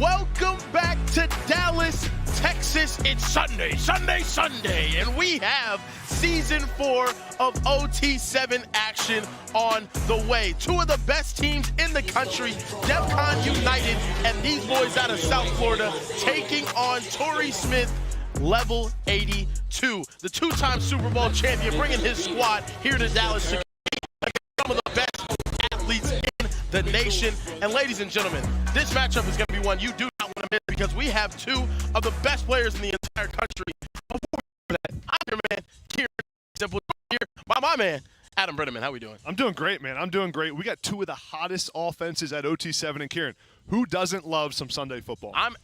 Welcome back to Dallas, Texas. It's Sunday, and we have Season 4 of OT7 action on the way. Two of the best teams in the country, Defcon United and these boys out of South Florida, taking on Torrey Smith, level 82. The two-time Super Bowl champion, bringing his squad here to Dallas to compete against some of the best athletes in the nation. And ladies and gentlemen, this matchup is going to be one you do not want to miss because we have two of the best players in the entire country. Before we do that, I'm your man, here, my man, Adam Brenneman. How we doing? I'm doing great, man. I'm doing great. We got two of the hottest offenses at OT7. And Kieran, who doesn't love some Sunday football? I'm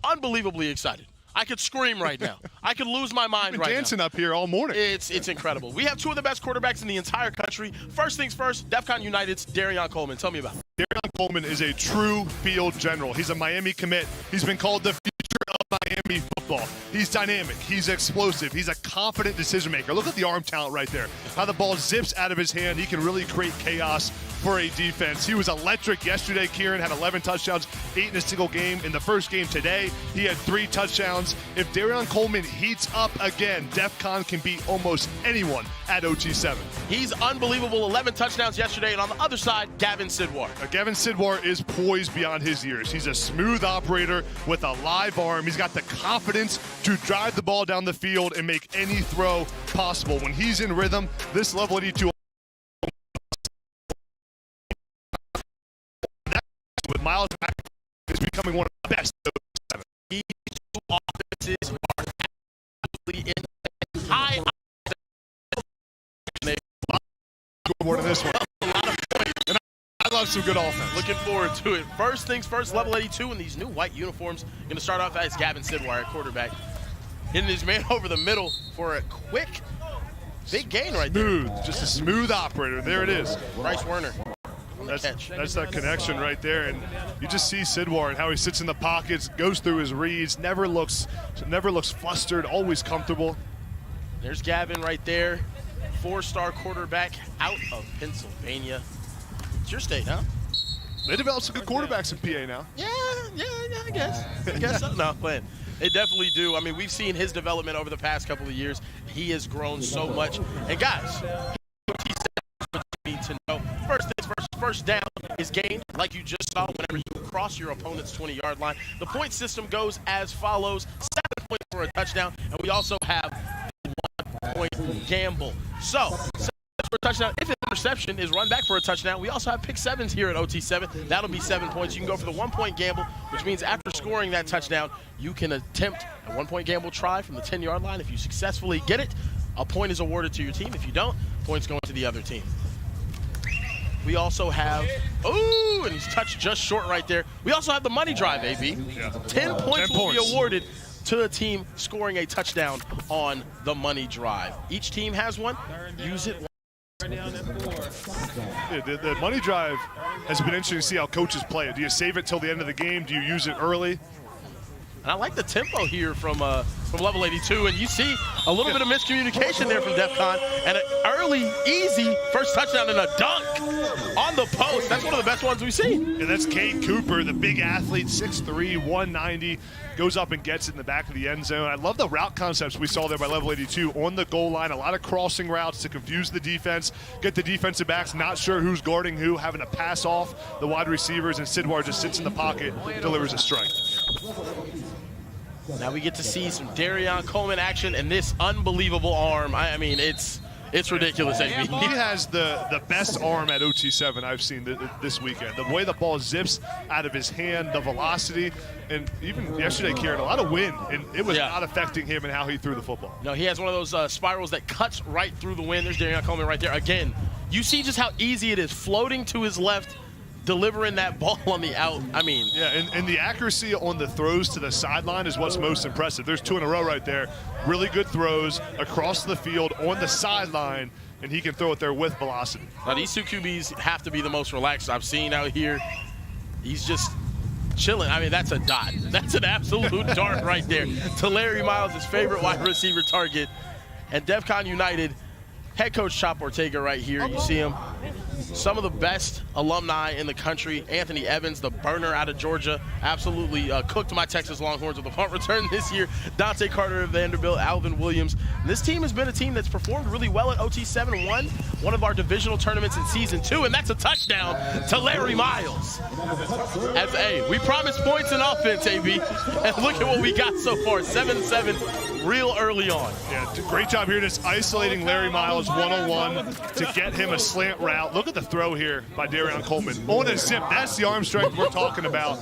unbelievably excited. I could scream right now. I could lose my mind right now. Dancing up here all morning. It's incredible. We have two of the best quarterbacks in the entire country. First things first, Defcon United's Darion Coleman. Tell me about it. Darion Coleman is a true field general. He's a Miami commit. He's been called the future of Miami football. He's dynamic. He's explosive. He's a confident decision maker. Look at the arm talent right there. How the ball zips out of his hand. He can really create chaos for a defense. He was electric yesterday. Kieran had 11 touchdowns, 8 in a single game. In the first game today, he had 3 touchdowns. If Darion Coleman heats up again, Defcon can beat almost anyone at OT7. He's unbelievable. 11 touchdowns yesterday. And on the other side, Gavin Sidwar. Gavin Sidwar is poised beyond his years. He's a smooth operator with a live arm. He's got the confidence to drive the ball down the field and make any throw possible. When he's in rhythm, this level 82 with Miles back is becoming one of the best. These two offenses are absolutely in high. More to this one. A lot of points. And I love some good offense. Looking forward to it. First things first, level 82 in these new white uniforms. Going to start off as Gavin Sidwar at quarterback. Hitting his man over the middle for a quick, big gain right there. Smooth, just a smooth operator. There it is. Bryce Werner. That's that connection right there, and you just see Sidwar and how he sits in the pockets, goes through his reads, never looks flustered, always comfortable. There's Gavin right there, 4-star quarterback out of Pennsylvania. It's your state, huh? They develop some good quarterbacks in PA now. Yeah, I guess so. No, playing. They definitely do. I mean, we've seen his development over the past couple of years. He has grown so much. And guys, he said what you need to know. First things first down is gained, like you just saw, whenever you cross your opponent's 20-yard line. The point system goes as follows: 7 points for a touchdown, and we also have the 1-point gamble. So, 7 points for a touchdown. If an interception is run back for a touchdown, we also have pick 7s here at OT7. That'll be 7 points. You can go for the 1-point gamble, which means after scoring that touchdown, you can attempt a 1-point gamble try from the 10-yard line. If you successfully get it, a point is awarded to your team. If you don't, points go to the other team. We also have, ooh, and he's touched just short right there. We also have the money drive, AB. Yeah. 10 points will be awarded to the team scoring a touchdown on the money drive. Each team has one. Use it. Yeah, the money drive has been interesting to see how coaches play it. Do you save it till the end of the game? Do you use it early? And I like the tempo here from level 82, and you see a little bit of miscommunication there from Defcon, and an early, easy first touchdown and a dunk on the post. That's one of the best ones we've seen. And that's Cade Cooper, the big athlete, 6'3", 190, goes up and gets it in the back of the end zone. I love the route concepts we saw there by level 82 on the goal line. A lot of crossing routes to confuse the defense, get the defensive backs not sure who's guarding who, having to pass off the wide receivers, and Sidwar just sits in the pocket, delivers a strike. Now we get to see some Darion Coleman action and this unbelievable arm. I mean, it's ridiculous. He has the best arm at OT7 I've seen this weekend. The way the ball zips out of his hand, the velocity, and even yesterday, Kieran, a lot of wind, and it was not affecting him and how he threw the football. No, he has one of those spirals that cuts right through the wind. There's Darion Coleman right there. Again, you see just how easy it is, floating to his left, delivering that ball on the out. I mean. Yeah, and the accuracy on the throws to the sideline is what's most impressive. There's 2 in a row right there. Really good throws across the field on the sideline, and he can throw it there with velocity. Now, these two QBs have to be the most relaxed I've seen out here. He's just chilling. I mean, that's a dot. That's an absolute dart right there to Larry Miles, his favorite wide receiver target. And Defcon United, head coach Chop Ortega right here. You see him. some of the best alumni in the country. Anthony Evans, the burner out of Georgia, absolutely cooked my Texas Longhorns with a punt return this year. Dante Carter of Vanderbilt, Alvin Williams. This team has been a team that's performed really well at OT7, won one of our divisional tournaments in season 2, and that's a touchdown to Larry Miles. As we promised points in offense, AB, and look at what we got so far, 7-7 real early on. Yeah, great job here just isolating Larry Miles one-on-one to get him a slant route. Look at the throw here by Darion Coleman. On a zip, that's the arm strength we're talking about.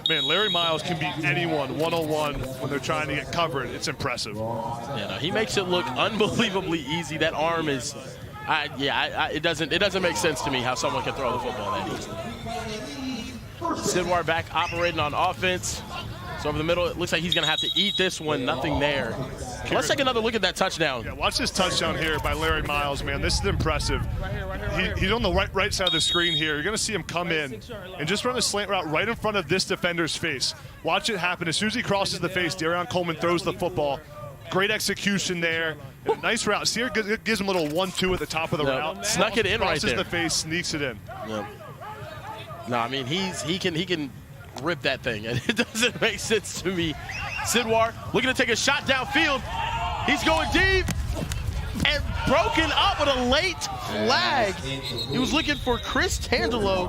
Man, Larry Miles can beat anyone one-on-one when they're trying to get covered. It's impressive. Yeah, no, he makes it look unbelievably easy. That arm is, it doesn't make sense to me how someone can throw the football that easily. Sidwar back operating on offense. So over the middle, it looks like he's going to have to eat this one. Nothing there. Let's take another look at that touchdown. Yeah, watch this touchdown here by Larry Miles, man. This is impressive. He's on the right side of the screen here. You're going to see him come in and just run a slant route right in front of this defender's face. Watch it happen. As soon as he crosses the face, Darion Coleman throws the football. Great execution there. And a nice route. See, it gives him a little 1-2 at the top of the route. Snuck it in right there. Crosses the face, sneaks it in. Yep. No, I mean, he can rip that thing, and it doesn't make sense to me. Sidwar looking to take a shot downfield. He's going deep and broken up with a late flag. He was looking for Chris Tandelo,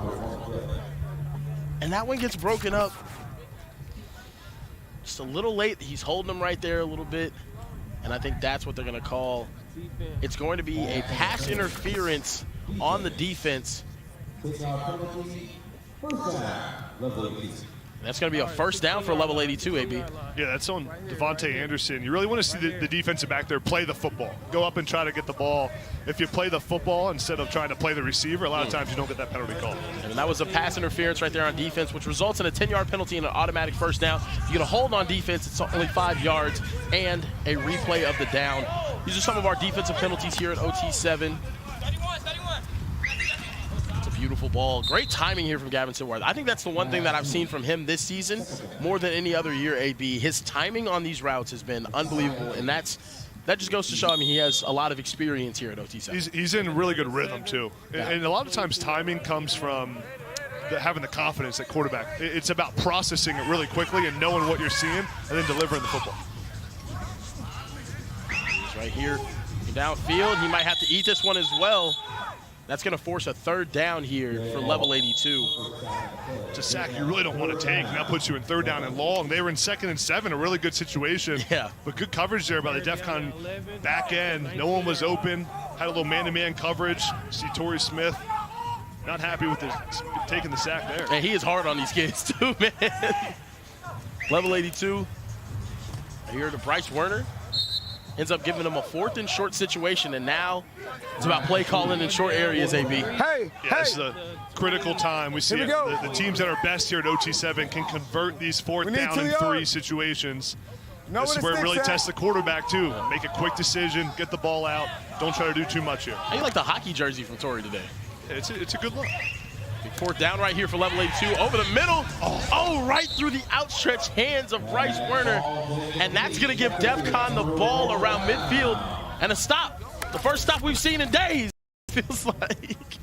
and that one gets broken up. Just a little late. He's holding him right there a little bit, and I think that's what they're going to call. It's going to be a pass interference on the defense. That's going to be a first down for level 82, AB. Yeah, that's on Devontae Anderson. You really want to see the defensive back there play the football. Go up and try to get the ball. If you play the football instead of trying to play the receiver, a lot of times you don't get that penalty call. And that was a pass interference right there on defense, which results in a 10-yard penalty and an automatic first down. You get a hold on defense, it's only 5 yards, and a replay of the down. These are some of our defensive penalties here at OT7. Beautiful ball. Great timing here from Gavin Sidwar. I think that's the one thing that I've seen from him this season more than any other year, AB. His timing on these routes has been unbelievable, and that just goes to show, I mean, he has a lot of experience here at OT7. He's in really good rhythm, too. Yeah. And a lot of times timing comes from having the confidence at quarterback. It's about processing it really quickly and knowing what you're seeing and then delivering the football. He's right here downfield. He might have to eat this one as well. That's going to force a third down here for level 82. It's a sack you really don't want to take, and that puts you in third down and long. They were in 2nd and 7, a really good situation. Yeah. But good coverage there by the Defcon back end. No one was open. Had a little man-to-man coverage. See Torrey Smith not happy with taking the sack there. And he is hard on these kids too, man. Level 82. Here to Bryce Werner. Ends up giving them a 4th and short situation, and now it's about play calling in short areas, AB. This is a critical time. We see the teams that are best here at OT7 can convert these 4th down and 3 situations. This is where it really tests the quarterback, too. Make a quick decision, get the ball out. Don't try to do too much here. I like the hockey jersey from Torrey today. Yeah, it's a good look. Big 4th down right here for level 82. Over the middle. Oh, right through the outstretched hands of Bryce Werner. And that's going to give Defcon the ball around midfield and a stop. The first stop we've seen in days, feels like.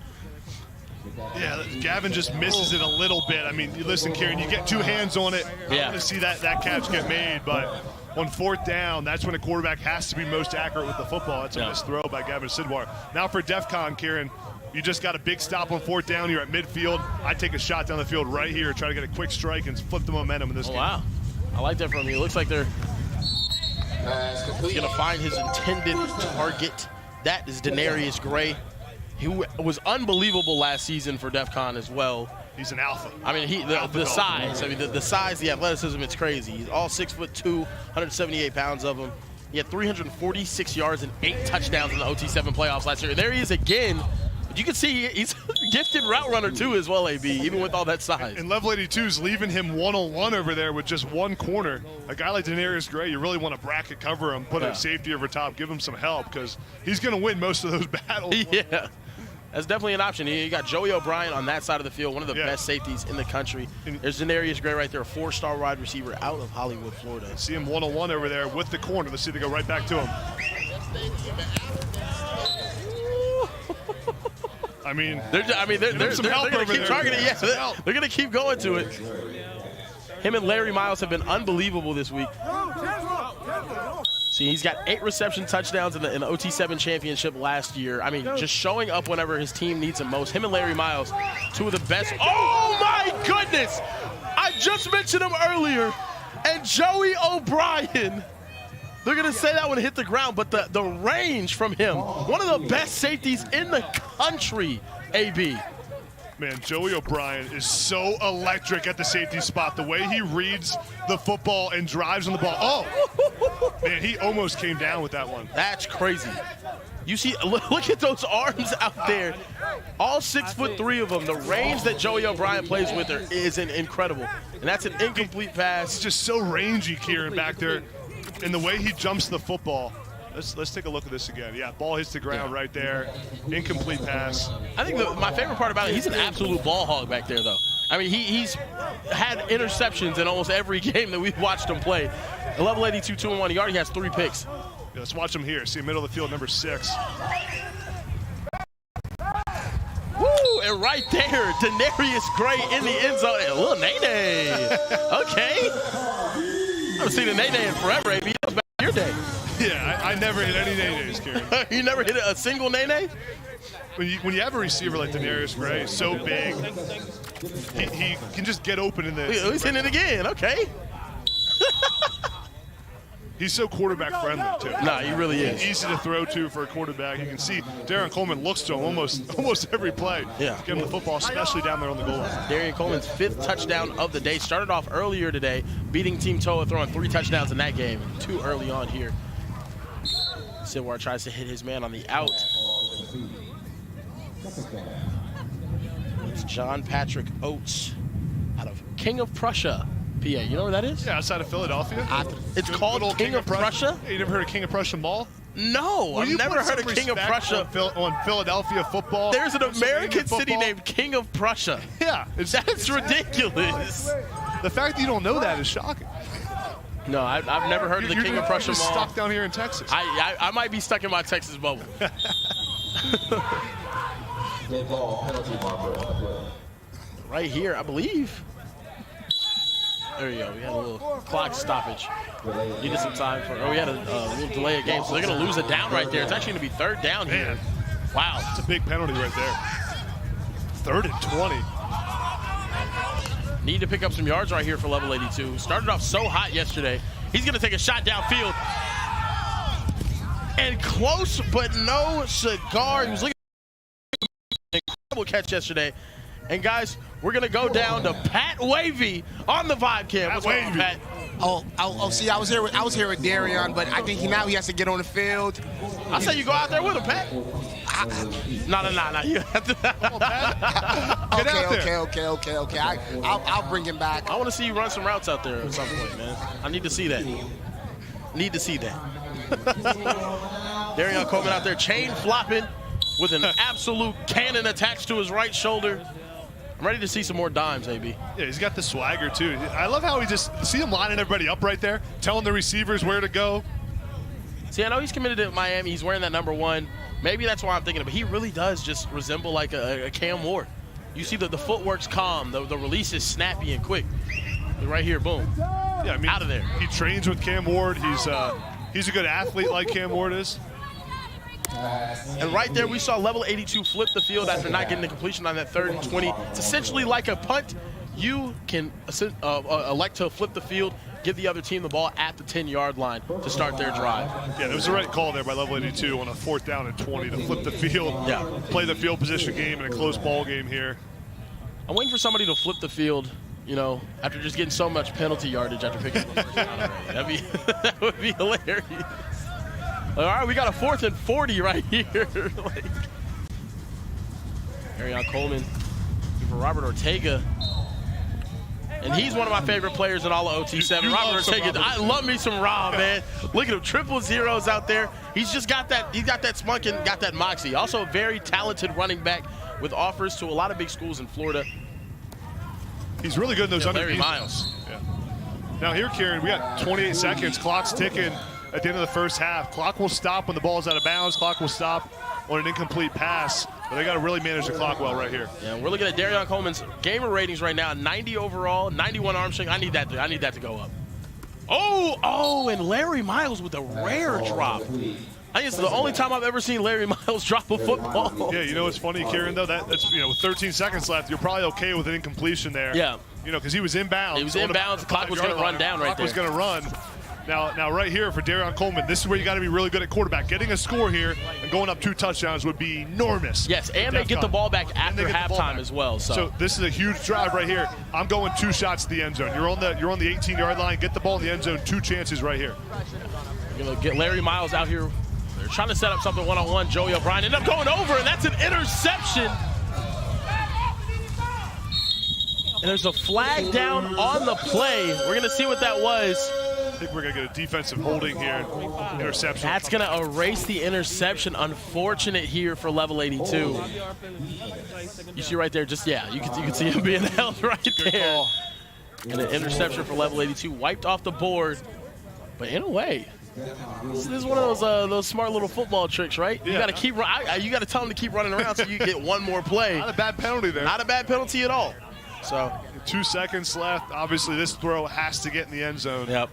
Yeah, Gavin just misses it a little bit. I mean, listen, Kieran, you get 2 hands on it. I want to see that catch get made, but on 4th down, that's when a quarterback has to be most accurate with the football. That's a missed throw by Gavin Sidwar. Now for Defcon, Kieran, you just got a big stop on 4th down. You're at midfield. I take a shot down the field right here, try to get a quick strike and flip the momentum in this game. Wow. I like that from you. It looks like they're going to find his intended target. That is Denarius Gray, who was unbelievable last season for Defcon as well. He's an alpha. I mean, the size. I mean, the size, the athleticism, it's crazy. He's all 6'2", 178 pounds of him. He had 346 yards and 8 touchdowns in the OT7 playoffs last year. And there he is again. But you can see he's a gifted route runner too as well, AB, even with all that size. And level 82 is leaving him one-on-one over there with just one corner. A guy like Denarius Gray, you really want to bracket cover him, put a safety over top, give him some help because he's going to win most of those battles. Yeah, that's definitely an option. You got Joey O'Brien on that side of the field, one of the best safeties in the country. There's Denarius Gray right there, a 4-star wide receiver out of Hollywood, Florida. See him one-on-one over there with the corner. Let's see if they go right back to him. I mean, they're going to keep targeting. Yeah, they're going to keep going to it. Him and Larry Miles have been unbelievable this week. See, he's got 8 reception touchdowns in the OT7 championship last year. I mean, just showing up whenever his team needs him most. Him and Larry Miles, 2 of the best. Oh, my goodness. I just mentioned him earlier. And Joey O'Brien. They're going to say that one hit the ground, but the range from him, one of the best safeties in the country, AB. Man, Joey O'Brien is so electric at the safety spot. The way he reads the football and drives on the ball. Oh, man, he almost came down with that one. That's crazy. You see, look at those arms out there. All 6'3" of them. The range that Joey O'Brien plays with is incredible. And that's an incomplete pass. He's just so rangy, Kieran, back there. And the way he jumps the football. Let's take a look at this again. Yeah, ball hits the ground right there. Incomplete pass. I think my favorite part about it, he's an absolute ball hog back there, though. I mean, he's had interceptions in almost every game that we've watched him play. A level 82, 2-1. He already has 3 picks. Yeah, let's watch him here. See, middle of the field, number 6. Woo! And right there, Denarius Gray in the end zone. A little Nene. Okay. I haven't seen a Nene in forever, AB. That was back in your day. Yeah, I never hit any Nenes, Kieran. You never hit a single Nene? When you have a receiver like Denarius Gray, so big, he can just get open in the. He's hitting it again. Okay. He's so quarterback friendly too. Nah, he really is. Easy to throw to for a quarterback. You can see Darren Coleman looks to him almost every play. Yeah. Give him the football, especially down there on the goal line. Darian Coleman's 5th touchdown of the day. Started off earlier today, beating Team Toa, throwing 3 touchdowns in that game. 2 early on here. Sidwar tries to hit his man on the out. It's John Patrick Oates out of King of Prussia, PA. You know where that is? Yeah, outside of Philadelphia. It's called King of Prussia? Hey, you never heard of King of Prussia Mall? No, I've never heard of King of Prussia. On Philadelphia football. There's an American city named King of Prussia. Yeah. That's ridiculous. The fact that you don't know that is shocking. No, I've never heard of the King of Prussia Mall. You're stuck down here in Texas. I might be stuck in my Texas bubble. Right here, I believe. There you go. We had a little clock stoppage. Needed some time for. Oh, we had a little delay of game, so they're going to lose a down right there. It's actually going to be 3rd down here. Wow. It's a big penalty right there. 3rd and 20. Need to pick up some yards right here for level 82. Started off so hot yesterday. He's going to take a shot downfield. And close, but no cigar. He was looking for an incredible catch yesterday. And guys, we're going to go down to Pat Wavy on the vibe cam. What's going on, Pat? Oh, see, I was here with Darian, but I think now he has to get on the field. I say you go out there with him, Pat. No. You have to. Come on, Pat. Okay. I'll bring him back. I want to see you run some routes out there at some point, man. I need to see that. Darian Coleman out there, chain flopping with an absolute cannon attached to his right shoulder. I'm ready to see some more dimes, AB. Yeah, he's got the swagger, too. I love how he just, see him lining everybody up right there, telling the receivers where to go. See, I know he's committed to Miami. He's wearing that number 1. Maybe that's why I'm thinking of it. He really does just resemble like a Cam Ward. You see the footwork's calm. The release is snappy and quick. Right here, boom. Yeah, I mean, out of there. He trains with Cam Ward. He's a good athlete like Cam Ward is. And right there, we saw level 82 flip the field after not getting the completion on that 3rd and 20. It's essentially like a punt. You can elect to flip the field, give the other team the ball at the 10-yard line to start their drive. Yeah, there was the right call there by level 82 on a 4th down and 20 to flip the field, play the field position game in a close ball game here. I'm waiting for somebody to flip the field, you know, after just getting so much penalty yardage after picking up the first down already. That would be hilarious. All right, we got a 4th and 40 right here. Darian Coleman for Robert Ortega. And he's one of my favorite players in all of OT7. Robert Ortega, I love me some Rob, man. Look at him, 000s out there. He's just got that, he's got that spunk and got that moxie. Also a very talented running back with offers to a lot of big schools in Florida. He's really good in those Larry Miles. Yeah. Now here, Kieran, we got 28 seconds. Clock's ticking at the end of the first half. Clock will stop when the ball's out of bounds. Clock will stop on an incomplete pass. But they got to really manage the clock well right here. Yeah, we're looking at Darion Coleman's gamer ratings right now, 90 overall, 91 arm strength. I need that to go up. Oh, and Larry Miles with a rare drop. I think it's the only time I've ever seen Larry Miles drop a football. Yeah, you know what's funny, Kieran, though? That's, with 13 seconds left, you're probably okay with an incompletion there. Yeah. Because he was inbounds. He was inbounds. The clock was going to run down right there. The clock was going to run. Now, right here for Darion Coleman, this is where you got to be really good at quarterback. Getting a score here and going up 2 touchdowns would be enormous. Yes, and they get the ball back after halftime as well. So this is a huge drive right here. I'm going 2 shots to the end zone. You're on the 18-yard line. Get the ball in the end zone. 2 chances right here. You're going to get Larry Miles out here. They're trying to set up something one-on-one. Joey O'Brien ended up going over, and that's an interception. And there's a flag down on the play. We're going to see what that was. I think we're going to get a defensive holding here. Interception. That's going to erase the interception. Unfortunate here for level 82. You see right there, you can see him being held right there. And an interception for level 82. Wiped off the board. But in a way, this is one of those smart little football tricks, right? Yeah. You got to you got to tell him to keep running around so you get one more play. Not a bad penalty there. Not a bad penalty at all. So 2 seconds left. Obviously, this throw has to get in the end zone. Yep.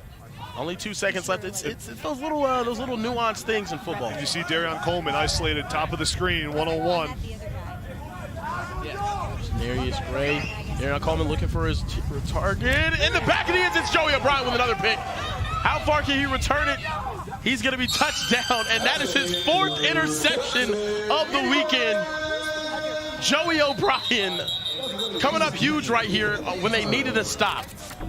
Only 2 seconds left. It's those little nuanced things in football. You see Darion Coleman isolated top of the screen, one-on-one. Darius Gray. Darion Coleman looking for his target. In the back of the end, it's Joey O'Brien with another pick. How far can he return it? He's going to be touched down, and that is his 4th interception of the weekend. Joey O'Brien coming up huge right here when they needed a stop.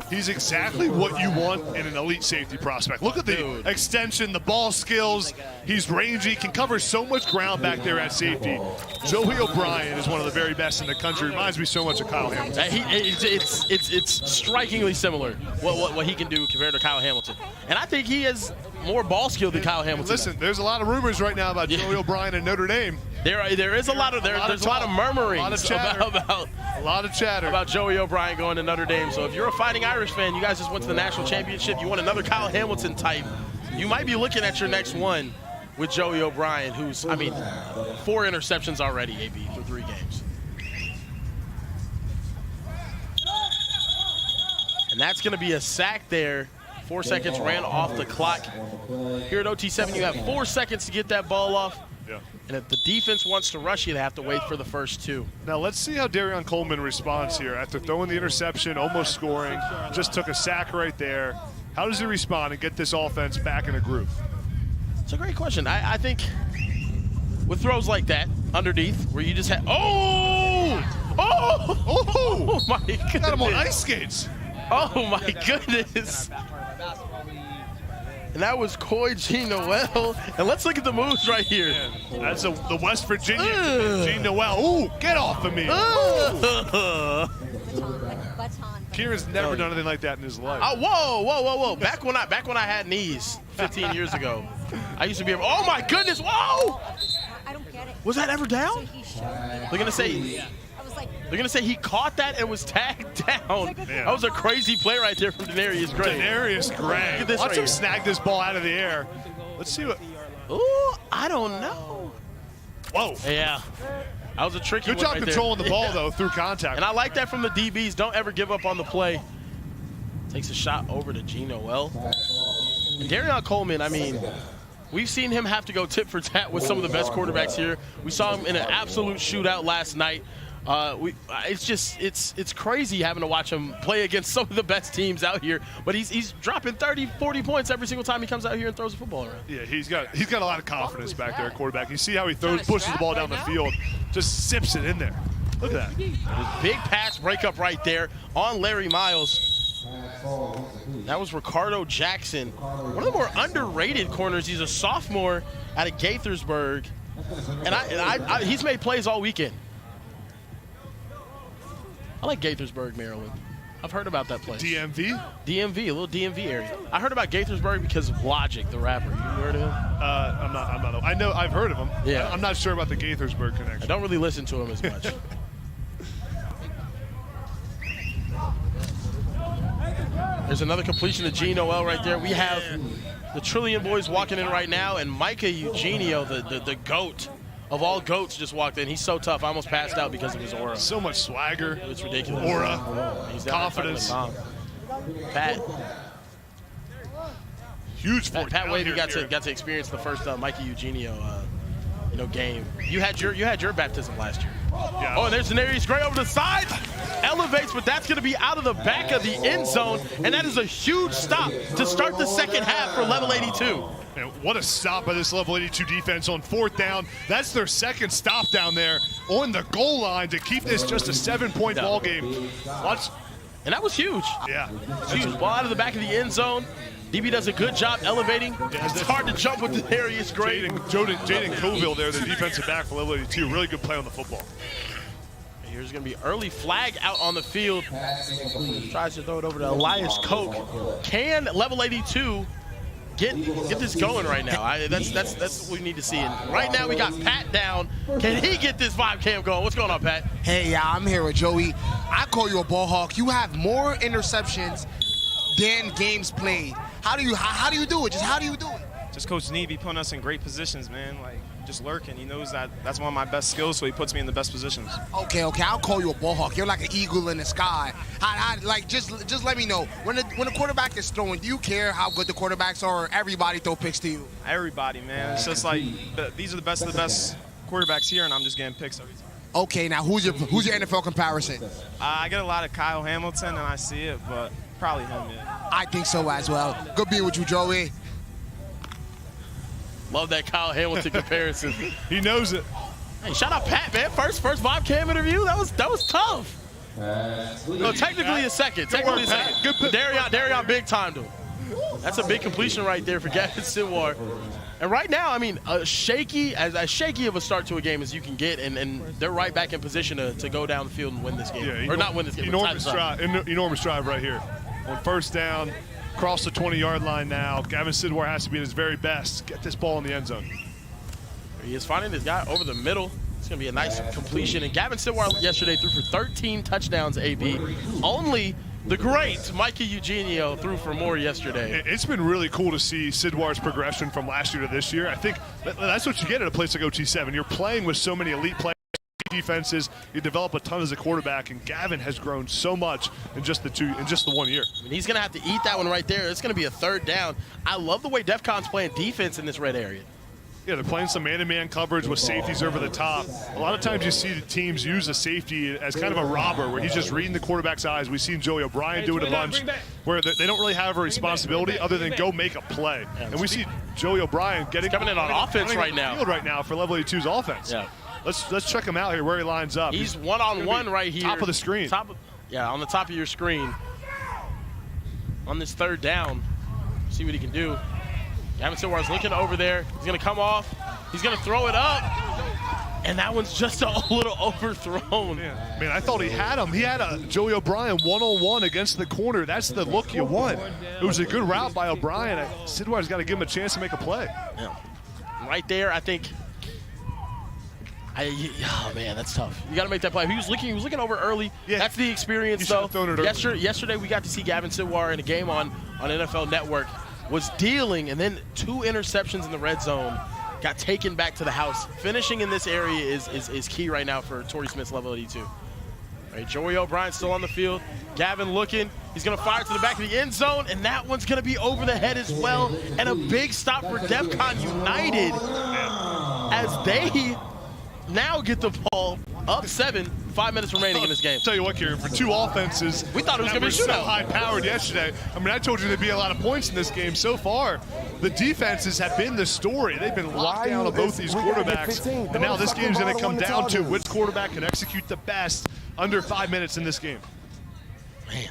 He's exactly what you want in an elite safety prospect. Look at the extension, the ball skills. He's rangy, can cover so much ground back there at safety. Joey O'Brien is one of the very best in the country. Reminds me so much of Kyle Hamilton. It's strikingly similar what he can do compared to Kyle Hamilton. And I think he has more ball skill than Kyle Hamilton. Listen, there's a lot of rumors right now about Joey O'Brien and Notre Dame. There is a lot of murmuring about Joey O'Brien going to Notre Dame. So if you're a Fighting Irish fan, you guys just went to the national championship, you want another Kyle Hamilton type, you might be looking at your next one with Joey O'Brien, who's, 4 interceptions already, AB, through 3 games. And that's going to be a sack there. 4 seconds ran off the clock. Here at OT7, you have 4 seconds to get that ball off. Yeah. And if the defense wants to rush you, they have to wait for the first 2. Now let's see how Darion Coleman responds here. After throwing the interception, almost scoring, just took a sack right there. How does he respond and get this offense back in a groove? It's a great question. I think with throws like that, underneath, where you just had, oh my goodness. Got him on ice skates. Oh my goodness. And that was Coy G. Noel. And let's look at the moves right here. That's the West Virginia G. Noel. Ooh, get off of me. Kieran's never done anything like that in his life. Whoa. Back when I had knees 15 years ago, I used to be able, oh my goodness, whoa! I don't get it. Was that ever down? They're gonna say he caught that and was tagged down. That was a crazy play right there from Denarius Gray. Denarius Gray. Watch him snag this ball out of the air. Let's see what. Ooh, I don't know. Whoa. Yeah. That was a tricky one. Good job right controlling there. the ball, though, through contact. And I like that from the DBs. Don't ever give up on the play. Takes a shot over to G. Noel. And Darion Coleman, we've seen him have to go tit for tat with some of the best quarterbacks here. We saw him in an absolute shootout last night. It's crazy having to watch him play against some of the best teams out here, but he's dropping 30, 40 points every single time he comes out here and throws the football around. Yeah, he's got a lot of confidence back there at quarterback. You see how he pushes the ball down the field, just sips it in there. Look at that. His big pass breakup right there on Larry Miles. That was Ricardo Jackson, one of the more underrated corners. He's a sophomore out of Gaithersburg, and he's made plays all weekend. I like Gaithersburg, Maryland. I've heard about that place. DMV? DMV, a little DMV area. I heard about Gaithersburg because of Logic, the rapper. You heard of him? I'm not. I know. I've heard of him. Yeah. I'm not sure about the Gaithersburg connection. I don't really listen to him as much. There's another completion to G. Noel right there. We have the Trillion boys walking in right now, and Micah Eugenio, the GOAT of all GOATs just walked in. He's so tough. I almost passed out because of his aura. So much swagger. It's ridiculous. Aura. He's Confidence. Pat. Huge for Pat Wade got to experience the first Mikey Eugenio game. You had your baptism last year. Yeah. Oh, and there's Denarius Gray over the side. Elevates, but that's going to be out of the back of the end zone, and that is a huge stop to start the second half for level 82. And what a stop by this level 82 defense on 4th down. That's their second stop down there on the goal line to keep this just a 7-point ball game. Watch. And that was huge. Yeah. It's huge. Ball out of the back of the end zone. DB does a good job elevating. It's hard to jump with Denarius Gray. Jaden Coville there, the defensive back for level 82. Really good play on the football. Here's going to be early flag out on the field. Tries to throw it over to Elias Koch. Can level 82 get this going right now? That's what we need to see. And right now we got Pat down. Can he get this vibe cam going? What's going on, Pat? Hey, yeah, I'm here with Joey. I call you a ball hawk. You have more interceptions than games played. How do you do it? Just how do you do it? Just Coach Nee be putting us in great positions, man. Like, just lurking. He knows that that's one of my best skills, so he puts me in the best positions. Okay, I'll call you a ball hawk. You're like an eagle in the sky. Just let me know. When the quarterback is throwing, do you care how good the quarterbacks are, or everybody throw picks to you? Everybody, man. It's just like, these are the best of the best quarterbacks here, and I'm just getting picks every time. Okay, now who's your NFL comparison? I get a lot of Kyle Hamilton, and I see it, but probably him, yeah. I think so as well. Good being with you, Joey. Love that Kyle Hamilton comparison. He knows it. Hey, shout out Pat, man. First vibe cam interview. That was tough. No, technically a second. Technically a second. Good. Darion big timed him. That's a big completion right there for Gavin Sidwar. And right now, I mean, as shaky of a start to a game as you can get, and they're right back in position to go down the field and win this game. Yeah, or not win this game. Enormous drive right here. On 1st down, across the 20-yard line now. Gavin Sidwar has to be at his very best. Get this ball in the end zone. He is finding this guy over the middle. It's going to be a nice completion. And Gavin Sidwar yesterday threw for 13 touchdowns, AB. Only the great Mikey Eugenio threw for more yesterday. It's been really cool to see Sidwar's progression from last year to this year. I think that's what you get at a place like OT7. You're playing with so many elite players, defenses. You develop a ton as a quarterback, and Gavin has grown so much in just the 1 year. I mean, he's going to have to eat that one right there. It's going to be a 3rd down. I love the way Defcon's playing defense in this red area. Yeah, they're playing some man-to-man coverage with safeties over the top. A lot of times you see the teams use a safety as kind of a robber where he's just reading the quarterback's eyes. We've seen Joey O'Brien do it a bunch where they don't really have a responsibility other than go make a play. And we see Joey O'Brien coming in on offense right now for level 82's offense. Yeah. Let's check him out here where he lines up. He's one-on-one right here. Top of the screen. On the top of your screen. On this 3rd down. See what he can do. Gavin Sidwar's looking over there. He's going to come off. He's going to throw it up. And that one's just a little overthrown. Man, I thought he had him. He had a Joey O'Brien one-on-one against the corner. That's the look you want. It was a good route by O'Brien. Sidwar's got to give him a chance to make a play. Yeah. Right there, I think. Oh man, that's tough. You got to make that play. He was looking over early. Yeah. That's the experience, though. Yesterday, we got to see Gavin Sidwar in a game on NFL Network. Was dealing, and then 2 interceptions in the red zone, got taken back to the house. Finishing in this area is key right now for Torrey Smith's level 82. All right, Joey O'Brien still on the field. Gavin looking. He's going to fire to the back of the end zone, and that one's going to be over the head as well. And a big stop for Defcon United as they now get the ball up 7, 5 minutes remaining in this game. Tell you what, Kieran, for 2 offenses, we thought it was going to be a shootout. So high-powered yesterday. I mean, I told you there'd be a lot of points in this game. So far, the defenses have been the story. They've been locked down on both these quarterbacks, and now this game's going to come down to which quarterback can execute the best under 5 minutes in this game. Man.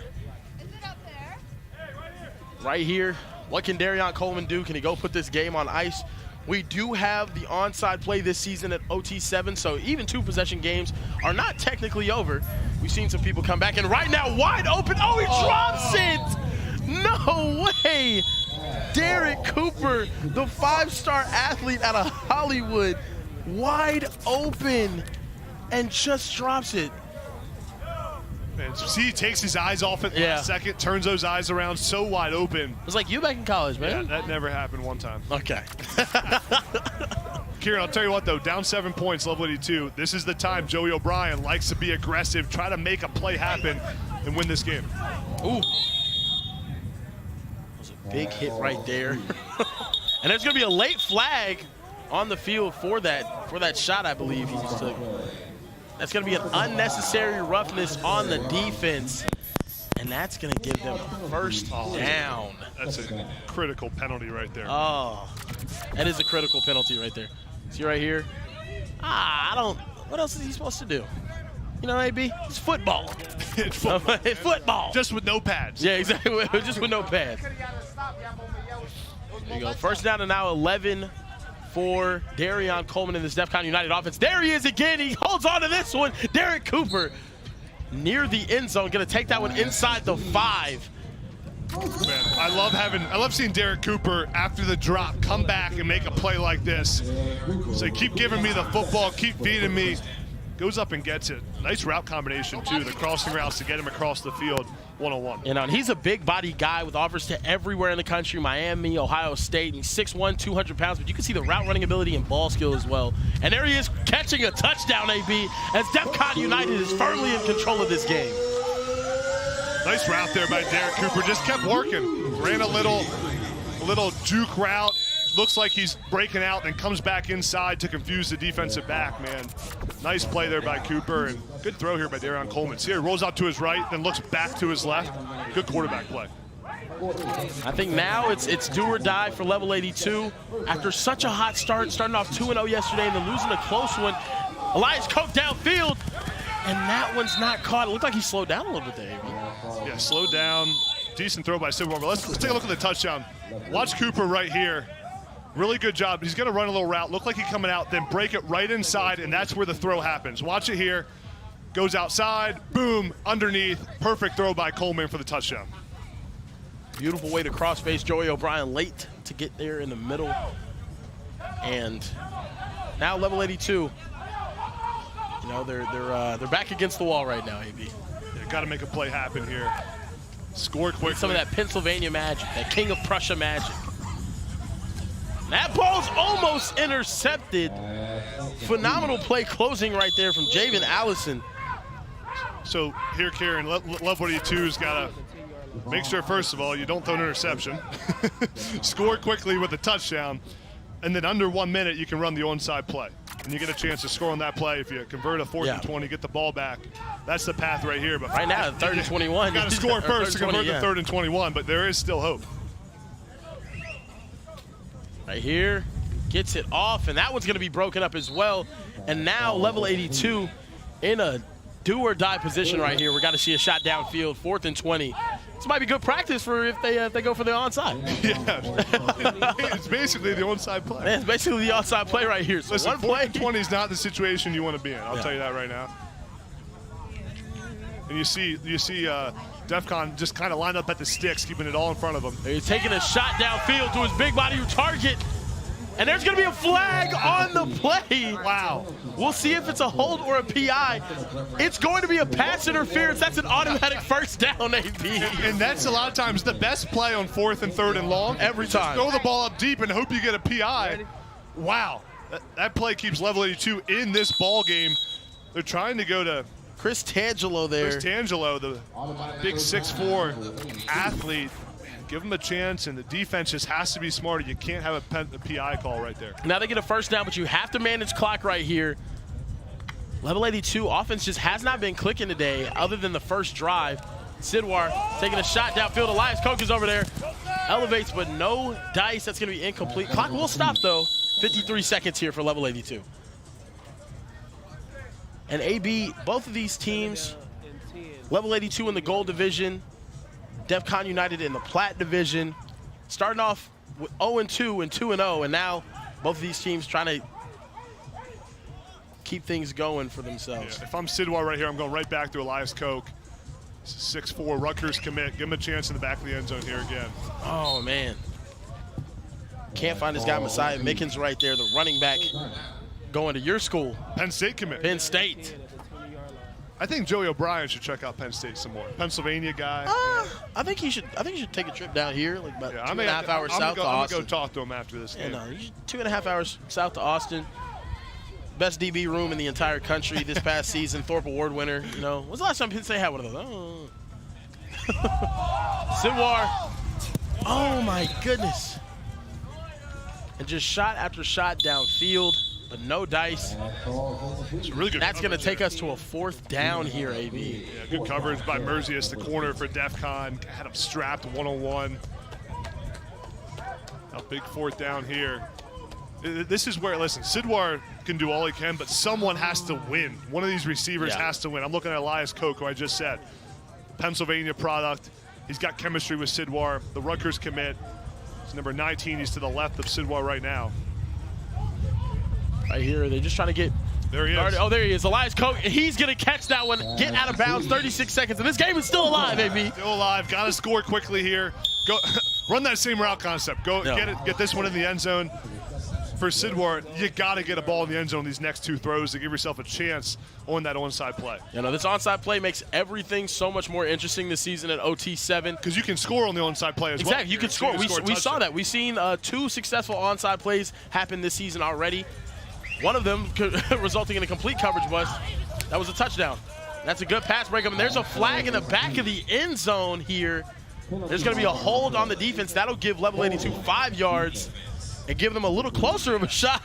Right here, what can Darion Coleman do? Can he go put this game on ice? We do have the onside play this season at OT7, so even 2-possession games are not technically over. We've seen some people come back, and right now, wide open. Oh, he drops it! No way! Derek Cooper, the 5-star athlete out of Hollywood, wide open, and just drops it. Man, see, he takes his eyes off it last second, turns those eyes around so wide open. It was like you back in college, man. Yeah, that never happened one time. Okay. Kieran, I'll tell you what, though, down 7 points, level 82. This is the time Joey O'Brien likes to be aggressive, try to make a play happen, and win this game. Ooh. That was a big hit right there. And there's going to be a late flag on the field for that shot, I believe he just took. That's going to be an unnecessary roughness on the defense. And that's going to give them a first down. That's a critical penalty right there. Oh, that is a critical penalty right there. See right here? What else is he supposed to do? You know, AB? It's football. It's football. It's football. Just with no pads. Yeah, exactly. Just with no pads. There you go. First down and now 11 for Darion Coleman in this Defcon United offense. There he is again. He holds on to this one. Derek Cooper near the end zone. Going to take that one inside the 5. Man, I love seeing Derek Cooper after the drop come back and make a play like this. So keep giving me the football, keep feeding me. Goes up and gets it. Nice route combination too. The crossing routes to get him across the field, one-on-one. And he's a big body guy with offers to everywhere in the country, Miami, Ohio State. And he's 6'1", 200 pounds, but you can see the route running ability and ball skill as well. And there he is catching a touchdown, AB, as Defcon United is firmly in control of this game. Nice route there by Derek Cooper. Just kept working. Ran a little juke route. Looks like he's breaking out and comes back inside to confuse the defensive back, man. Nice play there by Cooper, and good throw here by Darion Coleman. See, he rolls out to his right, then looks back to his left. Good quarterback play. I think now it's do or die for level 82. After such a hot start, starting off 2-0 yesterday and then losing a close one, Elias Koch downfield, and that one's not caught. It looked like he slowed down a little bit there, AB. Yeah, slowed down. Decent throw by Sidwell. But let's take a look at the touchdown. Watch Cooper right here. Really good job. He's going to run a little route. Look like he's coming out, then break it right inside, and that's where the throw happens. Watch it here. Goes outside. Boom. Underneath. Perfect throw by Coleman for the touchdown. Beautiful way to cross-face Joey O'Brien late to get there in the middle. And now level 82. You know, they're back against the wall right now, AB. Yeah, got to make a play happen here. Score quickly. Some of that Pennsylvania magic, that King of Prussia magic. That ball's almost intercepted. Phenomenal play closing right there from Javen Allison. So here, Karen, Level 82's got to make sure, first of all, you don't throw an interception. Score quickly with a touchdown. And then under 1 minute, you can run the onside play. And you get a chance to score on that play. If you convert a 4th and 20, get the ball back. That's the path right here. But right now, 3rd and 21. You got to score first to convert the 3rd and 21, but there is still hope. Right here, gets it off, and that one's going to be broken up as well. And now level 82 in a do-or-die position right here. We're going to see a shot downfield, 4th and 20. This might be good practice for if they go for the onside. Yeah, it's basically the onside play. Man, it's basically the onside play right here. So listen, one play. 4th and 20 is not the situation you want to be in. I'll tell you that right now. And you see Defcon just kind of lined up at the sticks, keeping it all in front of him. He's taking a shot downfield to his big body target. And there's going to be a flag on the play. Wow. We'll see if it's a hold or a PI. It's going to be a pass interference. That's an automatic first down, AB. And that's a lot of times the best play on 4th and 3rd and long. Every time. Throw the ball up deep and hope you get a PI. Wow. That play keeps level 82 in this ball game. They're trying to go to Chris Tangelo there. Chris Tangelo, the big 6'4" athlete. Give him a chance, and the defense just has to be smarter. You can't have a PI call right there. Now they get a first down, but you have to manage clock right here. Level 82 offense just has not been clicking today other than the first drive. Sidwar taking a shot downfield. Elias Koch is over there. Elevates, but no dice. That's going to be incomplete. Clock will stop, though. 53 seconds here for level 82. And AB, both of these teams, level 82 in the gold division, Defcon United in the plat division, starting off with 0-2 and 2-0, and now both of these teams trying to keep things going for themselves. Yeah, if I'm Sidwell right here, I'm going right back to Elias Koch. 6'4", Rutgers commit. Give him a chance in the back of the end zone here again. Oh, man. Can't find this guy, Messiah Mickens, right there, the running back going to your school. Penn State commit. Penn State. I think Joey O'Brien should check out Penn State some more. Pennsylvania guy. I think he should take a trip down here, like about 2.5 hours south to Austin. I'm gonna go talk to him after this game. No, 2.5 hours south to Austin. Best DB room in the entire country this past season. Thorpe Award winner. You know, when's the last time Penn State had one of those? Oh. Sidwar. Oh my goodness. And just shot after shot downfield, but no dice. It's really good. That's going to take us to a 4th down here, AB. Yeah, good coverage by Merzius, the corner for Defcon. Had him strapped one-on-one. A big 4th down here. This is where, listen, Sidwar can do all he can, but someone has to win. One of these receivers has to win. I'm looking at Elias Koch, who I just said. Pennsylvania product. He's got chemistry with Sidwar. The Rutgers commit. He's number 19. He's to the left of Sidwar right now. Right here, they're just trying to get. There he is. Oh, there he is. Elias Koch. He's going to catch that one. Get out of bounds. 36 seconds. And this game is still alive, baby. Still alive. Got to score quickly here. Go run that same route concept. Go get this one in the end zone. For Sidwar, you got to get a ball in the end zone these next 2 throws to give yourself a chance on that onside play. You know, this onside play makes everything so much more interesting this season at OT7. Because you can score on the onside play as well. Exactly, you can score. We saw that. We've seen 2 successful onside plays happen this season already. One of them resulting in a complete coverage bust. That was a touchdown. That's a good pass breakup. And there's a flag in the back of the end zone here. There's going to be a hold on the defense. That'll give Level 82 5 yards. And give them a little closer of a shot.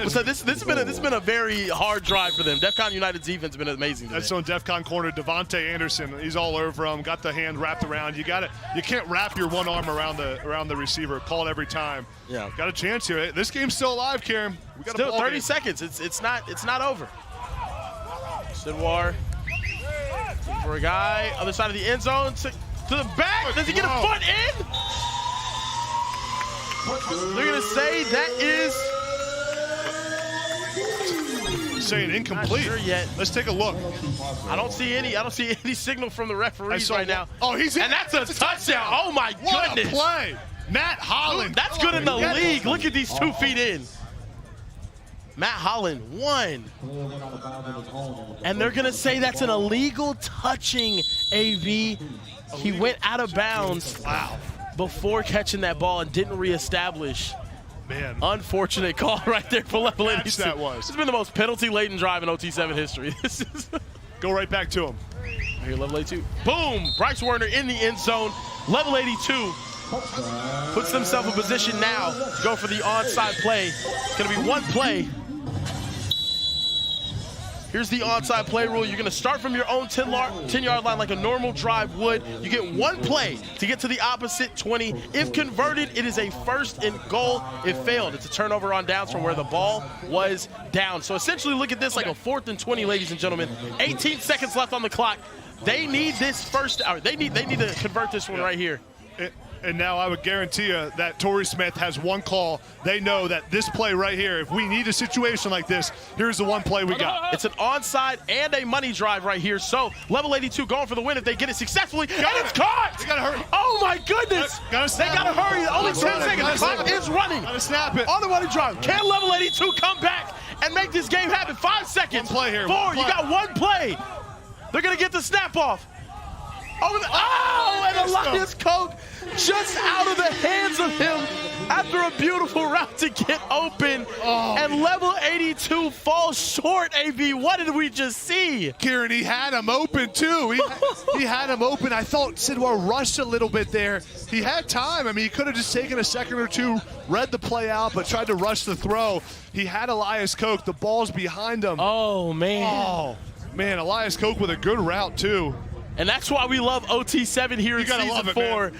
So this has been a very hard drive for them. Defcon United's defense has been amazing today. That's on Defcon corner, Devontae Anderson. He's all over him. Got the hand wrapped around. You can't wrap your one arm around the receiver. Call it every time. Yeah. Got a chance here. This game's still alive, Karen. We got still a ball 30 game. seconds. It's not over. Sidwar for a guy other side of the end zone to the back. Does he get a foot in? They're going to say that is saying incomplete. Not sure yet. Let's take a look. I don't see any signal from the referees right now. Oh, he's in. And that's a touchdown. Oh my goodness. What a play. Matt Holland. That's good in the league. Look at these 2 feet in. Matt Holland won. And they're going to say that's an illegal touching, AV. He went out of bounds. Wow. Before catching that ball and didn't reestablish. Man. Unfortunate call right there for Level 82. That was. This has been the most penalty-laden drive in OT7 history. This is Go right back to him. Here, Level 82. Boom! Bryce Werner in the end zone. Level 82 puts themselves in position now to go for the onside play. It's going to be 1 play. Here's the onside play rule. You're going to start from your own 10-yard line like a normal drive would. You get 1 play to get to the opposite 20. If converted, it is a 1st and goal. If failed, it's a turnover on downs from where the ball was down. So essentially, look at this like a 4th and 20, ladies and gentlemen. 18 seconds left on the clock. They need this first. They need to convert this one right here. And now I would guarantee you that Torrey Smith has 1 call. They know that this play right here, if we need a situation like this, here's the 1 play we got. It's an onside and a money drive right here. So Level 82 going for the win if they get it successfully. And it's caught! They gotta hurry. Oh my goodness! They gotta hurry. Only 10 seconds. The clock is running. Gotta snap it. On the money drive. Can Level 82 come back and make this game happen? 5 seconds. 1 play here. 4. You got 1 play. They're gonna get the snap off. And Elias Koch just out of the hands of him after a beautiful route to get open. And Level 82 falls short, AB. What did we just see? Kieran, he had him open too. He had him open. I thought Sidwar rushed a little bit there. He had time. I mean, he could have just taken a second or 2, read the play out, but tried to rush the throw. He had Elias Koch. The ball's behind him. Oh, man. Oh, man, Elias Koch with a good route too. And that's why we love OT7 here in Season 4. Man.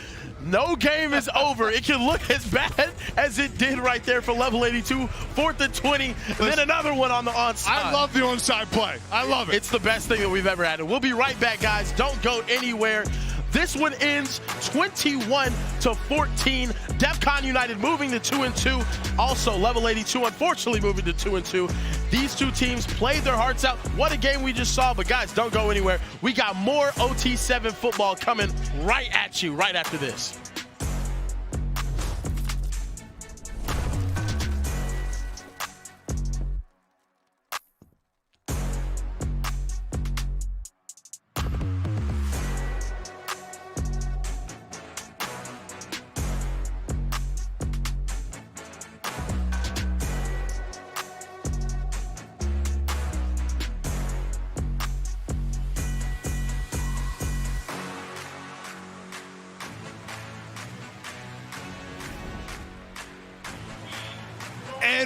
No game is over. It can look as bad as it did right there for Level 82. 4th and 20, and then another one on the onside. I love the onside play. I love it. It's the best thing that we've ever had. And we'll be right back, guys. Don't go anywhere. This one ends 21-14. Defcon United moving to 2-2. Also, Level 82 unfortunately moving to 2-2. These 2 teams played their hearts out. What a game we just saw. But guys, don't go anywhere. We got more OT7 football coming right at you right after this.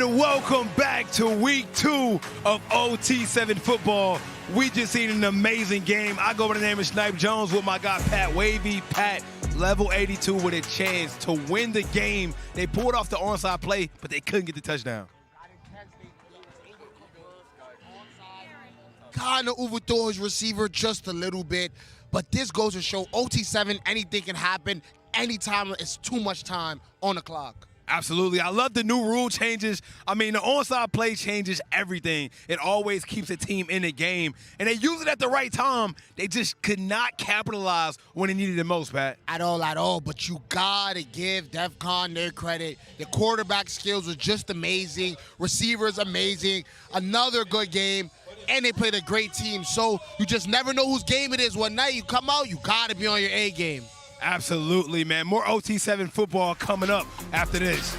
And welcome back to week 2 of OT7 football. We just seen an amazing game. I go by the name of Snipe Jones with my guy Pat Wavy. Pat, level 82 with a chance to win the game. They pulled off the onside play, but they couldn't get the touchdown. Kind of overthrew his receiver just a little bit, but this goes to show OT7, anything can happen anytime. It's too much time on the clock. Absolutely. I love the new rule changes. I mean, the onside play changes everything. It always keeps a team in the game, and they use it at the right time. They just could not capitalize when they needed it most, Pat. At all. But you got to give Defcon their credit. The quarterback skills were just amazing. Receivers amazing. Another good game. And they played a great team. So you just never know whose game it is. One night you come out, you got to be on your A game. Absolutely, man. More OT7 football coming up after this.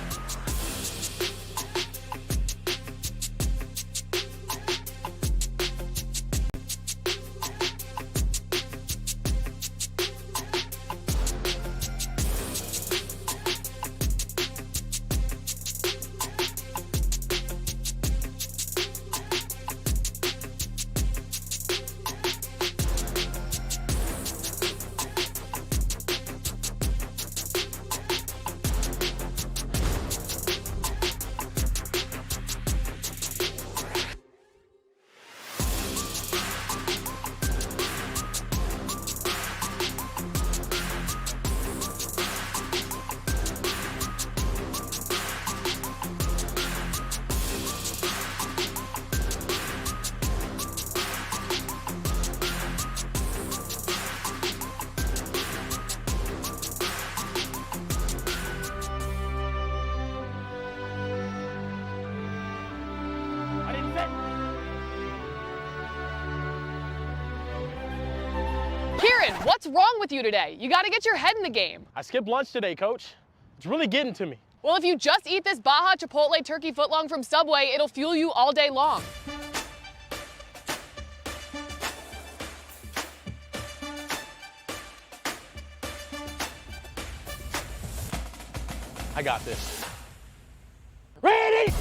Kieran, what's wrong with you today? You got to get your head in the game. I skipped lunch today, Coach. It's really getting to me. Well, if you just eat this Baja Chipotle turkey footlong from Subway, it'll fuel you all day long. I got this. Ready?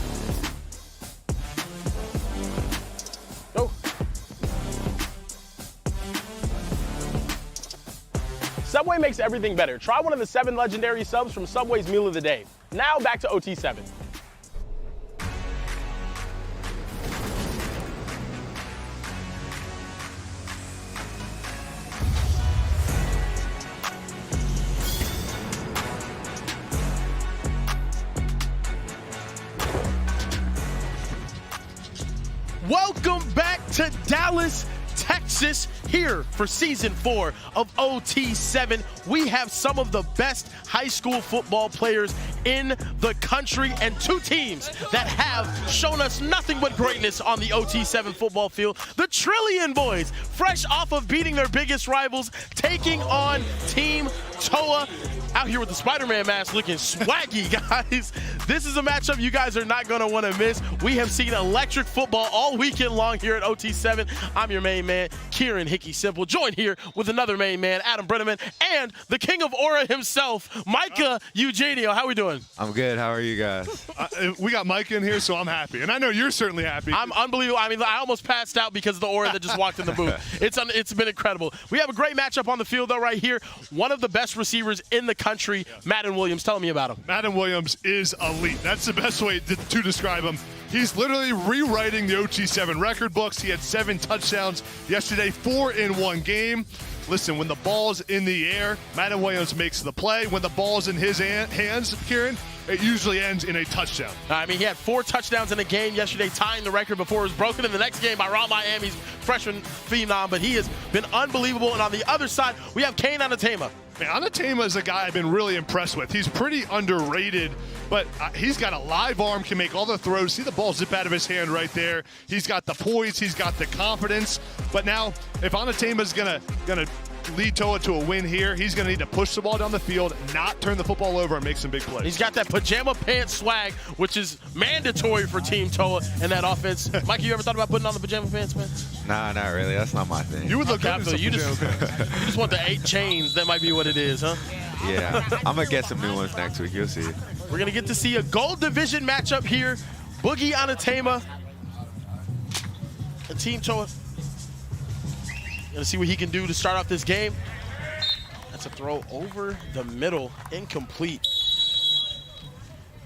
Go. Subway makes everything better. Try one of the 7 legendary subs from Subway's Meal of the Day. Now back to OT7. Welcome back to Dallas, Texas, here for season 4 of OT7. We have some of the best high school football players in the country and 2 teams that have shown us nothing but greatness on the OT7 football field. The Trillion Boys, fresh off of beating their biggest rivals, taking on Team Toa. Out here with the Spider-Man mask looking swaggy, guys. This is a matchup you guys are not going to want to miss. We have seen electric football all weekend long here at OT7. I'm your main man, Kieran Hickey Simple, joined here with another main man, Adam Brenneman, and the king of Aura himself, Micah Eugenio. How we doing? I'm good. How are you guys? We got Mike in here, so I'm happy. And I know you're certainly happy. I'm unbelievable. I mean, I almost passed out because of the Aura that just walked in the booth. It's been incredible. We have a great matchup on the field, though, right here. One of the best receivers in the country, Madden Williams. Tell me about him. Madden Williams is elite. That's the best way to describe him. He's literally rewriting the OT7 record books. He had 7 touchdowns yesterday, 4 in one game. Listen, when the ball's in the air, Madden Williams makes the play. When the ball's in his hands, Kieran, it usually ends in a touchdown. I mean, he had 4 touchdowns in a game yesterday, tying the record before it was broken in the next game by Rob Miami's freshman phenom, but he has been unbelievable. And on the other side, we have Kane Anatema. Man, Anatema is a guy I've been really impressed with. He's pretty underrated, but he's got a live arm, can make all the throws. See the ball zip out of his hand right there. He's got the poise, he's got the confidence. But now, if Anatema's gonna lead Toa to a win here, he's going to need to push the ball down the field, not turn the football over, and make some big plays. He's got that pajama pants swag, which is mandatory for Team Toa in that offense. Mike, you ever thought about putting on the pajama pants, man? Nah, not really. That's not my thing. You would look good in some you pajama pants. you just want the 8 chains. That might be what it is, huh? Yeah, I'm going to get some new ones next week. You'll see. We're going to get to see a gold division matchup here. Boogie Anatema and Team Toa. Gonna see what he can do to start off this game. That's a throw over the middle, incomplete.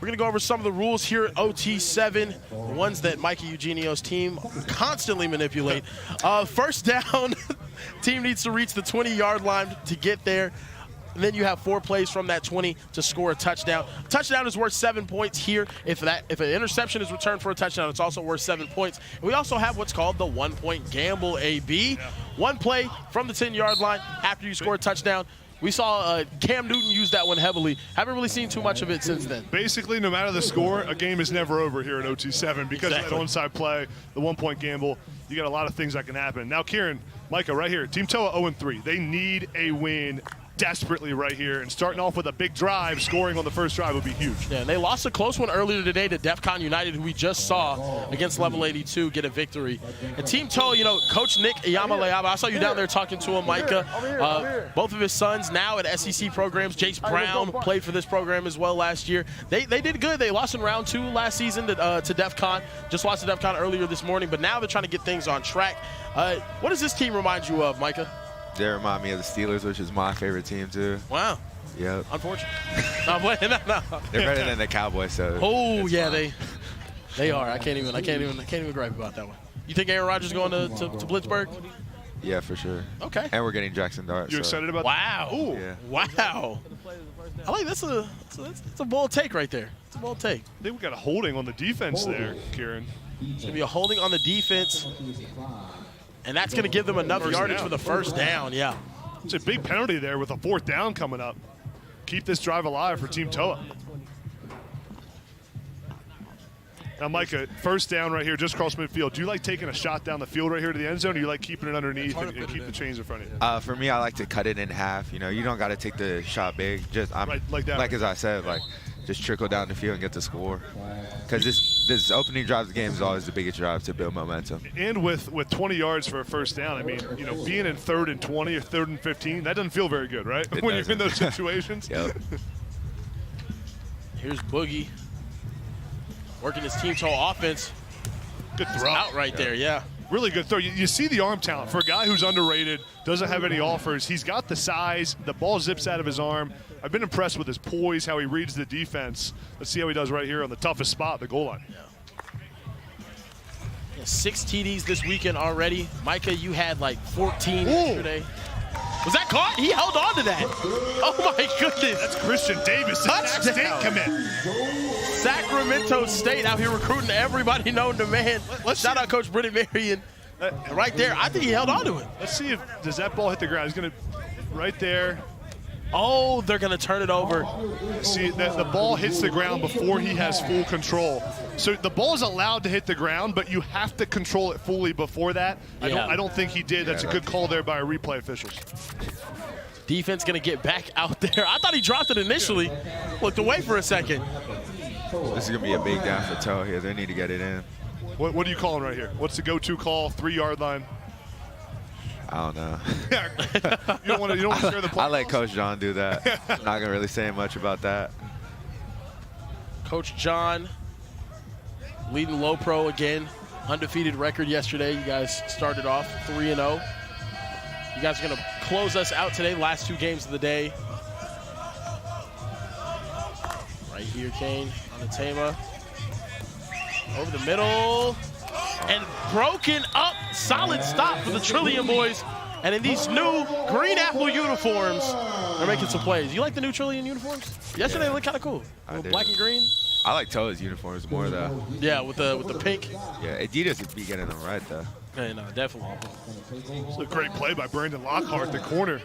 We're gonna go over some of the rules here at OT7, the ones that Micah Eugenio's team constantly manipulate. First down, team needs to reach the 20-yard line to get there. And then you have 4 plays from that 20 to score a touchdown. Touchdown is worth 7 points here. If an interception is returned for a touchdown, it's also worth 7 points. And we also have what's called the 1-point gamble, AB. Yeah. 1 play from the 10-yard line after you score a touchdown. We saw Cam Newton use that one heavily. Haven't really seen too much of it since then. Basically, no matter the score, a game is never over here at OT7 because of that onside play, the 1-point gamble. You got a lot of things that can happen. Now, Kieran, Micah, right here, Team Toa 0-3. They need a win desperately right here, and starting off with a big drive, scoring on the first drive would be huge. Yeah, and they lost a close one earlier today to Defcon United, who we just saw against Level 82 get a victory. And Team Toa, you know, Coach Nick Iyamaleaba, I saw you down there talking to him, Micah. Both of his sons now at SEC programs. Jace Brown played for this program as well last year. They did good. They lost in round 2 last season to Defcon. Just lost to Defcon earlier this morning, but now they're trying to get things on track. What does this team remind you of, Micah? They remind me of the Steelers, which is my favorite team too. Wow. Yep. Unfortunate. No. They're better than the Cowboys, so. Oh yeah, they are. I can't even gripe about that one. You think Aaron Rodgers is going to Blitzburg? Yeah, for sure. Okay. And we're getting Jackson Dart. You excited about that? Wow. Ooh. Yeah. Wow. I like that's a bold take right there. It's a bold take. I think we got a holding on the defense there, Kieran. It's gonna be a holding on the defense. And that's going to give them enough yardage for the first down, yeah. It's a big penalty there with a 4th down coming up. Keep this drive alive for Team Toa. Now, Micah, first down right here, just across midfield. Do you like taking a shot down the field right here to the end zone, or do you like keeping it underneath and keep the chains in front of you? For me, I like to cut it in half. You know, you don't got to take the shot big. Just like that. Like as I said, like just trickle down the field and get the score. Because this opening drive of the game is always the biggest drive to build momentum. And with 20 yards for a first down, I mean, you know, being in 3rd and 20 or 3rd and 15, that doesn't feel very good, right? When you're in those situations. Yep. Here's Boogie working his Team Toa offense. Good throw. Out right there, yeah. Really good throw. You see the arm talent. For a guy who's underrated, doesn't have any offers, he's got the size, the ball zips out of his arm. I've been impressed with his poise, how he reads the defense. Let's see how he does right here on the toughest spot, the goal line. Yeah, 6 TDs this weekend already. Micah, you had like 14 yesterday. Was that caught? He held on to that. Oh my goodness. That's Christian Davis, the Sac State commit. Sacramento State out here recruiting everybody known to man. Shout out Coach Brennan Marion. Right there, I think he held on to it. Let's see does that ball hit the ground. He's going to, right there. Oh, they're going to turn it over. See, the ball hits the ground before he has full control. So the ball is allowed to hit the ground, but you have to control it fully before that. Yeah. I don't think he did. That's a good call there by our replay officials. Defense going to get back out there. I thought he dropped it initially. Looked away for a second. This is going to be a big down for Toe here. They need to get it in. What are you calling right here? What's the go-to call? 3-yard line? I don't know. You don't want to share the play. I let Coach John do that. Not going to really say much about that. Coach John leading low pro again. Undefeated record yesterday. You guys started off 3-0. You guys are going to close us out today. Last 2 games of the day. Right here, Kane on the Tama. Over the middle. And broken up. Solid stop for the Trillium boys. And in these new green apple uniforms, they're making some plays. You like the new Trillium uniforms? Yesterday they looked kind of cool. Black and green. I like Toa's uniforms more though. Yeah, with the pink. Yeah, Adidas would be getting them right though. Yeah, no, definitely. It's a great play by Brandon Lockhart, the corner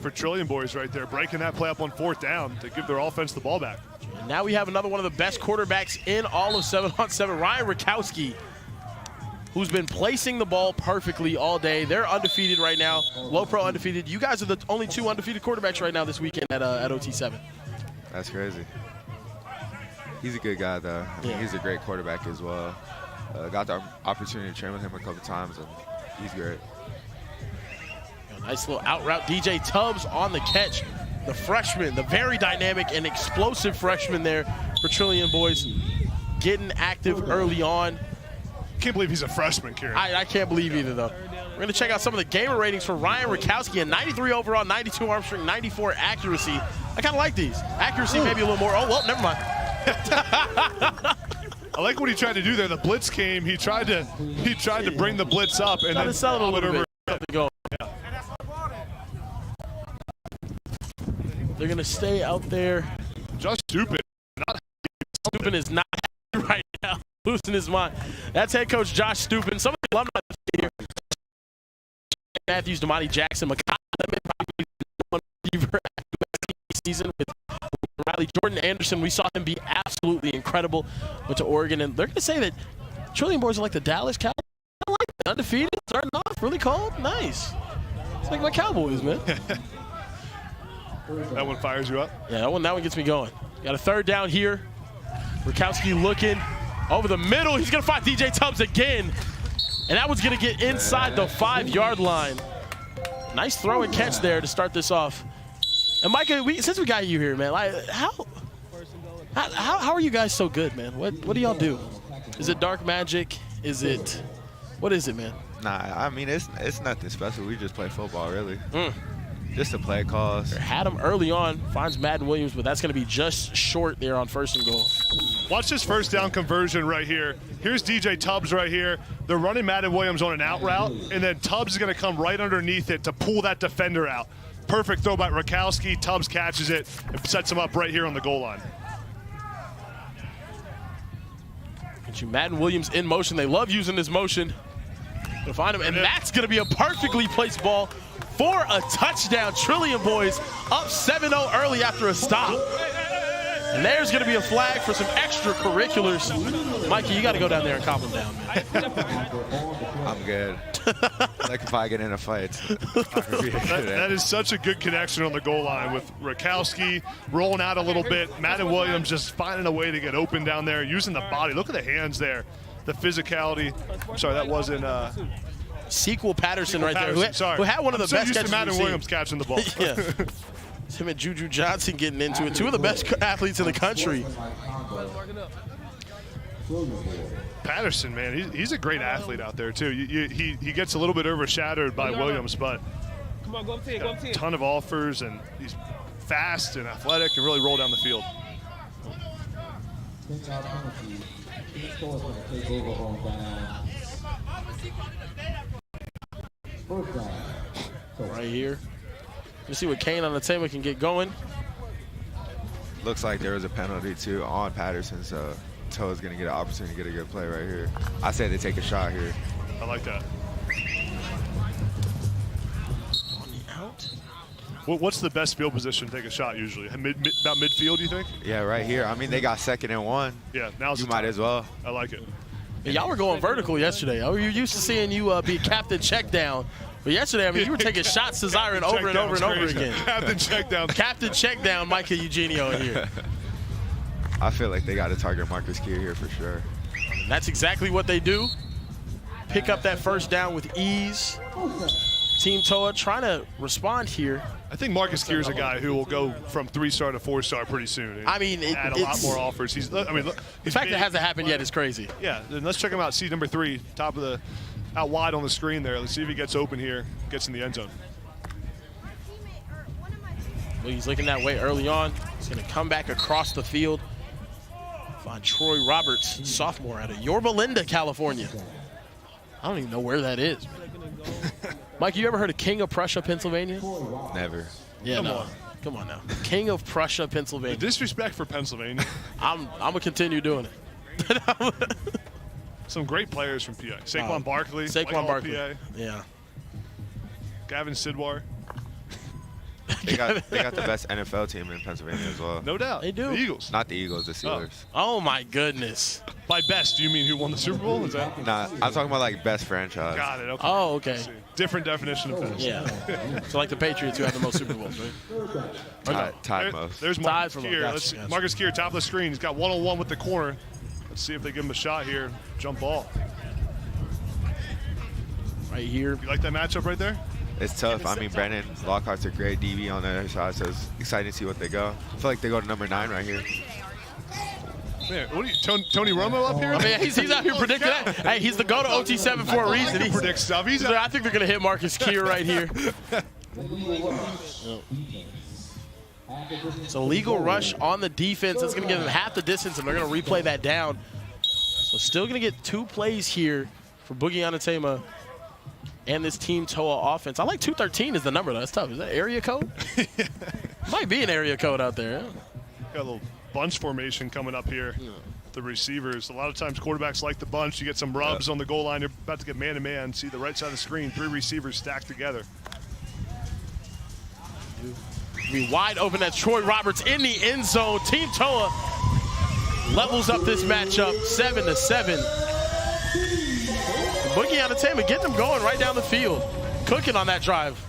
for Trillium boys right there, breaking that play up on 4th down to give their offense the ball back. And now we have another one of the best quarterbacks in all of 7-on-7, Ryan Rakowski, who's been placing the ball perfectly all day. They're undefeated right now, low pro undefeated. You guys are the only 2 undefeated quarterbacks right now this weekend at OT7. That's crazy. He's a good guy though. I mean, he's a great quarterback as well. Got the opportunity to train with him a couple times, and he's great. Nice little out route. DJ Tubbs on the catch. The freshman, the very dynamic and explosive freshman there for Trillium boys. getting active early on. Can't believe he's a freshman, Kieran. I can't believe either, though. We're going to check out some of the gamer ratings for Ryan Rakowski. A 93 overall, 92 arm strength, 94 accuracy. I kind of like these. Accuracy maybe a little more. Oh, well, never mind. I like what he tried to do there. The blitz came. He tried to bring the blitz up and then sell it a little bit. Go. Yeah. They're going to stay out there. Josh Stupin. Stupin is not happy right now, losing his mind. That's head coach Josh Stupin. Some of the alumni here. Matthews, Damani Jackson, Makai Lemon, probably one receiver season with Riley. Jordan Anderson, we saw him be absolutely incredible, but to Oregon. And they're going to say that Trillium Boys are like the Dallas Cowboys. I like it. Undefeated, starting off really cold. Nice. It's like my Cowboys, man. That one fires you up? Yeah, that one gets me going. Got a third down here. Rakowski looking over the middle. He's going to find DJ Tubbs again. And that one's going to get inside the 5-yard line. Nice throw and catch there to start this off. And Micah, since we got you here, man, like how are you guys so good, man? What do y'all do? Is it dark magic? What is it, man? Nah, I mean, it's nothing special. We just play football, really. Just to play calls. Had him early on, finds Madden Williams, but that's going to be just short there on 1st and goal. Watch this first down conversion right here. Here's DJ Tubbs right here. They're running Madden Williams on an out route, and then Tubbs is going to come right underneath it to pull that defender out. Perfect throw by Rakowski. Tubbs catches it and sets him up right here on the goal line. Get you Madden Williams in motion. They love using this motion to find him, and that's going to be a perfectly placed ball for a touchdown. Trillium Boys up 7-0 early after a stop. And there's going to be a flag for some extracurriculars. Mikey, you got to go down there and calm him down, man. I'm good. Like if I get in a fight. That is such a good connection on the goal line with Rakowski rolling out a little bit. Madden Williams just finding a way to get open down there, using the body. Look at the hands there, the physicality. I'm sorry, that wasn't Sequel Patterson right there, sorry. who had one of the best catches. Madden Williams catching the ball. Yeah. It's him and Juju Johnson getting into it. Two of the best athletes in the country. Patterson, man, he's a great athlete out there too. He gets a little bit overshadowed by Williams, but a ton of offers, and he's fast and athletic and really roll down the field. Right here. Let's see what Kane on the table can get going. Looks like there was a penalty too on Patterson, so Toe's gonna get an opportunity to get a good play right here. I say they take a shot here. I like that. On the out. What's the best field position to take a shot usually? About midfield, you think? Yeah, right here. I mean, they got 2nd and 1. Yeah, now's You the might time. as well. I like it. Y'all were going vertical yesterday. You're used to seeing you be captain check down. But yesterday, I mean, you were taking shots to Zion over and over and over again. Captain check down. Captain check down, Micah Eugenio in here. I feel like they got to target Marcus Keir here for sure. That's exactly what they do. Pick up that first down with ease. Team Toa trying to respond here. I think Marcus Keir is a guy who will go from 3-star to 4-star pretty soon. I mean, add a lot more offers. Look, the fact that it hasn't happened yet is crazy. Yeah, then let's check him out. Seed number 3, top of the, out wide on the screen there. Let's see if he gets open here, gets in the end zone. Well, he's looking that way early on. He's going to come back across the field. Find Troy Roberts, sophomore out of Yorba Linda, California. I don't even know where that is. Mike, you ever heard of King of Prussia, Pennsylvania? Never. Yeah, Come on now. King of Prussia, Pennsylvania. The disrespect for Pennsylvania. I'm going to continue doing it. Some great players from PA. Saquon Barkley. Saquon Barkley. PA. Yeah. Gavin Sidwar. They got the best NFL team in Pennsylvania as well. No doubt. They do. The Eagles. Not the Eagles, the Steelers. Oh, my goodness. By best, do you mean who won the Super Bowl? Is that? Nah, I'm talking about like best franchise. Got it. Okay. Oh, okay. Different definition of best. Yeah. So like the Patriots who have the most Super Bowls, right? Tied most. There's Marcus for Keir. gotcha. Marcus Keir, top of the screen. He's got one-on-one with the corner. Let's see if they give him a shot here. Jump ball. Right here. You like that matchup right there? It's tough. I mean, Brennan Lockhart's a great DB on the other side, so it's exciting to see what they go. I feel like they go to number 9 right here. Man, what are you, Tony Romo up here? I mean, he's out here predicting that. Hey, he's the go to OT7 for a reason. He predicts stuff. I think they're going to hit Marcus Keir right here. It's a legal rush on the defense. That's going to give them half the distance, and they're going to replay that down. So still going to get 2 plays here for Boogie Anatema and this Team TOA offense. I like 213 is the number, though. That's tough. Is that area code? Might be an area code out there. Got a little bunch formation coming up here. The receivers. A lot of times quarterbacks like the bunch. You get some rubs on the goal line. You're about to get man-to-man. See the right side of the screen. 3 receivers stacked together. Be wide open at Troy Roberts in the end zone. Team TOA levels up this matchup 7-7. Boogie Anatema getting them going right down the field. Cooking on that drive.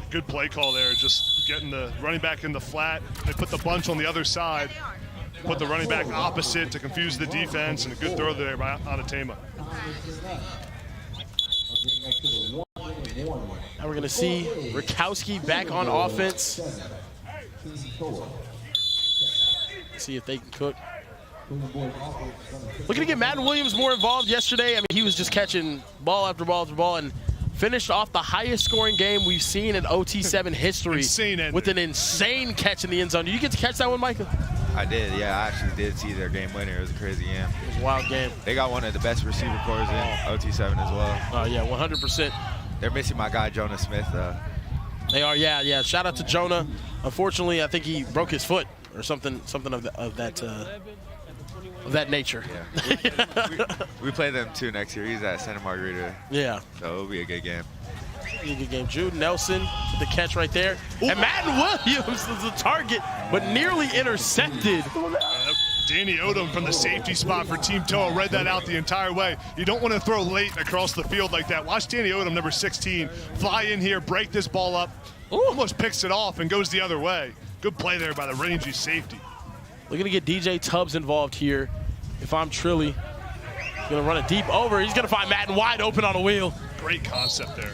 Good play call there. Just getting the running back in the flat. They put the bunch on the other side. Put the running back opposite to confuse the defense, and a good throw there by Anatema. Now we're going to see Rakowski back on offense. See if they can cook. Looking to get Madden Williams more involved yesterday. I mean, he was just catching ball after ball after ball and finished off the highest scoring game we've seen in OT7 history with an insane catch in the end zone. Did you get to catch that one, Micah? I did, yeah. I actually did see their game winner. It was a crazy game. It was a wild game. They got one of the best receiver corps in OT7 as well. Oh, yeah, 100%. They're missing my guy, Jonah Smith, though. They are, yeah. Shout out to Jonah. Unfortunately, I think he broke his foot or something of that nature. Yeah. we play them too next year. He's at Santa Margarita. Yeah. So it'll be a good game. Good game. Jude Nelson with the catch right there. Ooh. And Madden Williams is the target, but nearly intercepted. Danny Odom from the safety spot for Team TOA read that out the entire way. You don't want to throw late across the field like that. Watch Danny Odom, number 16, fly in here, break this ball up, almost picks it off and goes the other way. Good play there by the rangy safety. Looking to get DJ Tubbs involved here. If I'm Trilly, he's going to run it deep over. He's going to find Madden wide open on a wheel. Great concept there.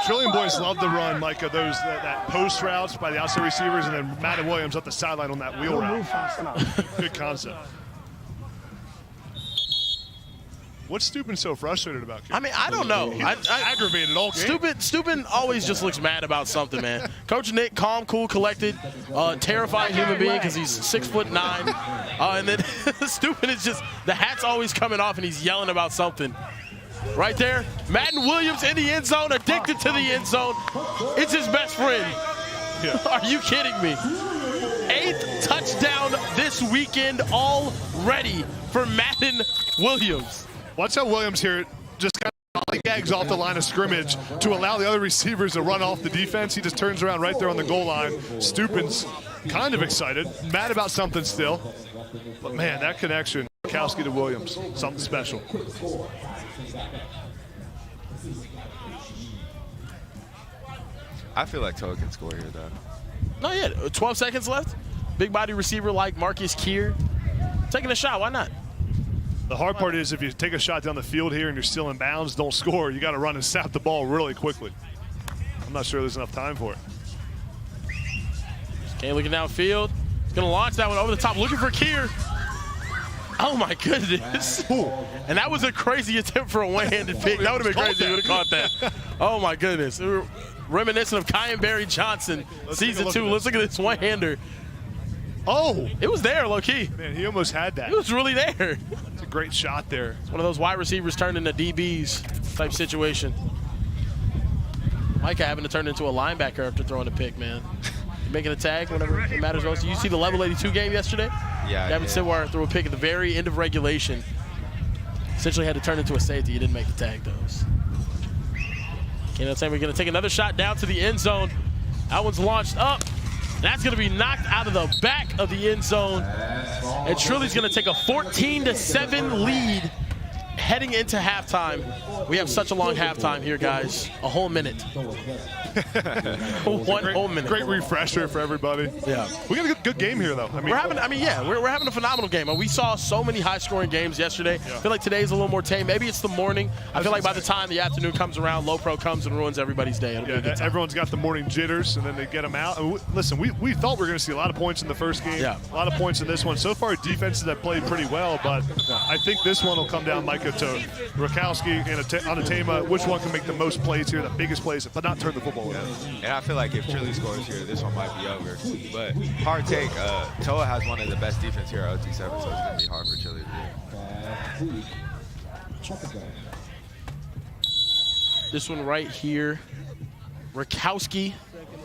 Trillium boys love to run like those that post routes by the outside receivers, and then Madden Williams up the sideline on that wheel route. Good concept. What's Stupin so frustrated about? Kid? I mean, I don't know. I aggravated all game. Stupin always just looks mad about something, man. Coach Nick, calm, cool, collected, terrifying human being because he's 6'9", and then Stupin is just the hat's always coming off and he's yelling about something. Right there, Madden Williams in the end zone, addicted to the end zone. It's his best friend. Yeah. Are you kidding me? 8th touchdown this weekend already for Madden Williams. Watch how Williams here just kind of lollygags off the line of scrimmage to allow the other receivers to run off the defense. He just turns around right there on the goal line. Stupin's kind of excited, mad about something still. But man, that connection, Rakowski to Williams, something special. I feel like TOA can score here, though. No, yeah, 12 seconds left. Big body receiver like Marcus Keir. Taking a shot, why not? The hard part is if you take a shot down the field here and you're still in bounds, don't score. You got to run and snap the ball really quickly. I'm not sure there's enough time for it. Okay, looking downfield. He's going to launch that one over the top, looking for Keir. Oh, my goodness. And that was a crazy attempt for a one-handed pick. That would have been crazy if he would have caught that. Oh, my goodness. Reminiscent of Kyan Barry Johnson, season 2. Let's look at this one-hander. Oh! It was there, low-key. Man, he almost had that. It was really there. It's a great shot there. It's one of those wide receivers turned into DBs type situation. Micah having to turn into a linebacker after throwing a pick, man. Making a tag whenever it matters most. You see the level 82 game yesterday? Yeah. Gavin Sidwar threw a pick at the very end of regulation. Essentially had to turn into a safety. He didn't make the tag, though. Okay, that's saying we're going to take another shot down to the end zone. That one's launched up. That's going to be knocked out of the back of the end zone. And Trilly's going to take a 14-7 lead heading into halftime. We have such a long halftime here, guys. A whole minute. One whole minute. Great refresher for everybody. Yeah. We got a good game here, though. We're having a phenomenal game. We saw so many high-scoring games yesterday. I feel like today's a little more tame. Maybe it's the morning. I feel like by the time the afternoon comes around, Low Pro comes and ruins everybody's day. It'll be a good time. Everyone's got the morning jitters, and then they get them out. And listen, we thought we were going to see a lot of points in the first game. Yeah. A lot of points in this one. So far, defenses have played pretty well, but I think this one will come down, Micah, to Rakowski and Onatema. Which one can make the most plays here, the biggest plays, but not turn the football over? And I feel like if Trilly scores here, this one might be over. But hard take. Toa has one of the best defense here at OT7, so it's going to be hard for Trilly to do. This one right here, Rakowski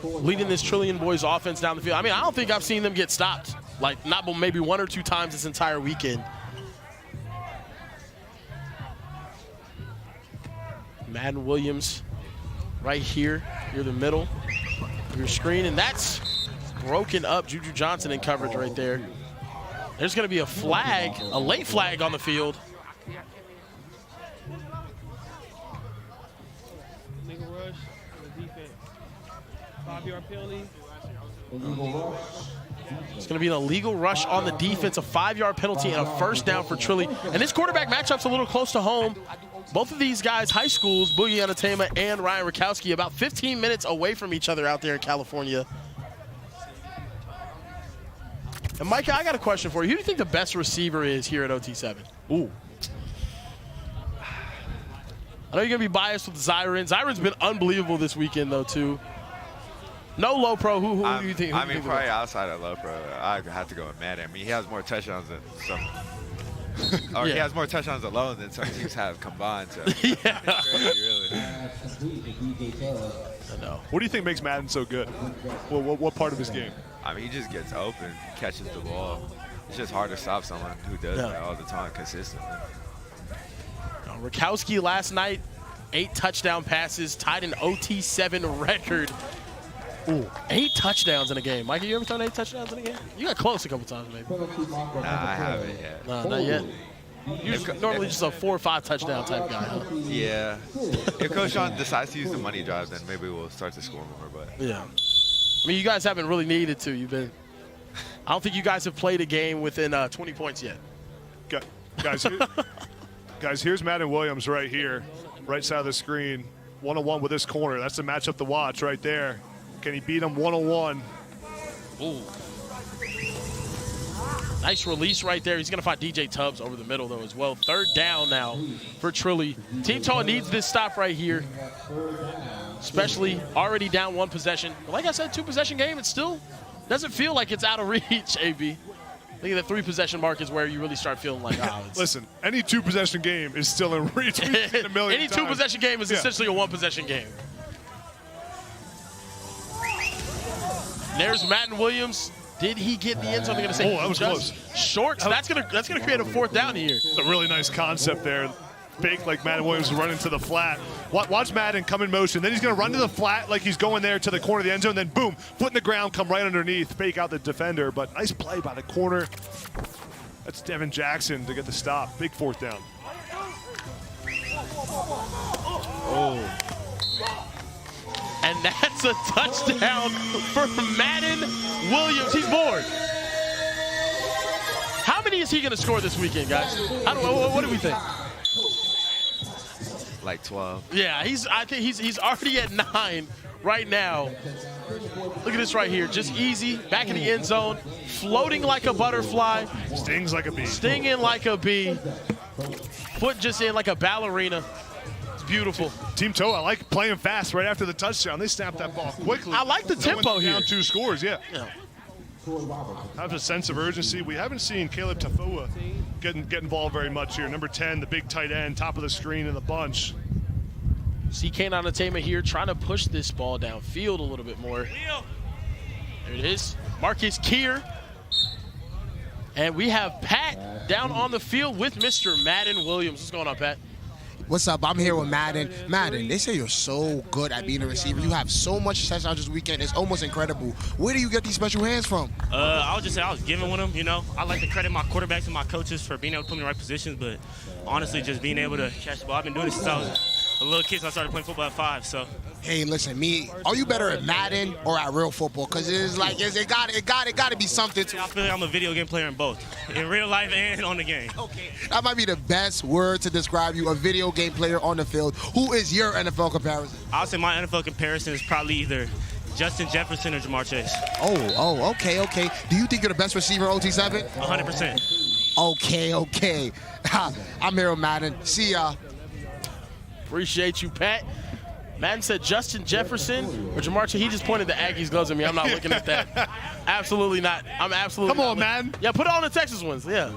leading this Trillion Boys offense down the field. I mean, I don't think I've seen them get stopped, like not but maybe 1 or 2 times this entire weekend. Madden Williams right here near the middle of your screen, and that's broken up. Juju Johnson in coverage right there. There's going to be a flag, a late flag on the field. Legal rush, the defense. 5-yard penalty. It's going to be an illegal rush on the defense, a 5-yard penalty, and a first down for Trilly. And this quarterback matchup's a little close to home. Both of these guys, high schools, Boogie Onatema and Ryan Rakowski, about 15 minutes away from each other out there in California. And Micah, I got a question for you. Who do you think the best receiver is here at OT7? Ooh. I know you're going to be biased with Zyron. Zyron's been unbelievable this weekend, though, too. No Low Pro. Who do you think? Probably outside of Low Pro, I have to go with Madden. I mean, he has more touchdowns than some. Or he has more touchdowns alone than some teams have combined. So. Yeah. Crazy, really. I know. What do you think makes Madden so good? What part of his game? I mean, he just gets open, catches the ball. It's just hard to stop someone who does that all the time consistently. Rakowski last night, 8 touchdown passes, tied an OT7 record. Ooh, 8 touchdowns in a game. Mike, you ever thrown 8 touchdowns in a game? You got close a couple times, maybe. Nah, I haven't yet. No, not yet. You're normally just a 4 or 5 touchdown type guy, huh? Yeah. If Coach Sean decides to use the money drive, then maybe we'll start to score more. But yeah. I mean, you guys haven't really needed to. I don't think you guys have played a game within 20 points yet. Guys, here's Madden Williams right here, right side of the screen, 1-on-1 with this corner. That's the matchup to watch right there. Can he beat him 1-on-1? Ooh. Nice release right there. He's going to find DJ Tubbs over the middle, though, as well. 3rd down now for Trilly. Team Toa needs this stop right here, especially already down 1 possession. But like I said, 2-possession game, it still doesn't feel like it's out of reach, AB. I think the 3-possession mark is where you really start feeling like, Listen, any 2-possession game is still in reach. Any 2-possession game is essentially a 1-possession game. There's Madden Williams. Did he get in the end zone? I'm going to say that was close. Short. So that's going to create a 4th down here. It's a really nice concept there. Fake like Madden Williams running to the flat. Watch Madden come in motion. Then he's going to run to the flat like he's going there to the corner of the end zone. Then boom, foot in the ground, come right underneath, fake out the defender. But nice play by the corner. That's Devin Jackson to get the stop. Big 4th down. Oh. And that's a touchdown for Madden Williams. He's bored. How many is he going to score this weekend, guys? What do we think? Like 12. Yeah, I think he's already at 9 right now. Look at this right here. Just easy. Back in the end zone. Floating like a butterfly. Stings like a bee. Stinging like a bee. Foot just in like a ballerina. Beautiful. Team Toa, I like playing fast right after the touchdown. They snapped that ball quickly. I like the tempo here. Down 2 scores, yeah. Have a sense of urgency. We haven't seen Caleb Tafoa get involved very much here. Number 10, the big tight end, top of the screen in the bunch. CK Onatema here trying to push this ball downfield a little bit more. There it is. Marcus Keir. And we have Pat down on the field with Mr. Madden Williams. What's going on, Pat? What's up? I'm here with Madden. Madden, they say you're so good at being a receiver. You have so much touchdowns this weekend. It's almost incredible. Where do you get these special hands from? I would just say I was given with them, you know. I like to credit my quarterbacks and my coaches for being able to put me in the right positions, but honestly, just being able to catch the ball. I've been doing this since I was a little kid, so I started playing football at 5, so. Hey, listen, are you better at Madden or at real football? Because it's like, it got to be something to. I feel like I'm a video game player in both, in real life and on the game. Okay. That might be the best word to describe you, a video game player on the field. Who is your NFL comparison? I would say my NFL comparison is probably either Justin Jefferson or Jamar Chase. Oh, okay. Do you think you're the best receiver in OT7? 100%. Okay. I'm here with Madden. See ya. Appreciate you, Pat. Madden said Justin Jefferson or Jamar Chase. He just pointed the Aggies gloves at me. I'm not looking at that. Absolutely not. I'm absolutely Come not on, Madden. Yeah, put it on the Texas ones. Yeah.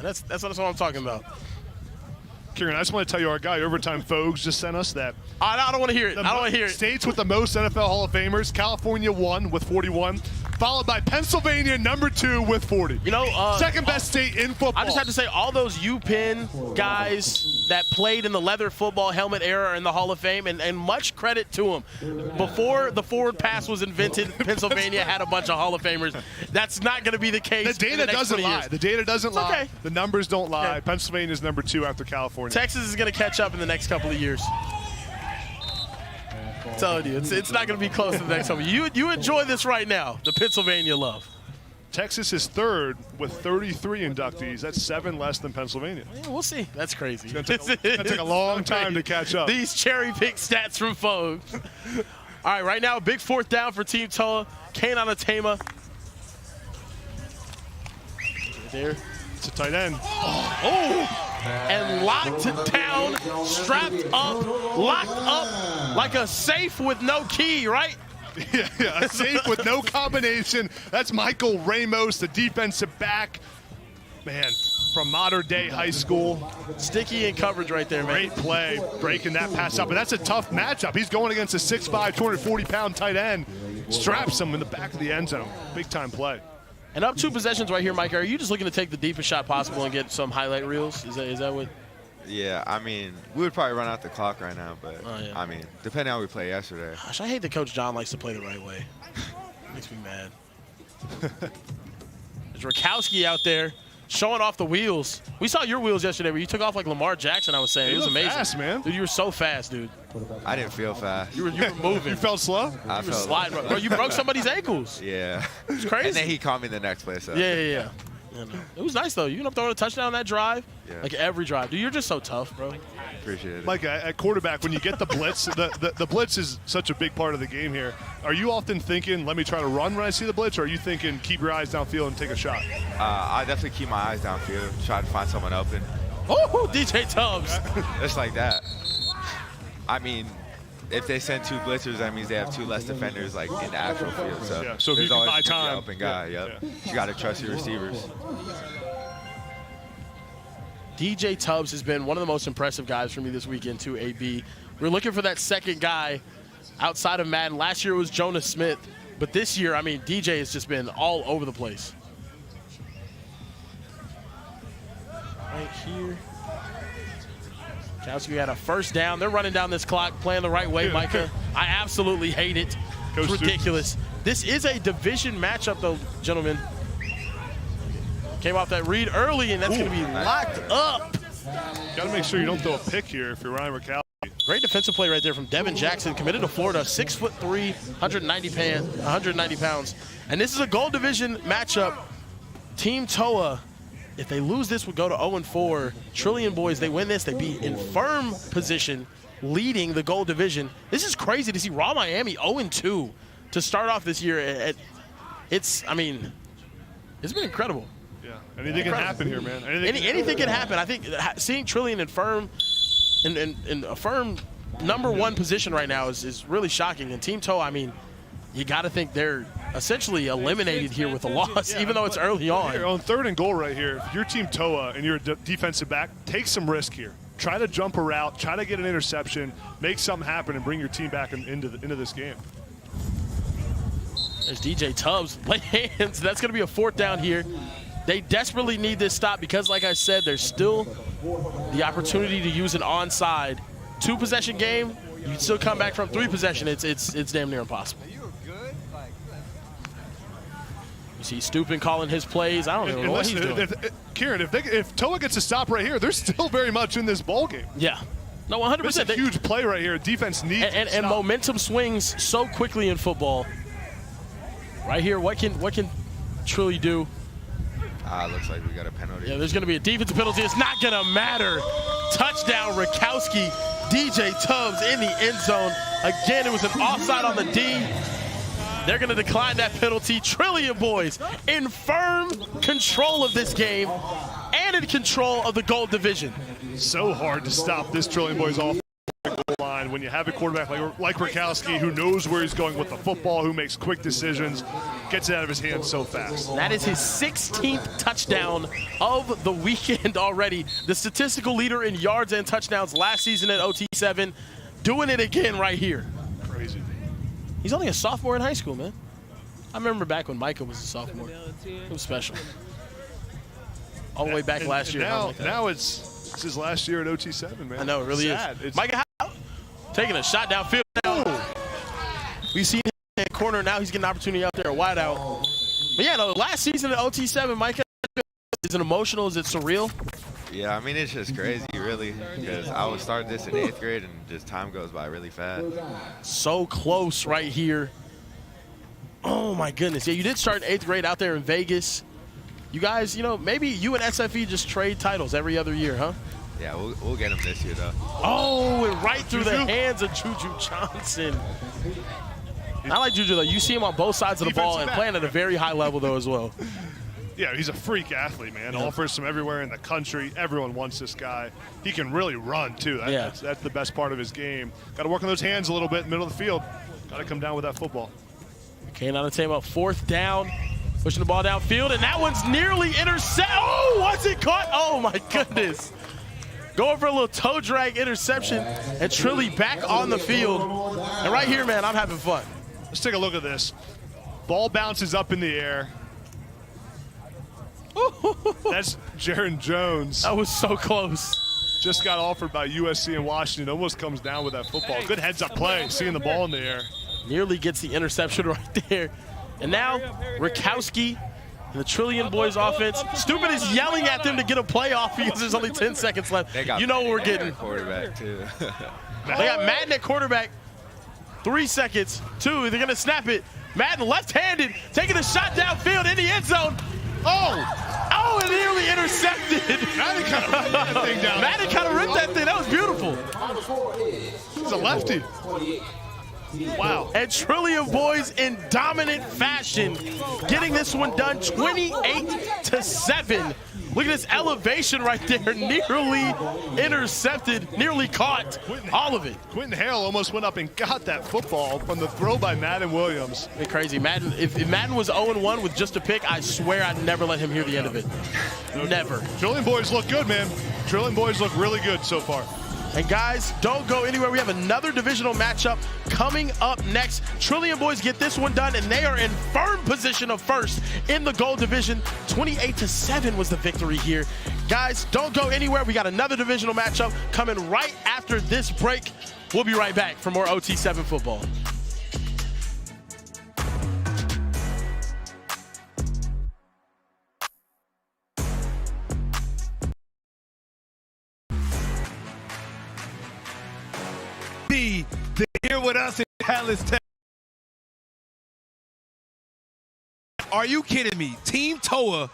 That's what I'm talking about. Kieran, I just want to tell you, our guy, Overtime Fogues, just sent us that. I don't want to hear it. I don't want to hear it. States with the most NFL Hall of Famers, California 1 with 41, followed by Pennsylvania, number 2 with 40. You know, second best state in football. I just have to say, all those UPenn guys that played in the leather football helmet era are in the Hall of Fame, and much credit to them. Before the forward pass was invented, Pennsylvania had a bunch of Hall of Famers. That's not going to be the case. The data doesn't lie. The data doesn't lie. Okay. The numbers don't lie. Yeah. Pennsylvania is number 2 after California. Texas is going to catch up in the next couple of years. I'm telling you, it's not going to be close to the next couple. You enjoy this right now, the Pennsylvania love. Texas is 3rd with 33 inductees. That's 7 less than Pennsylvania. Yeah, we'll see. That's crazy. It's going to take a long time to catch up. These cherry-pick stats from Fogue. All right, right now, a big 4th down for Team Toa. Kane on a Tama. There. It's a tight end. And locked down, strapped up, locked up like a safe with no key, right? Yeah, a safe with no combination. That's Michael Ramos, the defensive back. Man, from modern day high school. Sticky in coverage right there, man. Great play, breaking that pass up. And that's a tough matchup. He's going against a 6'5", 240-pound tight end. Straps him in the back of the end zone. Big time play. And up 2 possessions right here, Mike. Are you just looking to take the deepest shot possible and get some highlight reels? Is that what? Yeah, I mean, we would probably run out the clock right now, but yeah. I mean, depending on how we play yesterday. Gosh, I hate that Coach John likes to play the right way. Makes me mad. There's Rakowski out there showing off the wheels. We saw your wheels yesterday where you took off like Lamar Jackson, I was saying. It was amazing. Fast, man. Dude, you were so fast, dude. I didn't feel fast. You were moving. You felt slow? I You were felt sliding. Bro, you broke somebody's ankles. Yeah. It's crazy. And then he caught me the next play. So. Yeah. It was nice, though. You ended up throwing a touchdown on that drive. Yeah. Like every drive. Dude, you're just so tough, bro. Appreciate it. Mike, at quarterback, when you get the blitz, the blitz is such a big part of the game here. Are you often thinking, let me try to run when I see the blitz, or are you thinking, keep your eyes downfield and take a shot? I definitely keep my eyes downfield, try to find someone open. Oh, DJ Tubbs. Just like that. I mean, if they send 2 blitzers, that means they have 2 less defenders like in the actual field. So, So if you there's can always buy an time. open guy. Yep. You got to trust your receivers. DJ Tubbs has been one of the most impressive guys for me this weekend, too, AB. We're looking for that second guy outside of Madden. Last year it was Jonas Smith, but this year, I mean, DJ has just been all over the place. Right here. Kowski had a 1st down. They're running down this clock, playing the right way, Micah. I absolutely hate it. It's ridiculous. This is a division matchup, though, gentlemen. Came off that read early, and that's going to be locked up. Got to make sure you don't throw a pick here if you're Ryan Rakowski. Great defensive play right there from Devin Jackson, committed to Florida, 6'3", 190 pounds. And this is a gold division matchup. Team Toa, if they lose this, would go to 0-4. Trillion Boys, they win this, they'd be in firm position, leading the gold division. This is crazy to see Raw Miami 0-2 to start off this year. I mean, it's been incredible. Yeah, anything can happen here, man. Anything can happen. I think seeing Trillion in firm, in a firm #1 position right now is really shocking. And Team Toa, I mean, you got to think they're essentially eliminated here with a loss, even though it's early on. Here, on 3rd and goal right here, if you're Team Toa and you're a defensive back, take some risk here. Try to jump a route, try to get an interception, make something happen, and bring your team back into this game. There's DJ Tubbs, lay hands. That's going to be a 4th down here. They desperately need this stop because, like I said, there's still the opportunity to use an onside. 2-possession game, you can still come back from 3-possession. It's damn near impossible. You see Stupin calling his plays. I don't know what he's doing. Kieran, if Toa gets a stop right here, they're still very much in this ball game. Yeah. No, 100%. It's a huge play right here. Defense needs and momentum swings so quickly in football. Right here, what can Trilly do? Looks like we got a penalty. Yeah, there's going to be a defensive penalty. It's not going to matter. Touchdown, Rakowski. DJ Tubbs in the end zone. Again, it was an offside on the D. They're going to decline that penalty. Trillium boys in firm control of this game and in control of the gold division. So hard to stop this Trillium boys off the line when you have a quarterback like Rakowski who knows where he's going with the football, who makes quick decisions, gets it out of his hands so fast. That is his 16th touchdown of the weekend already. The statistical leader in yards and touchdowns last season at OT7, doing it again right here. Crazy. He's only a sophomore in high school, man. I remember back when Micah was a sophomore. It was special. All the way back last year. Now it's his last year at OT7, man. I know, it really is. Micah taking a shot downfield now. We've seen him in the corner. Now he's getting an opportunity out there, a wide out. But yeah, no, last season at OT7, Micah, is it emotional? Is it surreal? Yeah, I mean, it's just crazy, really, because I was starting this in 8th grade, and just time goes by really fast. So close right here. Oh, my goodness. Yeah, you did start in 8th grade out there in Vegas. You guys, you know, maybe you and SFE just trade titles every other year, huh? Yeah, we'll get him this year, though. Oh, and right through the hands of Juju Johnson. I like Juju, though. You see him on both sides of the ball and playing at a very high level, though, as well. Yeah, he's a freak athlete, man. Yeah. Offers from everywhere in the country. Everyone wants this guy. He can really run, too. That's the best part of his game. Got to work on those hands a little bit in the middle of the field. Got to come down with that football. Okay, now the team up 4th down. Pushing the ball downfield, and that one's nearly intercepted. Oh, was it caught? Oh, my goodness. Going for a little toe drag interception, and Trilly back on the field. And right here, man, I'm having fun. Let's take a look at this. Ball bounces up in the air. That's Jaron Jones. That was so close. Just got offered by USC and Washington. Almost comes down with that football. Good heads-up play, seeing the ball in the air. Nearly gets the interception right there. And now, Rakowski and the Trillium Boys offense. Stupid is yelling at them to get a play off because there's only 10 seconds left. You know what we're getting. Quarterback, too. They got Madden at quarterback. 3 seconds. 2, they're going to snap it. Madden left-handed, taking a shot downfield in the end zone. Oh, it nearly intercepted. Madden kind of ripped that thing down. Madden kind of ripped that thing. That was beautiful. He's a lefty. Wow. And Trillium Boys in dominant fashion, getting this one done 28-7. Look at this elevation right there, nearly intercepted, nearly caught, all of it. Quentin Hale almost went up and got that football from the throw by Madden Williams. It's crazy. Madden, if Madden was 0-1 with just a pick, I swear I'd never let him hear the end of it. Never. Trillium Boys look good, man. Trillium Boys look really good so far. And guys, don't go anywhere. We have another divisional matchup coming up next. Trillium Boys get this one done, and they are in firm position of first in the gold division. 28-7 was the victory here. Guys, don't go anywhere. We got another divisional matchup coming right after this break. We'll be right back for more OT7 football. Here with us in Dallas, Texas. Are you kidding me? Team Toa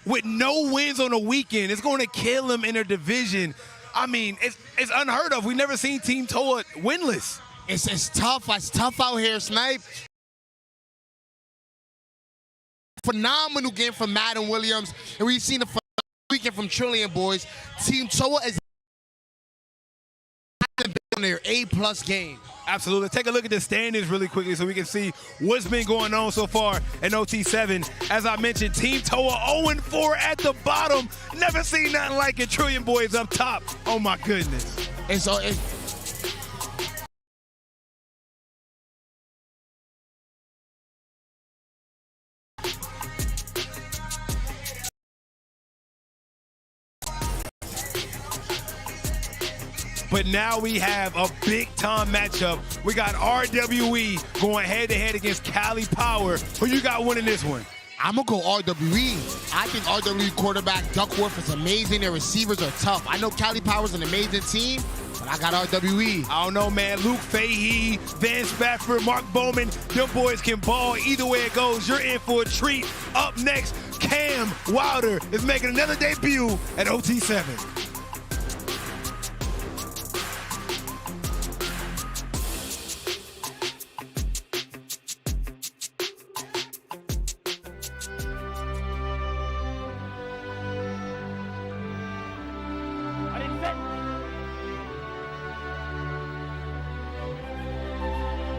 with no wins on the weekend is going to kill them in their division. I mean, it's unheard of. We've never seen Team Toa winless. It's tough. It's tough out here, Snipe. Phenomenal game from Madden Williams, and we've seen a phenomenal weekend from Trillium Boys. Team Toa is on their A+ game. Absolutely. Take a look at the standings really quickly so we can see what's been going on so far in OT7. As I mentioned, Team Toa 0-4 at the bottom. Never seen nothing like it. Trillium Boys up top. Oh, my goodness. And so but now we have a big-time matchup. We got RWE going head-to-head against Cali Power. Who you got winning this one? I'm going to go RWE. I think RWE quarterback Duckworth is amazing. Their receivers are tough. I know Cali Power's an amazing team, but I got RWE. I don't know, man. Luke Fahey, Van Spafford, Mark Bowman, them boys can ball. Either way it goes, you're in for a treat. Up next, Cam Wilder is making another debut at OT7.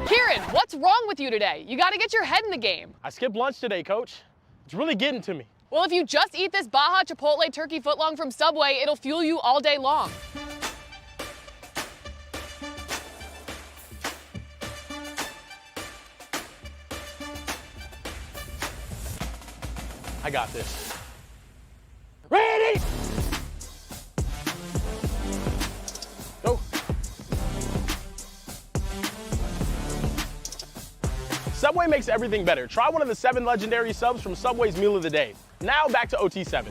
Kieran, what's wrong with you today? You got to get your head in the game. I skipped lunch today, Coach. It's really getting to me. Well, if you just eat this Baja Chipotle turkey footlong from Subway, it'll fuel you all day long. I got this. Ready? Go. Subway makes everything better. Try one of the 7 legendary subs from Subway's Meal of the Day. Now back to OT7.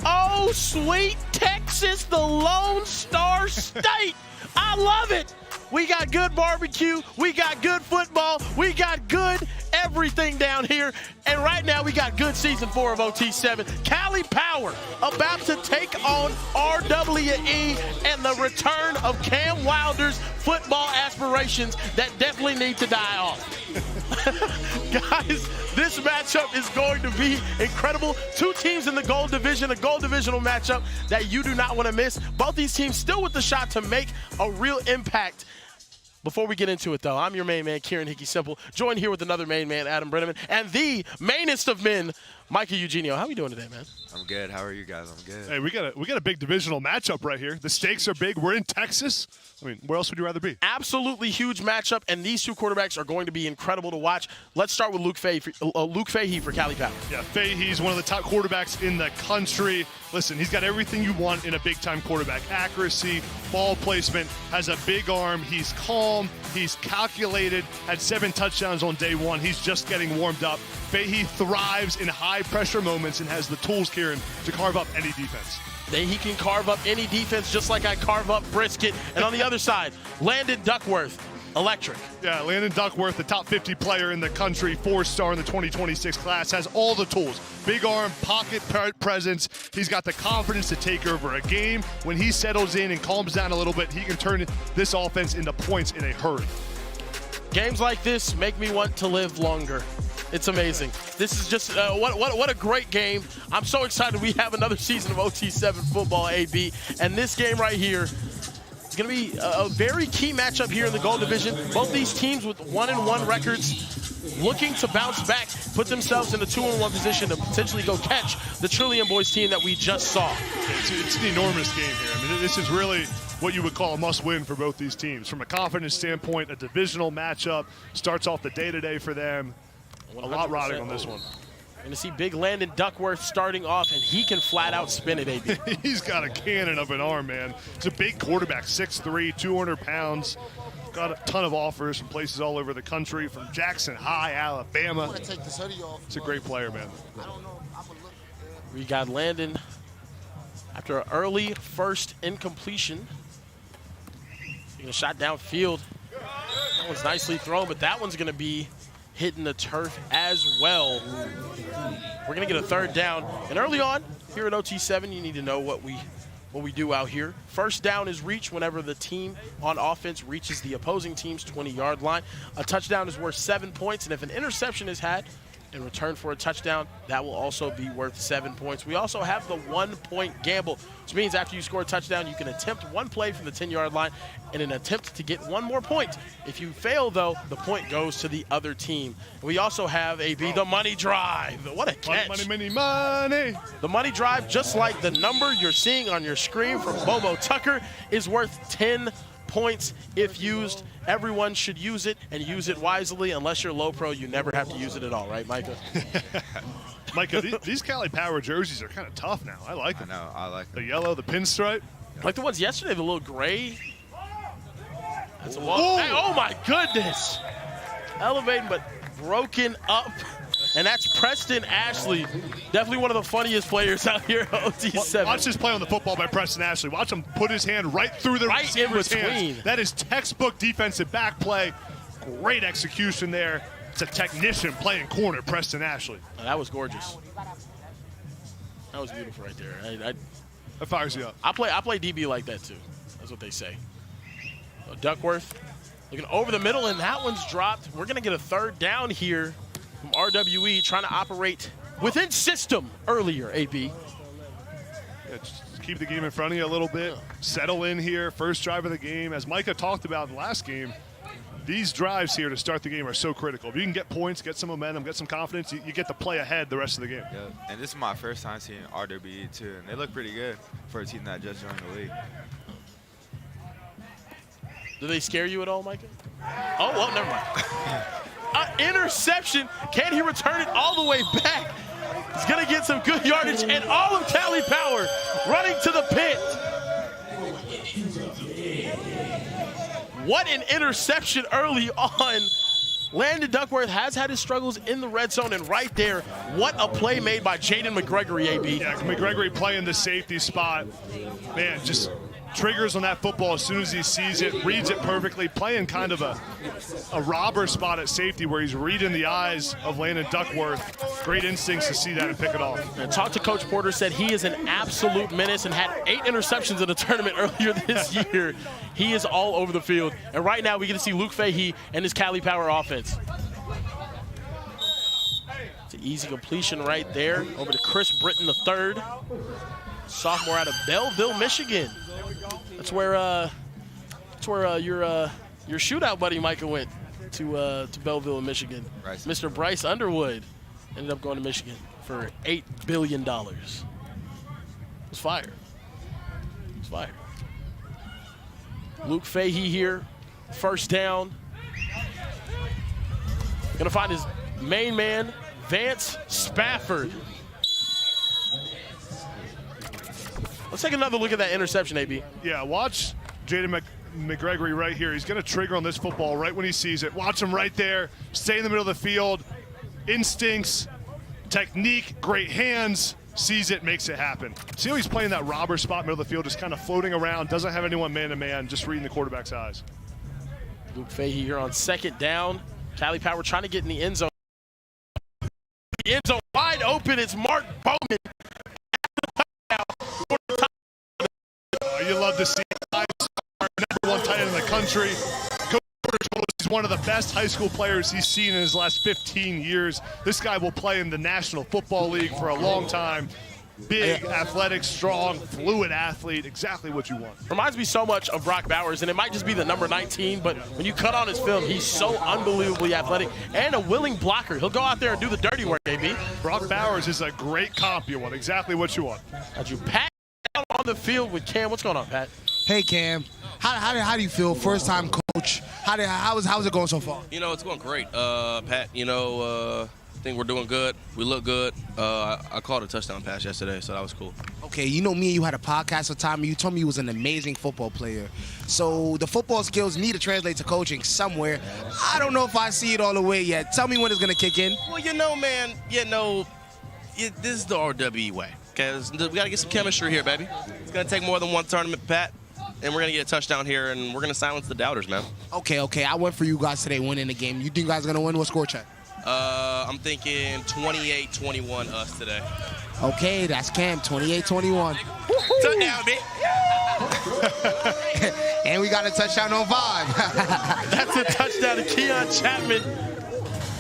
Oh, sweet Texas, the Lone Star State. I love it. We got good barbecue, we got good football, we got good everything down here. And right now we got good season 4 of OT7. Cali Power about to take on RWE and the return of Cam Wilder's football aspirations that definitely need to die off. Guys, this matchup is going to be incredible. 2 teams in the gold division, a gold divisional matchup that you do not want to miss. Both these teams still with the shot to make a real impact. Before we get into it, though, I'm your main man, Kieran Hickey Simple, joined here with another main man, Adam Brenneman, and the mainest of men, Micah Eugenio. How are we doing today, man? I'm good. How are you guys? I'm good. Hey, we got a big divisional matchup right here. The stakes are big. We're in Texas. I mean, where else would you rather be? Absolutely huge matchup, and these 2 quarterbacks are going to be incredible to watch. Let's start with Luke Fahey for Cali Power. Yeah, Fahey's one of the top quarterbacks in the country. Listen, he's got everything you want in a big-time quarterback. Accuracy, ball placement, has a big arm. He's calm. He's calculated. Had 7 touchdowns on day 1. He's just getting warmed up. Fahey thrives in high-pressure moments and has the tools, Kieran, to carve up any defense. He can carve up any defense just like I carve up brisket. And on the other side, Landon Duckworth, electric. Yeah, Landon Duckworth, the top 50 player in the country, 4-star in the 2026 class, has all the tools. Big arm, pocket presence. He's got the confidence to take over a game. When he settles in and calms down a little bit, he can turn this offense into points in a hurry. Games like this make me want to live longer. It's amazing. This is just what a great game. I'm so excited we have another season of OT7 football, AB. And this game right here is going to be a very key matchup here in the gold division. Both these teams with 1-1 records looking to bounce back, put themselves in a 2-1 position to potentially go catch the Trillium Boys team that we just saw. It's an enormous game here. I mean, this is really what you would call a must-win for both these teams. From a confidence standpoint, a divisional matchup starts off the day-to-day for them. 100%. A lot riding on this one. Going to see big Landon Duckworth starting off, and he can flat out spin it, AB. He's got a cannon of an arm, man. He's a big quarterback, 6'3", 200 pounds. Got a ton of offers from places all over the country, from Jackson High, Alabama. It's a great player, man. We got Landon after an early first incompletion. Taking a shot downfield. That one's nicely thrown, but that one's going to be hitting the turf as well. We're going to get a 3rd down. And early on, here at OT7, you need to know what we do out here. First down is reach whenever the team on offense reaches the opposing team's 20-yard line. A touchdown is worth 7 points, and if an interception is had, in return for a touchdown, that will also be worth 7 points. We also have the 1-point gamble, which means after you score a touchdown, you can attempt one play from the 10-yard line in an attempt to get one more point. If you fail, though, the point goes to the other team. We also have the money drive. What a catch. Money, money, money. The money drive, just like the number you're seeing on your screen from Momo Tucker, is worth 10 points if used. Everyone should use it and use it wisely. Unless you're low pro, you never have to use it at all, right, Micah? Micah, these Cali Power jerseys are kind of tough now. I like them. I know, I like them. The yellow, the pinstripe. Like the ones yesterday, the little gray. That's a wall. Hey, oh my goodness. Elevating, but broken up. And that's Preston Ashley. Definitely one of the funniest players out here at OT7. Watch this play on the football by Preston Ashley. Watch him put his hand right through the receiver's hands. That is textbook defensive back play. Great execution there. It's a technician playing corner, Preston Ashley. Oh, that was gorgeous. That was beautiful right there. That fires you up. I play DB like that too. That's what they say. So Duckworth looking over the middle, and that one's dropped. We're going to get a third down here from RWE, trying to operate within system earlier, AB. Yeah, just keep the game in front of you a little bit. Settle in here, first drive of the game. As Micah talked about in the last game, these drives here to start the game are so critical. If you can get points, get some momentum, get some confidence, you get to play ahead the rest of the game. Yeah, and this is my first time seeing RWE too, and they look pretty good for a team that just joined the league. Do they scare you at all, Micah? Oh, well, never mind. Interception. Can he return it all the way back? He's going to get some good yardage, and all of Cali Power running to the pit. What an interception early on. Landon Duckworth has had his struggles in the red zone, and right there, what a play made by Jaden McGregory, AB. Yeah, McGregory playing the safety spot. Man, just triggers on that football as soon as he sees it, reads it perfectly, playing kind of a robber spot at safety where he's reading the eyes of Landon Duckworth. Great instincts to see that and pick it off. And talked to Coach Porter, said he is an absolute menace and had 8 interceptions in the tournament earlier this year. He is all over the field. And right now we get to see Luke Fahey and his Cali Power offense. It's an easy completion right there over to Chris Britton III, sophomore out of Belleville, Michigan. That's where your shootout buddy Micah went to Belleville, Michigan. Bryce. Mr. Bryce Underwood ended up going to Michigan for $8 billion. It was fire. It was fire. Luke Fahey here, first down. Gonna find his main man, Vance Spafford. Let's take another look at that interception, AB. Yeah, watch Jaden McGregory right here. He's going to trigger on this football right when he sees it. Watch him right there. Stay in the middle of the field. Instincts, technique, great hands. Sees it, makes it happen. See how he's playing that robber spot, middle of the field, just kind of floating around, doesn't have anyone man-to-man, just reading the quarterback's eyes. Luke Fahey here on second down. Cali Power trying to get in the end zone. The end zone wide open. It's Mark Bowman. You love to see number 1 tight end in the country. Coach Porter told us he's one of the best high school players he's seen in his last 15 years. This guy will play in the National Football League for a long time. Big, athletic, strong, fluid athlete, exactly what you want. Reminds me so much of Brock Bowers, and it might just be the number 19, but when you cut on his film, he's so unbelievably athletic and a willing blocker. He'll go out there and do the dirty work, AB. Brock Bowers is a great comp you want, exactly what you want. As you pat down on the field with Cam. What's going on, Pat? Hey, Cam. How do you feel? First time coach. How's it going so far? You know, it's going great, Pat. You know, I think we're doing good. We look good. I called a touchdown pass yesterday, so that was cool. Okay, you know me and you had a podcast with Tommy. You told me you was an amazing football player. So the football skills need to translate to coaching somewhere. I don't know if I see it all the way yet. Tell me when it's going to kick in. Well, you know, man, this is the RWE way. Because we got to get some chemistry here, baby. It's going to take more than one tournament, Pat. And we're going to get a touchdown here, and we're going to silence the doubters, man. Okay. I went for you guys today winning the game. You think you guys are going to win? What score check? I'm thinking 28-21 us today. Okay, that's Cam, 28-21. Touchdown, bitch. And we got a touchdown on 5. That's a touchdown to Keon Chapman.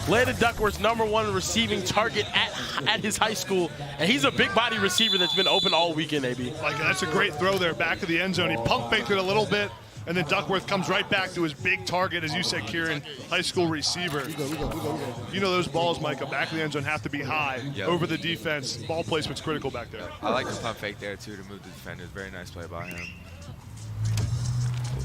Landon Duckworth's #1 receiving target at his high school, and he's a big body receiver that's been open all weekend, AB. Like, that's a great throw there, back of the end zone. He pump faked it a little bit, and then Duckworth comes right back to his big target, as you said, Kieran, high school receiver. You know those balls, Micah, back of the end zone have to be high over the defense. Ball placement's critical back there. I like the pump fake there, too, to move the defenders. Very nice play by him.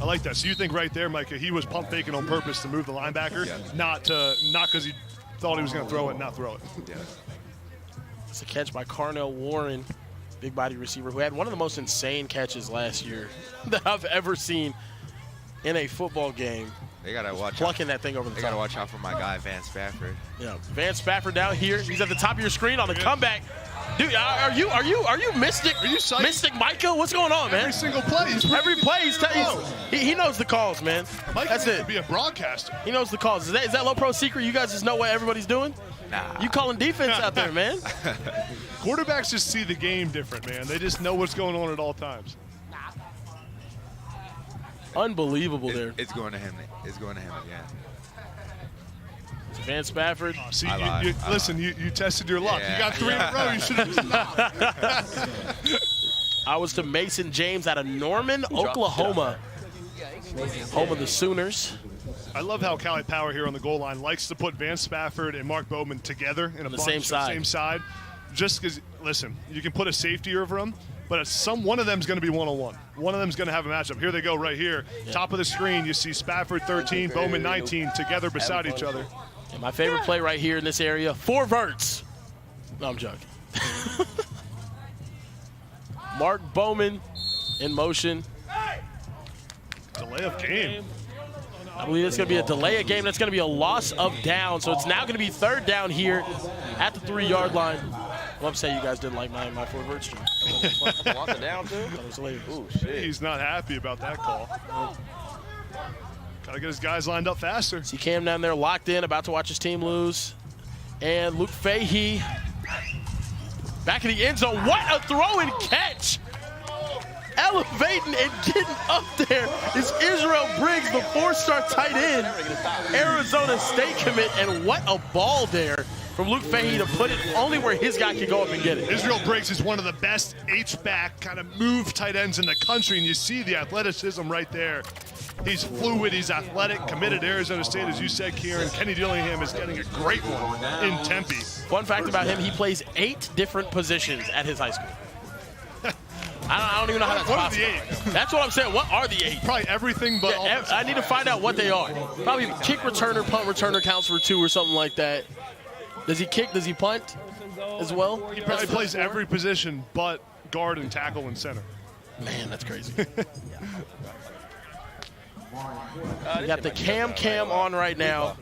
I like that. So you think right there, Micah, he was pump faking on purpose to move the linebacker, not because he thought he was going to throw it and not throw it. Yeah. It's a catch by Carnell Warren, big body receiver, who had one of the most insane catches last year that I've ever seen in a football game. They gotta watch plucking that thing over the top. They gotta watch out for my guy Van Spafford. Yeah, Van Spafford down here. He's at the top of your screen on the comeback. Dude, are you Mystic? Are you psyched? Mystic Micah? What's going on, man? Every single play. Every play, he knows the calls, man. Micah That's it. Be a broadcaster. He knows the calls. Is that low pro secret? You guys just know what everybody's doing? Nah. You calling defense out there, man? Quarterbacks just see the game different, man. They just know what's going on at all times. Unbelievable there. It's going to him. It's going to him again. Van Spafford. See, listen, you tested your luck. Yeah. You got 3 in a row. You should have just I was to Mason James out of Norman, Oklahoma. Home of the Sooners. I love how Cali Power here on the goal line likes to put Van Spafford and Mark Bowman together in a bunch, same side. Just because, listen, you can put a safety over them, but one of them is going to be one-on-one. One of them is going to have a matchup. Here they go right here. Yeah. Top of the screen, you see Spafford 13, Bowman 19 together beside each other. And my favorite play right here in this area, 4 verts. No, I'm joking. Mark Bowman in motion. Delay of game. I believe it's going to be a delay of game. That's going to be a loss of down. So it's now going to be 3rd down here at the 3-yard line. I'm upset you guys didn't like my 4 vert stream. Want the down, too? It was hilarious. Ooh, shit. He's not happy about that call. Got to get his guys lined up faster. See Cam down there locked in, about to watch his team lose. And Luke Fahey back in the end zone. What a throw and catch! Elevating and getting up there is Israel Briggs, the 4-star tight end, Arizona State commit, and what a ball there from Luke Fahey to put it only where his guy can go up and get it. Israel Briggs is one of the best H-back kind of move tight ends in the country, and you see the athleticism right there. He's fluid, he's athletic, committed to Arizona State, as you said, Kieran. Kenny Dillingham is getting a great one in Tempe. Fun fact about him, he plays 8 different positions at his high school. I don't even know how that's possible. What are the 8? That's what I'm saying. What are the 8? Probably everything but offensive. I need to find out what they are. Probably kick returner, punt returner counts for 2 or something like that. Does he kick? Does he punt as well? He probably plays every position but guard and tackle and center. Man, that's crazy. We got the cam on right now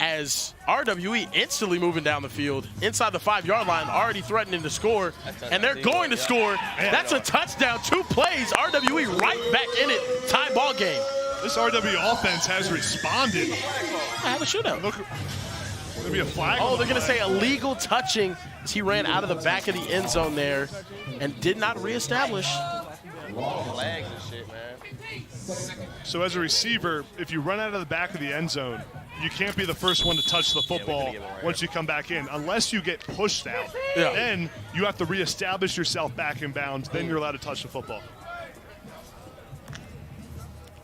as RWE instantly moving down the field inside the 5-yard line, already threatening to score, and they're going to score. That's a touchdown. 2 plays. RWE right back in it. Tie ball game. This RWE offense has responded. I have a shootout. Look, there'll be a flag. Oh, they're going to say illegal touching as he ran out of the back of the end zone there and did not reestablish. Flags and shit, man. So as a receiver, if you run out of the back of the end zone, you can't be the first one to touch the football once you come back in, unless you get pushed out. Yeah. Then you have to reestablish yourself back in bounds. Then you're allowed to touch the football.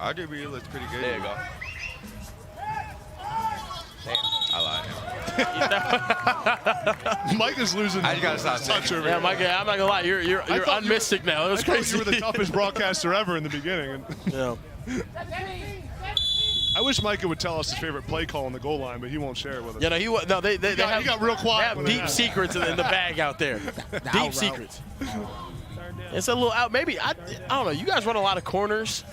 RWE looks pretty good. There you go. Damn. I lied. Mike is losing. I just gotta stop touch over Yeah, here. Mike, I'm not gonna lie, you're unmystic now. It was I thought crazy. you were the toughest broadcaster ever in the beginning. Yeah. I wish Micah would tell us his favorite play call on the goal line, but he won't share it with us. You know, he got real quiet. They have deep secrets in the bag out there. Deep secrets. It's a little out. Maybe I don't know. You guys run a lot of corners.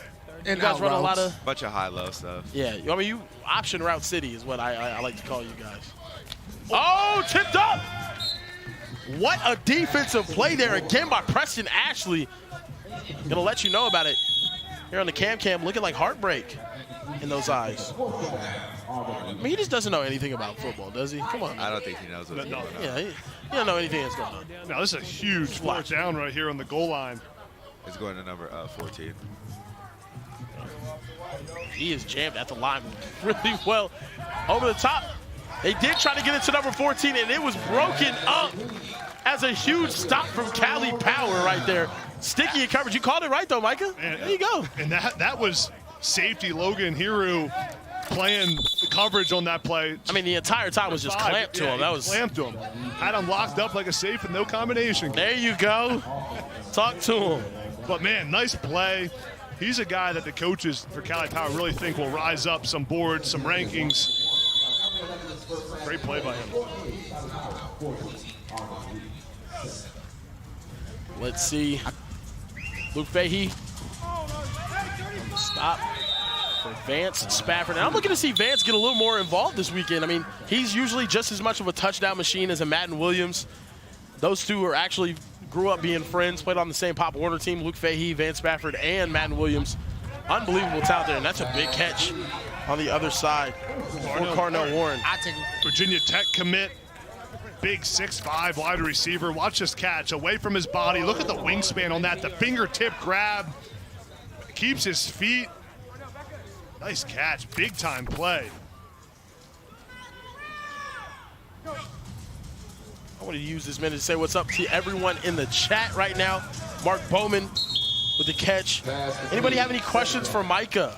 And you guys run a lot of bunch of high-low stuff. Yeah, I mean, you option route city is what I like to call you guys. Oh, tipped up! What a defensive play there again by Preston Ashley. Gonna let you know about it here on the cam, looking like heartbreak in those eyes. I mean, he just doesn't know anything about football, does he? Come on. I don't think he knows what's going on. Yeah, he don't know anything that's going on. Now this is a huge 4th down right here on the goal line. It's going to number 14. He is jammed at the line really well. Over the top. They did try to get it to number 14, and it was broken up as a huge stop from Cali Power right there. Sticky in coverage. You called it right, though, Micah. There you go. And that was safety Logan Hiru playing the coverage on that play. I mean, the entire time was just clamped to him. That was clamped to him. Had him locked up like a safe with no combination. There you go. Talk to him. But, man, nice play. He's a guy that the coaches for Cali Power really think will rise up some boards, some rankings. Great play by him. Let's see. Luke Fahey. Stop for Vance Spafford. And I'm looking to see Vance get a little more involved this weekend. I mean, he's usually just as much of a touchdown machine as a Madden Williams. Those two are actually grew up being friends, played on the same Pop Warner team. Luke Fahey, Vance Spafford, and Madden Williams. Unbelievable talent there, and that's a big catch on the other side for Carnell Warren. Virginia Tech commit. Big 6'5" wide receiver. Watch this catch away from his body. Look at the wingspan on that. The fingertip grab. Keeps his feet. Nice catch. Big time play. I want to use this minute to say what's up to everyone in the chat right now. Mark Bowman with the catch. Anybody have any questions for Micah?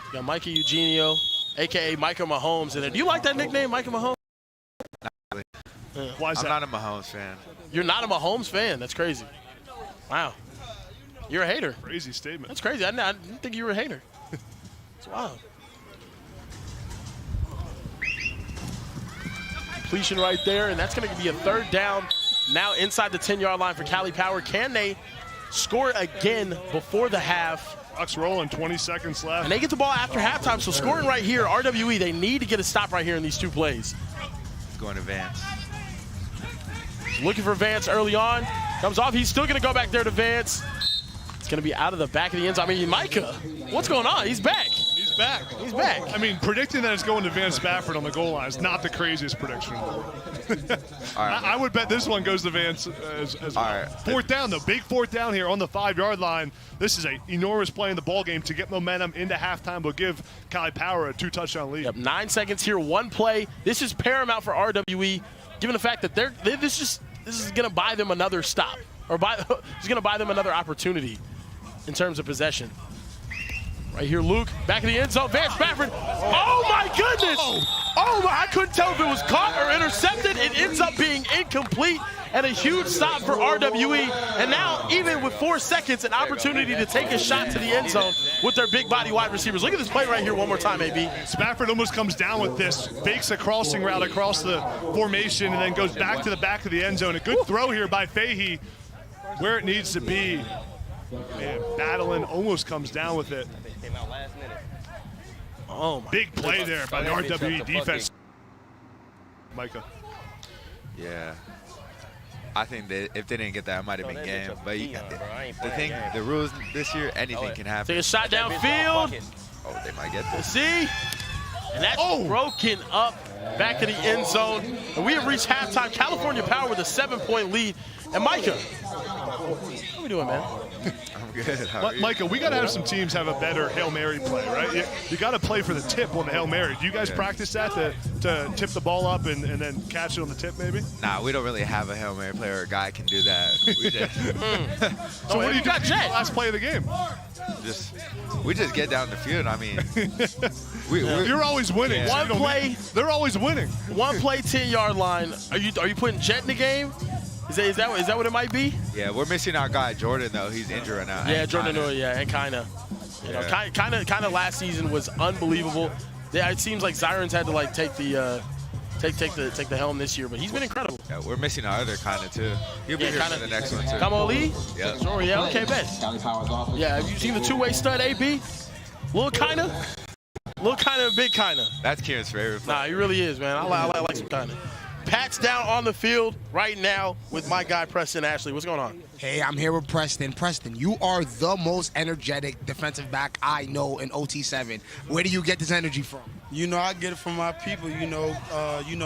We got Micah Eugenio, a.k.a. Micah Mahomes. And do you like that nickname, Micah Mahomes? Why is I'm that? not a Mahomes fan. You're not a Mahomes fan? That's crazy. Wow. You're a hater. Crazy statement. That's crazy. I didn't think you were a hater. It's wild. Completion right there, and that's going to be a third down now inside the 10-yard line for Cali Power. Can they score again before the half? Clock's rolling, 20 seconds left. And they get the ball after halftime, so scoring right here, RWE, they need to get a stop right here in these two plays. It's going to Vance. Looking for Vance early on. Comes off. He's still going to go back there to Vance. It's going to be out of the back of the end zone. I mean, Micah, what's going on? He's back. He's back. He's back. I mean, predicting that it's going to Vance Spafford on the goal line is not the craziest prediction. I would bet this one goes to Vance as well. Right. Fourth down, though. Big fourth down here on the 5-yard line. This is an enormous play in the ball game to get momentum into halftime. Will give Cali Power a 2-touchdown lead. Yep, 9 seconds here, one play. This is paramount for RWE, given the fact that this is going to buy them another stop, or it's going to buy them another opportunity in terms of possession. Right here, Luke, back in the end zone. Vance Spafford. Oh, my goodness. Oh, my. I couldn't tell if it was caught or intercepted. It ends up being incomplete and a huge stop for RWE. And now, even with 4 seconds, an opportunity to take a shot to the end zone with their big body wide receivers. Look at this play right here one more time, AB. Spafford almost comes down with this, fakes a crossing route across the formation, and then goes back to the back of the end zone. A good throw here by Fahey where it needs to be. Man, battling, almost comes down with it. Oh, my. Big play there by the RWE defense. Micah. Yeah. I think that if they didn't get that, it might have been game. But the rules this year, anything can happen. Take a shot downfield. Oh, they might get this. See? And that's broken up back in the end zone. And we have reached halftime. California Power with a 7-point lead. And Micah, what are we doing, man? I'm good. How are you? Micah, we got to have some teams have a better Hail Mary play, right? You got to play for the tip on the Hail Mary. Do you guys practice that to tip the ball up and then catch it on the tip, maybe? Nah, we don't really have a Hail Mary player or a guy can do that. We just, So what do you do? Last play of the game. we just get down the field. I mean, you're always winning. One play. They're always winning. One play, 10-yard line. Are you putting Jet in the game? Is that what it might be? Yeah, we're missing our guy Jordan though. He's injured right now. Yeah, Jordan. And kind of last season was unbelievable. Yeah, it seems like Zyron's had to like take the helm this year, but he's been incredible. Yeah, we're missing our other kind of too. He'll be here for the next one too. Kamo Lee? Yeah. Sure, yeah, okay, bet. Yeah, have you seen the two-way stud, AB? Little kinda, big kinda. That's Kieran's favorite. Nah, he really is, man. I like some kinda. Pat's down on the field right now with my guy Preston Ashley. What's going on? Hey, I'm here with Preston. Preston, you are the most energetic defensive back I know in OT7. Where do you get this energy from? You know, I get it from my people. You know,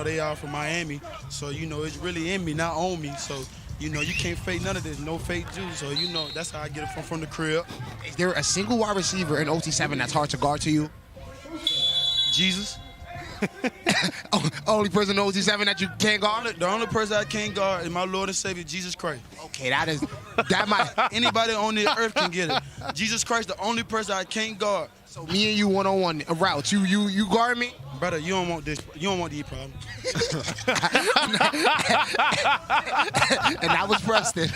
they are from Miami, so you know it's really in me, not on me. So you know, you can't fake none of this, no fake juice. So you know, that's how I get it from the crib. Is there a single wide receiver in OT7 that's hard to guard to you? Jesus. Only person in OT7 that you can't guard? The only person I can't guard is my Lord and Savior, Jesus Christ. Okay, that might. Anybody on the earth can get it. Jesus Christ, the only person I can't guard. So me and you one-on-one routes. You guard me? Brother, you don't want this. You don't want these problems. And that was Preston.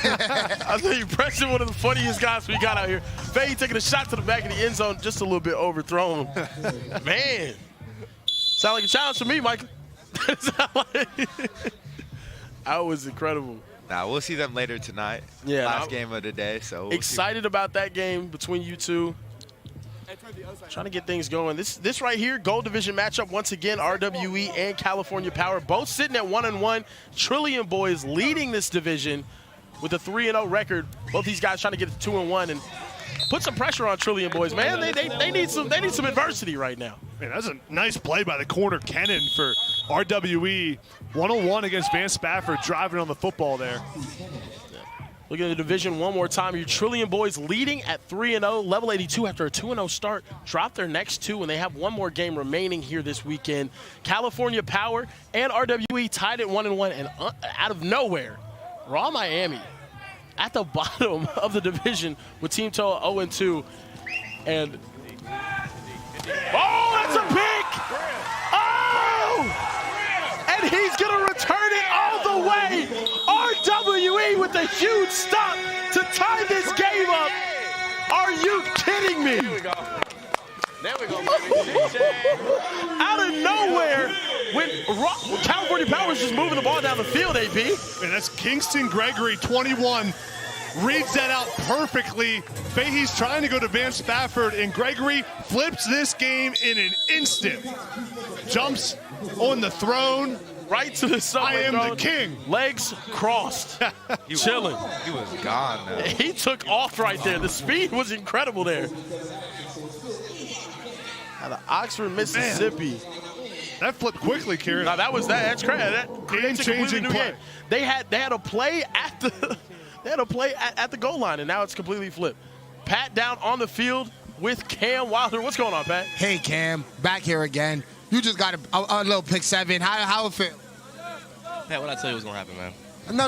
I'll tell you, Preston, one of the funniest guys we got out here. Faye taking a shot to the back of the end zone, just a little bit overthrown. Man, sound like a challenge for me, Michael. That was incredible. Nah, we'll see them later tonight. Yeah, Last game of the day, so we'll excited about that game between you two. Trying to get things going. This right here, gold division matchup once again. RWE and California Power both sitting at 1-1. Trillion Boys leading this division with a 3-0 record. Both these guys trying to get to 2-1 and put some pressure on Trillion Boys. Man, they need some adversity right now. Man, that's a nice play by the corner Kennan for RWE. 1-on-1 against Van Spafford, driving on the football there. Looking at the division one more time. Your Trillion Boys leading at 3-0. Level 82 after a 2-0 start. Dropped their next two, and they have one more game remaining here this weekend. California Power and RWE tied at 1-1, and out of nowhere, Raw Miami at the bottom of the division with Team Toa 0-2. And oh, that's a pick! Oh! And he's gonna return it all the way. RWE with a huge stop to tie this game up. Are you kidding me? There we go. There we go. Out of nowhere, when California Power is just moving the ball down the field, AP. And that's Kingston Gregory, 21. Reads that out perfectly. Fahey's trying to go to Van Spafford, and Gregory flips this game in an instant. Jumps on the throne. Right to the subway. I am throne. the king. Legs crossed. Chilling. He was gone now. He took off right there. The speed was incredible there. Out of Oxford, Mississippi. Man. That flipped quickly, Kieran. No, that's credit. That game-changing play. Game. They had a play at the at the goal line, and now it's completely flipped. Pat down on the field with Cam Wilder. What's going on, Pat? Hey, Cam, back here again. You just got a little pick 7. How it feel? Pat, what I tell you was gonna happen, man?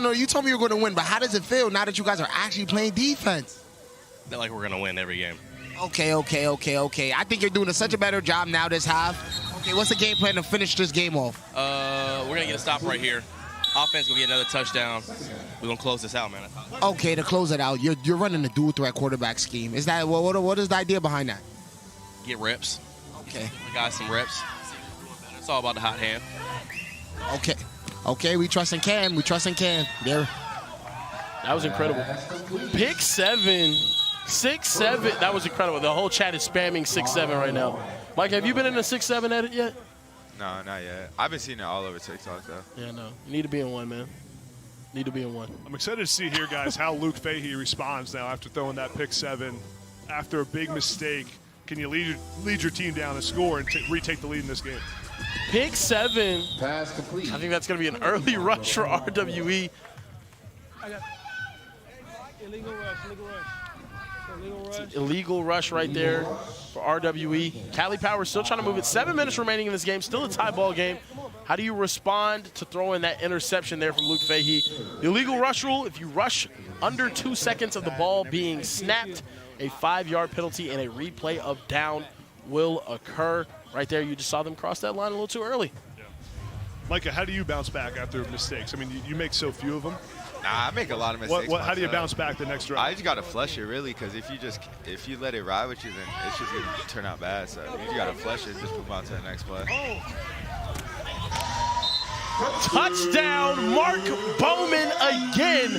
No, you told me you were going to win, but how does it feel now that you guys are actually playing defense? Not like we're gonna win every game. Okay. I think you're doing such a better job now this half. Okay, what's the game plan to finish this game off? We're gonna get a stop right here. Offense gonna get another touchdown. We're gonna close this out, man. Okay, to close it out, you're running a dual threat quarterback scheme. Is that what is the idea behind that? Get reps. Okay. We got some reps. It's all about the hot hand. Okay, we trust in Cam. There. That was incredible. Pick 7, 6-7. That was incredible. The whole chat is spamming 6-7 right now. Mike, have you been in a 6-7 edit yet? No, not yet. I've been seeing it all over TikTok, though. Yeah, no. You need to be in one, man. Need to be in one. I'm excited to see here, guys, how Luke Fahey responds now after throwing that pick 7. After a big mistake, can you lead your team down and score and retake the lead in this game? Pick 7. Pass complete. I think that's going to be an early rush for RWE. Illegal rush right there for RWE. Cali Power still trying to move it. 7 minutes remaining in this game. Still a tie ball game. How do you respond to throwing that interception there from Luke Fahey? The illegal rush rule, if you rush under 2 seconds of the ball being snapped, a 5-yard penalty and a replay of down will occur. Right there, you just saw them cross that line a little too early. Yeah. Micah, how do you bounce back after mistakes? I mean, you make so few of them. Nah, I make a lot of mistakes. How do you bounce back the next drive? I just gotta flush it, really, because if you let it ride with you, then it's just gonna turn out bad. So you gotta flush it, just move on to the next play. Touchdown, Mark Bowman again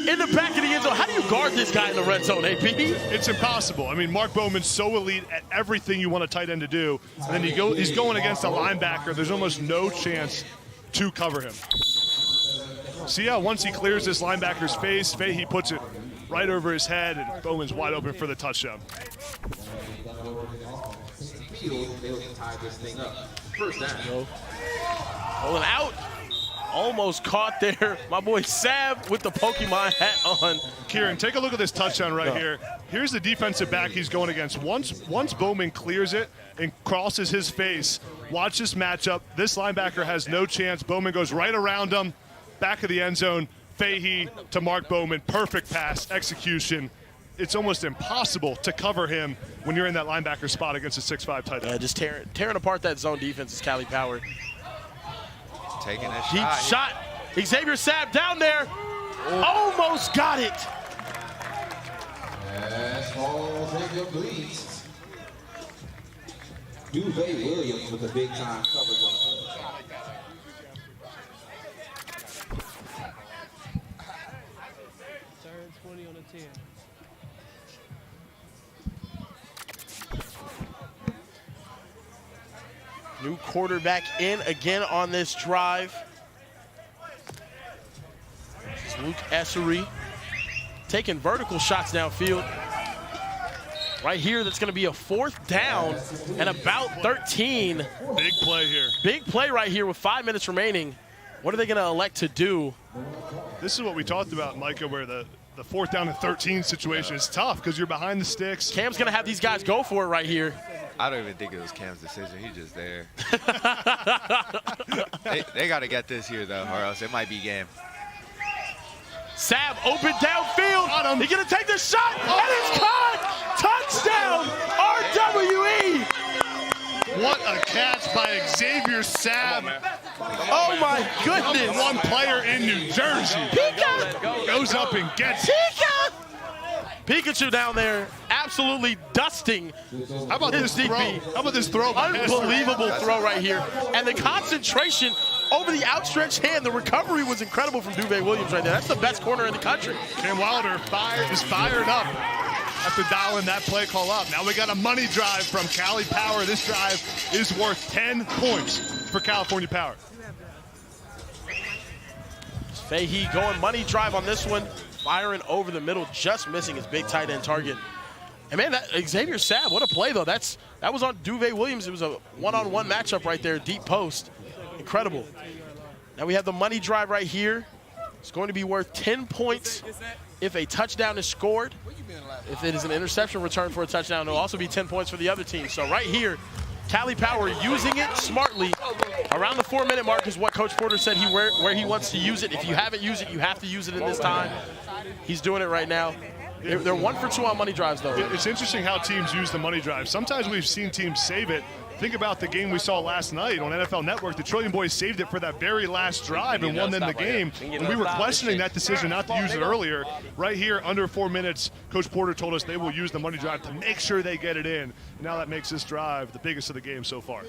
in the back of the end zone. How do you guard this guy in the red zone, AP? It's impossible. I mean, Mark Bowman's so elite at everything you want a tight end to do. And then he's going against a linebacker. There's almost no chance to cover him. See how once he clears this linebacker's face, he puts it right over his head, and Bowman's wide open for the touchdown. Rolling out. Almost caught there. My boy Sab with the Pokemon hat on. Kieran, take a look at this touchdown right here. Here's the defensive back he's going against. Once Bowman clears it and crosses his face, watch this matchup. This linebacker has no chance. Bowman goes right around him, back of the end zone. Fahey to Mark Bowman. Perfect pass, execution. It's almost impossible to cover him when you're in that linebacker spot against a 6'5" tight end. Just tearing apart that zone defense is Cali Power. Taking a Deep shot. Xavier Sabb down there. Almost got it. As falls incomplete. Duvet Williams with a big time coverage on the Third 20 on the 10. New quarterback in again on this drive. This is Luke Essery taking vertical shots downfield. Right here, that's going to be a 4th down and about 13. Big play here. Big play right here with 5 minutes remaining. What are they going to elect to do? This is what we talked about, Micah, where the 4th down and 13 situation is tough because you're behind the sticks. Cam's going to have these guys go for it right here. I don't even think it was Cam's decision. He's just there. they got to get this here, though, or else it might be game. Sabb open downfield. He's going to take the shot, and it's caught. Touchdown, RWE. What a catch by Xavier Sabb. Oh, my goodness. One player in New Jersey. Pika. Goes up and gets it. Pika. Pikachu down there absolutely dusting. How about this throw? How about this throw? Unbelievable throw right here. And the concentration over the outstretched hand. The recovery was incredible from Duvet Williams right there. That's the best corner in the country. Cam Wilder is fired up after dialing that play call up. Now we got a money drive from Cali Power. This drive is worth 10 points for California Power. Fahey going money drive on this one. Firing over the middle, just missing his big tight end target. And man, that Xavier Sabb, what a play though. That was on Duvet Williams. It was a one-on-one matchup right there, deep post. Incredible. Now we have the money drive right here. It's going to be worth 10 points if a touchdown is scored. If it is an interception return for a touchdown, it'll also be 10 points for the other team. So right here, Cali Power using it smartly. Around the 4-minute mark is what Coach Porter said where he wants to use it. If you haven't used it, you have to use it in this time. He's doing it right now. They're 1 for 2 on money drives, though. It's interesting how teams use the money drive. Sometimes we've seen teams save it. Think about the game we saw last night on NFL Network. The Trillion Boys saved it for that very last drive and won them the game. And we were questioning that decision not to use it earlier. Right here, under 4 minutes, Coach Porter told us they will use the money drive to make sure they get it in. And now that makes this drive the biggest of the game so far.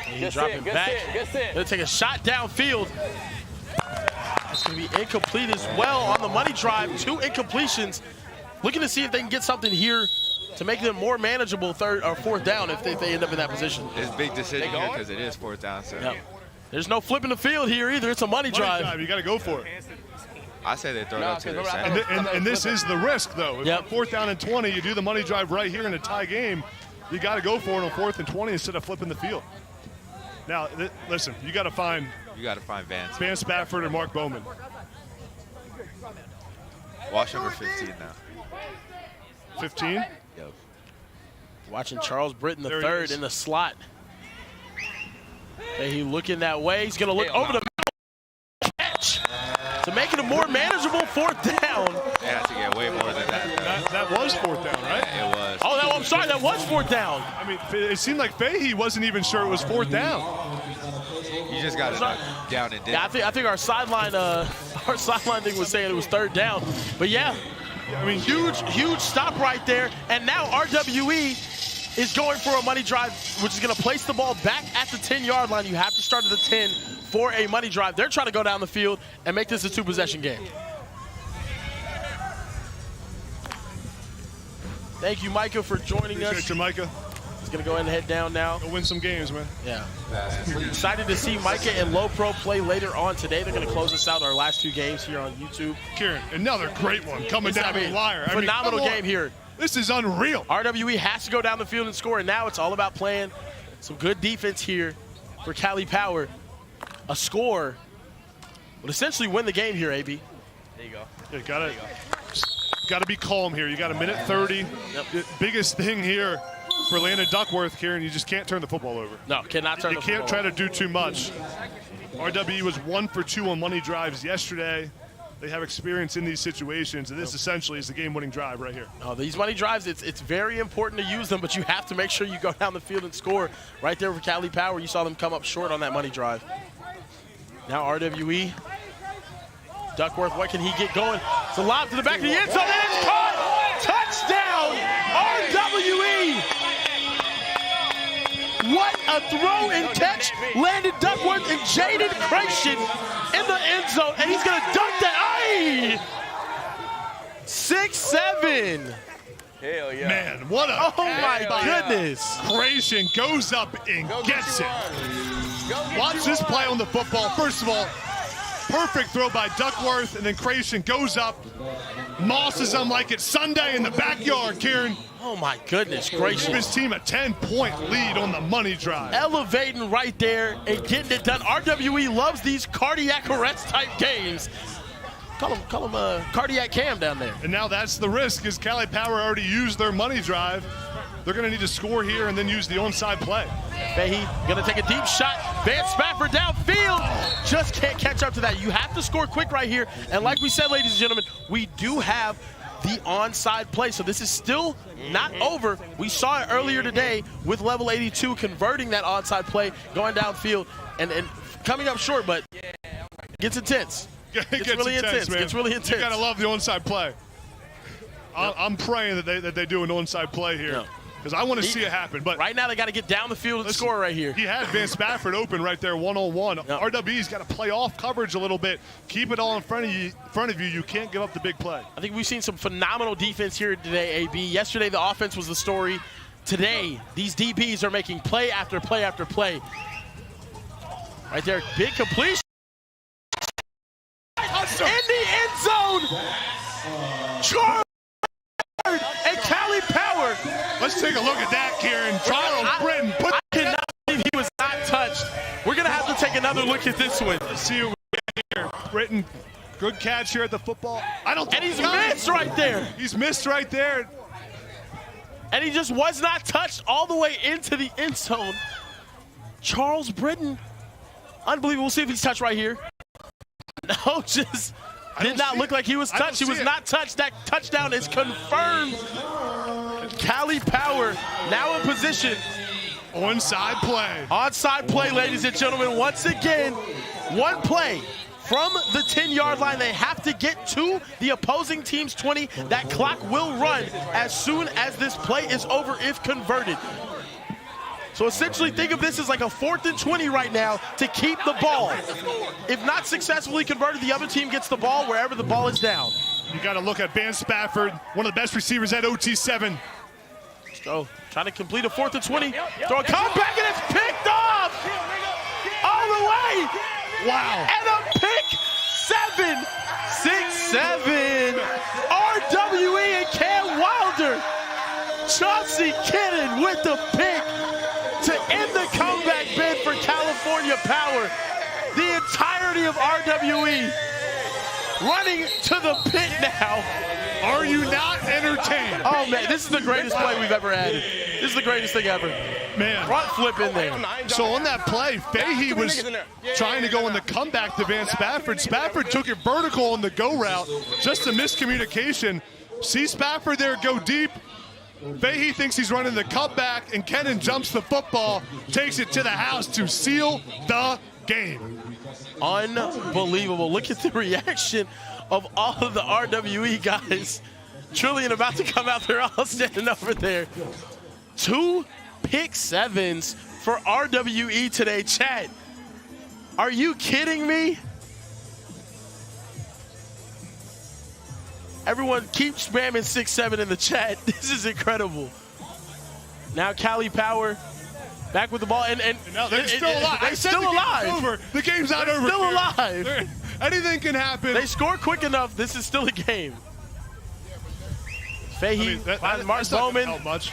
He's dropping back. Gonna take a shot downfield. That's going to be incomplete as well on the money drive. 2 incompletions. Looking to see if they can get something here to make them more manageable 3rd or 4th down if they end up in that position. It's a big decision here because it is 4th down. So. Yep. There's no flipping the field here either. It's a money drive. You got to go for it. I say they throw it up to their center. And this is the risk, though. If 4th down and 20, you do the money drive right here in a tie game, you got to go for it on 4th and 20 instead of flipping the field. Now, listen, you got to find Vance. Vance Spafford and Mark Bowman. Watch number 15 now. 15? Yep. Watching Charles Britton the third in the slot. And he looking that way. He's going to look over the middle. Catch to make it a more manageable 4th down. They have to get way more than that. That was 4th down, right? It was. Oh, no, I'm sorry. That was 4th down. I mean, it seemed like Fahey wasn't even sure it was 4th down. You just got it down and did. Yeah, I think our sideline thing was saying it was 3rd down. But yeah, I mean, huge stop right there. And now RWE is going for a money drive, which is going to place the ball back at the 10-yard line. You have to start at the 10 for a money drive. They're trying to go down the field and make this a 2-possession game. Thank you, Micah, for joining us. Appreciate you, Micah. He's going to go ahead and head down now. Go win some games, man. Yeah. Excited to see Micah and Low Pro play later on today. They're going to close us out our last 2 games here on YouTube. Kieran, another great one coming down the wire. Phenomenal game here. This is unreal. RWE has to go down the field and score, and now it's all about playing some good defense here for Cali Power. A score would essentially win the game here, AB. There you go. You got to be calm here. You got a minute 30. The biggest thing here for Landon Duckworth, Kieran, you just can't turn the football over. No, cannot turn the football over. You can't try to do too much. RWE was 1 for 2 on money drives yesterday. They have experience in these situations, and this essentially is the game-winning drive right here. Oh, these money drives, it's very important to use them, but you have to make sure you go down the field and score. Right there for Cali Power, you saw them come up short on that money drive. Now RWE. Duckworth, what can he get going? It's a lob to the back of the end zone, and it's caught! Touchdown, RWE! What a throw and catch. Landon Duckworth and Jaden Creation in the end zone, and he's gonna dunk that. Aye! 6-7. Hell yeah. Man, what a my goodness. Creation goes up and gets it. Watch this play on the football. First of all, perfect throw by Duckworth, and then Creation goes up, mosses him like it's Sunday in the backyard, Kieran. Oh my goodness gracious. Give his team a 10-point lead on the money drive. Elevating right there and getting it done. RWE loves these cardiac arrest type games. Call him cardiac Cam down there. And now that's the risk, is Cali Power already used their money drive. They're going to need to score here and then use the onside play. Fahey going to take a deep shot. Vance Spafford downfield. Just can't catch up to that. You have to score quick right here. And like we said, ladies and gentlemen, we do have the onside play. So this is still not over. We saw it earlier today with level 82 converting that onside play, going downfield and coming up short, but it gets intense. It gets really intense, man. Gets really intense. You got to love the onside play. I'm praying that they do an onside play here. Because I want to see it happen. But right now they got to get down the field and score right here. He had Vance Spafford open right there, one-on-one. RWE's got to play off coverage a little bit. Keep it all in front of you. You can't give up the big play. I think we've seen some phenomenal defense here today, AB. Yesterday the offense was the story. Today, these DBs are making play after play after play. Right there, big completion. In the end zone. Charles and Cali Power. Let's take a look at that, Kieran. Charles Britton. I cannot believe he was not touched. We're going to have to take another look at this one. Let's see what we got here. Britton, good catch here at the football. And he's missed right there. He's missed right there. And he just was not touched all the way into the end zone. Charles Britton. Unbelievable. We'll see if he's touched right here. No, just did not look like he was touched. He was not touched. That touchdown is confirmed. Cali Power now in position. Onside play. Onside play, ladies and gentlemen. Once again, one play from the 10-yard line. They have to get to the opposing team's 20. That clock will run as soon as this play is over if converted. So essentially think of this as like a 4th and 20 right now to keep the ball. If not successfully converted, the other team gets the ball wherever the ball is down. You got to look at Vance Spafford, one of the best receivers at OT7. Let's go. Trying to complete a 4th and 20. Throw a comeback and it's picked off all the way. Wow. And a pick 7. 6-7. RWE and Cam Wilder. Chauncey Kennan with the pick to end the comeback bid for California Power. The entirety of RWE running to the pit now. Are you not entertained? Oh, man, this is the greatest play we've ever had. This is the greatest thing ever. Man. Front flip in there. So on that play, Fahey was trying to go in the comeback to Vance Spafford. Spafford took it vertical on the go route. Just a miscommunication. See Spafford there go deep. Fahey thinks he's running the cutback, and Kennan jumps the football, takes it to the house to seal the game. Unbelievable. Look at the reaction of all of the RWE guys. Trillian about to come out. They're all standing over there. 2 pick 7s for RWE today. Chat, are you kidding me? Everyone keep spamming 6-7 in the chat. This is incredible. Now Cali Power back with the ball, and no, they're still alive. They're still alive. Over. The game's not over. Still alive. Anything can happen. They score quick enough. This is still a game. Fahey finds Mark Bowman. Not much.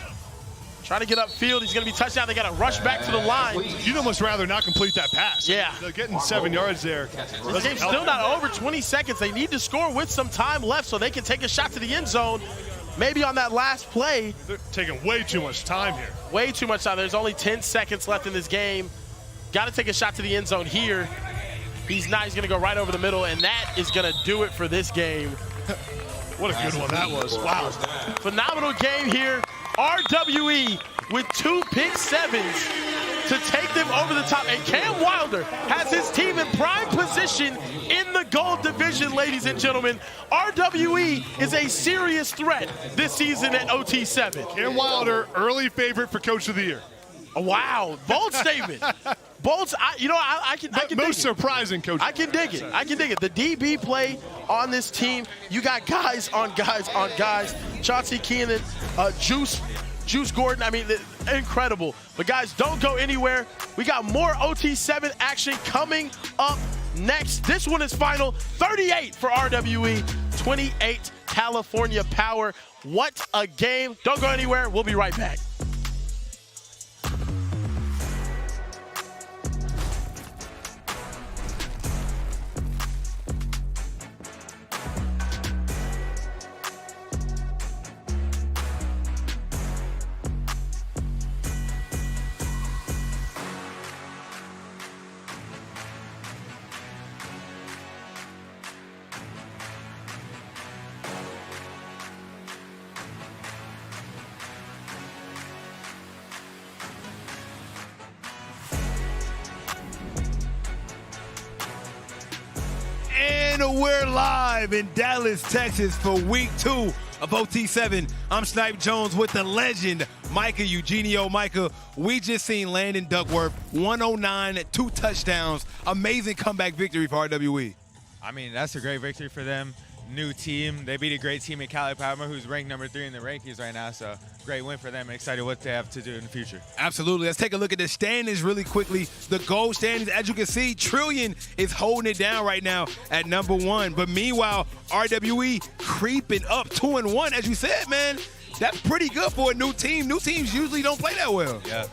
Trying to get upfield. He's going to be touchdown. They got to rush back to the line. You'd almost rather not complete that pass. Yeah. They're getting 7 yards there. This game's still not over. 20 seconds. They need to score with some time left so they can take a shot to the end zone. Maybe on that last play. They're taking way too much time here. Way too much time. There's only 10 seconds left in this game. Got to take a shot to the end zone here. He's not. He's going to go right over the middle, and that is going to do it for this game. What a good one that was. Wow. Phenomenal game here. RWE with 2 pick sevens to take them over the top. And Cam Wilder has his team in prime position in the gold division, ladies and gentlemen. RWE is a serious threat this season at OT7. Cam Wilder, early favorite for Coach of the Year. Wow, bold statement. Bolts, I can dig most it. surprising, Coach. I can dig it. I can dig it. The DB play on this team, you got guys on guys on guys. Chauncey Keenan, Juice Gordon, I mean, incredible. But guys, don't go anywhere. We got more OT7 action coming up next. This one is final. 38 for RWE, 28 California Power. What a game. Don't go anywhere. We'll be right back. And we're live in Dallas, Texas for week 2 of OT7. I'm Snipe Jones with the legend, Micah Eugenio. Micah, we just seen Landon Duckworth, 109, 2 touchdowns. Amazing comeback victory for RWE. I mean, that's a great victory for them. New team. They beat a great team in Cali Power, who's ranked number 3 in the rankings right now. So great win for them. Excited what they have to do in the future. Absolutely. Let's take a look at the standings really quickly. The gold standings, as you can see, Trillion is holding it down right now at number 1. But meanwhile, RWE creeping up 2-1. As you said, man, that's pretty good for a new team. New teams usually don't play that well. Yeah.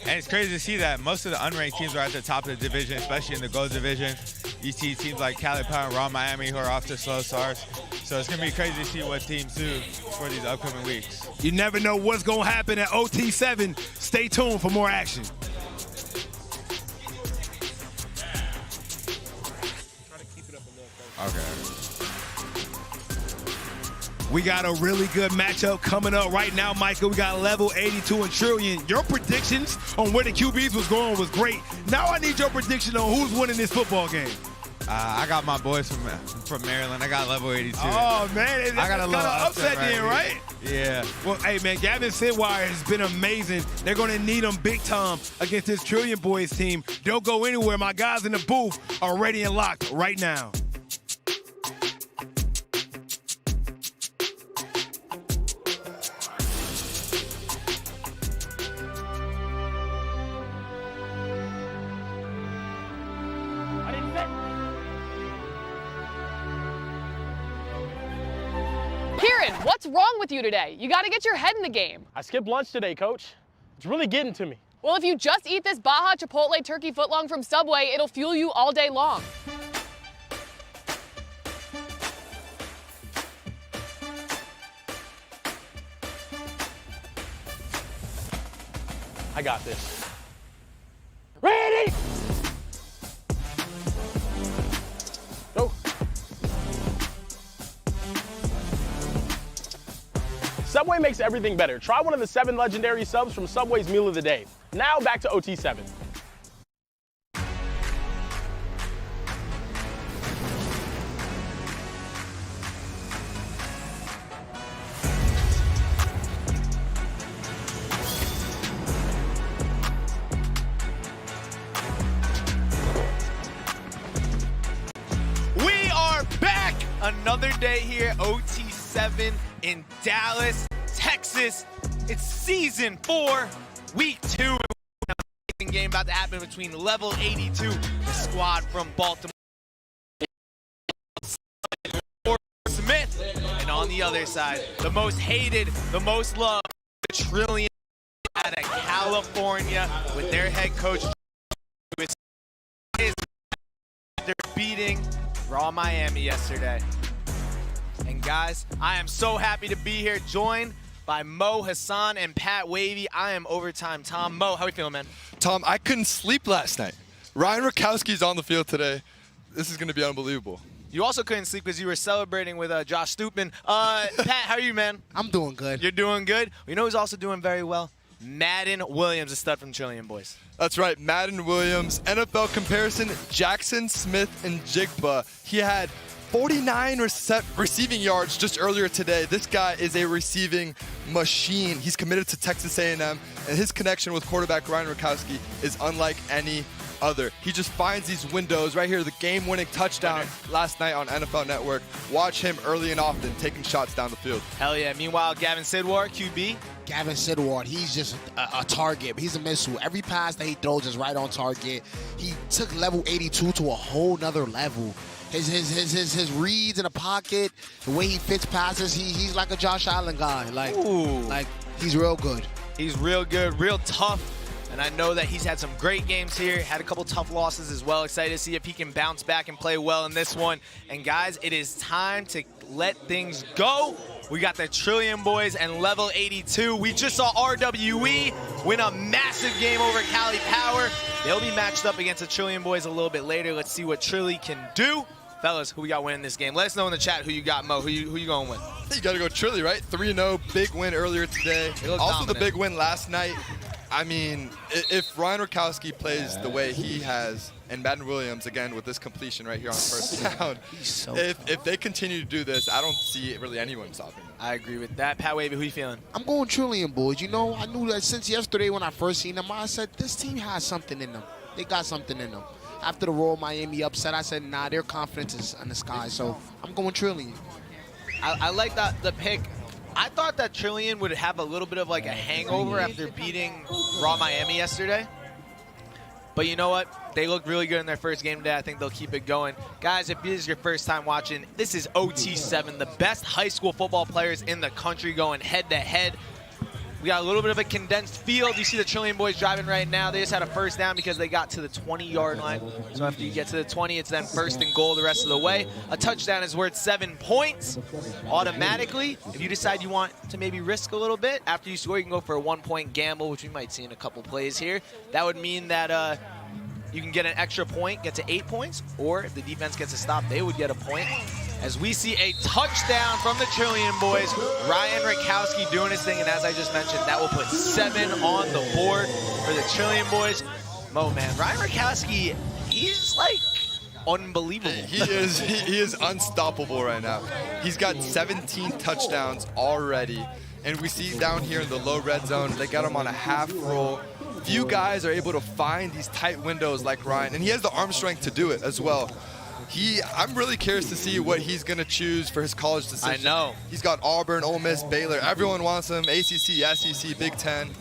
And it's crazy to see that most of the unranked teams are at the top of the division, especially in the gold division. You see teams like Cali Power and Raw Miami who are off to slow starts. So it's going to be crazy to see what teams do for these upcoming weeks. You never know what's going to happen at OT7. Stay tuned for more action. Okay. We got a really good matchup coming up right now, Michael. We got level 82 and Trillion. Your predictions on where the QBs was going was great. Now I need your prediction on who's winning this football game. I got my boys from Maryland. I got level 82. Oh, man. I got a little upset then, right? Yeah. Well, hey, man, Gavin Sidwire has been amazing. They're going to need him big time against this Trillion Boys team. Don't go anywhere. My guys in the booth are ready and locked right now. Kieran, what's wrong with you today? You got to get your head in the game. I skipped lunch today, Coach. It's really getting to me. Well, if you just eat this Baja Chipotle turkey footlong from Subway, it'll fuel you all day long. I got this. Ready? Go. Subway makes everything better. Try one of the 7 legendary subs from Subway's Meal of the Day. Now back to OT7. We are back another day here, OT7 in Dallas, Texas. It's season 4, week 2. Amazing game about to happen between level 82, the squad from Baltimore, Smith, and on the other side, the most hated, the most loved, the Trillion out of California with their head coach. They're beating Raw Miami yesterday. And guys, I am so happy to be here, joined by Mo, Hassan, and Pat Wavy. I am Overtime Tom. Mo, how we feeling, man? Tom, I couldn't sleep last night. Ryan Rakowski's on the field today. This is going to be unbelievable. You also couldn't sleep because you were celebrating with Josh Stupin. Pat, how are you, man? I'm doing good. You're doing good? You know who's also doing very well? Madden Williams, a stud from Trillion Boys. That's right, Madden Williams. NFL comparison, Jackson Smith and Jigba. He had 49 receiving yards just earlier today. This guy is a receiving machine. He's committed to Texas A&M, and his connection with quarterback Ryan Rakowski is unlike any other. He just finds these windows right here, the game-winning touchdown last night on NFL Network. Watch him early and often taking shots down the field. Hell yeah. Meanwhile, Gavin Sidwar, QB. Gavin Sidward, he's just a target. He's a missile. Every pass that he throws is right on target. He took level 82 to a whole nother level. His reads in the pocket, the way he fits passes, he's like a Josh Allen guy. Like he's real good. He's real good, real tough. And I know that he's had some great games here, had a couple tough losses as well. Excited to see if he can bounce back and play well in this one. And guys, it is time to let things go. We got the Trillion Boys and level 82. We just saw RWE win a massive game over Cali Power. They'll be matched up against the Trillion Boys a little bit later. Let's see what Trilly can do. Fellas, who we got winning this game? Let us know in the chat who you got, Mo. Who you going with? You got to go Trilly, right? 3-0, big win earlier today. Also dominant. The big win last night. I mean, if Ryan Rakowski plays the way he has, and Madden Williams, again, with this completion right here on first down, if they continue to do this, I don't see really anyone stopping them. I agree with that. Pat Wavy, who you feeling? I'm going Trillion Boys. You know, I knew that since yesterday when I first seen them, I said, this team has something in them. They got something in them. After the Royal Miami upset, I said, nah, their confidence is in the sky, so I'm going Trillion. I like the pick. I thought that Trillion would have a little bit of like a hangover after beating Raw Miami yesterday. But you know what? They looked really good in their first game today. I think they'll keep it going. Guys, if this is your first time watching, this is OT7, the best high school football players in the country going head-to-head. We got a little bit of a condensed field. You see the Trillion Boys driving right now. They just had a first down because they got to the 20-yard line. So after you get to the 20, it's then first and goal the rest of the way. A touchdown is worth 7 points automatically. If you decide you want to maybe risk a little bit, after you score, you can go for a 1-point gamble, which we might see in a couple plays here. That would mean that you can get an extra point, get to 8 points, or if the defense gets a stop, they would get a point. As we see a touchdown from the Trillion Boys, Ryan Rakowski doing his thing, and as I just mentioned, that will put 7 on the board for the Trillion Boys. Mo, man, Ryan Rakowski, he's like unbelievable. He is unstoppable right now. He's got 17 touchdowns already, and we see down here in the low red zone, they got him on a half roll. Few guys are able to find these tight windows like Ryan, and he has the arm strength to do it as well. I'm really curious to see what he's going to choose for his college decision. I know. He's got Auburn, Ole Miss, Baylor. Everyone wants him. ACC, SEC, Big Ten.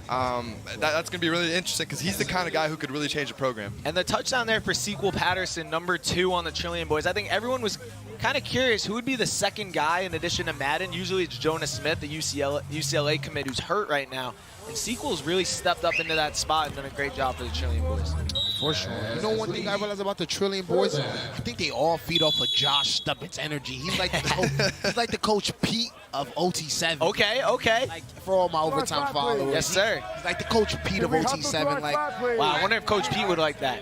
That's going to be really interesting because he's the kind of guy who could really change the program. And the touchdown there for Sequel Patterson, number 2 on the Trillion Boys. I think everyone was kind of curious who would be the second guy in addition to Madden. Usually it's Jonas Smith, the UCLA commit, who's hurt right now. And Sequel's really stepped up into that spot and done a great job for the Trillion Boys. For sure. You know one thing I realized about the Trillion Boys? I think they all feed off of Josh Stubbett's energy. He's like the Coach Pete of OT7. Okay. Like, for all my Overtime followers. Yes, sir. He's like the Coach Pete of OT7. Like, wow, I wonder if Coach Pete would like that.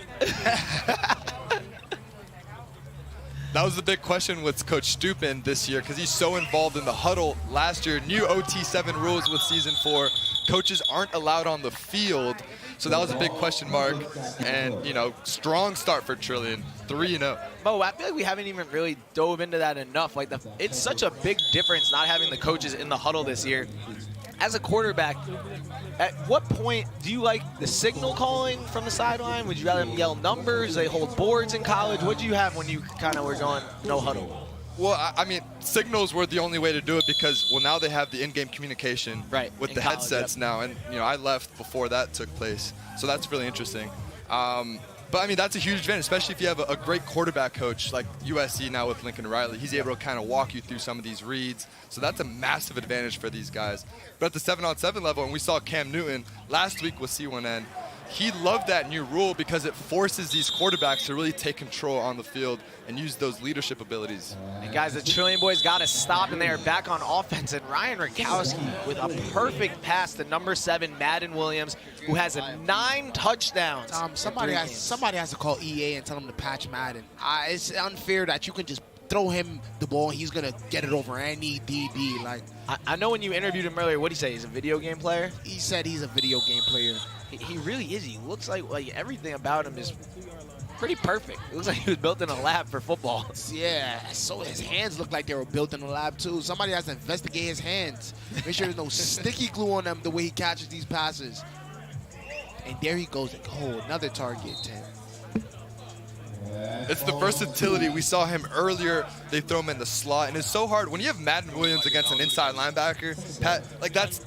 That was the big question with Coach Stupin this year because he's so involved in the huddle. Last year, new OT7 rules with Season 4. Coaches aren't allowed on the field, so that was a big question mark. And, you know, strong start for Trillion, 3-0. Bo, I feel like we haven't even really dove into that enough. Like, it's such a big difference not having the coaches in the huddle this year. As a quarterback, at what point do you like the signal calling from the sideline? Would you rather them yell numbers? They hold boards in college? What did you have when you kind of were going no huddle? Well, I mean, signals were the only way to do it because, well, now they have the in-game communication with the headsets now. And, you know, I left before that took place. So that's really interesting. But, I mean, that's a huge advantage, especially if you have a great quarterback coach like USC now with Lincoln Riley. He's able to kind of walk you through some of these reads. So that's a massive advantage for these guys. But at the 7-on-7 level, and we saw Cam Newton last week with C1N, he loved that new rule because it forces these quarterbacks to really take control on the field and use those leadership abilities. And guys, the Trillion Boys got to stop, and they are back on offense. And Ryan Rakowski with a perfect pass to number 7, Madden Williams, who has 9 touchdowns. Somebody has to call EA and tell him to patch Madden. It's unfair that you can just throw him the ball and he's gonna get it over any DB. Like, I know when you interviewed him earlier, what did he say? He's a video game player? He said he's a video game player. He really is. He looks like everything about him is pretty perfect. It looks like he was built in a lab for football. Yeah, so his hands look like they were built in a lab too. Somebody has to investigate his hands. Make sure there's no sticky glue on them the way he catches these passes. And there he goes. Oh, another target, 10. It's the versatility. We saw him earlier. They throw him in the slot, and it's so hard. When you have Madden Williams against an inside linebacker, Pat, like that's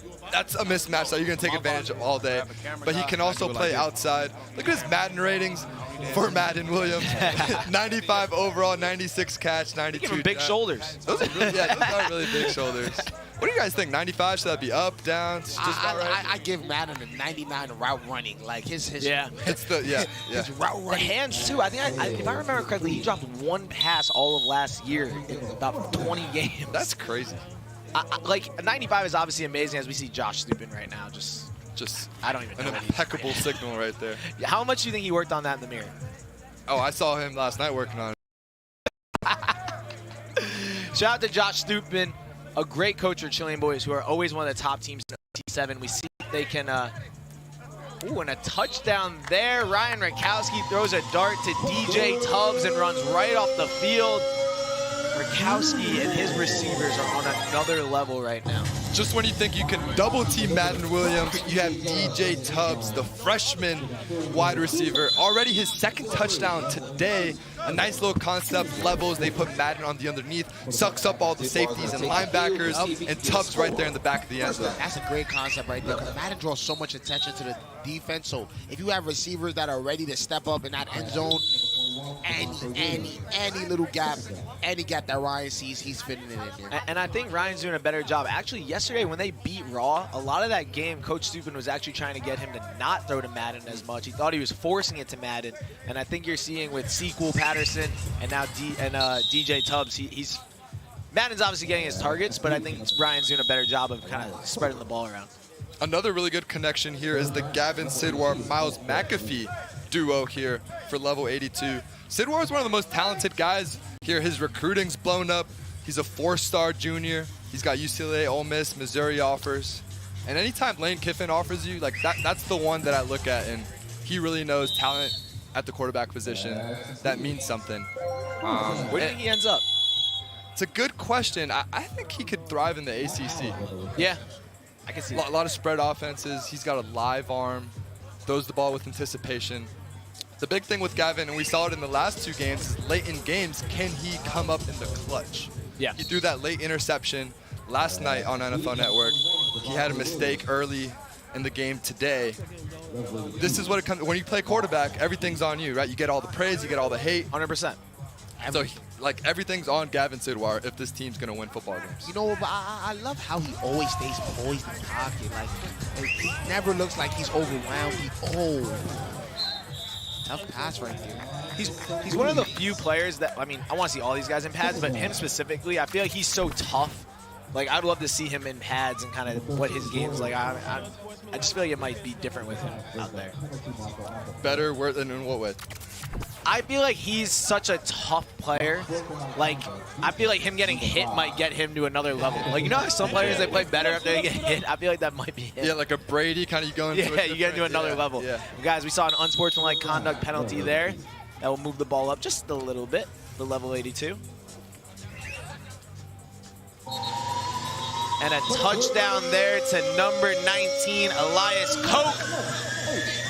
a mismatch that you're going to take advantage of all day. But he can also play outside. Look at his Madden ratings for Madden Williams. 95 overall, 96 catch, 92. Give him big shoulders. Those are really big shoulders. What do you guys think? 95? Should that be up, down? It's just about right? I give Madden a 99 route running. Like his It's the his route running. The hands too. I think if I remember correctly, he dropped 1 pass all of last year in about 20 games. That's crazy. Like 95 is obviously amazing as we see Josh Stupin right now. Just I don't even know. An impeccable signal right there. How much do you think he worked on that in the mirror? Oh, I saw him last night working on it. Shout out to Josh Stupin, a great coach for Chilean Boys, who are always one of the top teams in OT7. We see they can. Ooh, and a touchdown there. Ryan Rakowski throws a dart to DJ Tubbs and runs right off the field. Rakowski and his receivers are on another level right now. Just when you think you can double team Madden Williams, you have DJ Tubbs, the freshman wide receiver. Already his 2nd touchdown today. A nice little concept, levels. They put Madden on the underneath, sucks up all the safeties and linebackers, and Tubbs right there in the back of the end zone. That's a great concept right there because Madden draws so much attention to the defense. So if you have receivers that are ready to step up in that end zone, any little gap, any gap that Ryan sees, he's fitting it in there. And I think Ryan's doing a better job. Actually, yesterday when they beat Raw, a lot of that game, Coach Stupin was actually trying to get him to not throw to Madden as much. He thought he was forcing it to Madden, and I think you're seeing with Sequel Patterson and now DJ Tubbs, Madden's obviously getting his targets, but I think Ryan's doing a better job of kind of spreading the ball around. Another really good connection here is the Gavin Sidwar, Miles McAfee duo here for level 82. Sidwar is one of the most talented guys here. His recruiting's blown up. He's a 4-star junior. He's got UCLA, Ole Miss, Missouri offers. And anytime Lane Kiffin offers you, like that's the one that I look at, and he really knows talent at the quarterback position. That means something. Where do you think he ends up? It's a good question. I think he could thrive in the ACC. Yeah, I can see that. A lot of spread offenses. He's got a live arm, throws the ball with anticipation. The big thing with Gavin, and we saw it in the last 2 games, is late in games, can he come up in the clutch? Yeah. He threw that late interception last night on NFL Network. He had a mistake early in the game today. This is what it comes when you play quarterback. Everything's on you, right? You get all the praise, you get all the hate. 100%. So, like, everything's on Gavin Sidwar if this team's gonna win football games. You know, but I love how he always stays poised in the pocket. Like he never looks like he's overwhelmed. Tough pass right there. He's one of the few players that, I mean, I want to see all these guys in pads, but him specifically, I feel like he's so tough. Like, I'd love to see him in pads and kind of what his game's like. I just feel like it might be different with him out there. Better than in what way? I feel like he's such a tough player. Like, I feel like him getting hit might get him to another level. Like, you know how some players, they play better after they get hit? I feel like that might be him. Yeah, like a Brady kind of going Yeah, you get into another level. Yeah. Guys, we saw an unsportsmanlike conduct penalty there. That will move the ball up just a little bit, the level 82. And a touchdown there to number 19, Elias Koch.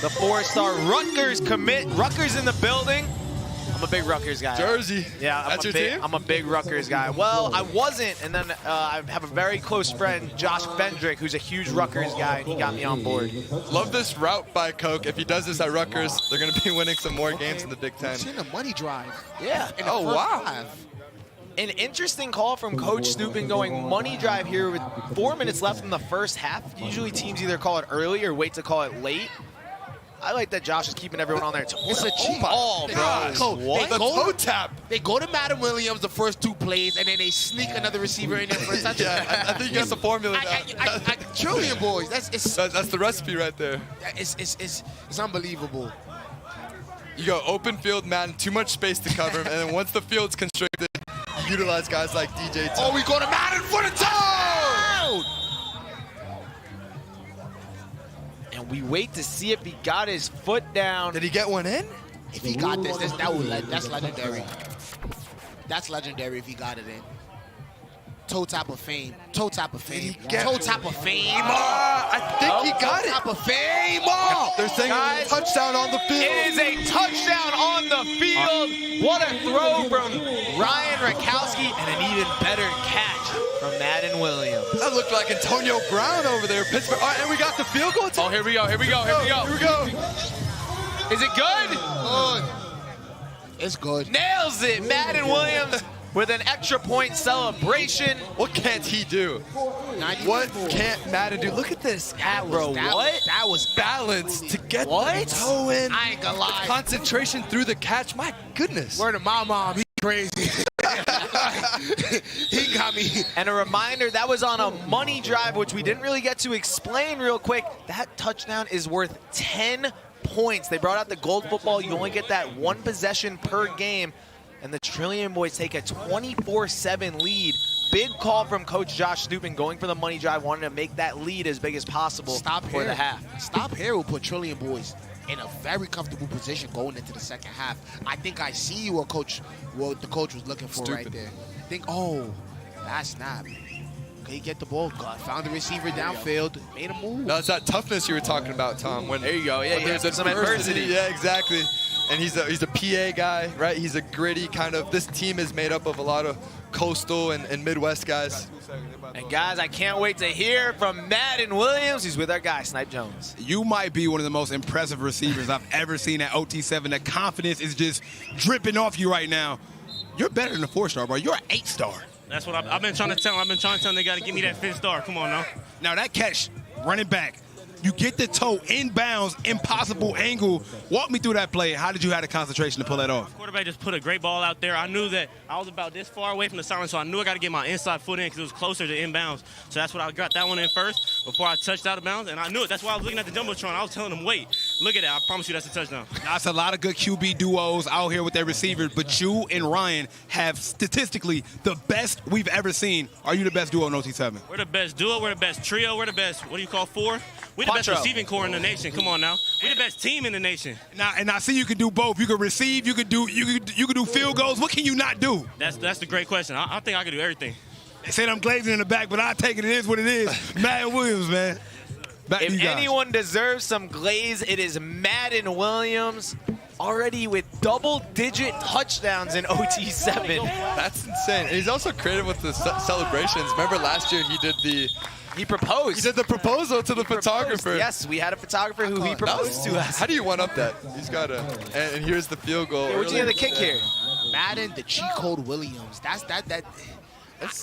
The 4-star Rutgers commit. Rutgers in the building. I'm a big Rutgers guy. Jersey. Yeah, That's your team? I'm a big Rutgers guy. Well, I wasn't, and then I have a very close friend, Josh Fendrick, who's a huge Rutgers guy, and he got me on board. Love this route by Coke. If he does this at Rutgers, they're going to be winning some more games in the Big Ten. It's in a money drive. Yeah. Oh, wow. An interesting call from Coach Stupin going money drive here with 4 minutes left in the first half. Usually teams either call it early or wait to call it late. I like that Josh is keeping everyone on their toes. It's a cheat ball, bro. What? The toe tap. They go to Madden Williams the first 2 plays, and then they sneak another receiver in there for a touchdown. Yeah, I think you got the formula now. Trillion boys. That's the recipe right there. It's unbelievable. You go open field, Madden, too much space to cover him, and then once the field's constricted, you utilize guys like DJ. Oh, we go to Madden for the toe! And we wait to see if he got his foot down. Did he get one in? If he got this, that's legendary. That's legendary if he got it in. Toe tap of fame. Toe tap of fame. Toe tap of fame. I think he got it. Toe tap of fame. They're saying Guys, it's a touchdown on the field. It is a touchdown on the field. What a throw from Ryan Rakowski, and an even better catch from Madden Williams. That looked like Antonio Brown over there, Pittsburgh. All right, and we got the field goal. Oh, here we go. Here we go. Here we go. Here we go. Is it good? Good. It's good. Nails it. Madden Williams with an extra point celebration. What can't he do? What can't Madden do? Look at this. That was balance to get what? the toe in. I ain't gonna lie. Concentration through the catch. My goodness. Word of my mom. He crazy. He got me. And a reminder, that was on a money drive, which we didn't really get to explain real quick. That touchdown is worth 10 points. They brought out the gold football. You only get that 1 possession per game. And the Trillion Boys take a 24-7 lead. Big call from Coach Josh Stupin going for the money drive, wanting to make that lead as big as possible for the half. Stop here will put Trillion Boys in a very comfortable position going into the second half. I think I see what the coach was looking for right there. I think, oh, that snap. Can he get the ball? God, found the receiver downfield, made a move. No, it's that toughness you were talking about, Tom. When there you go. Yeah, there's some adversity. Yeah, exactly. And he's a PA guy, right? He's a gritty kind of. This team is made up of a lot of coastal and Midwest guys. And guys, I can't wait to hear from Madden Williams. He's with our guy, Snipe Jones. You might be one of the most impressive receivers I've ever seen at OT7. The confidence is just dripping off you right now. You're better than a 4-star, bro. You're an 8-star. That's what I've been trying to tell them. I've been trying to tell them they got to give me that 5th star. Come on now. Now that catch, running back, you get the toe inbounds, impossible angle. Walk me through that play. How did you have the concentration to pull that off? Quarterback just put a great ball out there. I knew that I was about this far away from the sideline, so I knew I got to get my inside foot in because it was closer to inbounds. So that's what I got that one in first before I touched out of bounds, and I knew it. That's why I was looking at the Jumbotron. I was telling them, wait, look at that. I promise you that's a touchdown. Now, it's a lot of good QB duos out here with their receivers, but you and Ryan have statistically the best we've ever seen. Are you the best duo in OT7? We're the best duo. We're the best trio. We're the best, what do you call 4? We're the best receiving core in the nation. Come on now. We're the best team in the nation. Now, and I see you can do both. You can receive. You can do field goals. What can you not do? That's the great question. I think I can do everything. They said I'm glazing in the back, but I take it. It is what it is. Madden Williams, man. Back to you If guys. anyone deserves some glaze, it is Madden Williams. Already with double-digit touchdowns in OT7. That's insane. And he's also creative with the celebrations. Remember last year he proposed. He did the proposal to the photographer. Yes, we had a photographer who he proposed to us. How do you one-up that? He's got to. And here's the field goal. Where'd you get the kick here? Madden, the cheat code Williams. That's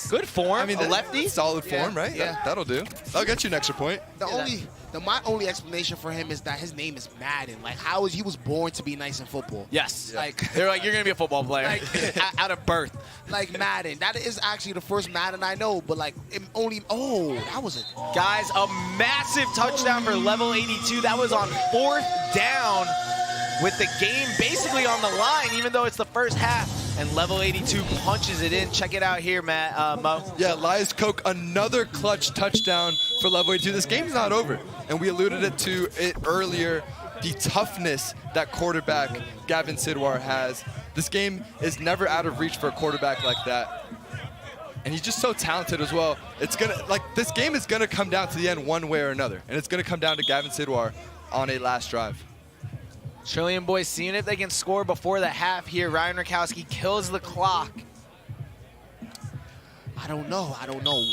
good form. I mean, a lefty. Solid form, right? Yeah. That'll do. I'll get you an extra point. My only explanation for him is that his name is Madden. Like, he was born to be nice in football. Yes. Yeah. Like, they're like, you're gonna be a football player out of birth. Like Madden. That is actually the first Madden I know. But like, that was a guys, a massive touchdown for level 82. That was on 4th down with the game basically on the line, even though it's the first half. And level 82 punches it in. Check it out here, Mo. Yeah, Elias Koch, another clutch touchdown for level 82. This game's not over. And we alluded to it earlier, the toughness that quarterback Gavin Sidwar has. This game is never out of reach for a quarterback like that. And he's just so talented as well. This game is gonna come down to the end one way or another. And it's gonna come down to Gavin Sidwar on a last drive. Trillium boys seeing if they can score before the half here. Ryan Rakowski kills the clock. I don't know.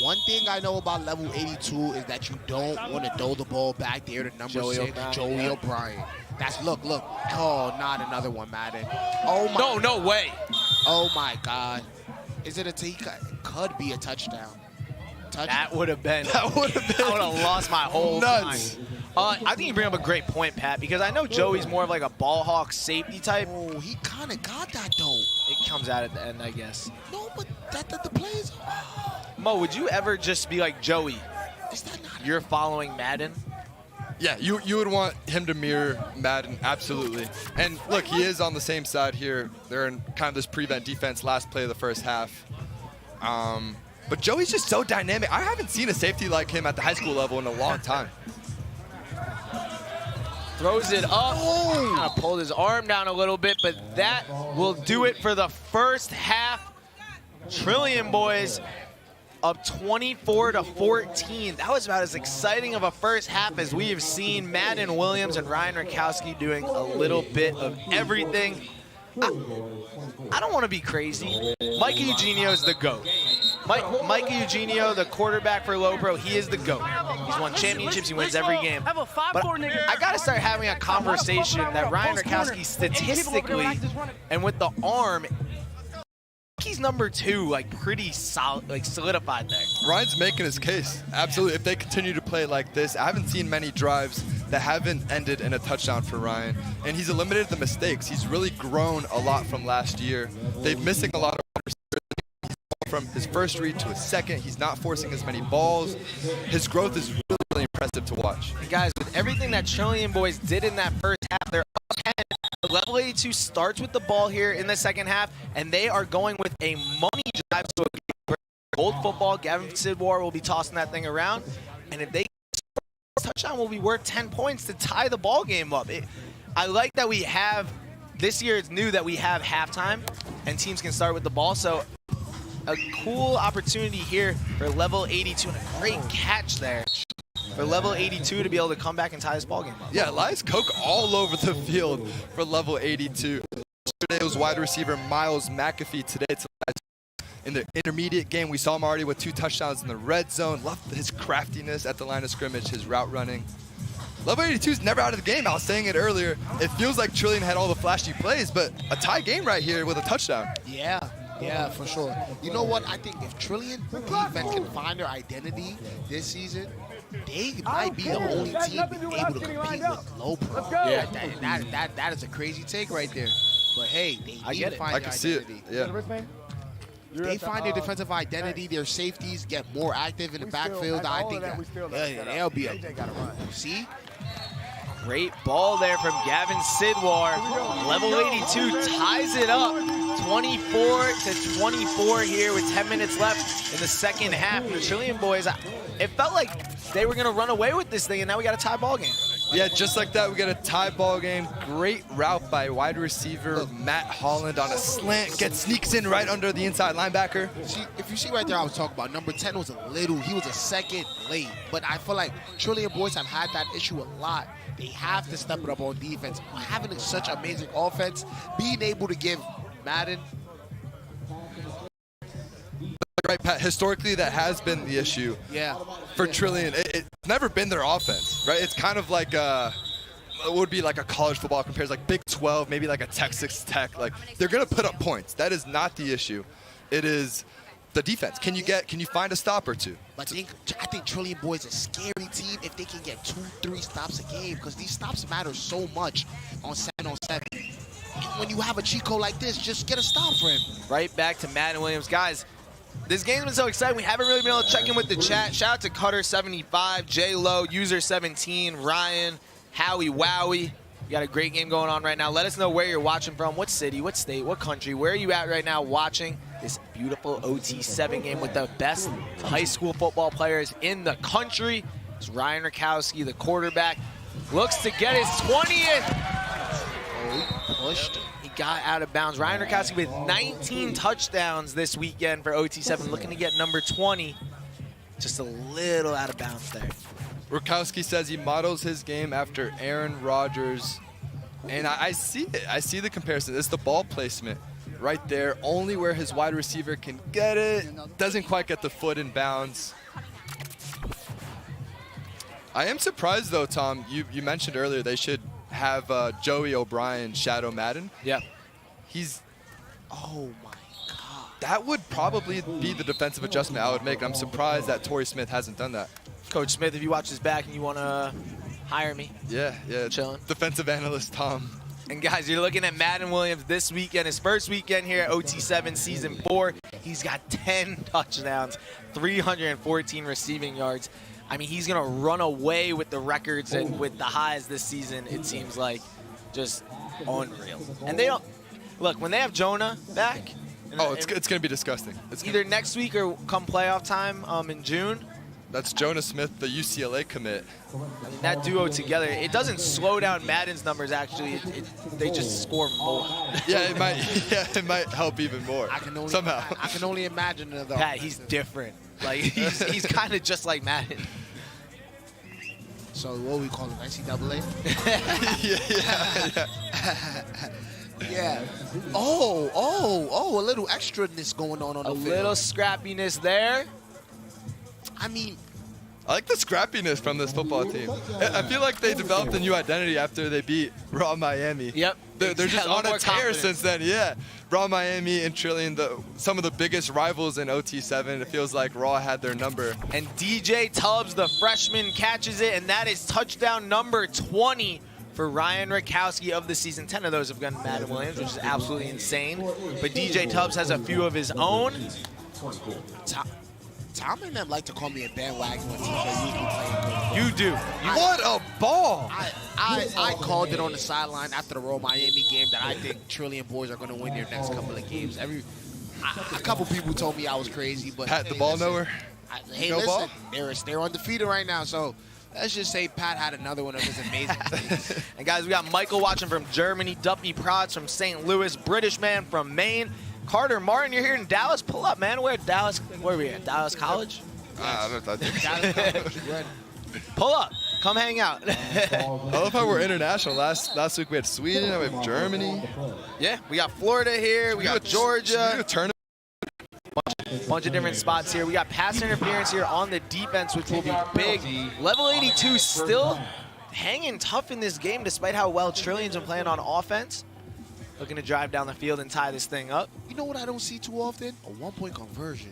One thing I know about level 82 is that you don't want to throw the ball back there to number 6, Joey O'Brien. That's look. Oh, not another one, Madden. Oh my. No way. Oh my God. Is it a could be a touchdown. That would have been. I would have lost my whole nuts. mind. I think you bring up a great point, Pat, because I know Joey's more of like a ball hawk safety type. Oh, he kind of got that though. It comes out at the end, I guess. No, but the plays. Mo, would you ever just be like Joey? Is that not? You're following Madden. Yeah, you would want him to mirror Madden, absolutely. And look, he is on the same side here. They're in kind of this prevent defense last play of the first half. But Joey's just so dynamic. I haven't seen a safety like him at the high school level in a long time. Throws it up. Kind of pulled his arm down a little bit, but that will do it for the first half. Trillium boys up 24-14. That was about as exciting of a first half as we have seen. Madden Williams and Ryan Rakowski doing a little bit of everything. I don't want to be crazy. Micah Eugenio is the GOAT. Micah Eugenio, the quarterback for Low Pro, he is the GOAT. He's won championships, he wins every game. But I got to start having a conversation that Ryan Rakowski statistically and with the arm, he's number 2, like pretty solid, like solidified there. Ryan's making his case. Absolutely. If they continue to play like this, I haven't seen many drives that haven't ended in a touchdown for Ryan. And he's eliminated the mistakes. He's really grown a lot from last year. They've missing a lot of receivers. From his first read to his second, he's not forcing as many balls. His growth is really, really impressive to watch. And guys, with everything that Trillium boys did in that first half, they're up 10. The level 82 starts with the ball here in the second half, and they are going with a money drive. So old football, Gavin Sidwar will be tossing that thing around, and if they touchdown will be worth 10 points to tie the ball game up. I like that we have, this year it's new that we have halftime, and teams can start with the ball, so a cool opportunity here for level 82, and a great catch there for level 82 to be able to come back and tie this ball game up. Yeah, Elias Koch all over the field for level 82. Yesterday was wide receiver Miles McAfee. Today it's in the intermediate game. We saw him already with 2 touchdowns in the red zone. Loved his craftiness at the line of scrimmage, his route running. Level 82 is never out of the game. I was saying it earlier. It feels like Trillium had all the flashy plays, but a tie game right here with a touchdown. Yeah, for sure. You know what? I think if Trillium defense can find their identity this season, they might be the only team able to compete with Low Pro. Yeah, that is a crazy take right there. But hey, they need to find their identity. Yeah. They find their defensive identity, their safeties get more active in the backfield. I think that they'll be a see. Great ball there from Gavin Sidwar. Level 82 ties it up 24-24 here with 10 minutes left in the second half. And the Trillium boys, it felt like they were going to run away with this thing, and now we got a tie ball game. Yeah, just like that, we got a tie ball game. Great route by wide receiver Matt Holland on a slant. Sneaks in right under the inside linebacker. If you see right there, I was talking about number 10 was he was a second late. But I feel like Trillium boys have had that issue a lot. They have to step it up on defense. Having such amazing offense, being able to give Madden. Right, Pat, historically that has been the issue for Trillium. It's never been their offense, right? It's kind of like it would be like a college football compares like Big 12, maybe like a Texas Tech. Like they're gonna put up points. That is not the issue. It is the defense. Can you find a stop or two? But I think Trillium boys are a scary team if they can get 2-3 stops a game, because these stops matter so much on 7-on-7. When you have a cheat code like this, just get a stop for him. Right back to Madden Williams. Guys, this game's been so exciting. We haven't really been able to check in with the chat. Shout out to Cutter75, J-Lo, User17, Ryan, Howie Wowie. You got a great game going on right now. Let us know where you're watching from, what city, what state, what country. Where are you at right now watching this beautiful OT7 game with the best high school football players in the country? It's Ryan Rakowski, the quarterback, looks to get his 20th. Oh, he pushed. He got out of bounds. Ryan Rakowski with 19 touchdowns this weekend for OT7, looking to get number 20. Just a little out of bounds there. Rakowski says he models his game after Aaron Rodgers. And I see it. I see the comparison. It's the ball placement right there, only where his wide receiver can get it. Doesn't quite get the foot in bounds. I am surprised, though, Tom. You mentioned earlier they should have Joey O'Brien shadow Madden. Yeah. Oh, my God. That would probably be the defensive adjustment I would make. I'm surprised that Torrey Smith hasn't done that. Coach Smith, if you watch this back and you want to hire me. Yeah. Chilling. Defensive analyst Tom. And guys, you're looking at Madden Williams this weekend, his first weekend here at OT7 Season 4. He's got 10 touchdowns, 314 receiving yards. I mean, he's going to run away with the records and with the highs this season, it seems like. Just unreal. And they don't, look, when they have Jonah back. It's going to be disgusting. Either next week or come playoff time in June. That's Jonah Smith, the UCLA commit. I mean, that duo together, it doesn't slow down Madden's numbers, actually. They just score more. Yeah, it might help even more. Somehow. I can only imagine it, though. Pat, he's different. Like, he's kind of just like Madden. So what we call it, NCAA? yeah. Yeah. Oh, a little extraness going on the field. A little scrappiness there. I mean, I like the scrappiness from this football team. I feel like they developed a new identity after they beat Raw Miami. Yep. They're just on a tear since then, yeah. Raw Miami and Trillion, some of the biggest rivals in OT7. It feels like Raw had their number. And DJ Tubbs, the freshman, catches it, and that is touchdown number 20 for Ryan Rakowski of the season. 10 of those have gone to Madden Williams, which is absolutely insane. But DJ Tubbs has a few of his own. Tom and them like to call me a bandwagon when teams are usually playing good. You do. What a ball! I called it on the sideline after the Raw Miami game that I think Trillion boys are going to win their next couple of games. A couple people told me I was crazy, but Pat, the ball nowhere. Listen, they're undefeated right now, so let's just say Pat had another one of his amazing things. And guys, we got Michael watching from Germany, Duffy Prods from St. Louis, British man from Maine. Carter Martin, you're here in Dallas. Pull up, man. Where are we at? Dallas College? I don't know. Dallas College. Pull up. Come hang out. I love how we're international. Last week we had Sweden, now we have Germany. Yeah, we got Florida here. We got Georgia. Bunch of different spots here. We got pass interference here on the defense, which will be big. Level 82 still hanging tough in this game, despite how well Trillion's been playing on offense. Looking to drive down the field and tie this thing up. You know what I don't see too often? A one-point conversion.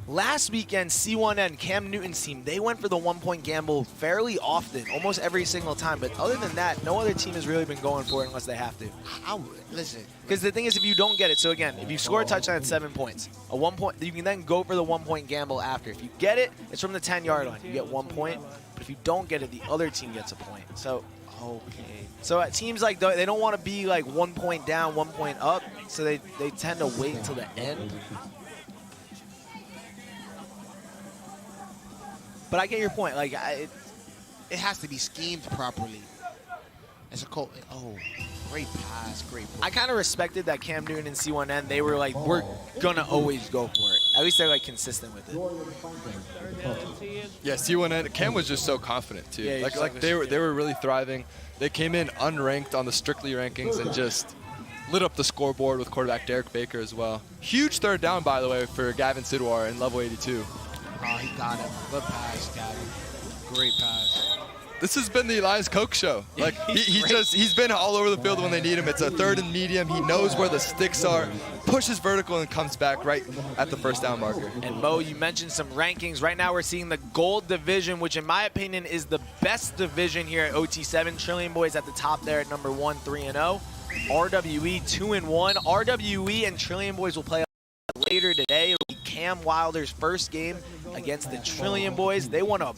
Last weekend, C1N, Cam Newton's team, they went for the one-point gamble fairly often, almost every single time. But other than that, no other team has really been going for it unless they have to. Listen. Because the thing is, if you don't get it, so again, if you score a touchdown at 7 points, you can then go for the one-point gamble after. If you get it, it's from the 10-yard line. You get 1 point. But if you don't get it, the other team gets a point. So, okay. So it seems like they don't want to be like 1 point down, 1 point up. So they tend to wait until the end. But I get your point. Like, it has to be schemed properly. It's a cold. Oh, great pass, great play. I kind of respected that Cam Newton and C1N. They were like, we're gonna always go for it. At least they're like consistent with it. Yeah, C1N. Cam was just so confident too. Yeah, like they were really thriving. They came in unranked on the Strictly rankings and just lit up the scoreboard with quarterback Derek Baker as well. Huge third down, by the way, for Gavin Sidwar in level 82. Oh, he got him. Good pass, Gavin. Great pass. This has been the Elias Koch show. Like he's been all over the field when they need him. It's a third and medium. He knows where the sticks are, pushes vertical and comes back right at the first down marker. And Mo, you mentioned some rankings. Right now we're seeing the gold division, which in my opinion is the best division here at OT7. Trillion Boys at the top there at number 1, 3-0. RWE 2-1. RWE and Trillion Boys will play later today. It'll be Cam Wilder's first game against the Trillion Boys. They won a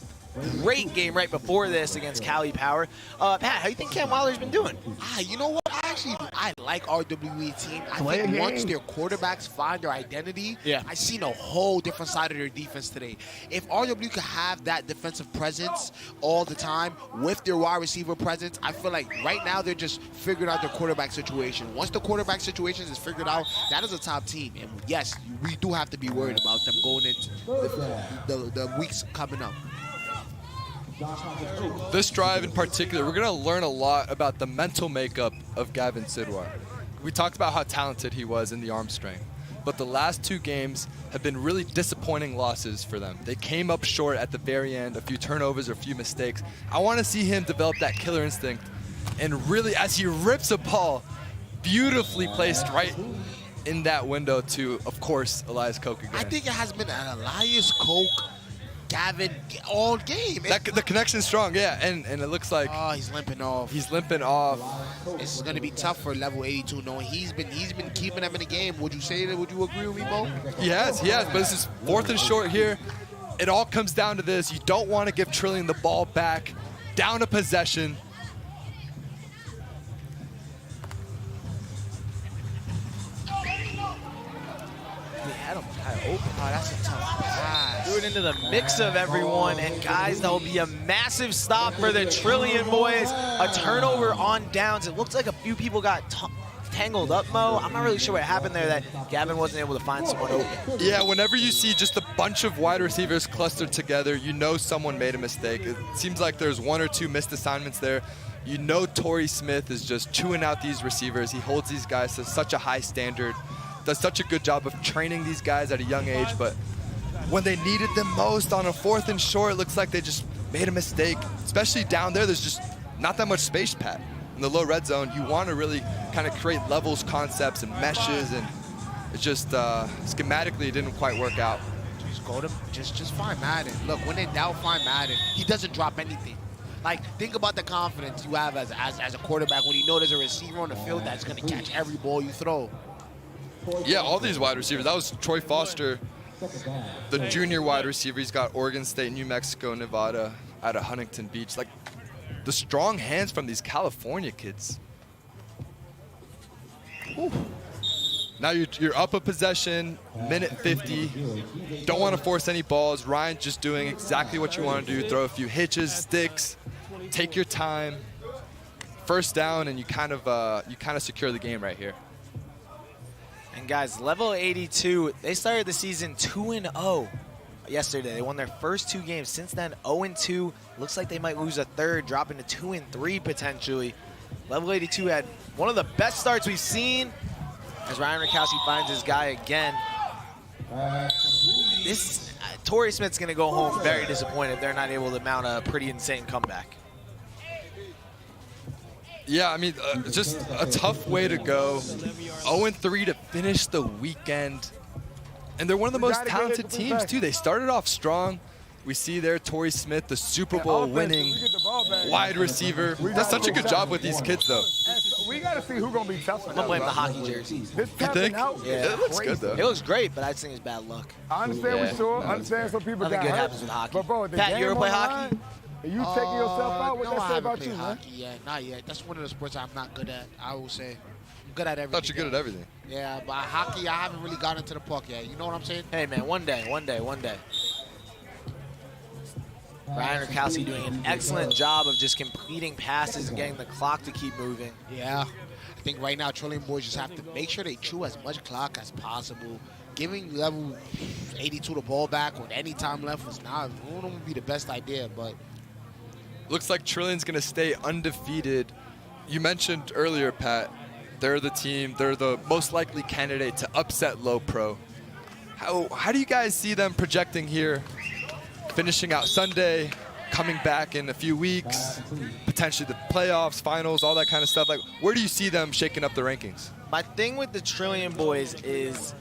great game right before this against Cali Power. Pat, how do you think Cam Wilder's been doing? You know what? I like RWE team. I think once their quarterbacks find their identity, I've seen a whole different side of their defense today. If RWE could have that defensive presence all the time with their wide receiver presence, I feel like right now they're just figuring out their quarterback situation. Once the quarterback situation is figured out, that is a top team. And yes, we do have to be worried about them going into the weeks coming up. This drive in particular, we're going to learn a lot about the mental makeup of Gavin Sidwar. We talked about how talented he was in the arm strength, but the last 2 games have been really disappointing losses for them. They came up short at the very end, a few turnovers or a few mistakes. I want to see him develop that killer instinct and really, as he rips a ball, beautifully placed right in that window to, of course, Elias Koch again. I think it has been an Elias Koch, Gavin all game. The connection's strong, yeah, and it looks like he's limping off. He's limping off. It's going to be tough for level 82, knowing he's been keeping them in the game. Would you say that? Would you agree with me, Bo? He has, but this is 4th and short here. It all comes down to this. You don't want to give Trillion the ball back, down a possession. Had him kind of open. Oh, that's a tough pass. Threw it into the mix of everyone, and guys, that'll be a massive stop for the Trillion boys. A turnover on downs. It looks like a few people got tangled up, Mo. I'm not really sure what happened there that Gavin wasn't able to find someone open. Yeah, whenever you see just a bunch of wide receivers clustered together, you know someone made a mistake. It seems like there's 1 or 2 missed assignments there. You know Torrey Smith is just chewing out these receivers. He holds these guys to such a high standard. Does such a good job of training these guys at a young age, but when they needed them most on a 4th and short, it looks like they just made a mistake. Especially down there, there's just not that much space, Pat. In the low red zone, you want to really kind of create levels, concepts, and meshes, and it just schematically it didn't quite work out. Just go to just find Madden. Look, when in doubt, find Madden. He doesn't drop anything. Like, think about the confidence you have as a quarterback when you know there's a receiver on the field that's going to catch every ball you throw. Yeah, all these wide receivers. That was Troy Foster, the junior wide receiver. He's got Oregon State, New Mexico, Nevada, out of Huntington Beach. Like, the strong hands from these California kids. Whew. Now you're up a possession, minute 50. Don't want to force any balls. Ryan just doing exactly what you want to do. Throw a few hitches, sticks, take your time. First down, and you kind of secure the game right here. And guys, level 82, they started the season 2-0 yesterday. They won their first 2 games. Since then, 0-2. Looks like they might lose a third, dropping to 2-3 potentially. Level 82 had one of the best starts we've seen as Ryan Rakowski finds his guy again. Torrey Smith's going to go home very disappointed if they're not able to mount a pretty insane comeback. Yeah, I mean, just a tough way to go. 0-3 to finish the weekend. And they're one of the most talented teams, too. They started off strong. We see there Torrey Smith, the Super Bowl winning wide receiver. Does such a good job with these kids, though. We got to see who's going to be tough. I'm going to blame the hockey jersey. You think? Yeah, it looks good, though. It looks great, but I just think it's bad luck. I understand we sure. I understand some people Nothing got good hurt. happens with hockey. But, bro, the Pat, game you ever play on the hockey? line, are you taking yourself out? What No, that I say haven't about played you, man? hockey yet. Not yet. That's one of the sports I'm not good at, I will say. I'm good at everything. Thought you're good at everything. Yeah, but hockey, I haven't really gotten into the puck yet. You know what I'm saying? Hey, man, one day. Ryan Rakowski doing an excellent job of just completing passes and getting the clock to keep moving. Yeah. I think right now Trillion boys just have to make sure they chew as much clock as possible. Giving level 82 the ball back with any time left was not going to be the best idea, but Looks like Trillion's going to stay undefeated. You mentioned earlier, Pat, they're the team, they're the most likely candidate to upset Low Pro. How do you guys see them projecting here, finishing out Sunday, coming back in a few weeks, potentially the playoffs, finals, all that kind of stuff? Like, where do you see them shaking up the rankings? My thing with the Trillion boys is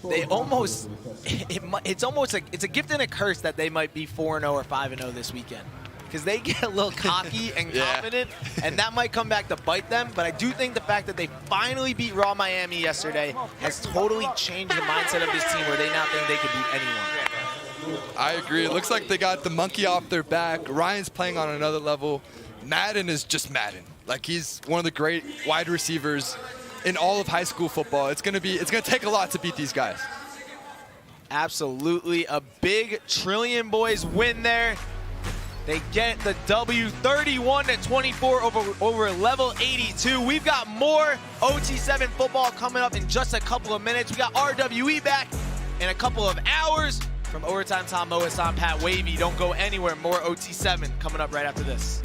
they almost, it's almost like, it's a gift and a curse that they might be 4-0 or 5-0 this weekend. Because they get a little cocky and confident, and that might come back to bite them. But I do think the fact that they finally beat Raw Miami yesterday has totally changed the mindset of this team where they now think they could beat anyone. I agree. It looks like they got the monkey off their back. Ryan's playing on another level. Madden is just Madden. Like, he's one of the great wide receivers in all of high school football. It's gonna take a lot to beat these guys. Absolutely, a big Trillion boys win there. They get the W 31-24 over level 82. We've got more OT7 football coming up in just a couple of minutes. We got RWE back in a couple of hours. From Overtime Tom, Mo Hassan, Pat Wavy. Don't go anywhere. More OT7 coming up right after this.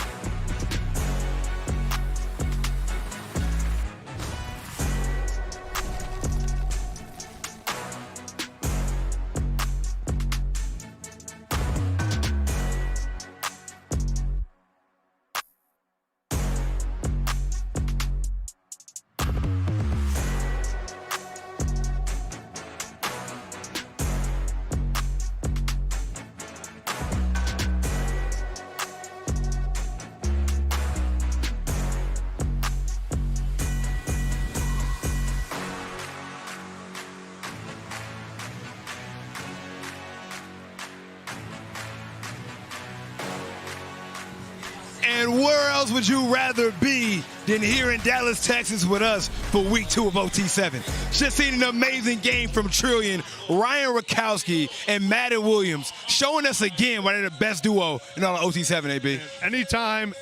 And where else would you rather be than here in Dallas, Texas with us for week 2 of OT7? Just seen an amazing game from Trillion, Ryan Rakowski, and Madden Williams, showing us again why they're the best duo in all of OT7, AB. Anytime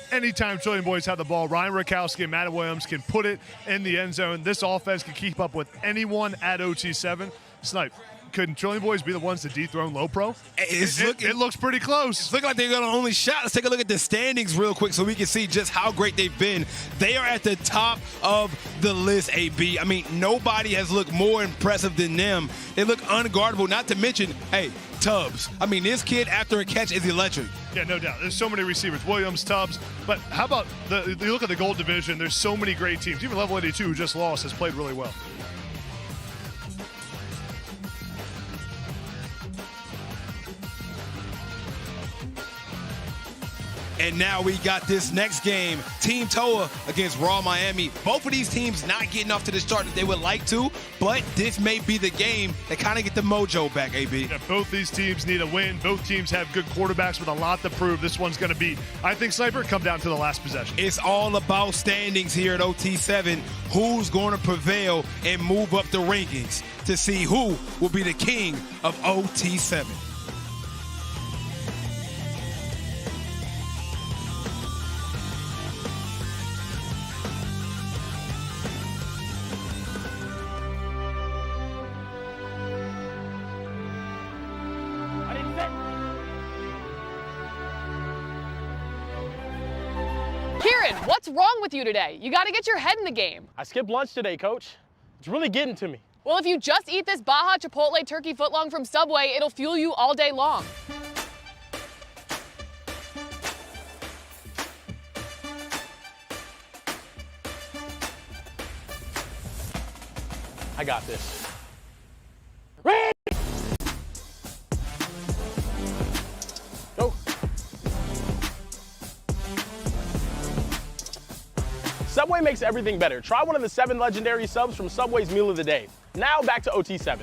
Trillion boys have the ball, Ryan Rakowski and Madden Williams can put it in the end zone. This offense can keep up with anyone at OT7. Snipe, couldn't Trillion boys be the ones to dethrone Low Pro? It looks pretty close. It's looking like they're going to only shot. Let's take a look at the standings real quick so we can see just how great they've been. They are at the top of the list, AB. I mean, nobody has looked more impressive than them. They look unguardable, not to mention, hey, Tubbs. I mean, this kid after a catch is electric. Yeah, no doubt. There's so many receivers, Williams, Tubbs. But how about you look at the gold division, there's so many great teams. Even Level 82, who just lost, has played really well. And now we got this next game, Team TOA against Raw Miami. Both of these teams not getting off to the start that they would like to, but this may be the game that kind of get the mojo back, AB. Yeah, both these teams need a win. Both teams have good quarterbacks with a lot to prove. This one's going to be, I think, Sniper, come down to the last possession. It's all about standings here at OT7. Who's going to prevail and move up the rankings to see who will be the king of OT7. Kieran, what's wrong with you today? You got to get your head in the game. I skipped lunch today, Coach. It's really getting to me. Well, if you just eat this Baja Chipotle turkey footlong from Subway, it'll fuel you all day long. I got this. Ready? Go. Subway makes everything better. Try one of the 7 legendary subs from Subway's Meal of the Day. Now back to OT7.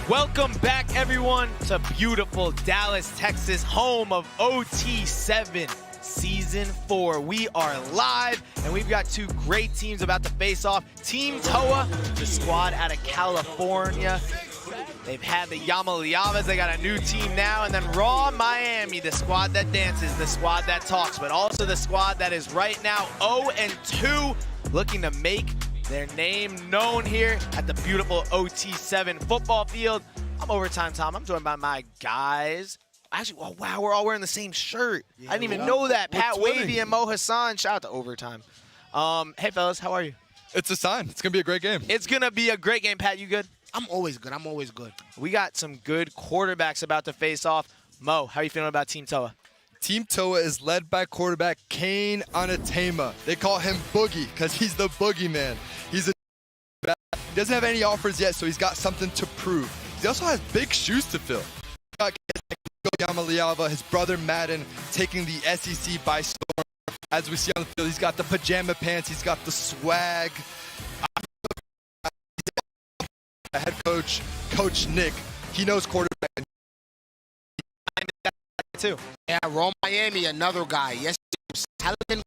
Welcome back, everyone, to beautiful Dallas, Texas, home of OT7 Season 4. We are live, and we've got 2 great teams about to face off. Team TOA, the squad out of California. They've had the Yamaliyavas. They got a new team now. And then Raw Miami, the squad that dances, the squad that talks, but also the squad that is right now 0-2, looking to make their name known here at the beautiful OT7 football field. I'm Overtime Tom. I'm joined by my guys. Actually, oh, wow, we're all wearing the same shirt. I didn't even know that. Pat Wavy and Mo Hassan. Shout out to Overtime. Hey, fellas, how are you? It's a sign. It's going to be a great game. It's going to be a great game. Pat, you good? I'm always good. I'm always good. We got some good quarterbacks about to face off. Mo, how are you feeling about Team TOA? Team TOA is led by quarterback Kane Onatema. They call him Boogie because he's the boogeyman. He's a he doesn't have any offers yet, so he's got something to prove. He also has big shoes to fill. Yamaliyava, his brother Madden, taking the SEC by storm. As we see on the field, he's got the pajama pants, he's got the swag. Head coach, Coach Nick, he knows quarterback. Too. Yeah, Raw Miami, another guy. Yes, Halligan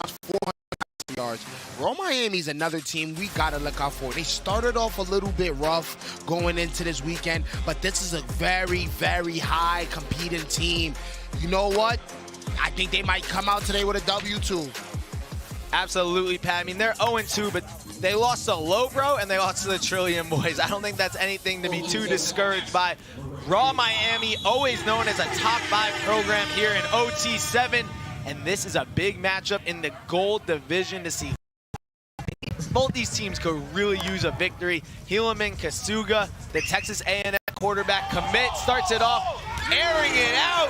was 400 yards. Raw Miami's another team we got to look out for. They started off a little bit rough going into this weekend, but this is a very, very high competing team. You know what? I think they might come out today with a W too. Absolutely, Pat. I mean, they're 0-2, but they lost to Lobro and they lost to the Trillium Boys. I don't think that's anything to be too discouraged by. Raw Miami, always known as a top 5 program here in OT7, and this is a big matchup in the gold division to see. Both these teams could really use a victory. Helaman Kasuga, the Texas A&M quarterback commit, starts it off, airing it out,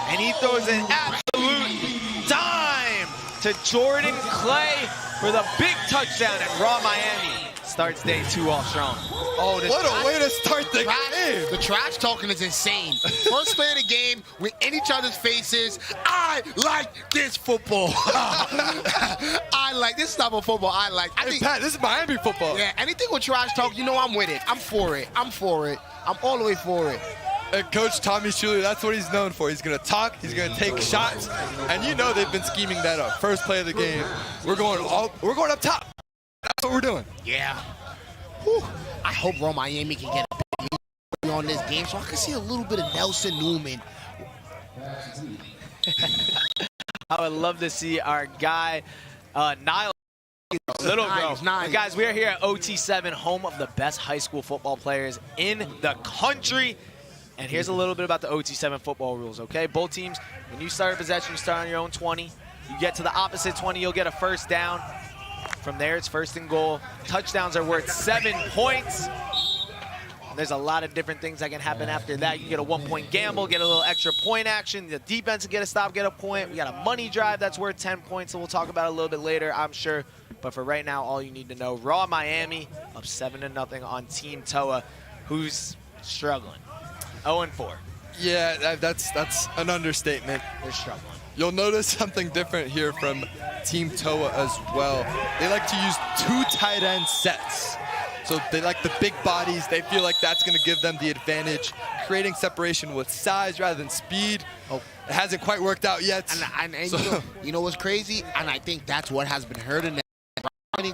and he throws an absolute dime to Jordan Clay for the big touchdown, and Raw Miami starts day 2 off strong. Oh, what a way to start the game. The trash talking is insane. First play of the game, we're in each other's faces. I like this football. I like this type of football. Hey, Pat, this is Miami football. Yeah, anything with trash talk, you know I'm with it. I'm for it. I'm all the way for it. And Coach Tommy Schuler, that's what he's known for. He's going to talk, he's going to take shots, and you know they've been scheming that up. First play of the game, we're going up top. That's what we're doing. Yeah. Whew. I hope Raw Miami can get a big lead on this game so I can see a little bit of Nelson Newman. I would love to see our guy, Niles. Little bro. Nice. Guys, we are here at OT7, home of the best high school football players in the country. And here's a little bit about the OT7 football rules, okay? Both teams, when you start a possession, you start on your own 20. You get to the opposite 20, you'll get a first down. From there, it's first and goal. Touchdowns are worth 7 points. And there's a lot of different things that can happen after that. You can get a 1-point gamble, get a little extra point action. The defense can get a stop, get a point. We got a money drive that's worth 10 points, so we'll talk about it a little bit later, I'm sure. But for right now, all you need to know, Raw Miami up 7-0 on Team TOA, who's struggling. 0-4. Yeah, that's an understatement. They're struggling. You'll notice something different here from Team TOA as well. They like to use 2 tight end sets. So they like the big bodies. They feel like that's going to give them the advantage, creating separation with size rather than speed. Oh, it hasn't quite worked out yet. And so, you know what's crazy? And I think that's what has been hurting them.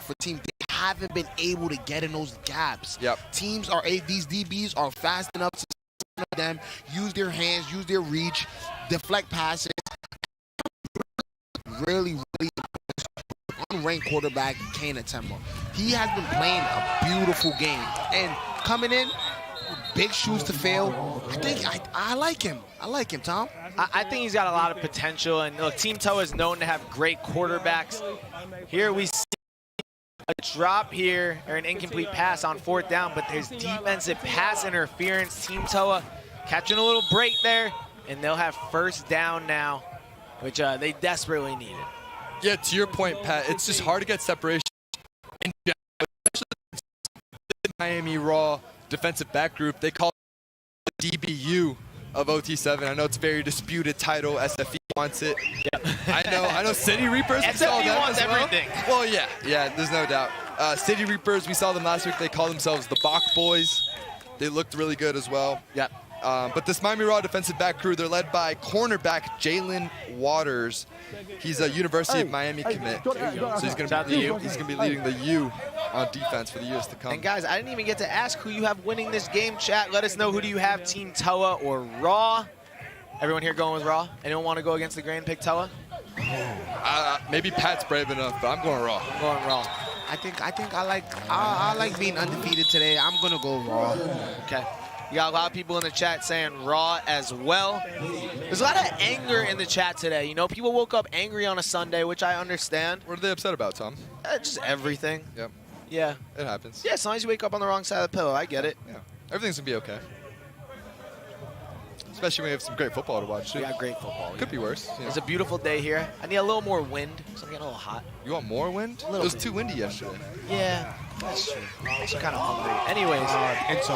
For teams, they haven't been able to get in those gaps. Yep. These DBs are fast enough to them, use their hands, use their reach, deflect passes. Really unranked quarterback Kane Atemba. He has been playing a beautiful game and coming in big shoes to fill. I like him. I like him, Tom. I think he's got a lot of potential, and look, Team TOA is known to have great quarterbacks. Here we see a drop here, or an incomplete pass on 4th down, but there's defensive pass interference. Team TOA catching a little break there, and they'll have first down now, which they desperately needed. Yeah, to your point, Pat, it's just hard to get separation. In Miami Raw defensive back group, they call it the DBU of OT7. I know it's a very disputed title. SFE wants it. Yep. I know City Reapers. We saw them wants as well. everything. Well, yeah, there's no doubt. City Reapers, we saw them last week. They call themselves the Bach Boys. They looked really good as well. Yep. But this Miami Raw defensive back crew, they're led by cornerback Jalen Waters. He's a University of Miami commit. So he's going to be leading the U on defense for the years to come. And guys, I didn't even get to ask who you have winning this game. Chat, let us know, who do you have, Team TOA or Raw? Everyone here going with Raw? Anyone want to go against the grain and pick TOA? Maybe Pat's brave enough, but I'm going Raw. I'm going Raw. I like being undefeated today. I'm gonna go Raw. Okay. You got a lot of people in the chat saying Raw as well. There's a lot of anger in the chat today. You know, people woke up angry on a Sunday, which I understand. What are they upset about, Tom? Just everything. Yep. Yeah. It happens. Yeah, sometimes you wake up on the wrong side of the pillow. I get it. Yeah. Everything's gonna be okay. Especially when we have some great football to watch, too. We got great football. Could be worse. Yeah. It's a beautiful day here. I need a little more wind, so I'm getting a little hot. You want more wind? It was too windy yesterday. Yeah, that's true. I'm also kind of hungry. Anyways, and so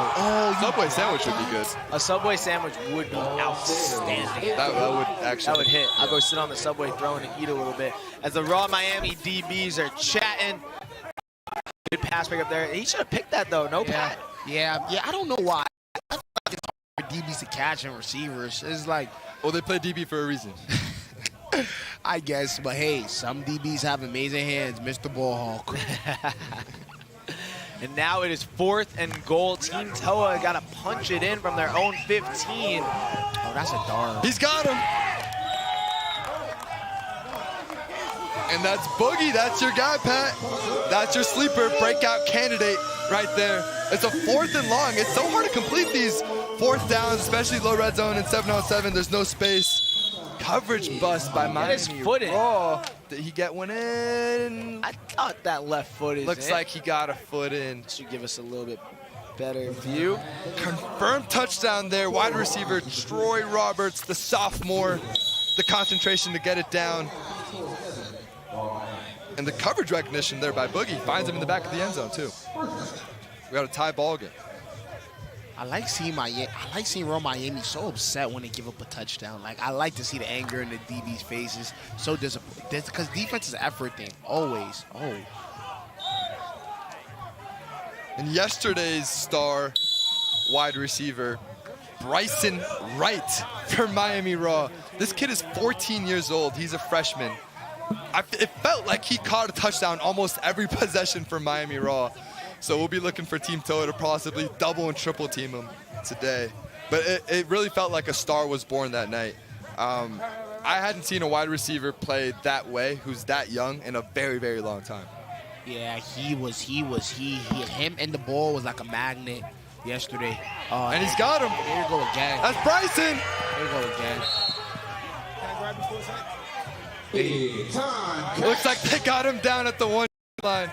Subway sandwich would be good. A Subway sandwich would be outstanding. That would actually. That would hit. I'll go sit on the Subway throne and eat a little bit. As the Raw Miami DBs are chatting. Good pass pick up there. He should have picked that though. No Pat. Yeah. I don't know why. I feel like it's hard for DBs to catch and receivers. It's like, well, they play DB for a reason. I guess, but hey, some DBs have amazing hands, Mr. Ballhawk. And now it is 4th and goal. Team Toa got to punch it in from their own 15. Oh, that's a dart. He's got him. And that's Boogie. That's your guy, Pat. That's your sleeper breakout candidate right there. It's a 4th and long. It's so hard to complete these 4th downs, especially low red zone and 7-on-7. There's no space. Coverage bust by Miami. His foot in. Oh, did he get one in? I thought that left foot is Looks in. like he got a foot in. Should give us a little bit better view. Confirmed touchdown there. Wide receiver Troy Roberts, the sophomore. The concentration to get it down. And the coverage recognition there by Boogie. Finds him in the back of the end zone, too. We got a tie ball game. I like seeing Real Miami so upset when they give up a touchdown. Like, I like to see the anger in the DB's faces. So disappointed. Because defense is an effort thing, always. Oh. And yesterday's star wide receiver, Bryson Wright for Miami Raw. This kid is 14 years old. He's a freshman. It felt like he caught a touchdown almost every possession for Miami Raw. So we'll be looking for Team Toa to possibly double and triple team him today. But it really felt like a star was born that night. I hadn't seen a wide receiver play that way, who's that young, in a very, very long time. Yeah, him and the ball was like a magnet yesterday. And he's got him. There you go again. That's Bryson. There you go again. Big time. Looks like they got him down at the 1 line.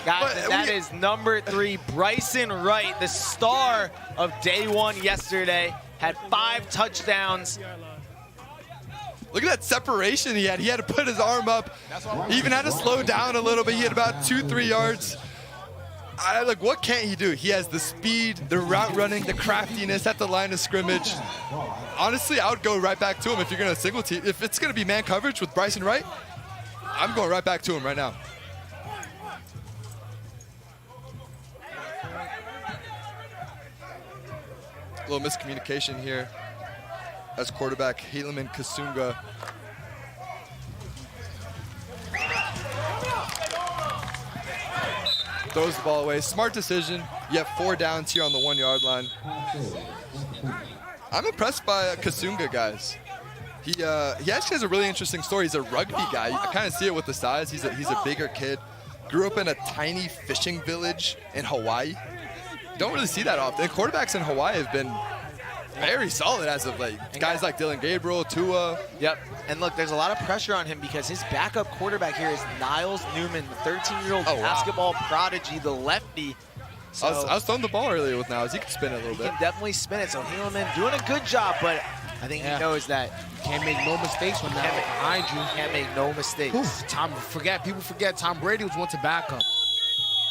Guys, that is number 3, Bryson Wright, the star of day 1 yesterday. Had 5 touchdowns. Look at that separation he had. He had to put his arm up. He even had to slow down a little bit. He had about 2-3 yards. Like, what can't he do? He has the speed, the route running, the craftiness at the line of scrimmage. Honestly, I would go right back to him if you're going to single team. If it's going to be man coverage with Bryson Wright, I'm going right back to him right now. A little miscommunication here as quarterback Helaman Kasunga. Throws the ball away. Smart decision. You have 4 downs here on the 1 yard line. I'm impressed by Kasunga, guys. He actually has a really interesting story. He's a rugby guy. You kind of see it with the size. He's a bigger kid. Grew up in a tiny fishing village in Hawaii. Don't really see that often. Quarterbacks in Hawaii have been very solid as of late. Guys like Dylan Gabriel, Tua. Yep. And look, there's a lot of pressure on him because his backup quarterback here is Niles Newman, the 13-year-old basketball prodigy, the lefty. So I was throwing the ball earlier with Niles. He can spin it a little bit. He can definitely spin it. So Helaman doing a good job, but I think he knows that you can't make no mistakes when they're behind you. Can't make no mistakes. People forget Tom Brady was once a backup.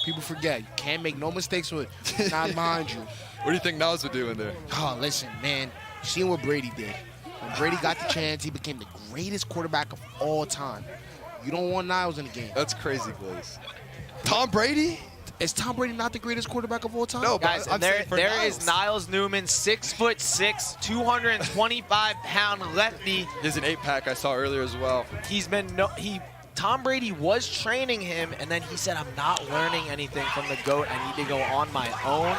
People forget. You can't make no mistakes with not behind you. What do you think Niles would do in there? Oh, listen, man. Seeing what Brady did. When Brady got the chance, he became the greatest quarterback of all time. You don't want Niles in the game. That's crazy, Blaze. Tom Brady? Is Tom Brady not the greatest quarterback of all time? No, guys, I'm there Niles. is Niles Newman, 6'6", 225-pound lefty. There's an 8-pack I saw earlier as well. Tom Brady was training him, and then he said, I'm not learning anything from the GOAT. I need to go on my own.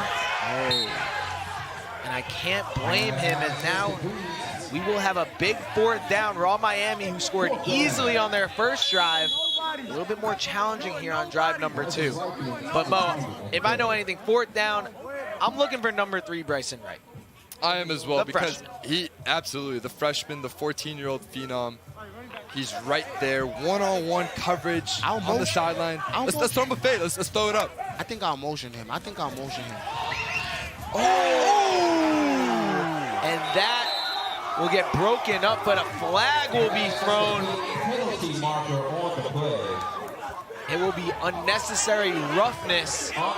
And I can't blame him. And now we will have a big 4th down. Raw Miami, who scored easily on their first drive. A little bit more challenging here on drive number 2. But Mo, if I know anything, 4th down, I'm looking for number 3, Bryson Wright. I am as well, The because freshman. the freshman, the 14-year-old phenom. He's right there, one-on-one coverage on the sideline. Let's throw him a fade. Let's throw it up. I think I'll motion him. Oh! And that will get broken up, but a flag will be thrown. Penalty marker on the play. It will be unnecessary roughness. We'll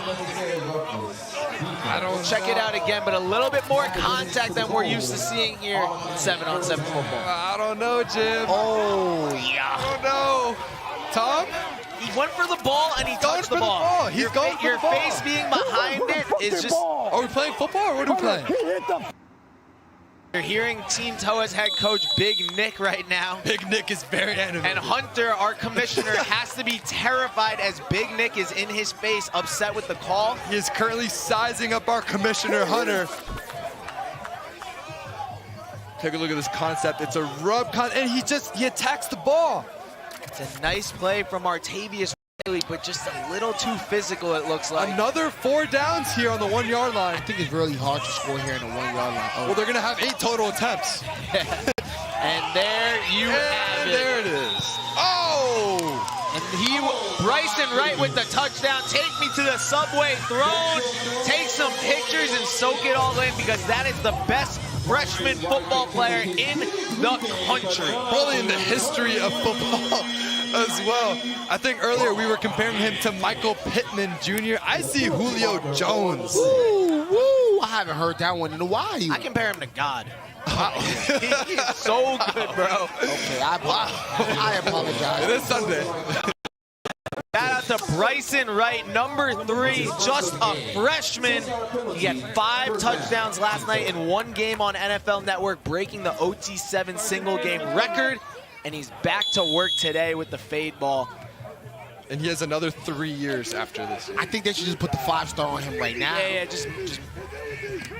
check it out again, but a little bit more contact than we're used to seeing here in 7-on-7 football. I don't know, Jim. Oh, yeah. I don't know. Tom? He went for the ball and he touched the ball. He's going for the ball. Your face being behind it is just... Are we playing football or what are we playing? You're hearing Team TOA's head coach, Big Nick, right now. Big Nick is very animated. And Hunter, our commissioner, has to be terrified as Big Nick is in his face, upset with the call. He is currently sizing up our commissioner, Hunter. Take a look at this concept. It's a rub and he attacks the ball. It's a nice play from Artavius, but just a little too physical, it looks like. Another 4 downs here on the 1 yard line. I think it's really hard to score here in the 1 yard line. Well, they're going to have 8 total attempts. And there you have it. There it is. Oh! And Bryson Wright with the touchdown. Take me to the subway throne. Take some pictures and soak it all in, because that is the best freshman football player in the country. Probably in the history of football as well. I think earlier we were comparing him to Michael Pittman Jr. I see Julio Jones. Woo, woo. I haven't heard that one in a while. I compare him to God. He is so good, bro. Okay, I apologize. It is Sunday. Shout out to Bryson Wright, number 3, just a freshman. He had 5 touchdowns last night in 1 game on NFL Network, breaking the OT7 single game record. And he's back to work today with the fade ball. And he has another 3 years after this. I think they should just put the 5-star on him right now. Yeah, just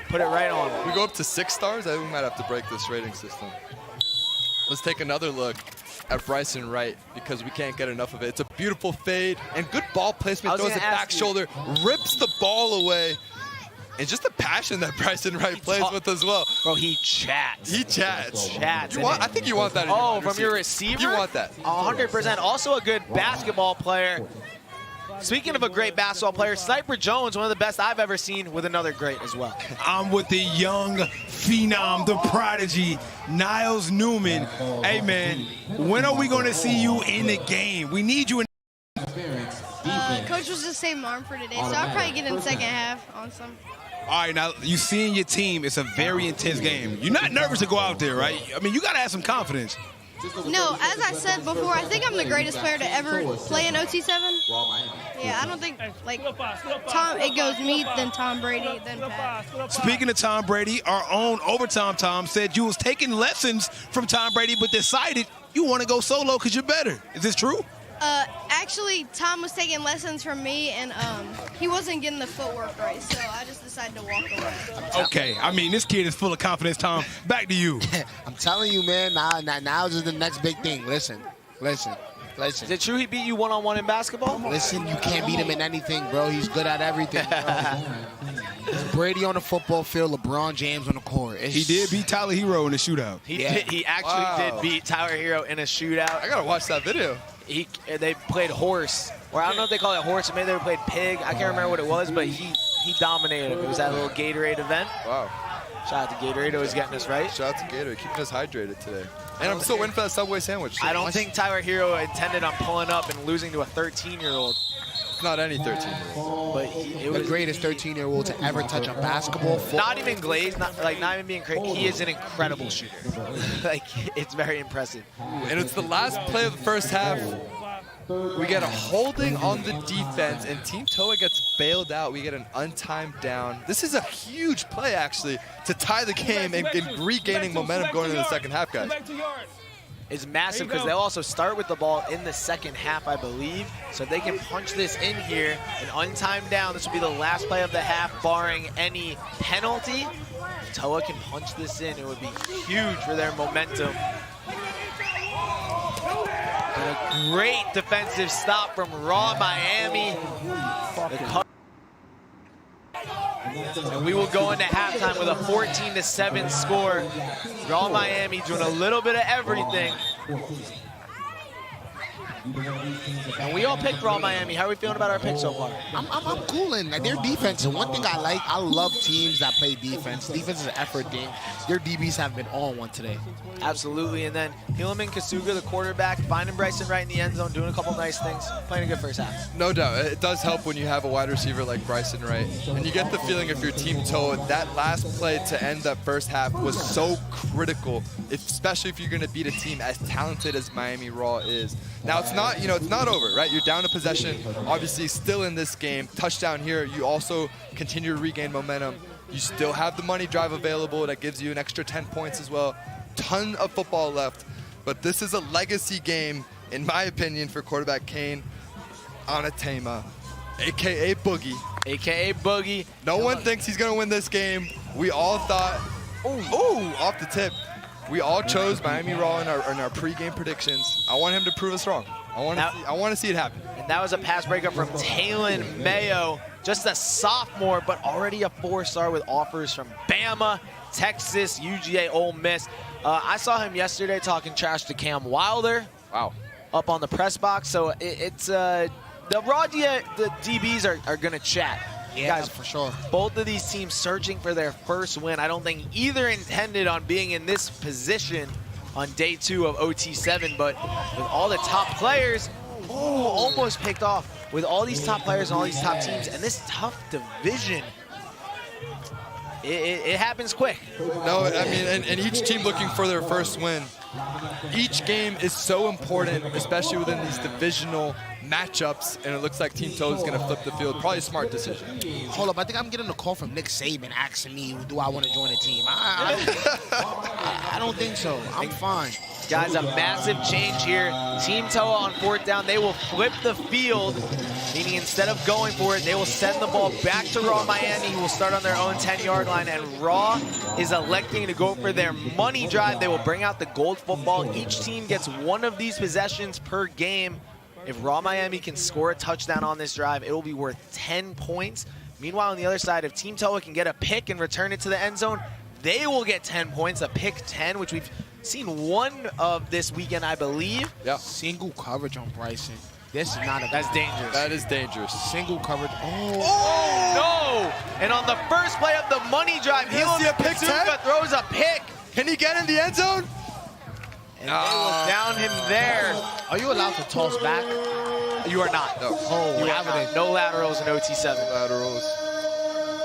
put it right on. We go up to 6 stars? I think we might have to break this rating system. Let's take another look at Bryson Wright, because we can't get enough of it. It's a beautiful fade and good ball placement. Throws it back shoulder, rips the ball away. And just the passion that Bryson Wright plays with as well. Bro, he chats. He chats. I think you want that in your from your receiver? You want that. 100%. Also a good basketball player. Speaking of a great basketball player, Sniper Jones, one of the best I've ever seen, with another great as well. I'm with the young phenom, the prodigy, Niles Newman. Hey, man, when are we going to see you in the game? We need you in Coach was just saving my arm for today, so I'll probably get in the second half on some. All right, now, you seeing your team, it's a very intense game. You're not nervous to go out there, right? I mean, you got to have some confidence. No, as I said before, I think I'm the greatest player to ever play in OT7. Yeah, I don't think, like, it goes me, then Tom Brady, then Pat. Speaking of Tom Brady, our own Overtime Tom said you was taking lessons from Tom Brady, but decided you want to go solo because you're better. Is this true? Actually, Tom was taking lessons from me, and he wasn't getting the footwork right, so I just decided to walk away. Okay, I mean, this kid is full of confidence, Tom. Back to you. I'm telling you, man, now is the next big thing. Listen. Is it true he beat you one-on-one in basketball? Listen, you can't beat him in anything, bro. He's good at everything. It's Brady on the football field, LeBron James on the court. He did beat Tyler Hero in the shootout. He actually did beat Tyler Hero in a shootout. I got to watch that video. They played horse, or I don't know if they call it horse, or maybe they played pig. I can't remember what it was, but he dominated him. It was that little Gatorade event. Wow. Shout out to Gatorade, always getting us right. Shout out to Gatorade, keeping us hydrated today. And I'm still waiting for that Subway sandwich. I don't think Tyler Hero intended on pulling up and losing to a 13-year-old. It's not any 13-year-old. But it was the greatest 13-year-old to ever touch a basketball. Not even glazed, not even being crazy. He is an incredible shooter. Like, it's very impressive. And it's the last play of the first half. We get a holding on the defense, and Team TOA gets bailed out. We get an untimed down. This is a huge play, actually, to tie the game and regaining momentum going into the second half, guys. It's massive because they'll also start with the ball in the second half, I believe. So if they can punch this in here, an untimed down, this will be the last play of the half, barring any penalty. If TOA can punch this in, it would be huge for their momentum. And a great defensive stop from Raw Miami. And we will go into halftime with a 14-7 score. Raw Miami doing a little bit of everything. And we all picked Raw Miami. How are we feeling about our pick so far? I'm cooling. Like, their defense, and one thing I like, I love teams that play defense. Defense is an effort thing. Their DBs have been on one today. Absolutely. And then Hillman Kasuga, the quarterback, finding Bryson right in the end zone, doing a couple nice things, playing a good first half. No doubt. It does help when you have a wide receiver like Bryson Wright. And you get the feeling if you're Team TOA, that last play to end that first half was so critical, especially if you're going to beat a team as talented as Miami Raw is. Now, it's not, it's not over, right? You're down a possession, obviously still in this game. Touchdown here, you also continue to regain momentum. You still have the money drive available. That gives you an extra 10 points as well. Ton of football left. But this is a legacy game, in my opinion, for quarterback Kane Onatema, a.k.a. Boogie. A.k.a. Boogie. No one thinks he's going to win this game. We all thought, off the tip. We all chose Miami Raw in our pregame predictions. I want him to prove us wrong. I want to see it happen. And that was a pass breakup from Taylon Mayo, just a sophomore, but already a 4-star with offers from Bama, Texas, UGA, Ole Miss. I saw him yesterday talking trash to Cam Wilder. Wow. Up on the press box. So it's the DBs are going to chat. Yeah, guys, for sure. Both of these teams searching for their first win. I don't think either intended on being in this position on day 2 of OT7, but with all the top players, almost picked off. With all these top players and all these top teams and this tough division, it happens quick. No, I mean, and each team looking for their first win. Each game is so important, especially within these divisional matchups, and it looks like Team Toad is going to flip the field. Probably a smart decision. Hold up, I think I'm getting a call from Nick Saban asking me, do I want to join the team? I don't think so. I'm fine. Guys, a massive change here. Team Toa on 4th down. They will flip the field, meaning instead of going for it, they will send the ball back to Raw Miami, who will start on their own 10-yard line, and Raw is electing to go for their money drive. They will bring out the gold football. Each team gets one of these possessions per game. If Raw Miami can score a touchdown on this drive, it will be worth 10 points. Meanwhile, on the other side, if Team Toa can get a pick and return it to the end zone, they will get 10 points, a pick 10, which we've seen one of this weekend, I believe. Yeah. Single coverage on Bryson. This is not a... That's dangerous. That is dangerous. Single coverage. No! And on the first play of the money drive, Hilo Mitsuka throws a pick. Can he get in the end zone? And they will down him there. Are you allowed to toss back? You are not. No. You have not. No laterals in OT7. Laterals.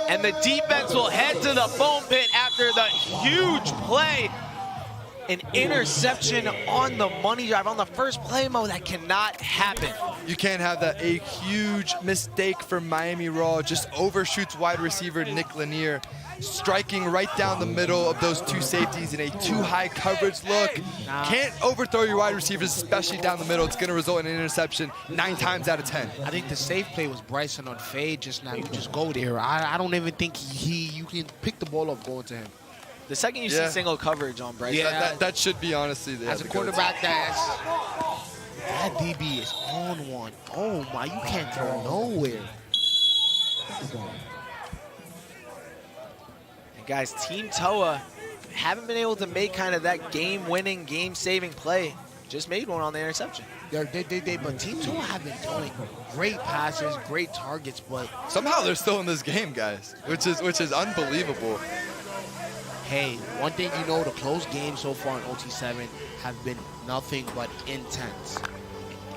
And the defense will head to the foam pit after the huge play. An interception on the money drive on the first play, Mo. That cannot happen. You can't have that. A huge mistake from Miami Raw. Just overshoots wide receiver Nick Lanier, striking right down the middle of those two safeties in a too-high coverage look. Can't overthrow your wide receivers, especially down the middle. It's going to result in an interception 9 times out of 10. I think the safe play was Bryson on fade just now. You just go there. I don't even think you can pick the ball up going to him. The second you see single coverage on Bryson. Yeah, that should be honestly the as a quarterback, that DB is on one. Oh my, you can't throw nowhere. And guys, Team Toa haven't been able to make kind of that game-winning, game-saving play. Just made one on the interception. But Team Toa have been throwing great passes, great targets, but somehow they're still in this game, guys, which is unbelievable. Hey, one thing you know, the close games so far in OT7 have been nothing but intense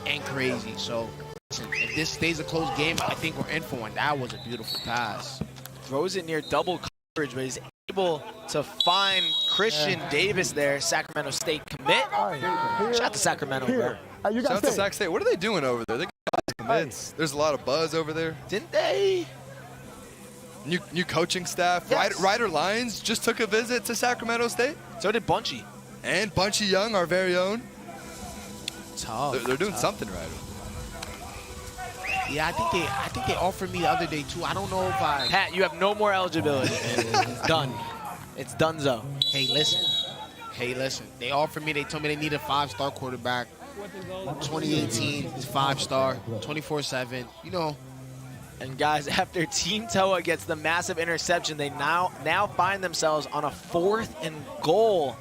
and crazy. So, listen, if this stays a close game, I think we're in for one. That was a beautiful pass. Throws it near double coverage, but he's able to find Christian Davis there, Sacramento State commit. Shout out to Sacramento, bro. Shout out to Sac State. What are they doing over there? They got commits. There's a lot of buzz over there. Didn't they? New coaching staff. Yes. Ryder Lyons just took a visit to Sacramento State. So did Bunchy. And Bunchy Young, our very own. Tough. They're doing something right. Yeah, I think they offered me the other day too. I don't know if I... Pat, you have no more eligibility. It's done. It's donezo. Hey, listen. They offered me. They told me they need a 5-star quarterback. 2018, 5-star, 24/7. You know. And guys, after Team Toa gets the massive interception, they now find themselves on a 4th and goal.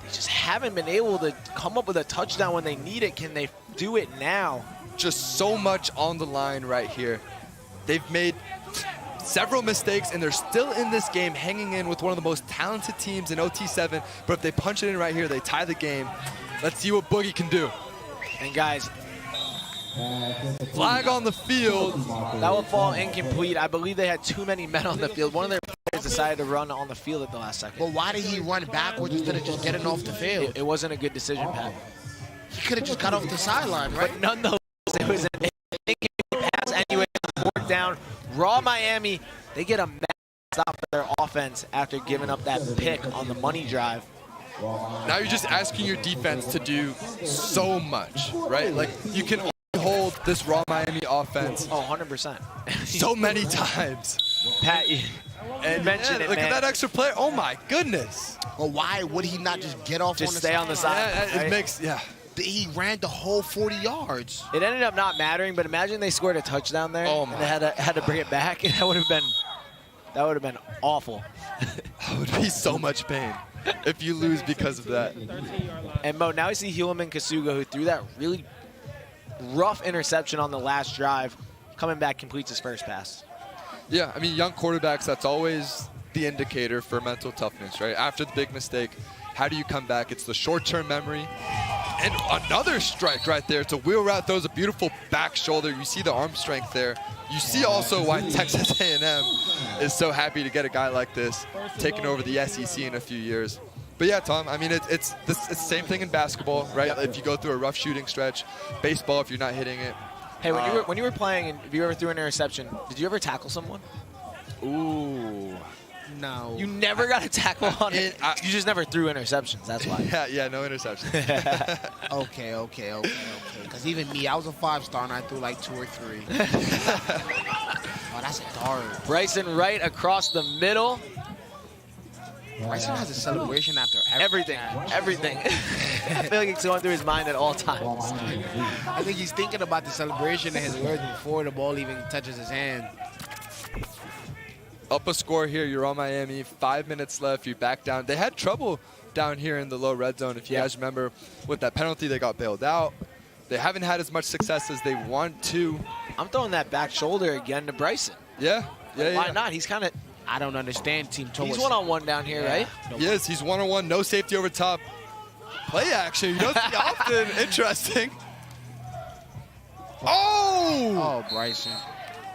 They just haven't been able to come up with a touchdown when they need it. Can they do it now? Just so much on the line right here. They've made several mistakes, and they're still in this game, hanging in with one of the most talented teams in OT7. But if they punch it in right here, they tie the game. Let's see what Boogie can do. And guys, flag on the field. That will fall incomplete. I believe they had too many men on the field. One of their players decided to run on the field at the last second. But why did he run backwards instead of just getting off the field? It wasn't a good decision, Pat. He could have just got off the sideline, right? But nonetheless, it was an incomplete pass anyway. 4th down. Raw Miami, they get a stop their offense after giving up that pick on the money drive. Now you're just asking your defense to do so much, right? Like, you can only hold this raw Miami offense 100%. so many times. Pat, you mentioned it, look man. at that extra player. Oh, my goodness. Well, why would he not just get off Just on the stay side? on the side. Yeah, right? it makes, yeah. He ran the whole 40 yards. It ended up not mattering, but imagine they scored a touchdown there and they had to bring it back. That would have been awful. That would be so much pain if you lose because of that. And Mo, now I see Hulaman Kasuga, who threw that really rough interception on the last drive, coming back, completes his first pass. Yeah, I mean, young quarterbacks, that's always the indicator for mental toughness, right? After the big mistake, how do you come back? It's the short-term memory. And another strike right there. It's a wheel route, throws a beautiful back shoulder. You see the arm strength there. You see also why Texas A&M is so happy to get a guy like this taking over the SEC in a few years. But yeah, Tom, I mean, it's the same thing in basketball, right? If you go through a rough shooting stretch, baseball, if you're not hitting it. Hey, when you were playing and if you ever threw an interception, did you ever tackle someone? Ooh. No. You never got a tackle on it? You just never threw interceptions, that's why. Yeah, no interceptions. Okay. Because even me, I was a 5-star and I threw like 2 or 3. Oh, that's a dart. Bryson Wright across the middle. Bryson has a celebration after everything. I feel like it's going through his mind at all times. I think he's thinking about the celebration and his words before the ball even touches his hand. Up a score here, you're on Miami, 5 minutes left, you back down. They had trouble down here in the low red zone. If you guys remember, with that penalty, they got bailed out. They haven't had as much success as they want to. I'm throwing that back shoulder again to Bryson. Yeah. Why not? He's kind of... I don't understand Team Toa. He's one-on-one down here, right? Yes, he's one-on-one, no safety over top. Play action, you don't see often. Interesting. Oh! Oh, Bryson.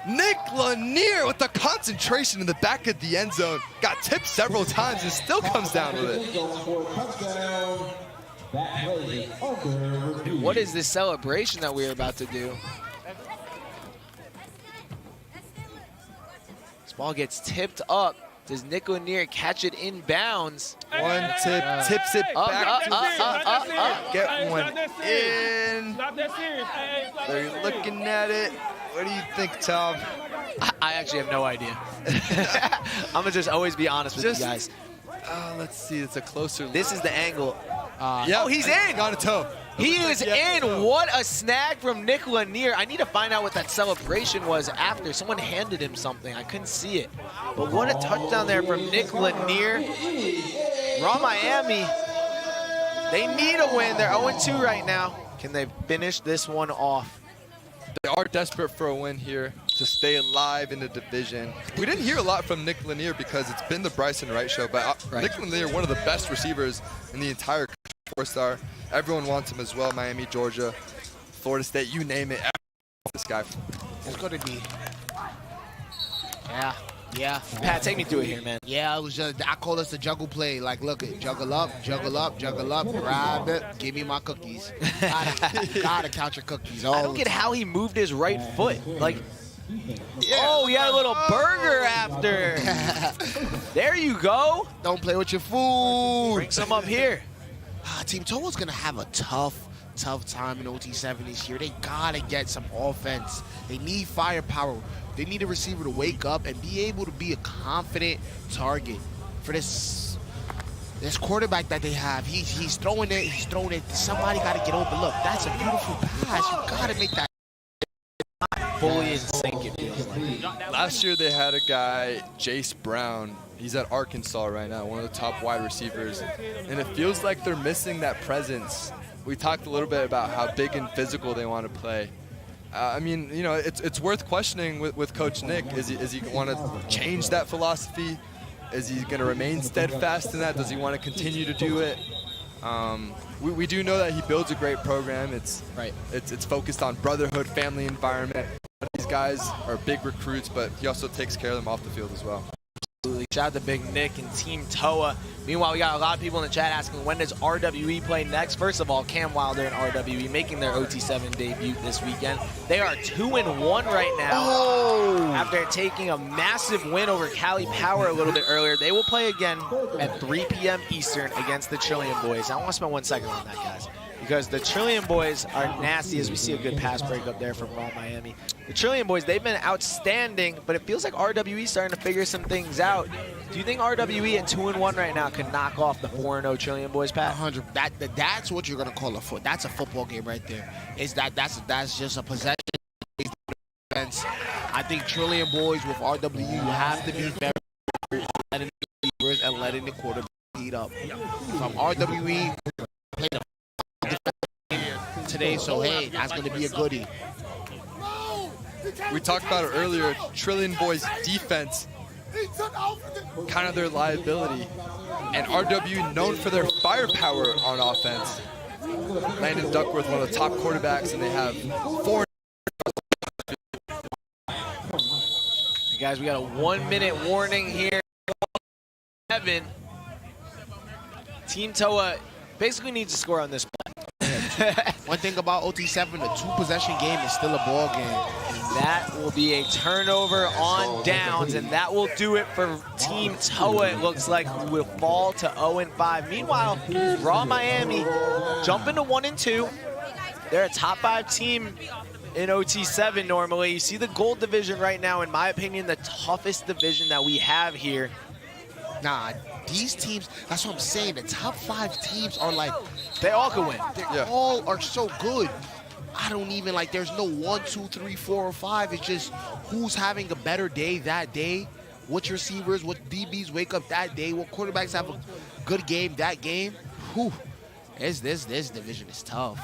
Nick Lanier with the concentration in the back of the end zone. Got tipped several times and still comes down with it. What is this celebration that we're about to do? This ball gets tipped up. Does Nick Lanier catch it in bounds? One tip, tips it back. Get one in. Not that serious. They're looking at it. What do you think, Tom? I actually have no idea. I'm going to just always be honest with you guys. Let's see. It's a closer look. This is the angle. Oh, he's in. Got a toe. He is in. What a snag from Nick Lanier. I need to find out what that celebration was after. Someone handed him something. I couldn't see it. But what a touchdown there from Nick Lanier. Raw Miami. They need a win. They're 0-2 right now. Can they finish this one off? They are desperate for a win here to stay alive in the division. We didn't hear a lot from Nick Lanier because it's been the Bryson Wright show, but Nick Lanier, one of the best receivers in the entire country, 4-star. Everyone wants him as well. Miami, Georgia, Florida State, you name it. Everyone wants this guy. It's going to be. Yeah. Pat, take me through it here, man. Yeah, it was just, I call this the juggle play. Like, look, juggle up, grab it, give me my cookies. Gotta count your cookies. I don't get how he moved his right foot. Like, oh, he had a little burger after. There you go. Don't play with your food. Bring some up here. Team Toa's going to have a tough time in OT7 this year. They got to get some offense. They need firepower. They need a receiver to wake up and be able to be a confident target for this quarterback that they have. He's throwing it. Somebody got to get open. Look, that's a beautiful pass. You got to make that fully in sync, it feels like. Last year they had a guy, Jace Brown. He's at Arkansas right now, one of the top wide receivers. And it feels like they're missing that presence. We talked a little bit about how big and physical they want to play. I mean, you know, it's worth questioning with Coach Nick. Is he want to change that philosophy? Is he going to remain steadfast in that? Does he want to continue to do it? We do know that he builds a great program. It's focused on brotherhood, family environment. These guys are big recruits, but he also takes care of them off the field as well. Shout out to Big Nick and Team Toa. Meanwhile, we got a lot of people in the chat asking, when does RWE play next? First of all, Cam Wilder and RWE making their OT7 debut this weekend. They are 2-1 right now. After taking a massive win over Cali Power a little bit earlier. They will play again at 3 p.m. Eastern against the Trillion Boys. I want to spend 1 second on that, guys, because the Trillion Boys are nasty, as we see a good pass break up there from Raw Miami. The Trillion Boys, they've been outstanding, but it feels like RWE starting to figure some things out. Do you think RWE at 2-1 right now can knock off the 4-0 Trillion Boys, Pat? 100. That's what you're gonna call a foot. That's a football game right there. That's just a possession defense. I think Trillion Boys with RWE, you have to be very letting the receivers and letting the quarterback heat up. From RWE, play the defense today, so hey, that's gonna be a goodie. We talked about it earlier. Trillion Boys defense, kind of their liability. And RWE known for their firepower on offense. Landon Duckworth, one of the top quarterbacks, and they have 4. Hey guys, we got a 1-minute warning here. 7. Team Toa basically needs to score on this play. One thing about OT7, the 2-possession game is still a ball game. And that will be a turnover on downs, and that will do it for Team Toa. It looks like we will fall to 0-5. Meanwhile, Raw Miami jumping to 1-2. They're a top 5 team in OT7 normally. You see the gold division right now, in my opinion, the toughest division that we have here. Nah, these teams, that's what I'm saying. The top 5 teams are like, they all can win. They all are so good. I don't even like, there's no 1, 2, 3, 4, or 5. It's just who's having a better day that day, which receivers, what DBs wake up that day, what quarterbacks have a good game that game. Whew. This division is tough.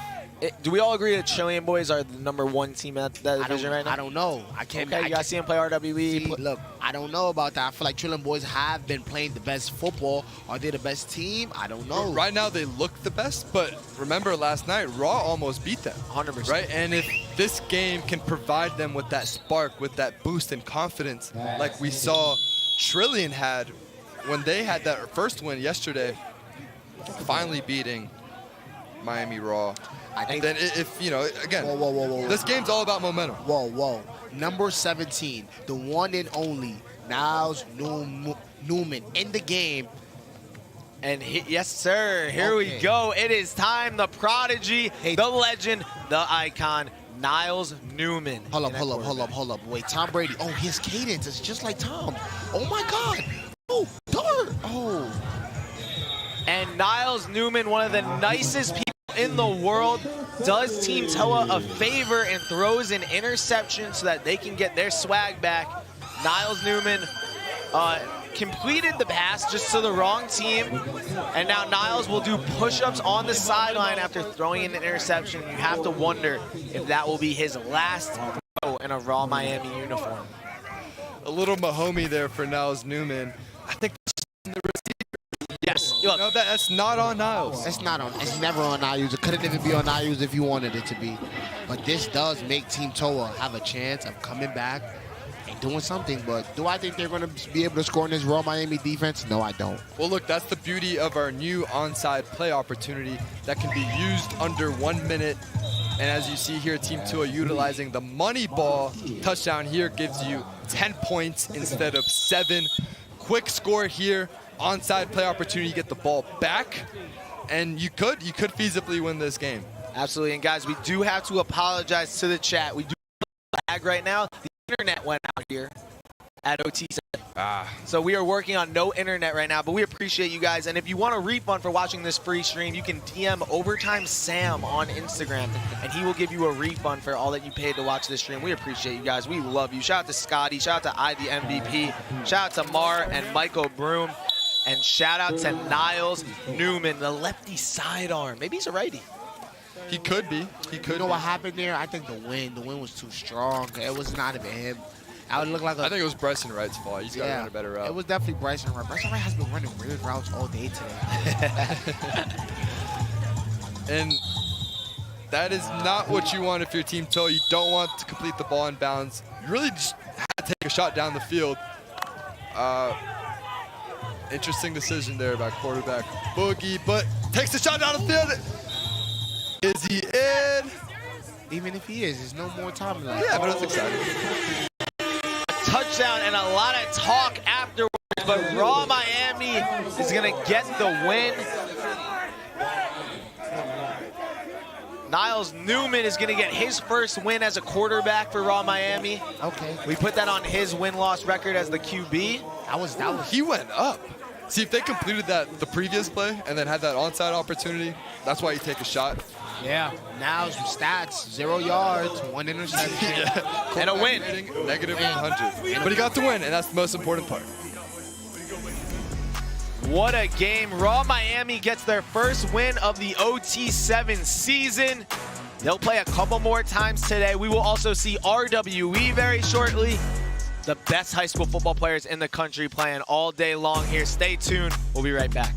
Do we all agree that Trillion Boys are the #1 team at that division right now? I don't know. I can't. Okay, you guys see them play RWE. See, look, I don't know about that. I feel like Trillion Boys have been playing the best football. Are they the best team? I don't know. Right now they look the best, but remember last night, Raw almost beat them. 100%. Right? And if this game can provide them with that spark, with that boost and confidence, like we saw Trillion had when they had that first win yesterday, finally beating Miami Raw. I think then if, you know, again, whoa. This game's all about momentum. Whoa. Number 17, the one and only Niles Newman in the game. And yes, sir, here we go. It is time. The prodigy, the legend, the icon, Niles Newman. Hold up. Wait, Tom Brady. Oh, his cadence is just like Tom. Oh, my God. Oh, darn. Oh. And Niles Newman, one of the nicest people in the world, does Team Toa a favor and throws an interception so that they can get their swag back. Niles Newman completed the pass just to the wrong team, and now Niles will do push-ups on the sideline after throwing an interception. You have to wonder if that will be his last throw in a Raw Miami uniform. A little Mahomie there for Niles Newman. I think the receiver. Yes. Look, no, that's not on Niles. It's not on. It's never on Niles. It couldn't even be on Niles if you wanted it to be. But this does make Team Toa have a chance of coming back and doing something. But do I think they're going to be able to score in this Raw Miami defense? No, I don't. Well, look, that's the beauty of our new onside play opportunity that can be used under 1 minute. And as you see here, Team Toa utilizing the money ball touchdown here gives you 10 points instead of 7. Quick score here. Onside play opportunity, get the ball back, and you could feasibly win this game. Absolutely, and guys, we do have to apologize to the chat. We do lag right now. The internet went out here at OT7. So we are working on no internet right now, but we appreciate you guys. And if you want a refund for watching this free stream, you can DM Overtime Sam on Instagram, and he will give you a refund for all that you paid to watch this stream. We appreciate you guys. We love you. Shout out to Scotty. Shout out to Ivy MVP. Shout out to Mar and Michael Broom. And shout out to Niles Newman, the lefty sidearm. Maybe he's a righty. He could be. You know what happened there? I think the wind was too strong. It was not even him. I would look like I think it was Bryson Wright's fault. He's got to run a better route. It was definitely Bryson Wright. Bryson Wright has been running weird routes all day today. And that is not what you want if you're Team Toa. You don't want to complete the ball in bounds. You really just had to take a shot down the field. Interesting decision there by quarterback Boogie, but takes the shot down the field. Is he in? Even if he is, there's no more time left. Yeah, but it's exciting. Touchdown and a lot of talk afterwards, but Raw Miami is going to get the win. Niles Newman is going to get his first win as a quarterback for Raw Miami. Okay. We put that on his win-loss record as the QB. He went up. See, if they completed the previous play and then had that onside opportunity, that's why you take a shot. Yeah. Niles stats: 0 yards, 1 interception, and a win. Negative 100. But he got the win, and that's the most important part. What a game. Raw Miami gets their first win of the OT7 season. They'll play a couple more times today. We will also see RWE very shortly. The best high school football players in the country playing all day long here. Stay tuned. We'll be right back.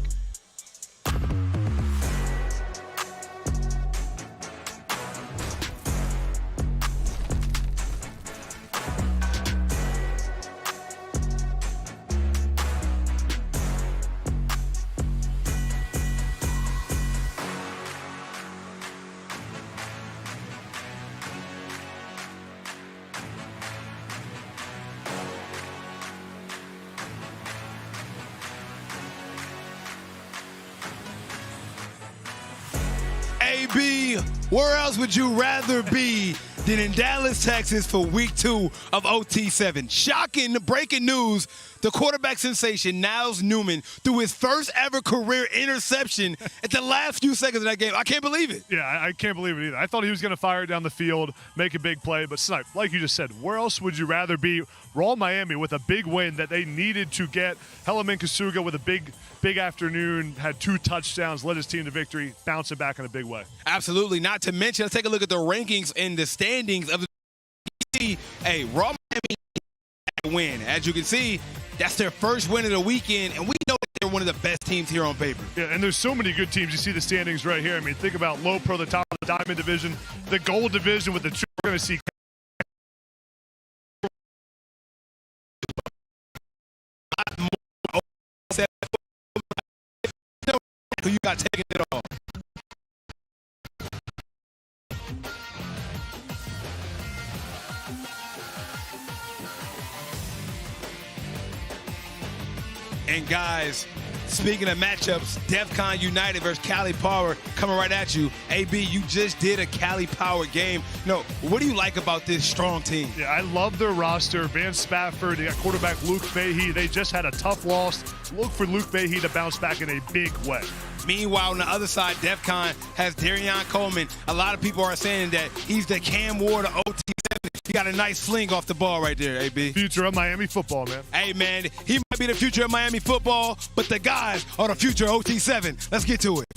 AB, where else would you rather be than in Dallas, Texas for week 2 of OT7? Shocking breaking news. The quarterback sensation, Niles Newman, threw his first ever career interception at the last few seconds of that game. I can't believe it. Yeah, I can't believe it either. I thought he was going to fire it down the field, make a big play. But, Snipe, like you just said, where else would you rather be? Raw Miami with a big win that they needed to get. Helaman Kasuga with a big afternoon, had 2 touchdowns, led his team to victory, bouncing back in a big way. Absolutely. Not to mention, let's take a look at the rankings and the standings of the hey, Raw Miami win. As you can see, that's their first win of the weekend, and we know that they're one of the best teams here on paper. Yeah, and there's so many good teams. You see the standings right here. I mean, think about Low Pro, the top of the Diamond Division, the Gold Division with the 2. We're going to see who you got taking it all. And guys, speaking of matchups, Defcon United versus Cali Power coming right at you. AB, you just did a Cali Power game. What do you like about this strong team? Yeah, I love their roster. Van Spafford, they got quarterback Luke Fahey. They just had a tough loss. Look for Luke Fahey to bounce back in a big way. Meanwhile, on the other side, Defcon has Darion Coleman. A lot of people are saying that he's the Cam Ward of OT7. He got a nice sling off the ball right there, AB. Future of Miami football, man. Hey, man, he might be the future of Miami football, but the guys are the future of OT7. Let's get to it.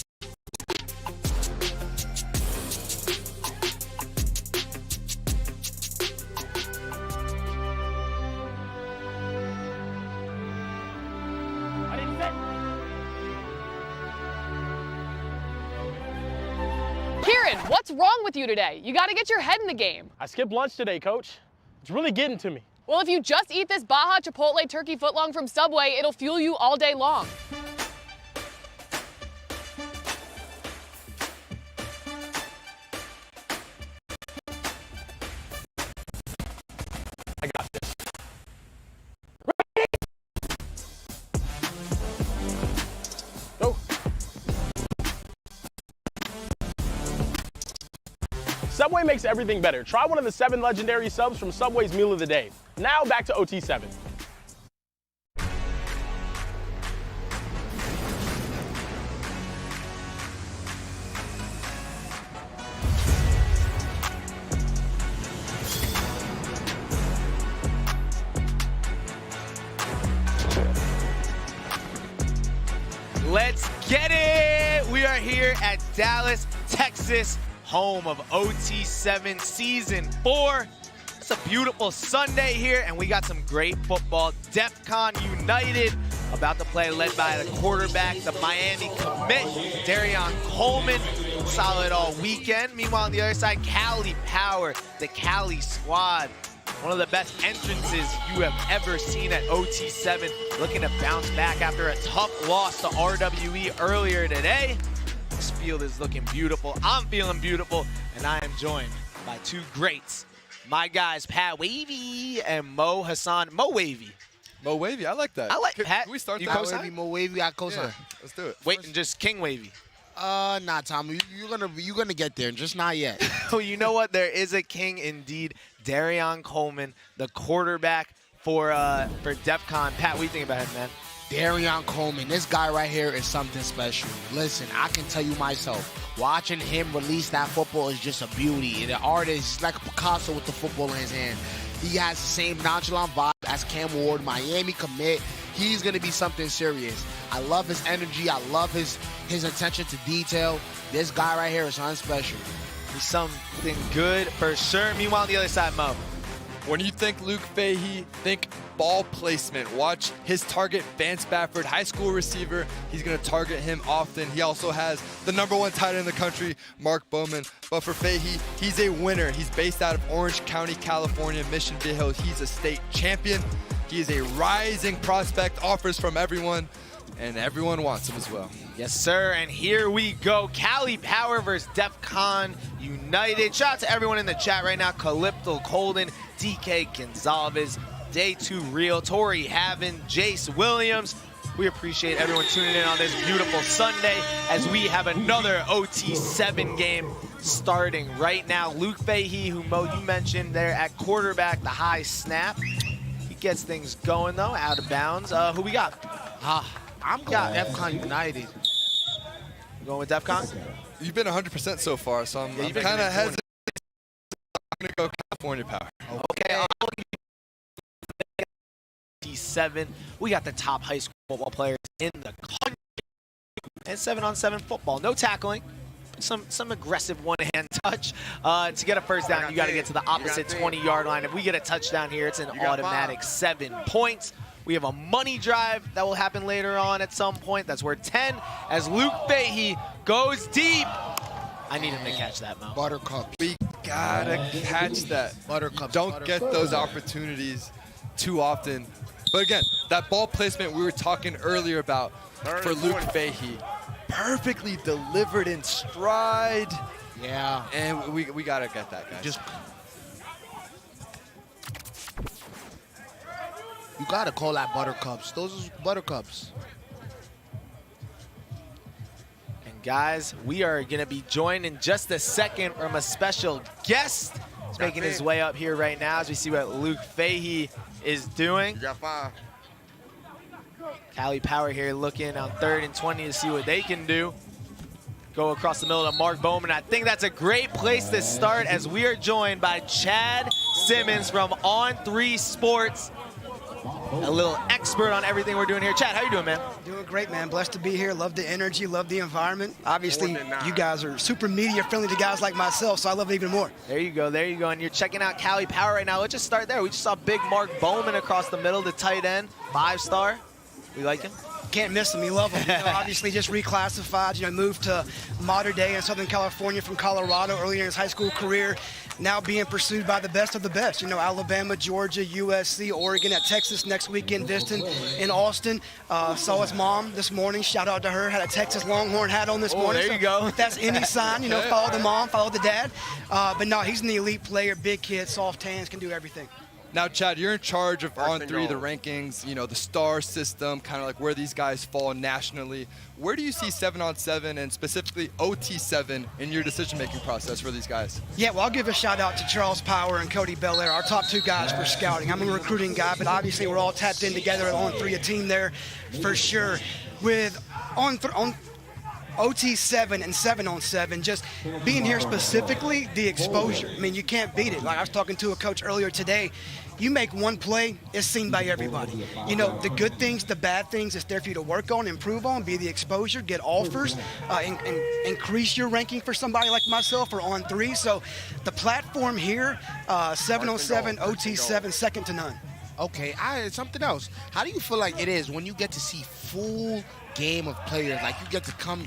Kieran, what's wrong with you today? You got to get your head in the game. I skipped lunch today, Coach. It's really getting to me. Well, if you just eat this Baja Chipotle turkey footlong from Subway, it'll fuel you all day long. I got this. Go. Subway makes everything better. Try one of the 7 legendary subs from Subway's Meal of the Day. Now back to OT7. Let's get it! We are here at Dallas, Texas, home of OT7 Season 4. It's a beautiful Sunday here, and we got some great football. Defcon United about to play, led by the quarterback, the Miami commit, Darion Coleman. Solid all weekend. Meanwhile, on the other side, Cali Power, the Cali squad. one of the best entrances you have ever seen at OT7, looking to bounce back after a tough loss to RWE earlier today. This field is looking beautiful. I'm feeling beautiful, and I am joined by two greats. My guys, Pat Wavy and Mo Hassan. Mo Wavy. Mo Wavy, I like that. I like Pat. Can we start you that? co-sign? Mo Wavy, I co-sign. Yeah, let's do it. Wait, and just King Wavy. Nah, Tom, you're gonna get there, just not yet. Well, you know what? There is a king indeed. Darion Coleman, the quarterback for Defcon. Pat, what do you think about him, man? Darion Coleman, this guy right here is something special. Listen, I can tell you myself, watching him release that football is just a beauty. The artist is like a Picasso with the football in his hand. He has the same nonchalant vibe as Cam Ward, Miami commit. He's going to be something serious. I love his energy. I love his attention to detail. This guy right here is something special. He's something good for sure. Meanwhile, on the other side, Mo. When you think Luke Fahey, think ball placement. Watch his target, Vance Bafford, high school receiver. He's going to target him often. He also has the #1 tight end in the country, Mark Bowman. But for Fahey, he's a winner. He's based out of Orange County, California, Mission Viejo. He's a state champion. He is a rising prospect, offers from everyone, and everyone wants him as well. Yes, sir, and here we go. Cali Power versus Defcon United. Shout out to everyone in the chat right now. Calypto Colden, DK Gonzalez, Day 2 Real, Tori Havin, Jace Williams. We appreciate everyone tuning in on this beautiful Sunday as we have another OT7 game starting right now. Luke Fahey, who Mo, you mentioned there at quarterback, the high snap. He gets things going though, out of bounds. Who we got? I'm going Defcon United. You going with Defcon? You've been 100% so far, so I'm kind of hesitant. I'm going to go California Power. Okay, OT7. We got the top high school football players in the country. And 7-on-7 football. No tackling. Some aggressive one-hand touch. To get a first down, you got to get to the opposite 20-yard line. If we get a touchdown here, it's an automatic 7 points. We have a money drive that will happen later on at some point. That's worth 10 as Luke Fahey goes deep. I need him to catch that, Mo. Buttercup. We gotta catch that. Buttercup. Don't get those opportunities too often. But again, that ball placement we were talking earlier about for Luke Fahey, perfectly delivered in stride. Yeah. And we gotta get that, guys. You gotta call that buttercups. Those are buttercups. And guys, we are gonna be joined in just a second from a special guest. He's making his way up here right now as we see what Luke Fahey is doing. You got 5. Cali Power here looking on 3rd and 20 to see what they can do. Go across the middle to Mark Bowman. I think that's a great place to start as we are joined by Chad Simmons from On3 Sports. A little expert on everything we're doing here. Chad, how you doing, man? Doing great, man. Blessed to be here. Love the energy, love the environment. Obviously, you guys are super media friendly to guys like myself, so I love it even more. There you go, there you go. And you're checking out Cali Power right now. Let's just start there. We just saw big Mark Bowman across the middle, the tight end, 5-star. We like him? Can't miss him. We love him. You know, obviously, just reclassified. You know, moved to modern day in Southern California from Colorado earlier in his high school career. Now being pursued by the best of the best. You know, Alabama, Georgia, USC, Oregon, at Texas next weekend, Viston in Austin. Saw his mom this morning. Shout out to her. Had a Texas Longhorn hat on this morning. There you go. If that's any sign, you know, follow the mom, follow the dad. But no, he's an elite player, big kid, soft hands, can do everything. Now, Chad, you're in charge of On3, the rankings, you know, the star system, kind of like where these guys fall nationally. Where do you see 7-on-7 and specifically OT7 in your decision-making process for these guys? Yeah, well, I'll give a shout out to Charles Power and Cody Belair, our top 2 guys for scouting. I'm a recruiting guy, but obviously we're all tapped in together at On3, a team there for sure. With on OT7 and 7-on-7, just being here specifically, the exposure. I mean, you can't beat it. Like I was talking to a coach earlier today. You make one play, it's seen by everybody. You know, the good things, the bad things, it's there for you to work on, improve on, be the exposure, get offers, and increase your ranking for somebody like myself or On3. So the platform here, 7-on-7, OT7, second to none. Okay, something else. How do you feel like it is when you get to see full game of players? Like you get to come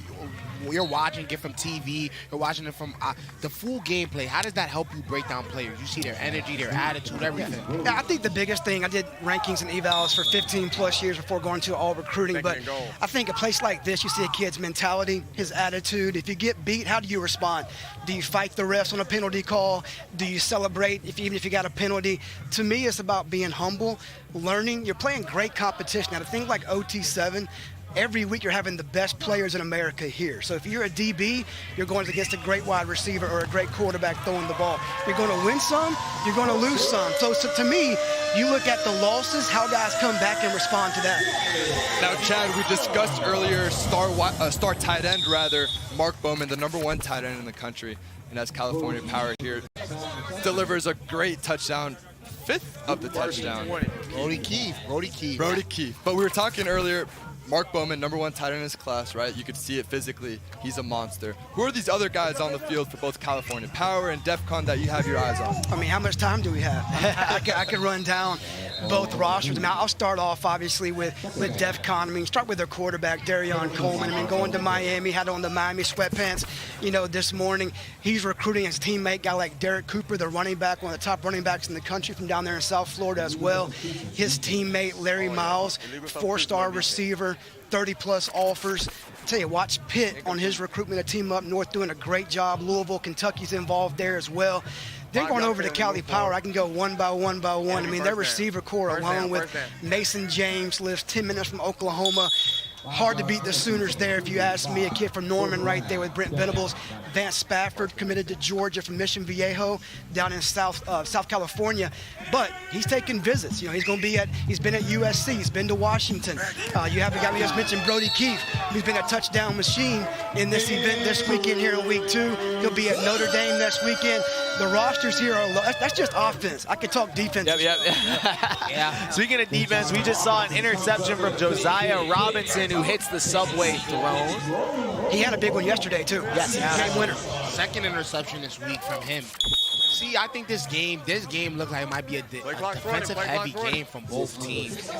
you're watching it from TV, you're watching it from the full gameplay. How does that help you break down players? You see their energy, their attitude, everything. Yeah, I think the biggest thing, I did rankings and evals for 15 plus years before going to all recruiting, but I think a place like this, you see a kid's mentality, his attitude. If you get beat, how do you respond? Do you fight the refs on a penalty call? Do you celebrate even if you got a penalty? To me, it's about being humble, learning. You're playing great competition. At a thing like OT7, every week you're having the best players in America here. So if you're a DB, you're going against a great wide receiver or a great quarterback throwing the ball. You're going to win some, you're going to lose some. So to me, you look at the losses, how guys come back and respond to that. Now, Chad, we discussed earlier star tight end, Mark Bowman, the #1 tight end in the country, and as California Power here delivers a great touchdown, 5th of the touchdown. Brody Keefe. But we were talking earlier, Mark Bowman, #1 tight end in his class, right? You could see it physically. He's a monster. Who are these other guys on the field for both California Power and Defcon that you have your eyes on? I mean, how much time do we have? I can run down both rosters. I mean, I'll start off, obviously, with Defcon. I mean, start with their quarterback, Darion Coleman. I mean, going to Miami, had on the Miami sweatpants, this morning. He's recruiting his teammate, guy like Derek Cooper, the running back, one of the top running backs in the country from down there in South Florida as well. His teammate, Larry Miles, 4-star receiver, 30-plus offers. I tell you, watch Pitt on his recruitment, a team up north doing a great job. Louisville, Kentucky's involved there as well. Then going over to Cali Power, I can go one by one. I mean, their receiver core, along with Mason James, lives 10 minutes from Oklahoma. Hard to beat the Sooners there, if you ask me. A kid from Norman right there with Brent Venables. Vance Spafford committed to Georgia from Mission Viejo down in South California. But he's taking visits. He's going to be he's been at USC. He's been to Washington. You have the guy we just mentioned, Brody Keefe, who's been a touchdown machine in this event this weekend here in week 2. He'll be at Notre Dame next weekend. The rosters here are low. That's just offense. I could talk defense. Yep. Yeah. Speaking of defense, we just saw an interception from Josiah Robinson, who hits the subway throne. He had a big one yesterday, too. Yes, game winner. Second interception this week from him. See, I think this game looks like it might be a defensive-heavy game from both teams.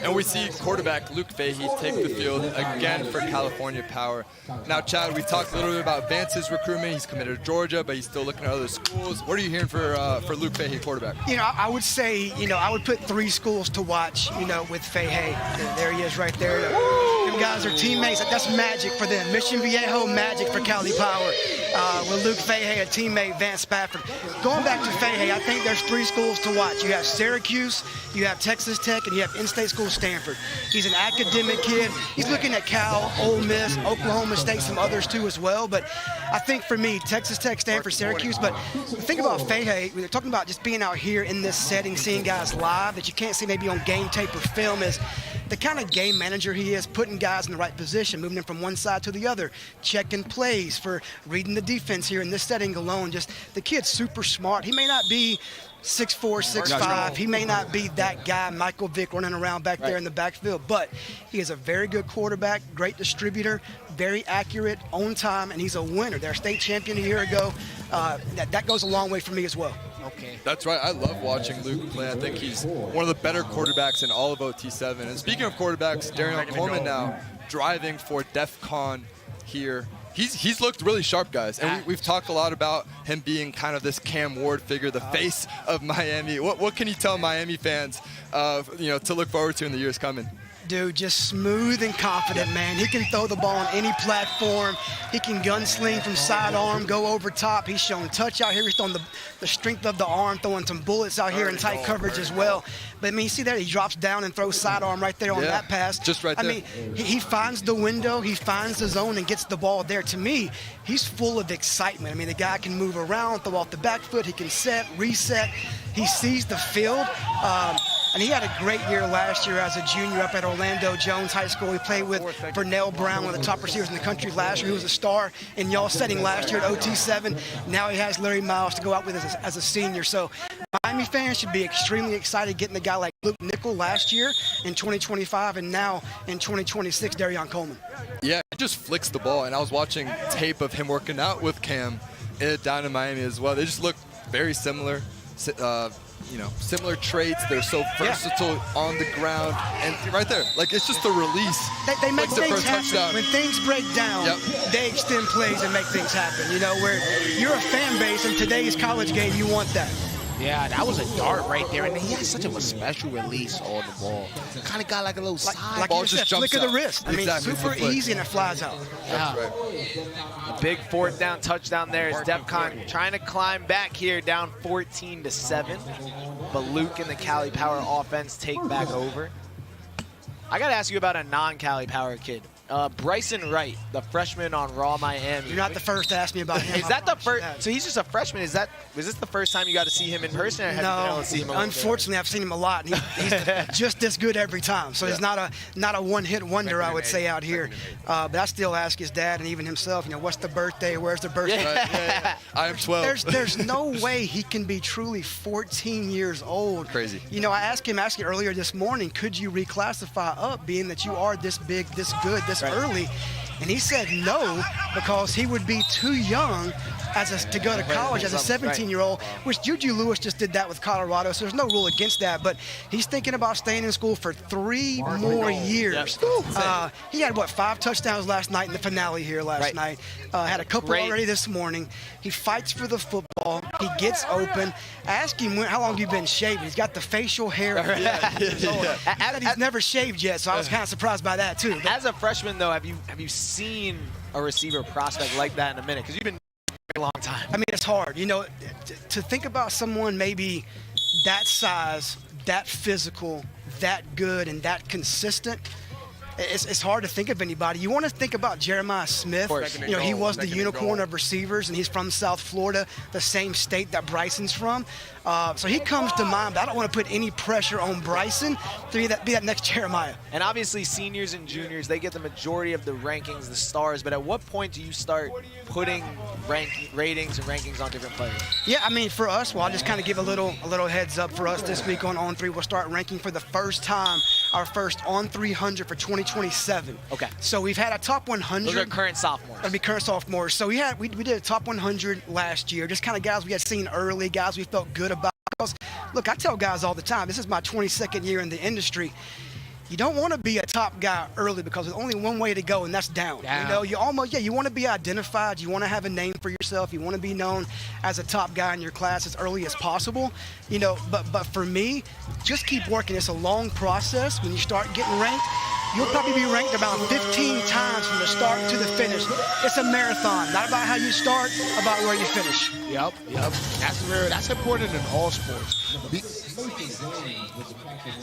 And we see quarterback Luke Fahey take the field again for California Power. Now, Chad, we talked a little bit about Vance's recruitment. He's committed to Georgia, but he's still looking at other schools. What are you hearing for Luke Fahey, quarterback? I would say, I would put 3 schools to watch, with Fahey. There he is right there. Them guys are teammates. That's magic for them. Mission Viejo, magic for Cali Power. With Luke Fahey, a teammate, Vance Spafford. Going back to Fahey, I think there's 3 schools to watch. You have Syracuse, you have Texas Tech, and you have in-state school Stanford. He's an academic kid. He's looking at Cal, Ole Miss, Oklahoma State, some others too as well. But I think for me, Texas Tech, Stanford, Syracuse. But the thing about Fahey, we're talking about just being out here in this setting, seeing guys live that you can't see maybe on game tape or film, is the kind of game manager he is, putting guys in the right position, moving them from one side to the other, checking plays, for reading the defense here in this setting alone. Just the kid's super smart. He may not be 6'4", 6'5". He may not be that guy, Michael Vick, running around back there in the backfield, but he is a very good quarterback, great distributor, very accurate, on time, and he's a winner. They're state champion a year ago. That goes a long way for me as well. Okay. That's right. I love watching Luke play. I think he's one of the better quarterbacks in all of OT7. And speaking of quarterbacks, Darion Coleman now driving for Defcon here. He's looked really sharp, guys. And we've talked a lot about him being kind of this Cam Ward figure, the face of Miami. What can you tell Miami fans, to look forward to in the years coming? Dude, just smooth and confident, man. He can throw the ball on any platform. He can gunsling from sidearm, go over top. He's shown touch out here. He's shown the strength of the arm, throwing some bullets out here in tight coverage as well. But, you see that? He drops down and throws sidearm right there on that pass. Just right there. He finds the window, he finds the zone, and gets the ball there. To me, he's full of excitement. The guy can move around, throw off the back foot. He can set, reset. He sees the field. And he had a great year last year as a junior up at Orlando Jones High School. He played with Vernell Brown, one of the top receivers in the country last year. He was a star in y'all setting last year at OT7. Now he has Larry Miles to go out with as a senior. So Miami fans should be extremely excited getting a guy like Luke Nickel last year in 2025 and now in 2026, Darion Coleman. Yeah, he just flicks the ball. And I was watching tape of him working out with Cam down in Miami as well. They just look very similar. similar traits. They're so versatile on the ground, and right there, like it's just the release. They make like the things first happen. touchdown. When things break down, they extend plays and make things happen. Where you're a fan base in today's college game, you want that. Yeah, that was a dart right there, and he has such a special release on the ball. Kind of got like a little side. Like ball you said, flick of the wrist. I mean, super easy and it flies out. A big 4th down touchdown there is Defcon trying to climb back here, down 14-7. But Luke and the Cali Power offense take back over. I got to ask you about a non-Cali Power kid. Bryson Wright, the freshman on Raw Miami. You're not the first to ask me about him. Is that the first? So he's just a freshman. Was this the first time you got to see him in person, or have you been able to see him? Unfortunately, I've seen him a lot. He's just as good every time. So he's not a one-hit wonder, I would say, out here. But I still ask his dad and even himself, what's the birthday? Where's the birthday? I am 12. There's no way he can be truly 14 years old. Crazy. I asked him earlier this morning, could you reclassify up, being that you are this big, this good, this early? And he said no, because he would be too young to go to college as a 17-year-old, which Juju Lewis just did that with Colorado, so there's no rule against that. But he's thinking about staying in school for 3 more years. He had, 5 touchdowns last night in the finale here last night. Had a couple already this morning. He fights for the football. He gets open. Ask him how long you've been shaving. He's got the facial hair. He's never shaved yet, so I was kind of surprised by that too. As a freshman, though, have you seen a receiver prospect like that in a minute? Because you've been a long time. I mean, it's hard, to think about someone maybe that size, that physical, that good, and that consistent. It's hard to think of anybody. You want to think about Jeremiah Smith. He was the unicorn of receivers, and he's from South Florida, the same state that Bryson's from. So he comes to mind, but I don't want to put any pressure on Bryson to be that next Jeremiah. And obviously seniors and juniors, they get the majority of the rankings, the stars, but at what point do you start putting ratings and rankings on different players? Yeah, I mean, for us, I'll just kind of give a little heads up for us this week on On3. We'll start ranking for the first time our first On 300 for 2027. Okay. So we've had a top 100. Those are current sophomores. That'll be current sophomores. So we did a top 100 last year, just kind of guys we had seen early, guys we felt good about. Look, I tell guys all the time, this is my 22nd year in the industry. You don't want to be a top guy early, because there's only one way to go, and that's down. You want to be identified. You want to have a name for yourself. You want to be known as a top guy in your class as early as possible. But for me, just keep working. It's a long process. When you start getting ranked, you'll probably be ranked about 15 times from the start to the finish. It's a marathon, not about how you start, about where you finish. Yep. That's important in all sports.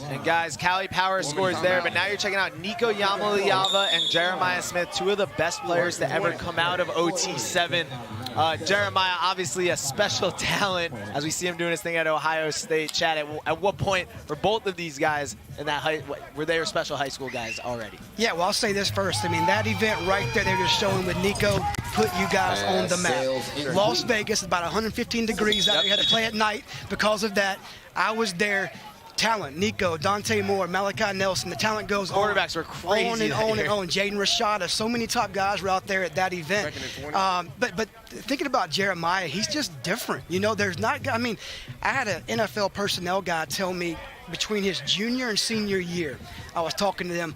And guys, Cali Power scores there, but now you're checking out Nico Yamaliyava and Jeremiah Smith, 2 of the best players to ever come out of OT7. Jeremiah, obviously a special talent, as we see him doing his thing at Ohio State. Chad, at what point were both of these guys in that were they special high school guys already? Yeah, well, I'll say this first. I mean, that event right there, they're just showing with Nico, put you guys on the map. Las Vegas, about 115 degrees out there. You had to play at night because of that. I was there. Talent, Nico, Dante Moore, Malachi Nelson, the talent goes on. Quarterbacks were crazy. On and on and on. Jaden Rashada, so many top guys were out there at that event. But thinking about Jeremiah, he's just different. There's not, I mean, I had an NFL personnel guy tell me between his junior and senior year, I was talking to them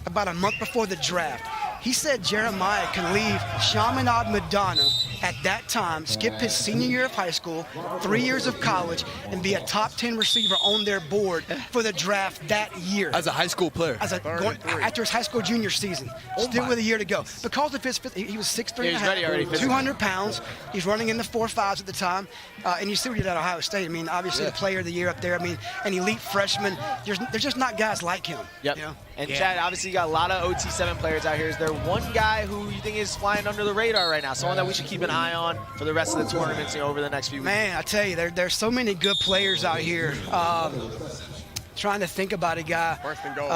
about a month before the draft. He said Jeremiah can leave Chaminade Madonna at that time, skip his senior year of high school, 3 years of college, and be a top 10 receiver on their board for the draft that year. As a high school player. After his high school junior season. Still with a year to go. Because of his, he was 6'3", he's ready already, 200 pounds. He's running in the 4.5s at the time. And you see what he did at Ohio State. I mean, obviously the player of the year up there. I mean, an elite freshman. There's just not guys like him. Yep. And Chad, obviously you got a lot of OT7 players out here. Is there one guy who you think is flying under the radar right now? Someone that we should keep an eye on for the rest of the tournaments over the next few weeks? Man, I tell you, there's so many good players out here. Trying to think about a guy. First and goal.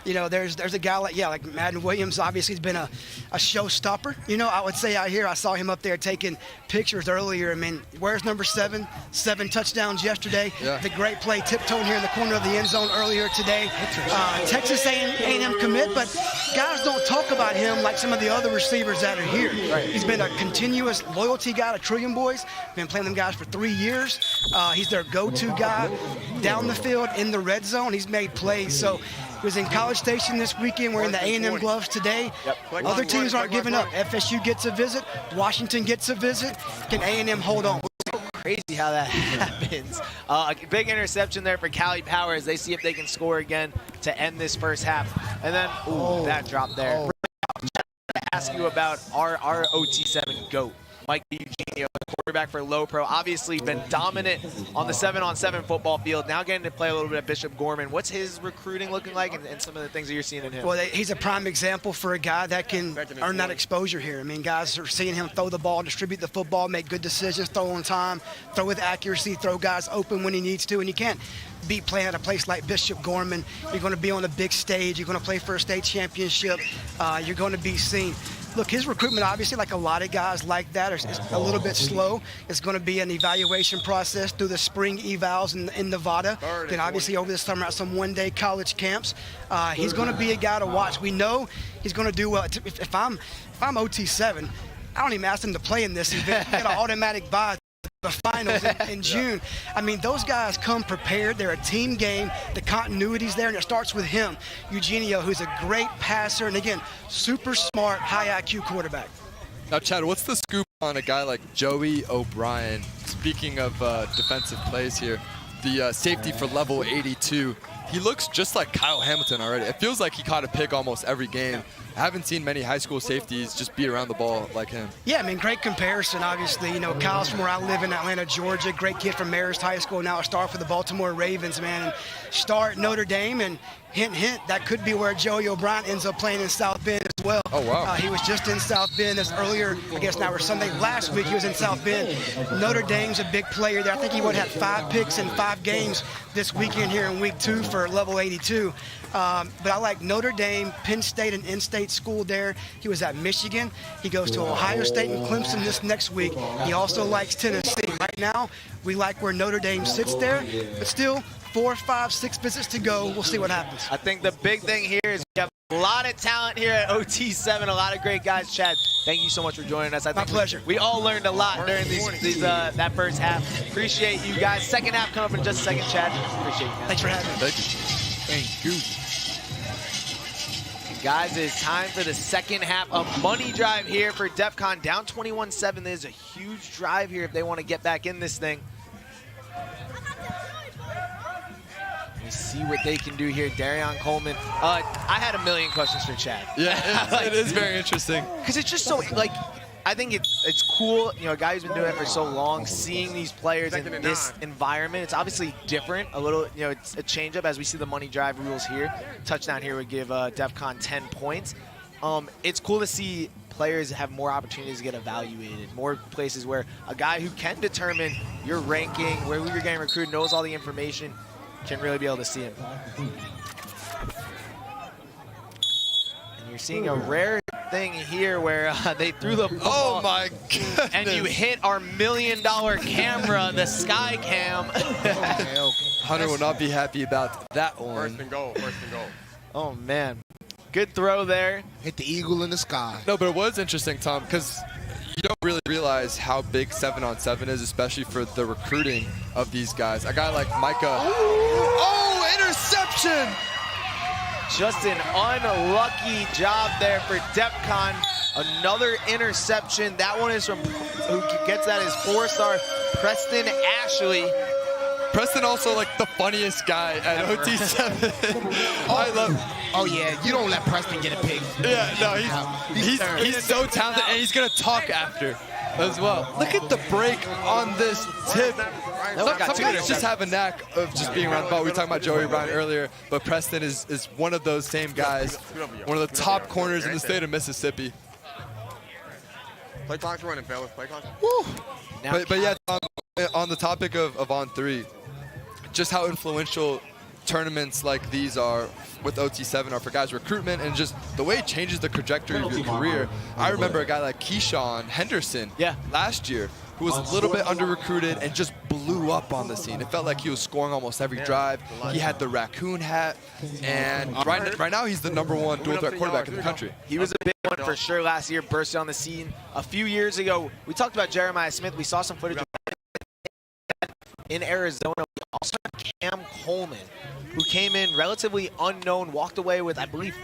You know, there's a guy like Madden Williams. Obviously, has been a showstopper. You know, I would say out here, I saw him up there taking pictures earlier. I mean, where's number 7? 7 touchdowns yesterday. Yeah. The great play, tiptoeing here in the corner of the end zone earlier today. Texas A&M commit, but guys don't talk about him like some of the other receivers that are here. Right. He's been a continuous loyalty guy to Trillium Boys. Been playing them guys for 3 years. He's their go-to guy down the field in the red zone. He's made plays. So he was in College Station this weekend. We're in the A&M gloves today. Yep. Other teams aren't giving up. FSU gets a visit. Washington gets a visit. Can A&M hold on? Crazy how that happens. A big interception there for Cali Power as they see if they can score again to end this first half. And then, that drop there. I'm to ask you about our OT7 GOAT, Mike Eugenio, the quarterback for Low Pro. Obviously been dominant on the 7-on-7 football field. Now getting to play a little bit at Bishop Gorman. What's his recruiting looking like and some of the things that you're seeing in him? Well, he's a prime example for a guy that can earn that exposure here. I mean, guys are seeing him throw the ball, distribute the football, make good decisions, throw on time, throw with accuracy, throw guys open when he needs to. And you can't be playing at a place like Bishop Gorman. You're going to be on the big stage. You're going to play for a state championship. You're going to be seen. Look, his recruitment, obviously, like a lot of guys like that, is a little bit slow. It's going to be an evaluation process through the spring evals in Nevada. Then, obviously, over the summer at some one-day college camps. He's going to be a guy to watch. We know he's going to do well. If I'm OT7, I don't even ask him to play in this event. He got an automatic bye. The finals in June. I mean, those guys come prepared. They're a team game. The continuity's there, and it starts with him, Eugenio, who's a great passer, and again, super smart, high IQ quarterback. Now, Chad, what's the scoop on a guy like Joey O'Brien? Speaking of defensive plays here, the safety for level 82. He looks just like Kyle Hamilton already. It feels like he caught a pick almost every game. I haven't seen many high school safeties just beat around the ball like him. Yeah, I mean, great comparison, obviously. You know, Kyle's from where I live in Atlanta, Georgia. Great kid from Marist High School, now a star for the Baltimore Ravens, man. And star at Notre Dame, and hint, hint, that could be where Joey O'Brien ends up playing in South Bend as well. Oh, wow. He was just in South Bend this earlier, I guess now or Sunday. Last week he was in South Bend. Notre Dame's a big player there. I think he would have had 5 picks in 5 games this weekend here in week 2 for level 82. But I like Notre Dame, Penn State, and in-state school there. He was at Michigan. He goes to Ohio State and Clemson this next week. He also likes Tennessee. Right now, we like where Notre Dame sits there, but still 4, 5, 6 visits to go. We'll see what happens. I think the big thing here is we have a lot of talent here at OT7, a lot of great guys. Chad, thank you so much for joining us. I think My pleasure. We all learned a lot during that first half. Appreciate you guys. Second half coming up in just a second, Chad. Appreciate you, man. Thanks for having me. Thank you. Guys, it's time for the second half. A money drive here for Defcon. Down 21-7. There's a huge drive here if they want to get back in this thing. Let's see what they can do here. Darion Coleman. I had a million questions for Chad. Yeah, it is very interesting. Because it's just so, like, I think it's cool, you know, a guy who's been doing it for so long, seeing these players in this environment. It's obviously different, a little, you know, it's a change up as we see the money drive rules here. Touchdown here would give Defcon 10 points. It's cool to see players have more opportunities to get evaluated, more places where a guy who can determine your ranking, where you're getting recruited, knows all the information, can really be able to see him. And you're seeing a rare thing here where they threw the ball. Oh my goodness. And you hit our $1 million camera, the Sky Cam. Hunter will not be happy about that one. First and goal. Oh man. Good throw there. Hit the eagle in the sky. No, but it was interesting, Tom, because you don't really realize how big 7-on-7 is, especially for the recruiting of these guys. A guy like Micah. Oh, interception! Just an unlucky job there for Defcon. Another interception. That one is from, who gets that is 4-star Preston Ashley. Preston also like the funniest guy at OT7. I love. Oh yeah, you don't let Preston get a pick. Yeah, no, he's so talented, and he's gonna talk after as well. Look at the break on this tip. Some guys just have a knack of just being around the ball. We were talking about Joey O'Brien earlier, but Preston is one of those same guys, one of the top corners in the state of Mississippi. Play clock's running, fellas. Play clock. Woo. But yeah, on the topic of on 3, just how influential tournaments like these are with OT7 are for guys' recruitment and just the way it changes the trajectory of your career. I remember a guy like Keyshawn Henderson last year who was a little bit under-recruited and just blew up on the scene. It felt like he was scoring almost every drive. He had the raccoon hat, and right now he's the #1 dual-threat quarterback in the country. He was a big one for sure last year, bursting on the scene. A few years ago, we talked about Jeremiah Smith. We saw some footage of in Arizona. We also had Cam Coleman, who came in relatively unknown, walked away with, I believe,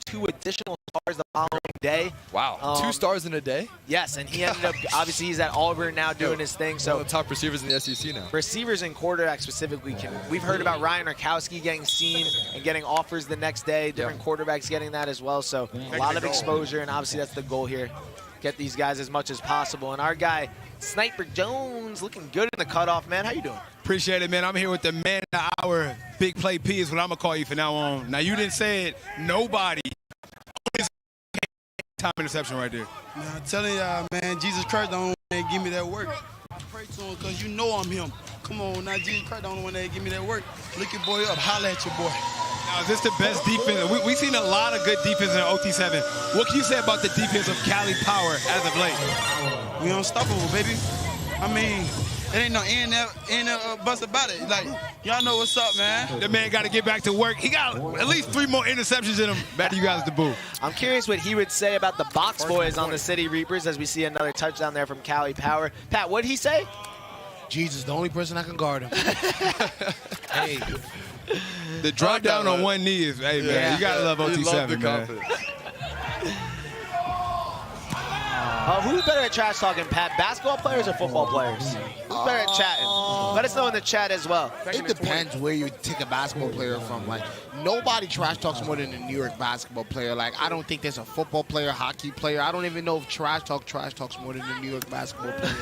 2 additional stars the following day. Wow, 2 stars in a day? Yes, and he ended up, obviously he's at Auburn now doing his thing. So one of the top receivers in the SEC now. Receivers and quarterbacks specifically, we've heard about Ryan Rakowski getting seen and getting offers the next day, different quarterbacks getting that as well. So a lot of exposure, and obviously that's the goal here. Get these guys as much as possible. And our guy, Sniper Jones, looking good in the cutoff, man. How you doing? Appreciate it, man. I'm here with the man of the hour. Big Play P is what I'm going to call you from now on. Now, you didn't say it. Nobody. Time interception right there. Man, I'm telling y'all, man, Jesus Christ the only one that give me that work. I pray to him because you know I'm him. Come on, now Jesus Christ the only one that give me that work. Look your boy up. Holla at your boy. Now, is this the best defense? We've seen a lot of good defense in OT7. What can you say about the defense of Cali Power as of late? We unstoppable, baby. I mean, it ain't no in there bust about it. Like, y'all know what's up, man. The man got to get back to work. He got at least 3 more interceptions in him. Back to you guys at the booth. I'm curious what he would say about the box boys on the City Reapers as we see another touchdown there from Cali Power. Pat, what did he say? Jesus, the only person that can guard him. Hey. The drop down on one knee is, hey, man, you got to love OT7, man. Who's better at trash talking, Pat? Basketball players or football players? Who's better at chatting? Let us know in the chat as well. It depends where you take a basketball player from. Like, nobody trash talks more than a New York basketball player. Like, I don't think there's a football player, hockey player. I don't even know if trash talks more than a New York basketball player.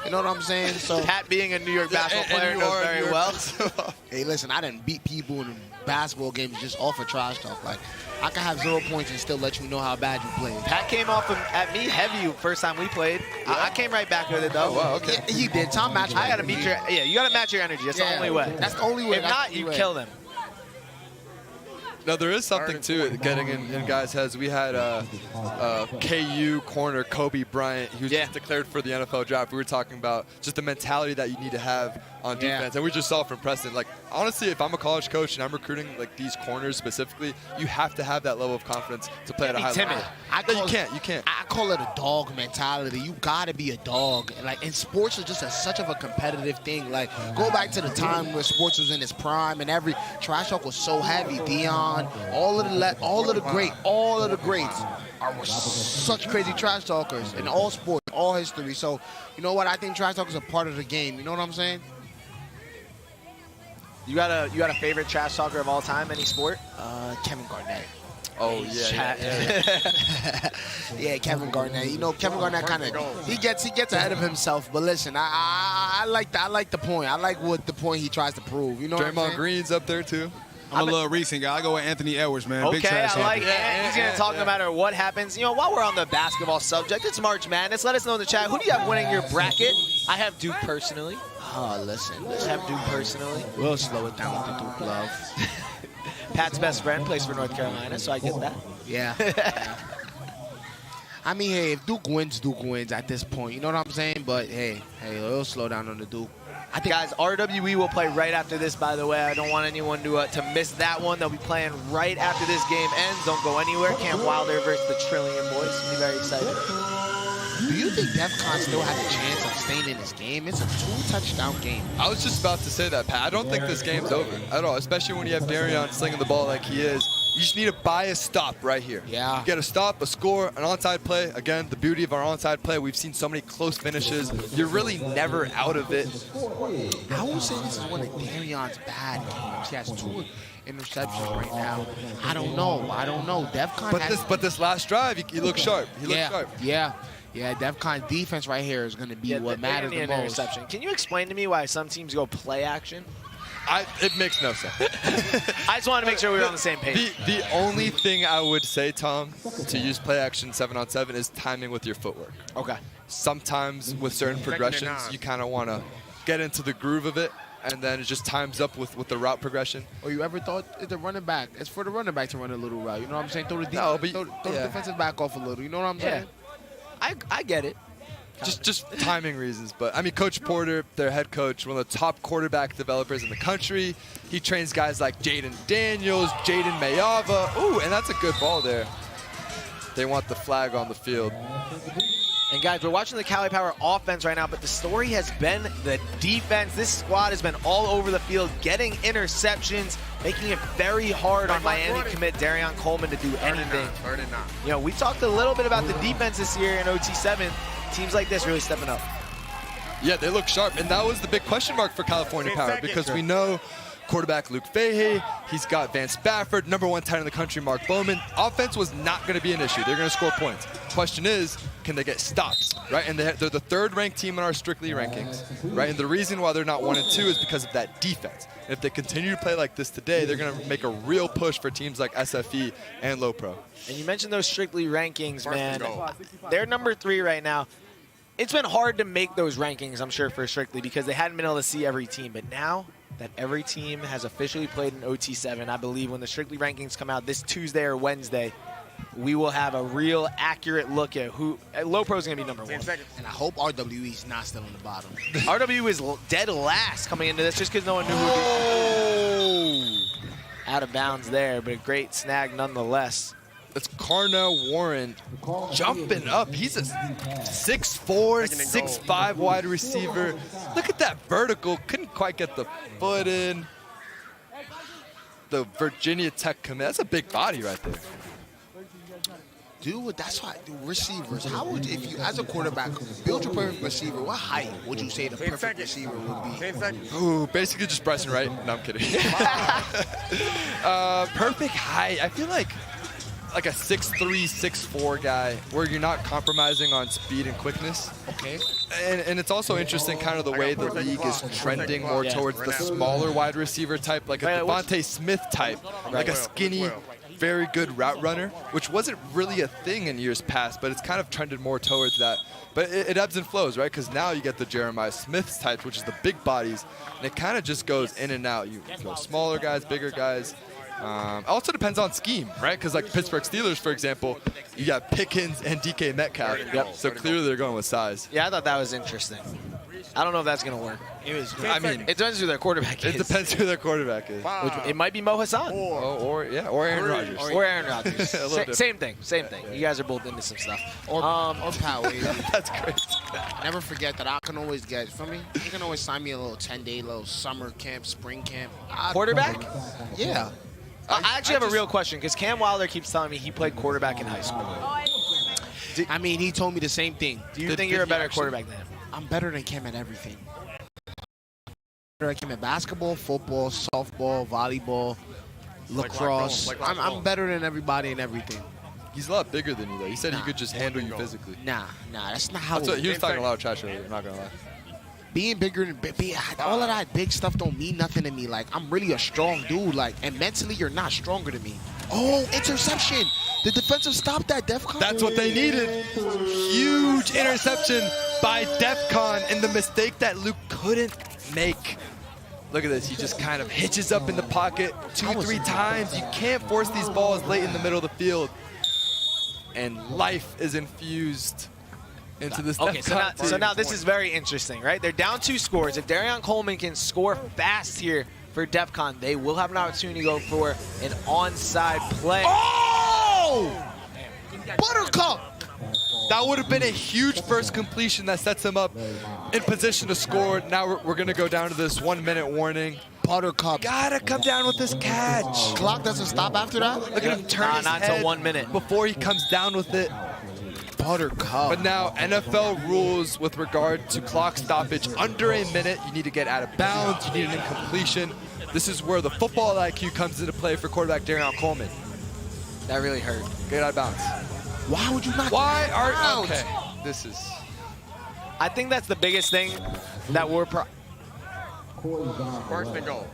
You know what I'm saying? So Pat being a New York basketball player knows very well. Hey, listen, I didn't beat people in basketball games just off of trash talk. Like, I can have 0 points and still let you know how bad you played. Pat came off at me heavy first time we played. Yeah. I came right back with it though. Oh, wow, okay. Yeah, you did. Tom matched. I gotta meet your. Yeah, you gotta match your energy. That's the only way. That's the only way. If not, you kill them. No, there is something to it getting in guys' heads. We had KU corner Kobe Bryant, who was just declared for the NFL draft. We were talking about just the mentality that you need to have on defense, and we just saw from Preston. Like, honestly, if I'm a college coach and I'm recruiting like these corners specifically, you have to have that level of confidence to play at a high level. You can't. I call it a dog mentality. You gotta be a dog. Like, and sports is just such of a competitive thing. Like, go back to the time where sports was in its prime and every trash talk was so heavy. Dion, all of the greats are such crazy trash talkers in all sports, all history. So, you know what? I think trash talk is a part of the game. You know what I'm saying? You got a favorite trash talker of all time, any sport? Kevin Garnett. Oh yeah. Yeah, Kevin Garnett. You know, Kevin Garnett kind of he gets ahead of himself. But listen, I like the point. I like what the point he tries to prove. You know, Draymond Green's up there too. I'm a little recent guy. I go with Anthony Edwards, man. Okay, Big trash I like it. He's going to talk no matter what happens. You know, while we're on the basketball subject, it's March Madness. Let us know in the chat. Who do you have winning your bracket? I have Duke personally. Oh, listen. I have Duke personally. We'll slow it down with the Duke love. Pat's best friend plays for North Carolina, so I get that. Yeah. I mean, hey, if Duke wins at this point. You know what I'm saying? But, hey, it'll slow down on the Duke. I think, guys, RWE will play right after this, by the way. I don't want anyone to miss that one. They'll be playing right after this game ends. Don't go anywhere. Camp Wilder versus the Trillion Boys. Be very excited. Do you think Defcon still has a chance of staying in this game? It's a 2-touchdown game. I was just about to say that, Pat. I don't think this game's over at all, especially when you have Darion slinging the ball like he is. You just need to buy a stop right here. Yeah. You get a stop, a score, an onside play. Again, the beauty of our onside play, we've seen so many close finishes. You're really never out of it. I would say this is one of Darion's bad games. He has 2 interceptions right now. I don't know. Defcon But this last drive, he looked sharp. He looked sharp. Yeah, Defcon's defense right here is going to be what matters the most. Interception. Can you explain to me why some teams go play action? It makes no sense. I just wanted to make sure we were on the same page. The only thing I would say, Tom, to use play action 7-on-7 is timing with your footwork. Okay. Sometimes with certain progressions, you kind of want to get into the groove of it. and then it just times up with the route progression. Or you ever thought it's the running back? It's for the running back to run a little route. You know what I'm saying? Throw the throw the defensive back off a little. You know what I'm saying? I get it. Just timing reasons. But, I mean, Coach Porter, their head coach, one of the top quarterback developers in the country. He trains guys like Jaden Daniels, Jaden Mayava. Ooh, and that's a good ball there. They want the flag on the field. And guys, we're watching the Cali Power offense right now, but the story has been the defense. This squad has been all over the field, getting interceptions, making it very hard on Miami commit Darion Coleman to do anything. You know, we talked a little bit about the defense this year in OT7. Teams like this really stepping up. Yeah, they look sharp, and that was the big question mark for California Power because we know quarterback Luke Fahey, he's got Vance Bafford, #1 tight end in the country, Mark Bowman. Offense was not going to be an issue. They're going to score points. Question is, can they get stops, right? And they're the 3rd-ranked team in our Strictly rankings, right? And the reason why they're not 1 and 2 is because of that defense. And if they continue to play like this today, they're going to make a real push for teams like SFE and Low Pro. And you mentioned those Strictly rankings, man. They're #3 right now. It's been hard to make those rankings, I'm sure, for Strictly because they hadn't been able to see every team. But now that every team has officially played in OT7, I believe when the Strictly rankings come out this Tuesday or Wednesday, we will have a real accurate look at who Low Pro is going to be #1. And I hope RWE is not still in the bottom. RWE is dead last coming into this just because no one knew who would be out of bounds there, but a great snag nonetheless. It's Carnell Warren jumping up. He's a 6'4", 6'5" wide receiver. Look at that vertical. Couldn't quite get the foot in. The Virginia Tech commit. That's a big body right there. Dude, that's why receivers. How would, if you, as a quarterback, build your perfect receiver, what height would you say the perfect receiver would be? Ooh, basically just Bryson Wright. No, I'm kidding. Perfect height. I feel like a 6'3", 6'4" guy where you're not compromising on speed and quickness. Okay. And it's also interesting kind of the way the league is trending more towards the smaller wide receiver type, like a Devontae Smith type, like a skinny, very good route runner, which wasn't really a thing in years past, but it's kind of trended more towards that. But it ebbs and flows, right? Because now you get the Jeremiah Smiths types, which is the big bodies, and it kind of just goes in and out. You go smaller guys, bigger guys. Also depends on scheme, right? Because like Pittsburgh Steelers, for example, you got Pickens and DK Metcalf. Yep. So clearly they're going with size. Yeah, I thought that was interesting. I don't know if that's going to work. I mean, it depends who their quarterback is. It depends who their quarterback is. Which, it might be Mo Hassan. Or Aaron Rodgers. Or Aaron Rodgers. Same thing. You guys are both into some stuff. Or Pat Wade. That's great. Never forget that I can always get, for me, you can always sign me a little 10-day little summer camp, spring camp. Quarterback? Yeah. I actually have a real question because Cam Wilder keeps telling me he played quarterback in high school. I mean, he told me the same thing. Do you think you're a better quarterback than him? I'm better than Cam at everything. Better than Cam at basketball, football, softball, volleyball, lacrosse. I'm better than everybody in everything. He's a lot bigger than you, though. He said he could just handle you physically. Nah, that's not how it works. He was talking a lot of trash earlier, I'm not going to lie. Being bigger than all of that big stuff don't mean nothing to me. Like, I'm really a strong dude. Like, and mentally, you're not stronger than me. Oh, interception! The defensive stopped that, Defcon. That's what they needed. Huge interception by Defcon, and the mistake that Luke couldn't make. Look at this. He just kind of hitches up in the pocket 2-3 times. You can't force these balls late in the middle of the field. And life is infused into this. Okay, so now this is very interesting, right? They're down 2 scores. If Darion Coleman can score fast here for Defcon, they will have an opportunity to go for an onside play. Oh! Buttercup! That would have been a huge first completion that sets him up in position to score. Now we're going to go down to this 1-minute warning. Buttercup. Gotta come down with this catch. Clock doesn't stop after that? Look at him turn his not head until 1 minute before he comes down with it. Buttercup. But now NFL rules with regard to clock stoppage under a minute. You need to get out of bounds. You need an incompletion. This is where the football IQ comes into play for quarterback Darion Coleman. That really hurt. Get out of bounds. Why would you not? Why are okay? This is. I think that's the biggest thing that we're. First and goal.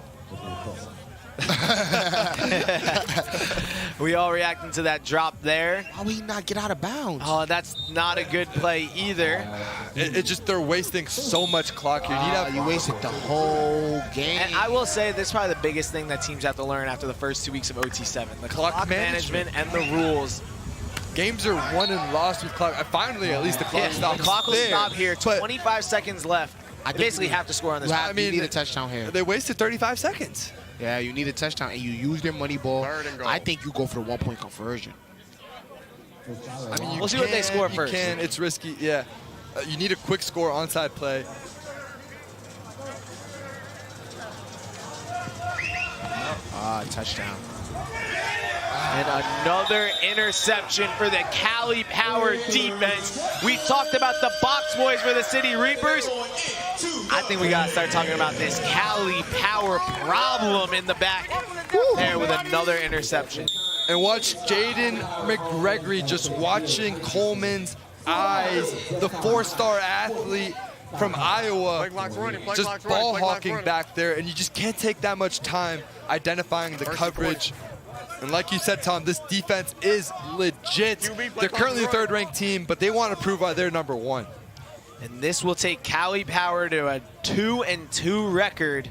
We all reacting to that drop there. How we not get out of bounds? Oh, that's not a good play either. It's just they're wasting so much clock here. You wasted the whole game. And I will say this is probably the biggest thing that teams have to learn after the first 2 weeks of OT7. The clock management and the rules. Games are won and lost with clock. Finally, at least the clock stops. The clock will there. stop here. 25 seconds left. I They basically have to score on this. You need a touchdown here. They wasted 35 seconds. Yeah, you need a touchdown, and you use their money ball. Third and goal. I think you go for the 1-point conversion. I mean, We'll see what they score first. You can. It's risky. Yeah. You need a quick score onside play. Touchdown. And another interception for the Cali Power defense. We talked about the box boys for the City Reapers. I think we gotta start talking about this Cali Power problem in the back there with another interception. And watch Jaden McGregory just watching Coleman's eyes, the 4-star athlete from Iowa, just ball hawking back there, and you just can't take that much time identifying the coverage. And like you said, Tom, this defense is legit. They're currently the 3rd-ranked team, but they want to prove why they're number 1. And this will take Cali Power to a 2-2 record.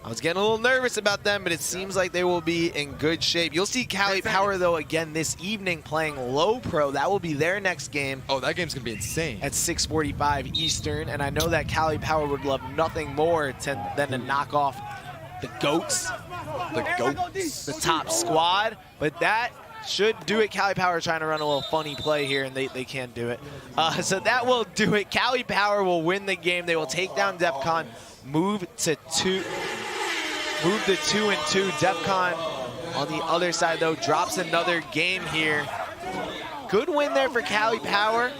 I was getting a little nervous about them, but it seems like they will be in good shape. You'll see Cali Power, though, again this evening playing low pro. That will be their next game. Oh, that game's going to be insane. At 6:45 Eastern. And I know that Cali Power would love nothing more than to knock off the GOATs. The top squad. But that should do it. Cali Power trying to run a little funny play here, and they can't do it. So that will do it. Cali Power will win the game. They will take down Defcon, move to 2-2. Defcon on the other side, though, drops another game here. Good win there for Cali Power.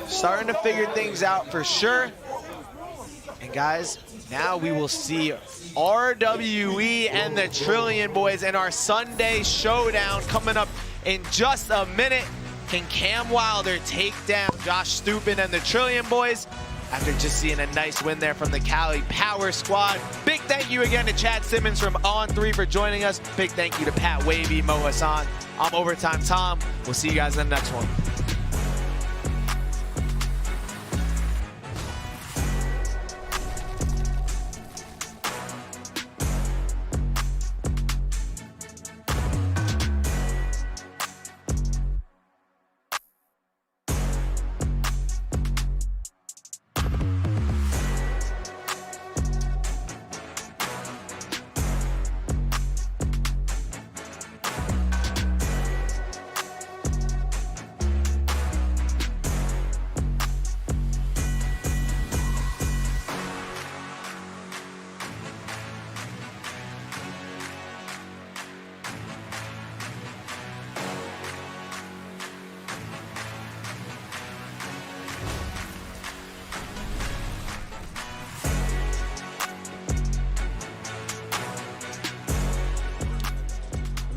Starting to figure things out for sure. And guys, now we will see RWE and the Trillion Boys in our Sunday showdown coming up in just a minute. Can Cam Wilder take down Josh Stupin and the Trillion Boys? After just seeing a nice win there from the Cali Power squad. Big thank you again to Chad Simmons from On3 for joining us. Big thank you to Pat Wavy, Mo Hassan. I'm Overtime Tom. We'll see you guys in the next one.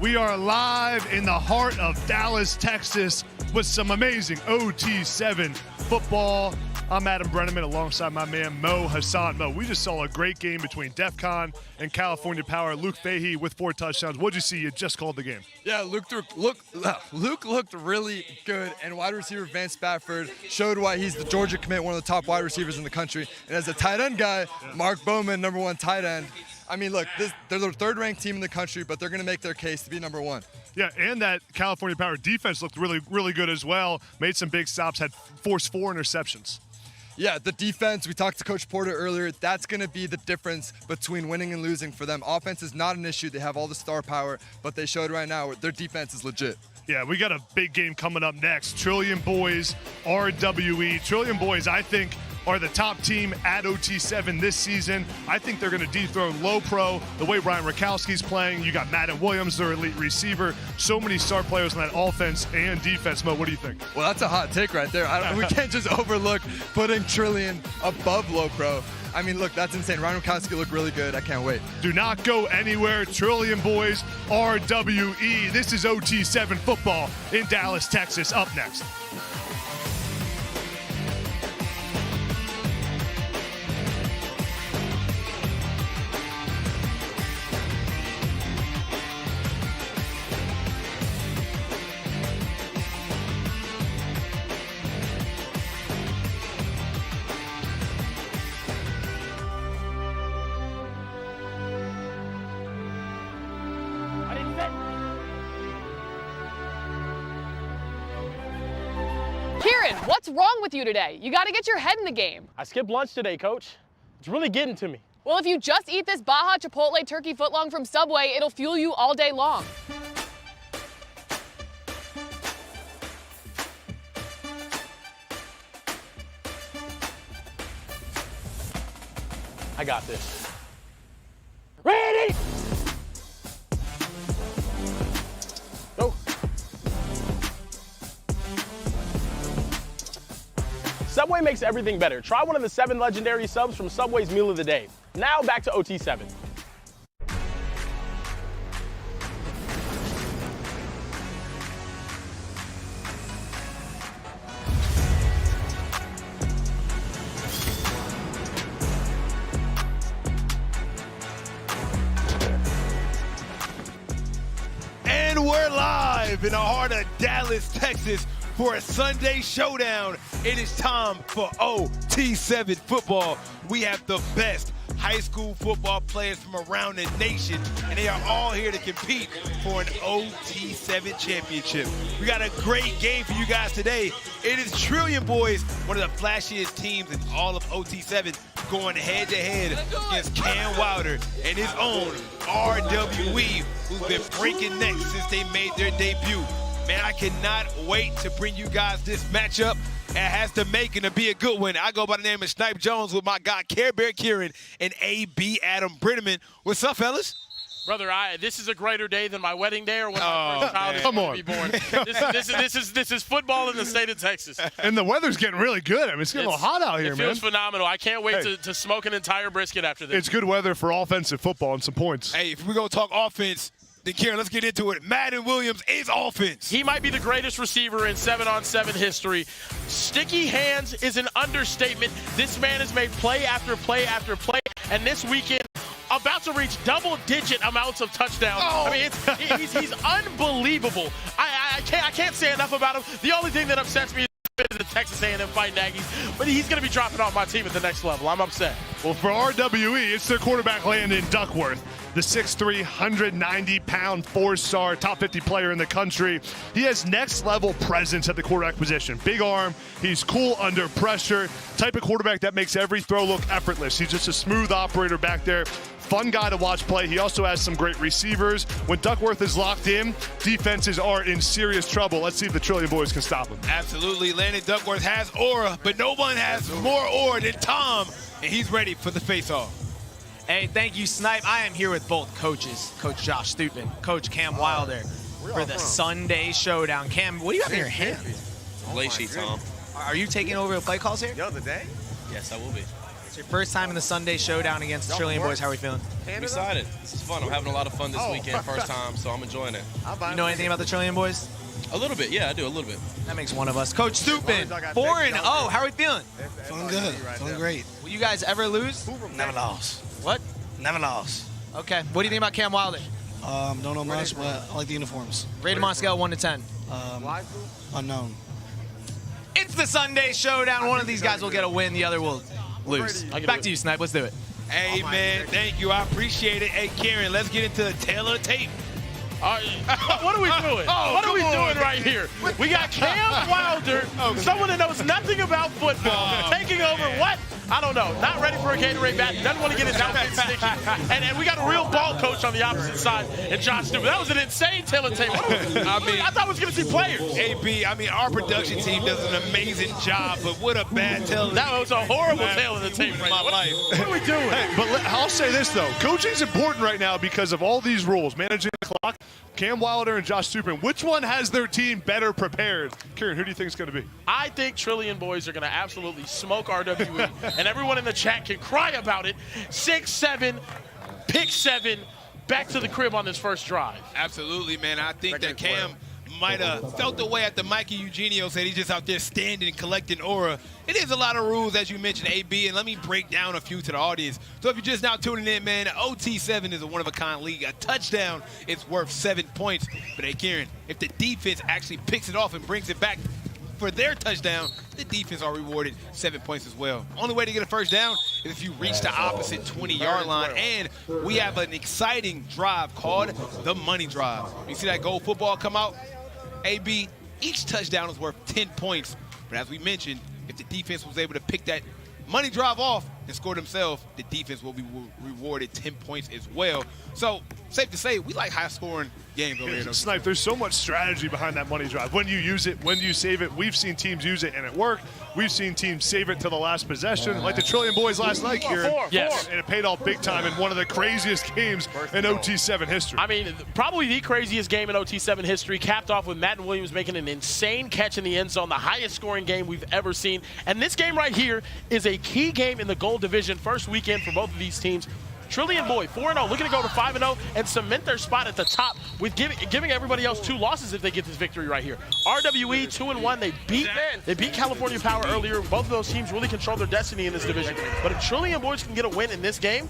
We are live in the heart of Dallas, Texas with some amazing OT7 football. I'm Adam Brenneman alongside my man Mo Hassan. Mo, we just saw a great game between Defcon and California Power. Luke Fahey with 4 touchdowns. What'd you see? You just called the game. Yeah, Luke looked really good, and wide receiver Vance Spafford showed why he's the Georgia commit, one of the top wide receivers in the country. And as a tight end guy, Mark Bowman, #1 tight end. I mean, look, they're the 3rd-ranked team in the country, but they're going to make their case to be #1. Yeah, and that California Power defense looked really, really good as well. Made some big stops, had forced 4 interceptions. Yeah, the defense, we talked to Coach Porter earlier, that's going to be the difference between winning and losing for them. Offense is not an issue. They have all the star power, but they showed right now their defense is legit. Yeah, we got a big game coming up next. Trillion Boys, RWE. Trillion Boys, I think, are the top team at OT7 this season. I think they're going to dethrone Low Pro. The way Ryan Rakowski's playing, you got Madden Williams, their elite receiver. So many star players on that offense and defense. Mo, what do you think? Well, that's a hot take right there. We can't just overlook putting Trillion above Low Pro. I mean, look, that's insane. Ryan Rakowski looked really good. I can't wait. Do not go anywhere. Trillion Boys, RWE. This is OT7 football in Dallas, Texas. Up next. What's wrong with you today? You got to get your head in the game. I skipped lunch today, Coach. It's really getting to me. Well, if you just eat this Baja Chipotle turkey footlong from Subway, it'll fuel you all day long. I got this. Ready? Go. Subway makes everything better. Try one of the 7 legendary subs from Subway's Meal of the Day. Now back to OT7. And we're live in the heart of Dallas, Texas for a Sunday showdown. It is time for OT7 football. We have the best high school football players from around the nation, and they are all here to compete for an OT7 championship. We got a great game for you guys today. It is Trillion Boys, one of the flashiest teams in all of OT7, going head-to-head against Cam Wilder and his own RWE, who's been breaking necks since they made their debut. Man, I cannot wait to bring you guys this matchup. It has the making to be a good one. I go by the name of Snipe Jones with my guy Care Bear Kieran and AB Adam Britterman. What's up, fellas? Brother, this is a greater day than my wedding day or when my first child is going to be born. This is football in the state of Texas. And the weather's getting really good. I mean, it's getting a little hot out here, man. It feels phenomenal. I can't wait to smoke an entire brisket after this. It's good weather for offensive football and some points. Hey, if we're going to talk offense, then Kieran, let's get into it. Madden Williams is offense. He might be the greatest receiver in 7-on-7 history. Sticky hands is an understatement. This man has made play after play after play, and this weekend about to reach double-digit amounts of touchdowns. I mean, he's unbelievable. I can't say enough about him. The only thing that upsets me is the Texas A&M fighting Aggies, but he's going to be dropping off my team at the next level. I'm upset. Well, for RWE, it's their quarterback Landon Duckworth, the 6'3", 190-pound, 4-star, top 50 player in the country. He has next-level presence at the quarterback position. Big arm, he's cool under pressure, type of quarterback that makes every throw look effortless. He's just a smooth operator back there. Fun guy to watch play. He also has some great receivers. When Duckworth is locked in, defenses are in serious trouble. Let's see if the Trillion Boys can stop him. Absolutely. Landon Duckworth has aura, but no one has more aura than Tom, and he's ready for the face-off. Hey, thank you, Snipe. I am here with both coaches, Coach Josh Stupin, Coach Cam Wilder, for the Sunday showdown. Cam, what do you have in your hand? Play sheet, Tom. Are you taking over the play calls here? Yo, the day? Yes, I will be. It's your first time in the Sunday showdown against the Trillion Boys. How are we feeling? I'm excited. This is fun. I'm having a lot of fun this weekend. First time, so I'm enjoying it. You know anything about the Trillion Boys? A little bit, yeah, I do, a little bit. That makes one of us. Coach Stupin, 4-0. How are we feeling? Feeling good. Feeling great. Will you guys ever lose? Never lost. What? Never lost. Okay. What do you think about Cam Wilder? Don't know much, but I like the uniforms. Rate him on a scale of 1 to 10. Unknown. It's the Sunday showdown. One of these guys will get a win. The other will lose. Back to you, Snipe. Let's do it. Hey, man, thank you. I appreciate it. Hey, Kieran, let's get into the tail of the tape. What are we doing? What are we doing right here? We got Cam Wilder, someone that knows nothing about football, taking over what? I don't know. Not ready for a Gatorade bat. Doesn't want to get his outfit sticky. And we got a real ball coach on the opposite side, and Josh Stewart. That was an insane tail of tape. I thought I was going to see players. AB, our production team does an amazing job, but what a bad tail. That was a horrible tail of the tape right now. What are we doing? Hey, but I'll say this, though. Coaching's important right now because of all these rules. Managing the clock, Cam Wilder and Josh Stupin. Which one has their team better prepared? Kieran, who do you think is going to be? I think Trillion Boys are going to absolutely smoke RWE, and everyone in the chat can cry about it. 6-7, pick 7, back to the crib on this first drive. Absolutely, man. I think that Cam might have felt the way after Mikey Eugenio said he's just out there standing, collecting aura. It is a lot of rules, as you mentioned, AB, and let me break down a few to the audience. So if you're just now tuning in, man, OT7 is a one-of-a-kind league. A touchdown is worth 7 points. But, hey, Kieran, if the defense actually picks it off and brings it back for their touchdown, the defense are rewarded 7 points as well. Only way to get a first down is if you reach the opposite 20-yard line. And we have an exciting drive called the money drive. You see that goal football come out? AB, each touchdown is worth 10 points But as we mentioned, if the defense was able to pick that money drive off and score themselves, the defense will be rewarded 10 points as well. So, safe to say, we like high-scoring games over here. Snipe, there's so much strategy behind that money drive. When you use it, when you save it. We've seen teams use it and it worked. We've seen teams save it to the last possession, like the Trillion Boys last night here. And it paid off big time in one of the craziest games in OT7 history. I mean, probably the craziest game in OT7 history, capped off with Madden Williams making an insane catch in the end zone, the highest scoring game we've ever seen. And this game right here is a key game in the gold division, first weekend for both of these teams. Trillion Boy, 4-0, looking to go to 5-0 and cement their spot at the top with giving everybody else 2 losses if they get this victory right here. RWE, 2-1, they beat California Power earlier. Both of those teams really control their destiny in this division. But if Trillion Boys can get a win in this game,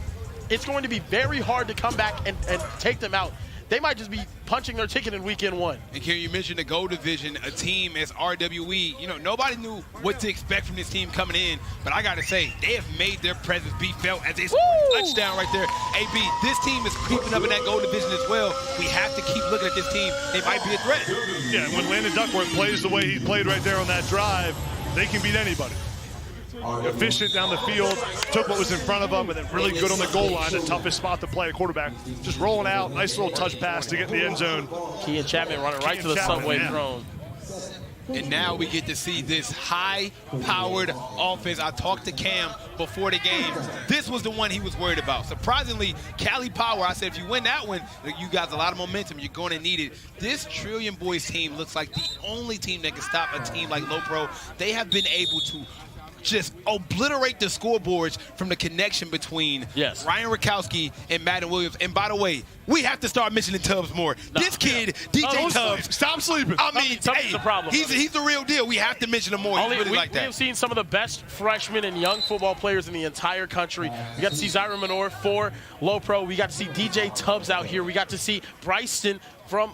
it's going to be very hard to come back and take them out. They might just be punching their ticket in weekend 1. And Kerry, you mentioned the gold division, a team as RWE. You know, nobody knew what to expect from this team coming in, but I got to say, they have made their presence be felt as a touchdown right there. AB, this team is creeping up in that gold division as well. We have to keep looking at this team. They might be a threat. Yeah, when Landon Duckworth plays the way he played right there on that drive, they can beat anybody. Efficient down the field, took what was in front of him, and then really good on the goal line, the toughest spot to play a quarterback. Just rolling out, nice little touch pass to get in the end zone. Key and Chapman running right to the subway throne. And now we get to see this high-powered offense. I talked to Cam before the game. This was the one he was worried about. Surprisingly, Cali Power, I said, if you win that one, you got a lot of momentum. You're going to need it. This Trillion Boys team looks like the only team that can stop a team like Low Pro. They have been able to just obliterate the scoreboards from the connection between Ryan Rakowski and Madden Williams. And by the way, we have to start mentioning Tubbs more. This kid, DJ Tubbs, stop sleeping. I mean, Tubbs is the problem. He's the real deal. We have to mention him more. He's really like that. We have seen some of the best freshmen and young football players in the entire country. We got to see Zyron Minor for Low Pro. We got to see DJ Tubbs out here. We got to see Bryson from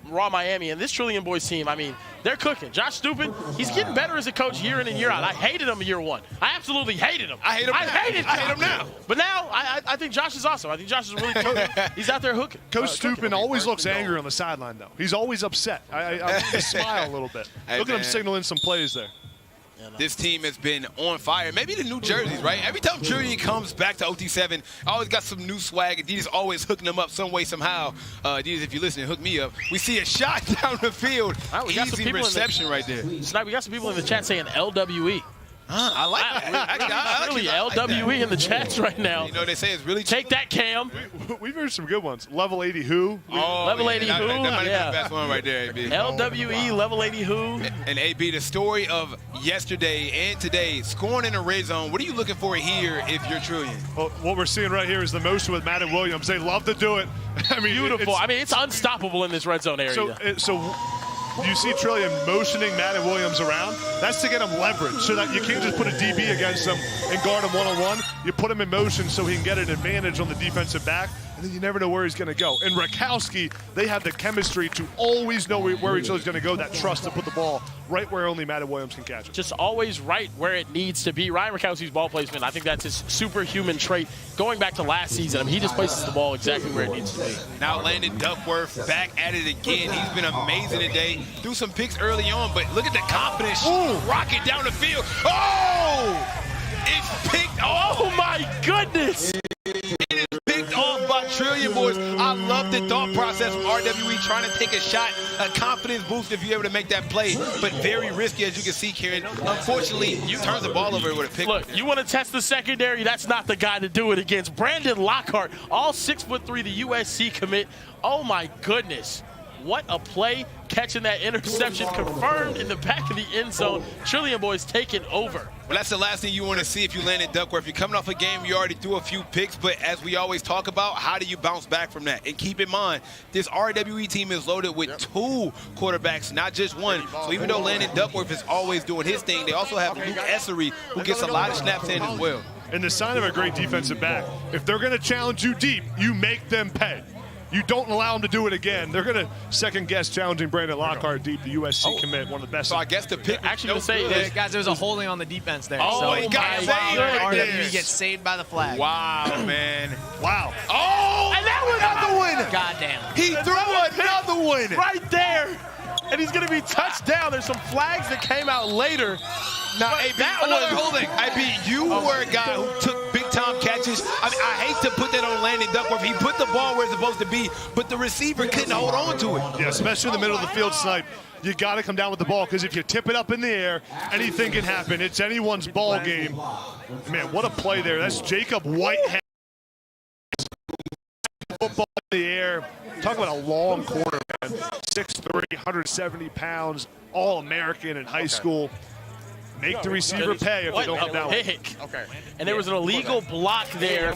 Raw Miami. And this Trillion Boys team, I mean, they're cooking. Josh Stupin, he's getting better as a coach year in and year out. I hated him year 1. I absolutely hated him. I hate him now. But now, I think Josh is awesome. I think Josh is really cooking. He's out there hooking. Coach Stupin always looks angry on the sideline, though. He's always upset. I want to smile a little bit. Look at him signaling some plays there. This team has been on fire. Maybe the new jerseys, right? Every time Trillion comes back to OT7, always got some new swag. Adidas always hooking them up some way, somehow. Adidas, if you're listening, hook me up. We see a shot down the field. Right, we got Easy reception right there. Snipe, we got some people in the chat saying LWE. I like that. Really, LWE in the chats right now. You know, they say it's really... Take that, Cam. We've heard some good ones. Level 80 Who. Level 80 Who. That might be the best one right there, AB. LWE, Level 80 Who. And AB, the story of yesterday and today, scoring in the red zone, what are you looking for here if you're Trillion? Well, what we're seeing right here is the motion with Madden Williams. They love to do it. I mean, beautiful. I mean, it's unstoppable in this red zone area. So you see Trillion motioning Madden Williams around. That's to get him leverage so that you can't just put a DB against him and guard him one-on-one. You put him in motion so he can get an advantage on the defensive back, and then you never know where he's going to go. And Rakowski, they have the chemistry to always know where each other's going to go, that trust to put the ball right where only Madden Williams can catch it. Just always right where it needs to be. Ryan Rakowski's ball placement, I think that's his superhuman trait. Going back to last season, I mean, he just places the ball exactly where it needs to be. Now Landon Duckworth back at it again. He's been amazing today. Threw some picks early on, but look at the confidence. Rocket down the field. Oh! It's picked off. Oh, my goodness. It is picked off by Trillion Boys. I love the thought process from RWE trying to take a shot, a confidence boost if you're able to make that play, but very risky, as you can see, Karen. Unfortunately, you turn the ball over with a pick. Look, you want to test the secondary, that's not the guy to do it against. Brandon Lockhart, all 6'3", the USC commit. Oh, my goodness. What a play, catching that interception, confirmed in the back of the end zone. Trillion Boys taking over. Well, that's the last thing you want to see if you land in Duckworth. You're coming off a game, you already threw a few picks, but as we always talk about, how do you bounce back from that? And keep in mind, this RWE team is loaded with 2 quarterbacks, not just one. So even though Landon Duckworth is always doing his thing, they also have Luke Essery, who gets a lot of snaps in as well. And the sign of a great defensive back, if they're going to challenge you deep, you make them pay. You don't allow them to do it again. They're going to second-guess challenging Brandon Lockhart deep, the USC commit, one of the best. So I guess the pick actually say guys, there's a holding on the defense there. Oh, so he got saved right there. RWE gets saved by the flag. Wow, man. Wow. Oh, and that was another one. Goddamn. He threw another one. Right there. and he's going to be touched down. There's some flags that came out later. Now, AB, another holding. AB, you were a guy who took big-time catches. I mean, I hate to put that on Landon Duckworth. He put the ball where it's supposed to be, but the receiver couldn't hold on to it. Yeah, especially in the middle of the field, Snipe. You got to come down with the ball, because if you tip it up in the air, anything can happen. It's anyone's ball game. Man, what a play there. That's Jacob Whitehead. Football in the air. Talk about a long corner, man. 6'3", 170 pounds, All-American in high school. Make the receiver pay if they don't come down with it. Okay. And there was an illegal block there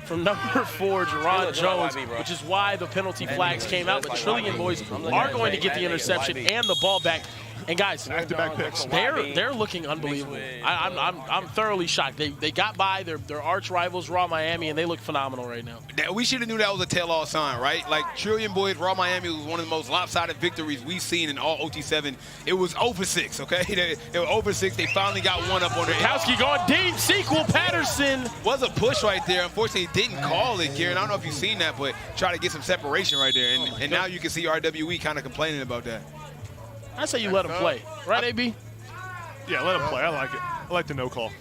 from number 4, Jerron Jones, which is why the penalty flags came out. But Trillion boys are going to get the interception and the ball back. And guys, back-to-back picks. They're looking unbelievable. I'm thoroughly shocked. They got by their arch rivals, Raw Miami, and they look phenomenal right now. Now, we should have knew that was a tell-all sign, right? Like, Trillion Boys, Raw Miami was one of the most lopsided victories we've seen in all OT7. It was over 6, okay? They were over 6. They finally got one up on their Kowski going deep. Sequel Patterson. Was a push right there. Unfortunately, didn't call it, Kieran. I don't know if you've seen that, but try to get some separation right there. And now you can see RWE kind of complaining about that. I say you let him play. Right, AB? Yeah, let him play. I like it. I like the no call.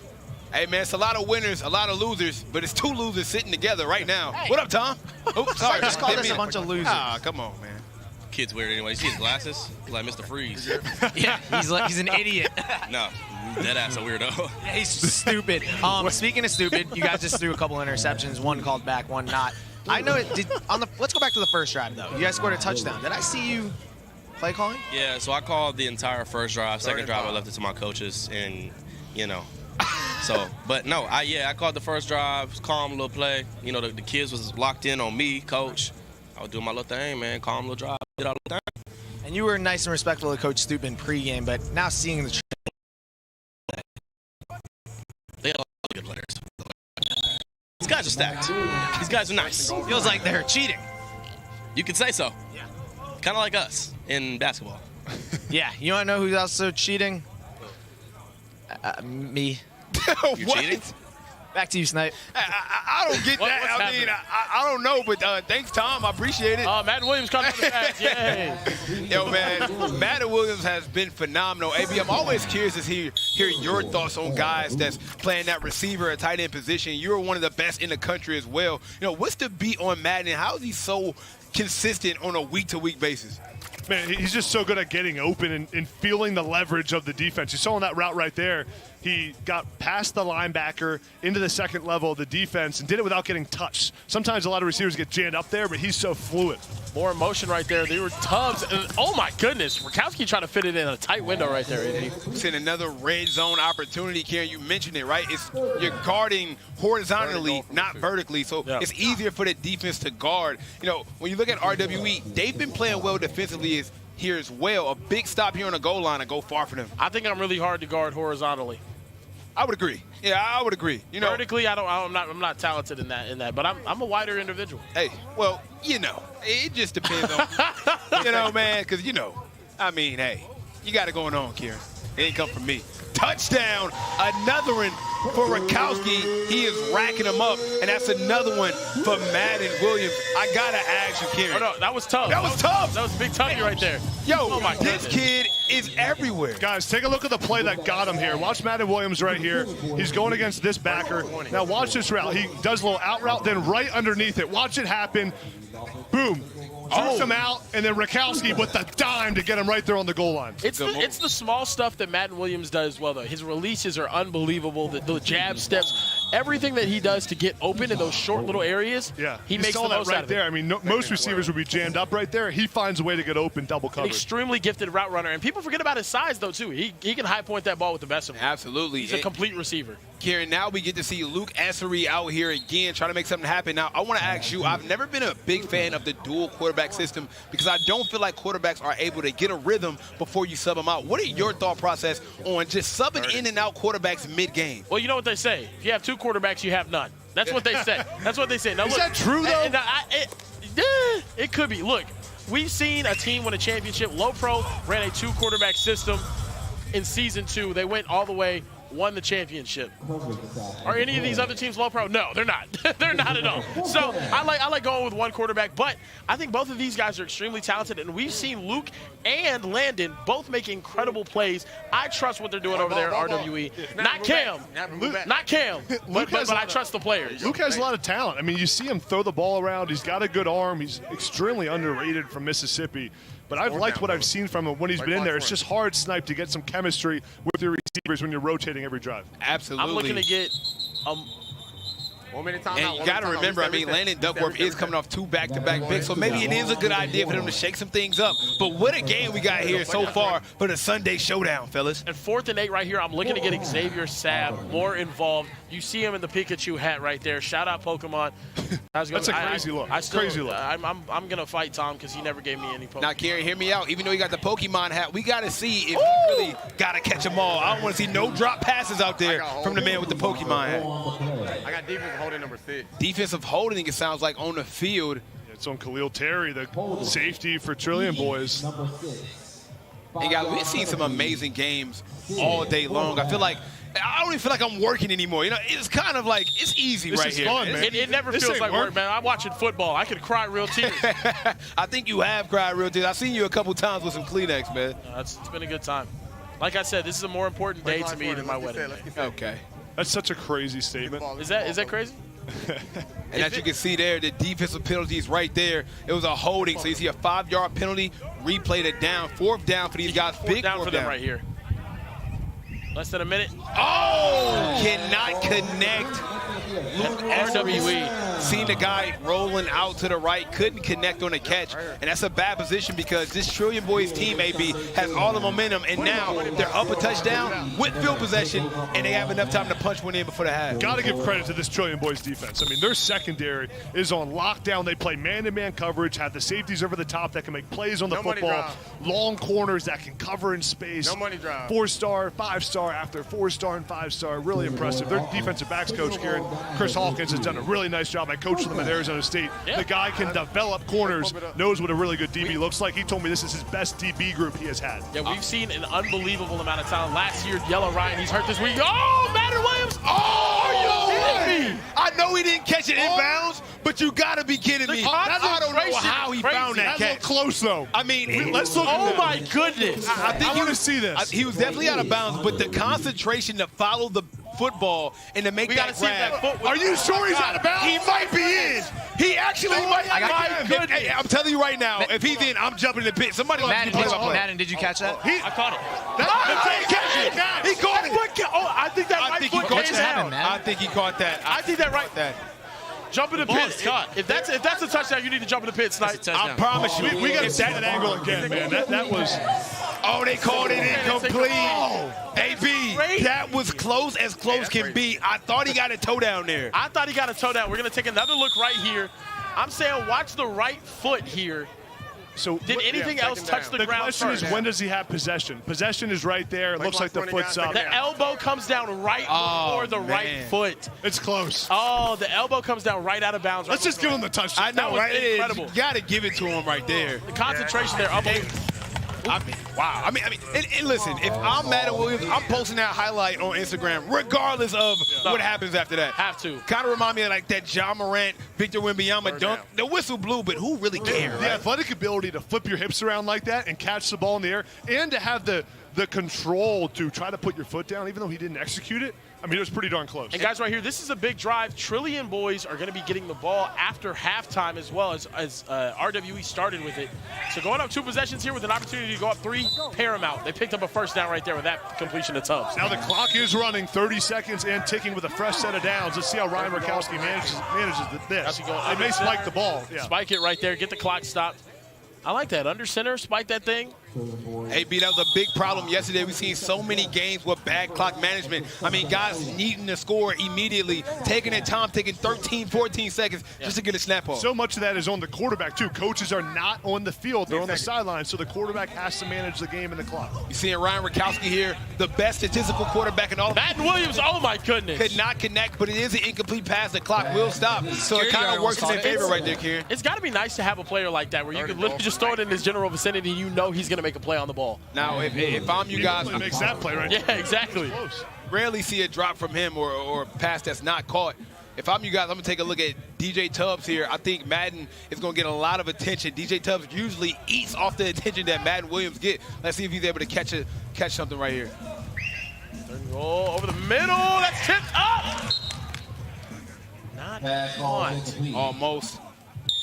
Hey, man, it's a lot of winners, a lot of losers, but it's 2 losers sitting together right now. Hey. What up, Tom? Oh, sorry. Just call us a bunch of losers. Ah, come on, man. Kid's weird anyway. You see his glasses? He's like Mr. Freeze. Yeah, he's an idiot. No, that ass a weirdo. Yeah, he's stupid. Speaking of stupid, you guys just threw a couple interceptions, one called back, one not. I know it did let's go back to the first drive though. You guys scored a touchdown. Did I see you play calling? Yeah, so I called the entire first drive. Second drive, I left it to my coaches, and so. But no, I called the first drive, calm little play. You know, the kids was locked in on me, coach. I was doing my little thing, man, calm little drive, did all the thing. And you were nice and respectful of Coach Stupin pregame, but now seeing the they had a lot of good players. These guys are stacked. These guys are nice. Feels like they're cheating. You could say so. Yeah. Kind of like us in basketball. Yeah, you want to know who's also cheating? Me. You cheating? Back to you, Snipe. I don't get that. I mean, I don't know, but thanks, Tom. I appreciate it. Matt Williams coming to the pass. Yay. Yo, man, Matt Williams has been phenomenal. AB, I'm always curious to hear your thoughts on guys that's playing that receiver or tight end position. You're one of the best in the country as well. You know, what's the beat on Madden? How is he so consistent on a week-to-week basis? Man, he's just so good at getting open and feeling the leverage of the defense. You saw on that route right there, he got past the linebacker into the second level of the defense and did it without getting touched. Sometimes a lot of receivers get jammed up there, but he's so fluid. More emotion right there. They were Tubbs. And, oh, my goodness. Rakowski trying to fit it in a tight window right there, AB. Seeing another red zone opportunity, Karen. You mentioned it, right? You're guarding horizontally, not vertically, so it's easier for the defense to guard. You know, when you look at RWE, they've been playing well defensively here as well. A big stop here on the goal line and go far for them. I think I'm really hard to guard horizontally. I would agree. Yeah, I would agree. You know, vertically, I'm not talented in that. But I'm a wider individual. Hey, well, it just depends on, man, because I mean, hey, you got it going on, Kieran. It ain't come from me. Touchdown, another one for Rakowski. He is racking them up, and that's another one for Madden Williams. I gotta ask you, Kieran. Oh, no, that was tough. That was tough. That was Big Tubby right there. Yo, this kid is everywhere. Guys, take a look at the play that got him here. Watch Madden Williams right here. He's going against this backer. Now watch this route. He does a little out route, then right underneath it. Watch it happen. Boom. Jukes him out, and then Rakowski with the dime to get him right there on the goal line. It's the small stuff that Madden Williams does well, though. His releases are unbelievable. The jab steps, everything that he does to get open in those short little areas, he makes the most out of it. I mean, most receivers would be jammed up right there. He finds a way to get open, double cover. An extremely gifted route runner, and people forget about his size, though, too. He can high point that ball with the best of them. Absolutely. He's a complete receiver. Kieran, now we get to see Luke Essery out here again trying to make something happen. Now, I want to ask you, I've never been a big fan of the dual quarterback system because I don't feel like quarterbacks are able to get a rhythm before you sub them out. What are your thought process on just subbing in and out quarterbacks mid-game? Well, you know what they say. If you have 2 quarterbacks, you have none. That's what they say. That's what they say. Now, Is that true, though? It could be. Look, we've seen a team win a championship. Low Pro ran a 2 quarterback system in season 2. They went all the way won the championship. Are any of these other teams low pro? No, they're not. They're not at all. So I like going with one quarterback, but I think both of these guys are extremely talented, and we've seen Luke and Landon both make incredible plays. I trust what they're doing over there at RWE. Not Cam. Not Cam. But I trust the players. Luke has a lot of talent. I mean, you see him throw the ball around. He's got a good arm. He's extremely underrated from Mississippi. But I've liked what I've seen from him when he's been in there. It's just hard, Snipe, to get some chemistry with your receivers when you're rotating every drive. Absolutely. I'm looking to get 1 minute time and out. you got to remember, I mean, Landon Duckworth is coming off 2 back-to-back picks, so maybe it is a good idea for them to shake some things up. But what a game we got here so far for the Sunday showdown, fellas. And 4th and 8 right here, I'm looking to get Xavier Sabb more involved. You see him in the Pikachu hat right there. Shout out Pokemon. That's a crazy look. Crazy look. I'm going to fight Tom because he never gave me any Pokemon. Now, Kerry, hear me out. Even though he got the Pokemon hat, we got to see if he really got to catch them all. I don't want to see no drop passes out there from the man with the Pokemon hat. I got defensive holding number 6. Defensive holding, it sounds like, on the field. It's on Khalil Terry, the safety for Trillion Boys. And guys, we've seen some amazing games all day long. I don't even feel like I'm working anymore. You know, it's kind of like, it's easy this right is here. Fun, man. It never feels like work, man. I'm watching football. I could cry real tears. I think you have cried real tears. I've seen you a couple times with some Kleenex, man. It's been a good time. Like I said, this is a more important day to me than my wedding. Okay. That's such a crazy statement. Is that crazy? And as you can see there, the defensive penalties right there. It was a holding, so you see a 5-yard penalty, replay it down, 4th down for these guys. Big down for them right here. Less than a minute. Oh! Cannot connect. Luke RWE. Seen the guy rolling out to the right, couldn't connect on the catch, and that's a bad position because this Trillion Boys team, AB, has all the momentum, and now they're up a touchdown with field possession, and they have enough time to punch one in before the half. Got to give credit to this Trillion Boys defense. I mean, their secondary is on lockdown. They play man-to-man coverage, have the safeties over the top that can make plays on the football, long corners that can cover in space. No money drive. 4-star, 5-star after 4-star and 5-star. Really impressive. Their defensive backs coach, Karen, Chris Hawkins, has done a really nice job. I coached them at Arizona State. Yeah. The guy can develop corners, knows what a really good DB looks like. He told me this is his best DB group he has had. Yeah, we've seen an unbelievable amount of talent. Last year, Yellow Ryan, he's hurt this week. Oh, Madden Williams! Oh, are you kidding me? I know he didn't catch it inbounds, but you got to be kidding me. I don't know how he found that catch. That's close, though. I mean, let's look at Oh, my goodness. I think I want to see this. He was definitely out of bounds, but the concentration to follow the football and to make We that got to see if grab. that foot. Are you sure he's out of bounds? He might be in. He actually might. My goodness. Hey, I'm telling you right now, if he's in, I'm jumping in the pit. Somebody Madden, did you catch that? I caught it. He caught it. Oh, I think that right foot came down. I think he caught that. I think that right. Jump in the pit. If that's a touchdown, you need to jump in the pit, Snipe. I promise you. We got to see that angle again, man. That was... Oh, they called it incomplete. AB, that was close as close can be. I thought he got a toe down there. I thought he got a toe down. We're going to take another look right here. I'm saying watch the right foot here. So did anything else touch the ground? The question first? is, when does he have possession? Possession is right there. It looks like the foot's up. The elbow comes down right before the right foot. It's close. Oh, the elbow comes down right out of bounds. Let's just give him the touchdown. I know, right? Incredible. You got to give it to him right there. The concentration there. I mean, wow. I mean, and listen, if I'm Madden Williams, I'm posting that highlight on Instagram, regardless of what happens after that. Have to. Kind of remind me of like that John Morant, Victor Wembanyama dunk. The whistle blew, but who really cares? The athletic ability to flip your hips around like that and catch the ball in the air, and to have the control to try to put your foot down, even though he didn't execute it. I mean, it was pretty darn close. And guys, right here, this is a big drive. Trillion Boys are going to be getting the ball after halftime as well as RWE started with it. So going up 2 possessions here with an opportunity to go up 3, paramount. They picked up a first down right there with that completion to Tubbs. Now the clock is running, 30 seconds and ticking with a fresh set of downs. Let's see how Ryan Rakowski manages this. They may spike the ball. Yeah. Spike it right there, get the clock stopped. I like that. Under center, spike that thing. AB, that was a big problem yesterday. We've seen so many games with bad clock management. I mean, guys needing to score immediately, taking their time, taking 13, 14 seconds just to get a snap off. So much of that is on the quarterback, too. Coaches are not on the field. They're on the sideline, so the quarterback has to manage the game and the clock. You're seeing Ryan Rakowski here, the best statistical quarterback in all of Madden Williams, oh my goodness. Could not connect, but it is an incomplete pass. The clock will stop. So it kind of works in their favor right there, Kieran. It's got to be nice to have a player like that where you can literally just throw it in his general vicinity and you know he's going to make a play on the ball. Now, if I'm you guys, makes that play right there. Yeah, exactly. rarely see a drop from him or a pass that's not caught. If I'm you guys, I'm going to take a look at DJ Tubbs here. I think Madden is going to get a lot of attention. DJ Tubbs usually eats off the attention that Madden Williams get. Let's see if he's able to catch something right here. Roll over the middle. That's tipped up. Not on. Almost.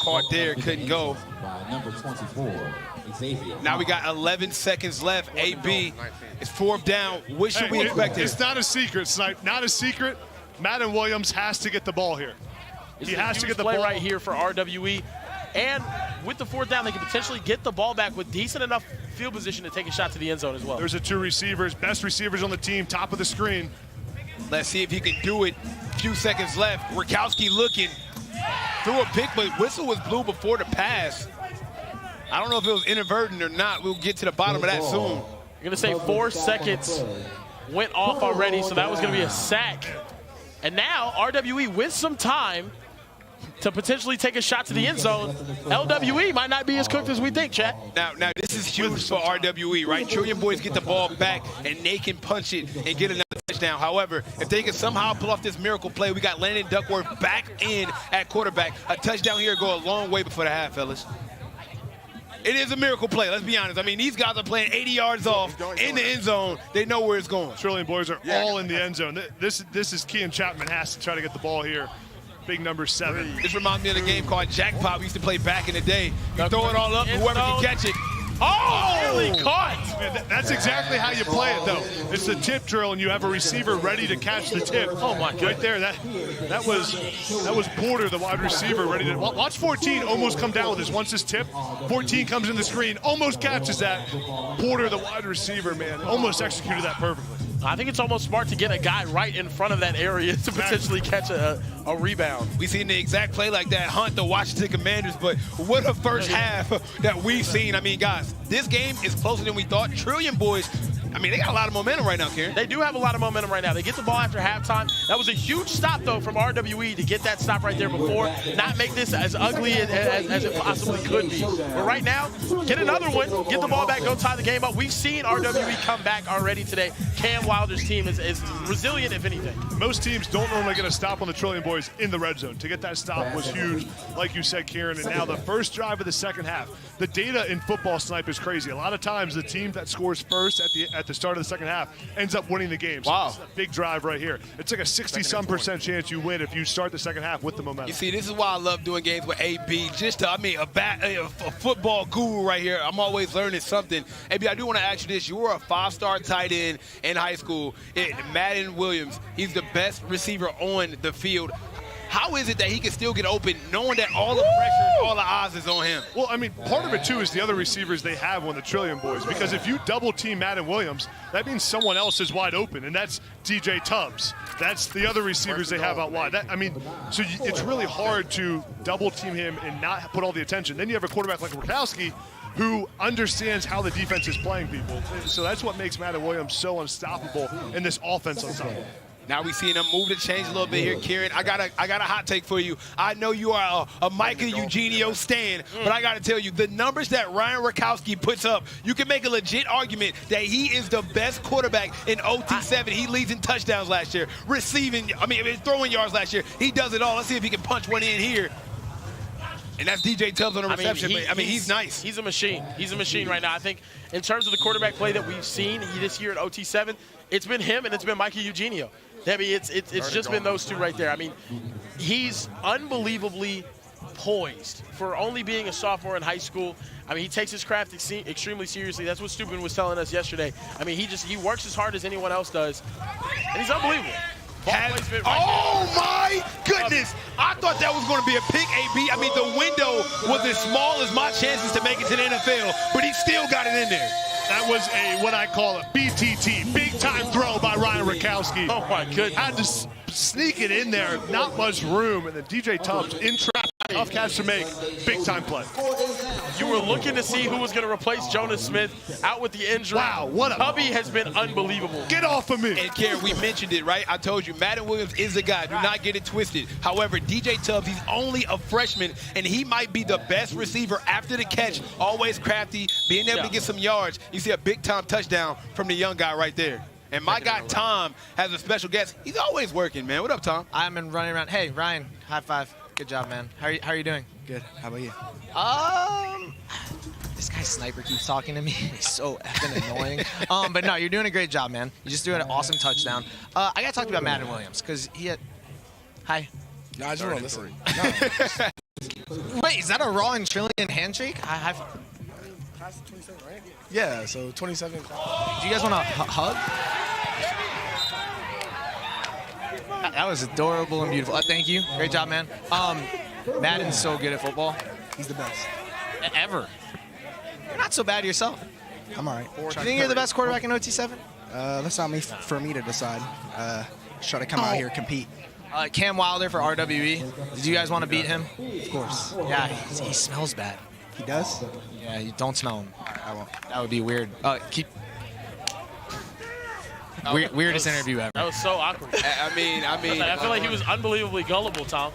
Caught there. Couldn't go. By number 24, Xavier. Now we got 11 seconds left. AB. It's 4th down. What should we expect here? It's not a secret, Snipe. Not a secret. Madden Williams has to get the ball here. He has to get the ball right here for RWE. And with the 4th down, they can potentially get the ball back with decent enough field position to take a shot to the end zone as well. There's the 2 receivers, best receivers on the team, top of the screen. Let's see if he can do it. Few seconds left. Rakowski looking. Threw a pick, but whistle was blew before the pass. I don't know if it was inadvertent or not. We'll get to the bottom of that soon. You're going to say 4 seconds went off already, so that was going to be a sack. And now RWE with some time to potentially take a shot to the end zone. LWE might not be as cooked as we think, chat. Now this is huge for RWE, right? Trillion Boys get the ball back, and they can punch it and get another touchdown. However, if they can somehow pull off this miracle play, we got Landon Duckworth back in at quarterback. A touchdown here go a long way before the half, fellas. It is a miracle play, let's be honest. I mean, these guys are playing 80 yards off in the end zone. They know where it's going. Trillion Boys are all in the end zone. This is Kean Chapman has to try to get the ball here. Big number 7. This reminds me of a game called Jackpot we used to play back in the day. You throw it all up, whoever can catch it. Oh, really caught. Man, that's exactly how you play it, though. It's the tip drill, and you have a receiver ready to catch the tip. Oh my God! Right there, that was Porter, the wide receiver, ready to watch 14 almost come down with this. Once this tip, 14 comes in the screen, almost catches that. Porter, the wide receiver, man, almost executed that perfectly. I think it's almost smart to get a guy right in front of that area to potentially catch a rebound. We've seen the exact play like that hunt the Washington Commanders, but what a first half that we've seen. I mean, guys, this game is closer than we thought. Trillion Boys, I mean, they got a lot of momentum right now, Karen. They do have a lot of momentum right now. They get the ball after halftime. That was a huge stop, though, from RWE to get that stop right there before, not make this as ugly as it possibly could be. But right now, get another one, get the ball back, go tie the game up. We've seen RWE come back already today. Cam Wilder's team is resilient, if anything. Most teams don't normally get a stop on the Trillion Boys in the red zone. To get that stop was huge, like you said, Kieran. And now the first drive of the second half. The data in football, Snipe, is crazy. A lot of times the team that scores first at the start of the second half ends up winning the game. So wow. This is a big drive right here. It's like a 60-some% chance you win if you start the second half with the momentum. You see, this is why I love doing games with AB. Just to, a football guru right here. I'm always learning something. AB, I do want to ask you this. You were a 5-star tight end in high school. Madden Williams, he's the best receiver on the field. How is it that he can still get open knowing that all the pressure and all the odds is on him? Well, I mean, part of it, too, is the other receivers they have on the Trillion Boys. Because if you double-team Madden Williams, that means someone else is wide open, and that's DJ Tubbs. That's the other receivers they have out wide. So it's really hard to double-team him and not put all the attention. Then you have a quarterback like Rakowski, who understands how the defense is playing people. So that's what makes Madden Williams so unstoppable in this offense on top. Now we seeing them move the change a little bit here, Kieran. I got a hot take for you. I know you are a Micah Eugenio stan, but I got to tell you, the numbers that Ryan Rakowski puts up, you can make a legit argument that he is the best quarterback in OT7. He leads in touchdowns last year, throwing yards last year. He does it all. Let's see if he can punch one in here. And that's DJ Tubbs on the reception. He's nice. He's a machine. He's a machine right now. I think in terms of the quarterback play that we've seen this year at OT7, it's been him and it's been Micah Eugenio. I mean, it's just been those two right there. I mean, he's unbelievably poised for only being a sophomore in high school. I mean, he takes his craft extremely seriously. That's what Steuben was telling us yesterday. I mean, he works as hard as anyone else does, and he's unbelievable. Oh my goodness! I thought that was going to be a pick, AB. I mean, the window was as small as my chances to make it to the NFL, but he still got it in there. That was what I call a BTT, big-time throw by Ryan Rakowski. Oh, my goodness. Had to sneak it in there, not much room, and then DJ Tubbs in trap, tough catch to make, big-time play. You were looking to see who was going to replace Jonas Smith out with the injury. Wow, what a... Tubby has been unbelievable. Get off of me. And, Karen, we mentioned it, right? I told you, Madden Williams is the guy. Do not get it twisted. However, DJ Tubbs, he's only a freshman, and he might be the best receiver after the catch, always crafty, being able to get some yards. You see a big-time touchdown from the young guy right there. And my guy Tom has a special guest. He's always working, man. What up, Tom? I've been running around. Hey, Ryan, high five. Good job, man. How are you doing? Good. How about you? This guy Sniper keeps talking to me. He's so effing annoying. But no, you're doing a great job, man. You just doing an awesome touchdown. I got to talk to you about Madden Williams because he had. Hi. No, I just want to listen. Wait, is that a Raw and Trillion handshake? Yeah, so 27. Do you guys want to hug? That was adorable and beautiful. Thank you. Great job, man. Madden's so good at football. He's the best. Ever. You're not so bad yourself. I'm all right. Do you think you're the best quarterback in OT7? That's not for me to decide. Just try to come out here and compete. Cam Wilder for RWE. Did you guys want to beat him? Of course. Yeah, he smells bad. He does? Yeah, you don't smell him. I won't. That would be weird. Weirdest interview ever. That was so awkward. I mean. I feel like he was unbelievably gullible, Tom.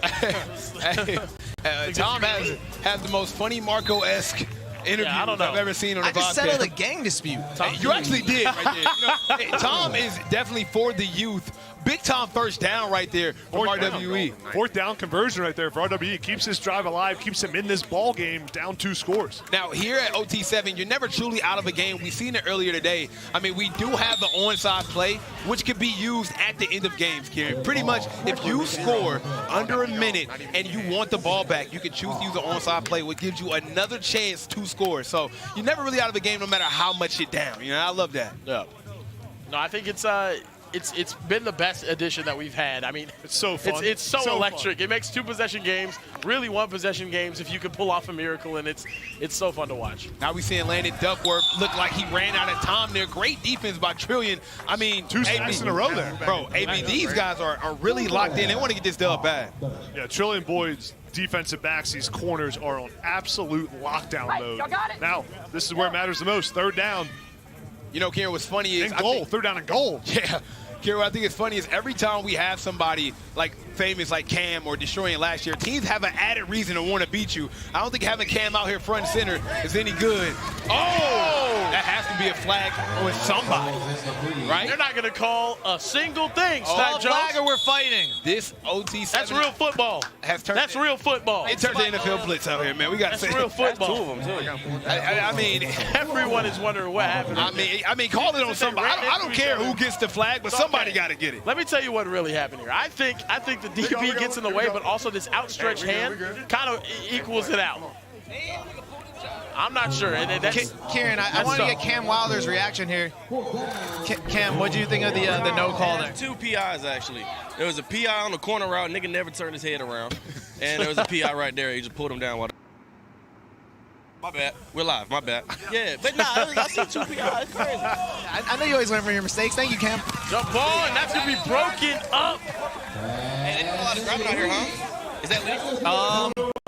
Tom has the most funny Marco-esque interview I've ever seen on a podcast. I just settled a gang dispute. You actually did right there. Hey, Tom is definitely for the youth. Big Tom first down right there for RWE. Fourth down conversion right there for RWE. Keeps this drive alive, keeps him in this ball game, down 2 scores. Now, here at OT7, you're never truly out of a game. We've seen it earlier today. I mean, we do have the onside play, which can be used at the end of games, Kieran. Pretty much, if you score under a minute and you want the ball back, you can choose to use the onside play, which gives you another chance to score. So you're never really out of a game no matter how much you're down. You know, I love that. Yeah. No, I think it's been the best addition that we've had. I mean, it's so fun. It's so electric. Fun. It makes 2 possession games, really 1 possession games if you could pull off a miracle, and it's so fun to watch. Now we're seeing Landon Duckworth look like he ran out of time there. Great defense by Trillion. I mean, 2 sacks in a row there. Bro, AB, these guys are really locked in. They want to get this dub bad. Yeah, Trillion Boyd's defensive backs, these corners are on absolute lockdown mode. Now, this is where it matters the most. 3rd down. You know, Kieran, what's funny is... And goal. 3rd down and goal. Yeah. Kieran, what I think is funny is every time we have somebody like famous like Cam or Destroying last year, teams have an added reason to want to beat you. I don't think having Cam out here front and center is any good. Oh! That has to be a flag with somebody, right? They're not going to call a single thing, Snipe Jones. Flag or we're fighting. This OT7. That's real football. That's real football. It turns the NFL blitz out here, man. We got to say that's real football. That's 2 of them, too. I mean, everyone is wondering what happened. I mean, call it on somebody. I don't care who gets the flag, but somebody got to get it. Let me tell you what really happened here. I think the DB gets in the way, but also this outstretched hand kind of equals it out. I'm not sure. Kieran, I want to get Cam Wilder's reaction here. Cam, what do you think of the no call there? 2 PIs, actually. There was a PI on the corner route. Nigga never turned his head around. And there was a PI right there. He just pulled him down. My bad. We're live. My bad. Yeah, but nah, I see 2 PIs. It's crazy. I know you always learn from your mistakes. Thank you, Cam. Jump ball, and that's going to be broken up. Hey, they do a lot of grabbing out here, huh? Is that legal? Is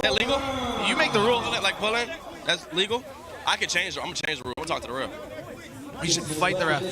that legal? You make the rules, like pulling? That's legal? I can change it. I'm going to change the rule. I'm going to talk to the ref. You should fight the ref.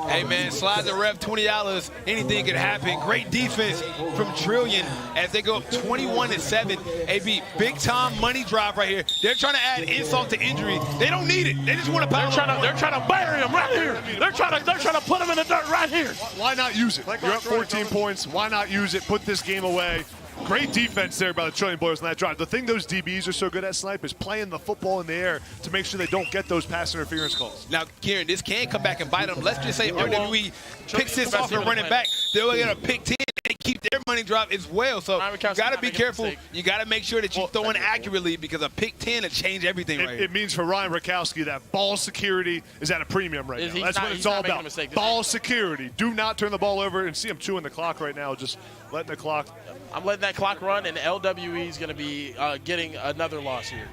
Hey, man, slide the ref $20. Anything could happen. Great defense from Trillion as they go up 21-7. AB, big time money drive right here. They're trying to add insult to injury. They don't need it. They just want to power. They're trying to bury him right here. They're trying to put him in the dirt right here. Why not use it? You're up 14 points. Why not use it? Put this game away. Great defense there by the Trillion Boys on that drive. The thing those DBs are so good at, Snipe, is playing the football in the air to make sure they don't get those pass interference calls. Now, Kieran, this can come back and bite them. Let's just say RWE picks this off and running back. They'll get a pick 10 and keep their money drop as well. So you got to be careful. You got to make sure that you're throwing accurately because a pick 10 will change everything right here. It means for Ryan Rakowski that ball security is at a premium right now. That's what it's all about. Ball security. Do not turn the ball over and see him chewing the clock right now. Just letting the clock. I'm letting that clock run, and LWE is going to be getting another loss here.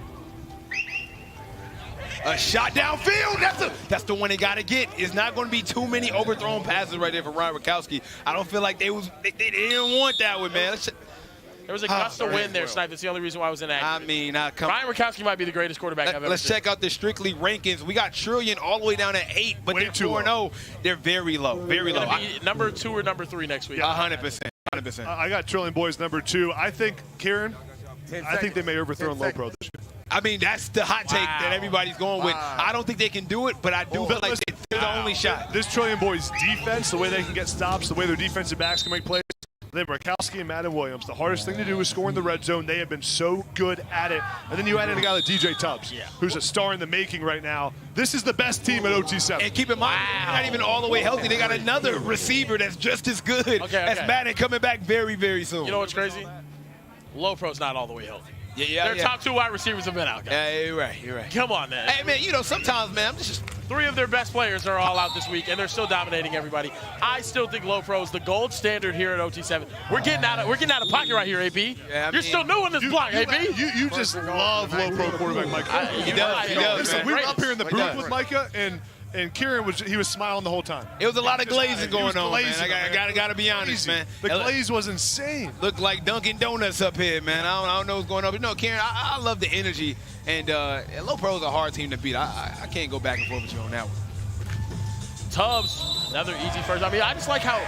A shot downfield. That's the one they got to get. It's not going to be too many overthrown passes right there for Ryan Rakowski. I don't feel like they didn't want that one, man. There was a gust of wind there, Snipe. That's the only reason why I was inaccurate. I mean, Ryan Rakowski might be the greatest quarterback I've ever Let's seen. check out the Strictly rankings. We got Trillion all the way down at 8, but they're 4-0. They're very low, very low. Number 2 or number 3 next week. 100%. 100%. I got Trillion Boys number 2. I think, Kieran, I think they may overthrow Low Pro this year. I mean, that's the hot take that everybody's going with. I don't think they can do it, but I do feel like they're the only shot. This Trillion Boys defense, the way they can get stops, the way their defensive backs can make plays. They have Rakowski and Madden Williams. The hardest thing to do is score in the red zone. They have been so good at it. And then you add in a guy like DJ Tubbs, who's a star in the making right now. This is the best team at OT7. And keep in mind, they're not even all the way healthy. They got another receiver that's just as good as Madden coming back very, very soon. You know what's crazy? Low Pro's not all the way healthy. Yeah. Their top 2 wide receivers have been out, guys. Yeah, you're right. Come on, man. Hey, man, you know, sometimes, man, I'm just 3 of their best players are all out this week, and they're still dominating everybody. I still think Low Pro is the gold standard here at OT7. We're getting out of pocket right here, AB. Yeah, You're still new in this block, AB. You just love Low Pro quarterback Micah. He does. Listen, we were up here in the booth with Micah, and Kieran was smiling the whole time. It was a lot of glazing going on, man. I gotta be honest, man. The glaze was insane. Looked like Dunkin' Donuts up here, man. I don't know what's going on. But no, Kieran, I love the energy. And Low Pro is a hard team to beat. I can't go back and forth with you on that one. Tubbs, another easy first. I mean, I just like how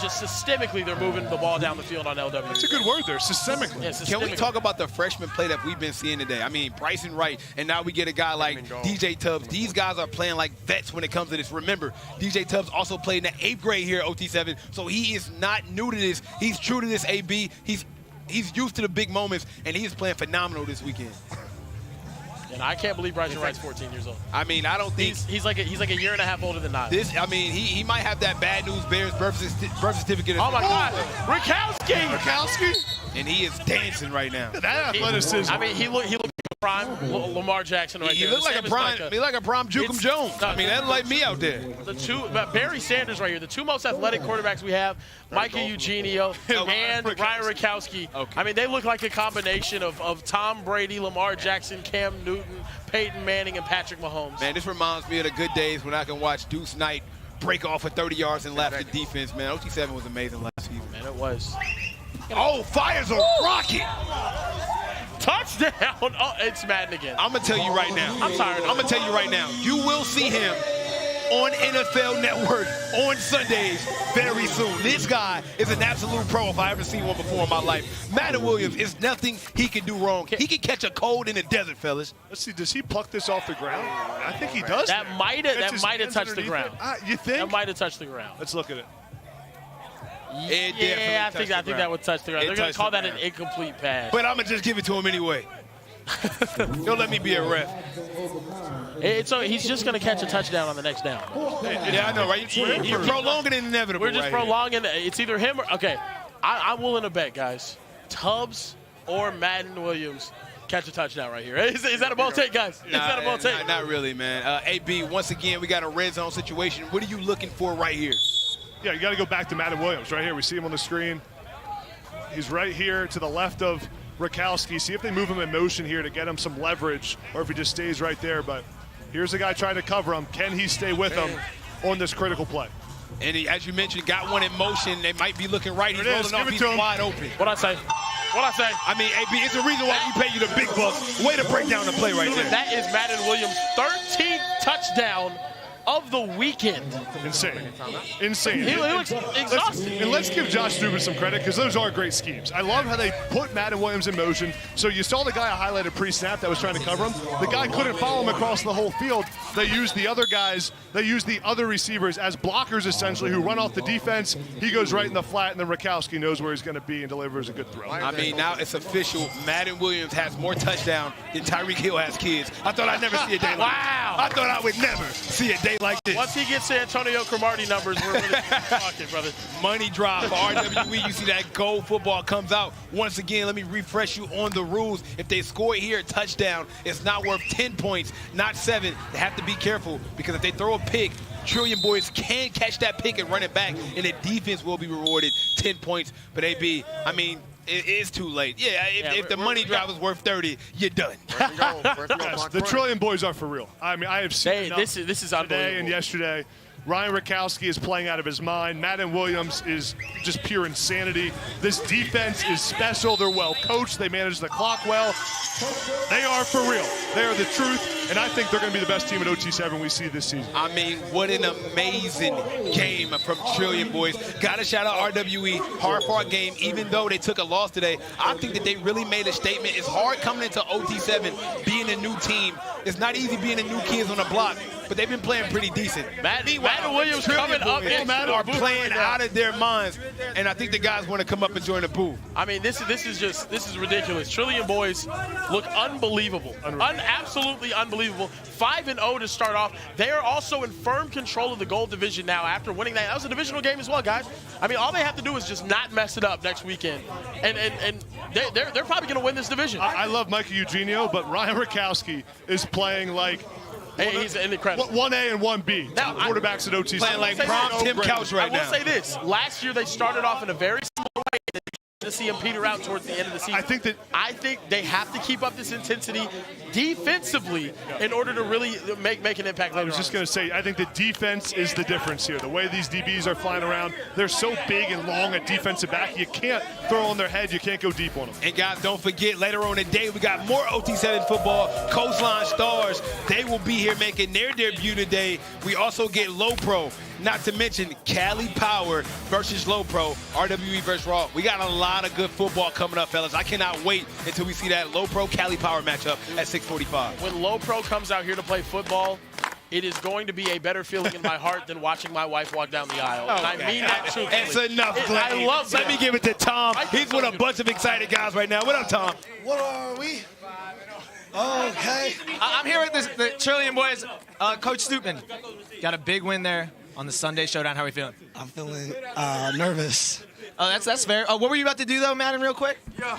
just systemically they're moving the ball down the field on LW. That's a good word there, systemically. Yeah, systemically. Can we talk about the freshman play that we've been seeing today? I mean, Bryson Wright, and now we get a guy like DJ Tubbs. These guys are playing like vets when it comes to this. Remember, DJ Tubbs also played in the 8th grade here at OT7, so he is not new to this. He's true to this, AB. He's used to the big moments, and he's playing phenomenal this weekend. And I can't believe Bryson Wright's 14 years old. I mean, I don't think he's like a year and a half older than Niles. I mean, he might have that bad news Bears birth certificate. Oh my God, Rakowski! And he is dancing right now. That athleticism. I mean, he looked like a prime Lamar Jackson right he there. Looked like a prime Jukum Jones. I mean, that's like me out there. Barry Sanders right here, the 2 most athletic quarterbacks we have, Micah Eugenio and Ryan Rakowski. I mean, they look like a combination of Tom Brady, Lamar Jackson, Cam Newton, Peyton Manning, and Patrick Mahomes. Man, this reminds me of the good days when I can watch Deuce Knight break off for 30 yards and left the defense, man. OT7 was amazing last season. Man, it was. Oh, fires a rocket! Touchdown! Oh, it's Madden again. I'm going to tell you right now. I'm tired. I'm going to tell you right now. You will see him on NFL Network on Sundays very soon. This guy is an absolute pro if I ever seen one before in my life. Madden Williams is nothing he can do wrong. He can catch a cold in the desert, fellas. Let's see, does he pluck this off the ground? I think he does. That might have touched the ground. You think? That might have touched the ground. Let's look at it. Yeah, I think that would touch the ground. They're going to call that an incomplete pass. But I'm going to just give it to him anyway. Don't let me be a ref. So he's just going to catch a touchdown on the next down. Yeah, I know, right? You're prolonging it inevitable. We're just prolonging it. It's either him or – okay, I'm willing to bet, guys. Tubbs or Madden Williams catch a touchdown right here. Is that a bold take, guys? Is that a bold take? Not really, man. AB, once again, we got a red zone situation. What are you looking for right here? Yeah, you got to go back to Madden Williams right here. We see him on the screen. He's right here to the left of Rakowski. See if they move him in motion here to get him some leverage or if he just stays right there. But here's the guy trying to cover him. Can he stay with him on this critical play? And he, as you mentioned, got one in motion. They might be looking right. He's rolling off. He's wide open. What'd I say? I mean, AB, it's the reason why we pay you the big bucks. Way to break down the play right there. That is Madden Williams' 13th touchdown of the weekend. Insane. Insane. He looks exhausted. And let's give Josh Dubin some credit because those are great schemes. I love how they put Madden Williams in motion. So you saw the guy I highlighted pre-snap that was trying to cover him. The guy couldn't follow him across the whole field. They used the other guys, they used the other receivers as blockers essentially who run off the defense. He goes right in the flat and then Rakowski knows where he's going to be and delivers a good throw. I mean, now it's official. Madden Williams has more touchdowns than Tyreek Hill has kids. I thought I'd never see a day like this. Wow. I thought I would never see a day like this. Once he gets to Antonio Cromartie numbers, we're really talking, brother. Money drop for RWE. You see that goal football comes out. Once again, let me refresh you on the rules. If they score here, touchdown, it's not worth 10 points, not 7. They have to be careful because if they throw a pick, Trillion Boys can catch that pick and run it back, and the defense will be rewarded 10 points. But AB, I mean, it is too late. Yeah, if the money drop is worth 30, you're done. Yes, the Trillion Boys are for real. I mean, I have seen this is today unbelievable. and yesterday. Ryan Rakowski is playing out of his mind. Madden Williams is just pure insanity. This defense is special. They're well coached. They manage the clock well. They are for real. They are the truth, and I think they're going to be the best team at OT7 we see this season. I mean, what an amazing game from Trillion boys. Got to shout out RWE. Hard-fought game, even though they took a loss today. I think that they really made a statement. It's hard coming into OT7, being a new team. It's not easy being a new kids on the block, but they've been playing pretty decent. Madden Williams coming up in are playing out of their minds, and I think the guys want to come up and join the booth. I mean, this is ridiculous. Trillion boys look unbelievable, absolutely unbelievable. 5-0 to start off. They are also in firm control of the gold division now after winning that. That was a divisional game as well, guys. I mean, all they have to do is just not mess it up next weekend, and they're probably going to win this division. I love Micah Eugenio, but Ryan Rakowski is playing like he's incredible. 1A and 1B. Now, quarterbacks at OT7. Playing like prime Tim Couch right now. I will say this. Last year, they started off in a very similar way. To see him peter out towards the end of the season. I think they have to keep up this intensity defensively in order to really make an impact later on. I was just going to say, I think the defense is the difference here. The way these DBs are flying around, they're so big and long at defensive back, you can't throw on their head, you can't go deep on them. And guys, don't forget, later on today, we got more OT7 football. Coastline Stars, they will be here making their debut today. We also get Low Pro, not to mention Cali Power versus Low Pro, RWE versus Raw. We got a lot of good football coming up, fellas. I cannot wait until we see that Low Pro Cali Power matchup at 6:45. When Low Pro comes out here to play football, it is going to be a better feeling in my heart than watching my wife walk down the aisle. And I mean that truthfully. It's enough, Glenn. I love that. Let me give it to Tom. He's with a bunch of excited guys right now. What up, Tom? What are we? Okay. I'm here with the Trillion boys. Coach Stupin, got a big win there on the Sunday Showdown. How are we feeling? I'm feeling nervous. Oh, that's fair. What were you about to do, though, Madden, real quick? Yeah.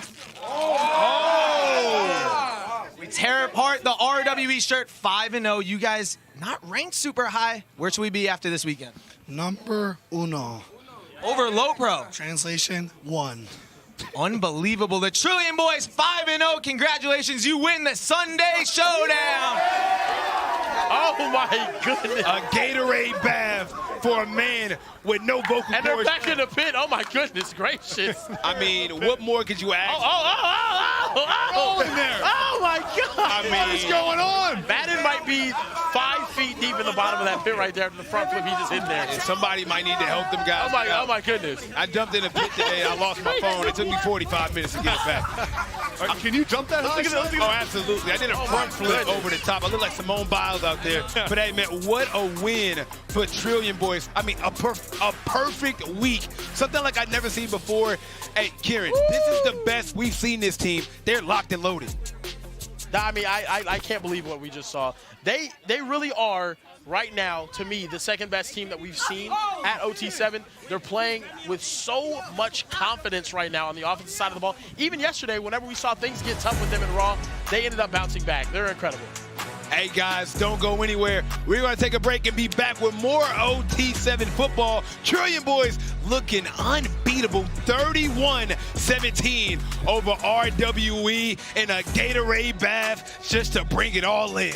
We tear apart the RWE shirt, 5-0. You guys not ranked super high. Where should we be after this weekend? Number uno. Over Low Pro. Translation, 1. Unbelievable. The Trillion boys, 5-0. Congratulations. You win the Sunday Showdown. Oh, my goodness. A Gatorade bath for a man with no vocal cords. And they're back in the pit. Oh, my goodness gracious. I mean, what more could you ask? Oh, in there. Oh, my God. I mean, what is going on? Madden might be 5 feet deep in the bottom of that pit right there. The front flip, he just hit there. And somebody might need to help them guys. Oh, my goodness. I jumped in a pit today. I lost my phone. It took me 45 minutes to get it back. Can you jump that high? Oh, absolutely. I did a front flip over the top. I look like Simone Biles out there. But, hey, man, what a win for Trillion boys. I mean, a perfect week. Something like I've never seen before. Hey, Kieran, this is the best we've seen this team. They're locked and loaded. I mean, I can't believe what we just saw. They really are, right now, to me, the second best team that we've seen at OT7. They're playing with so much confidence right now on the offensive side of the ball. Even yesterday, whenever we saw things get tough with them in Raw, they ended up bouncing back. They're incredible. Hey, guys, don't go anywhere. We're going to take a break and be back with more OT7 football. Trillion boys looking unbeatable, 31-17 over RWE in a Gatorade bath just to bring it all in.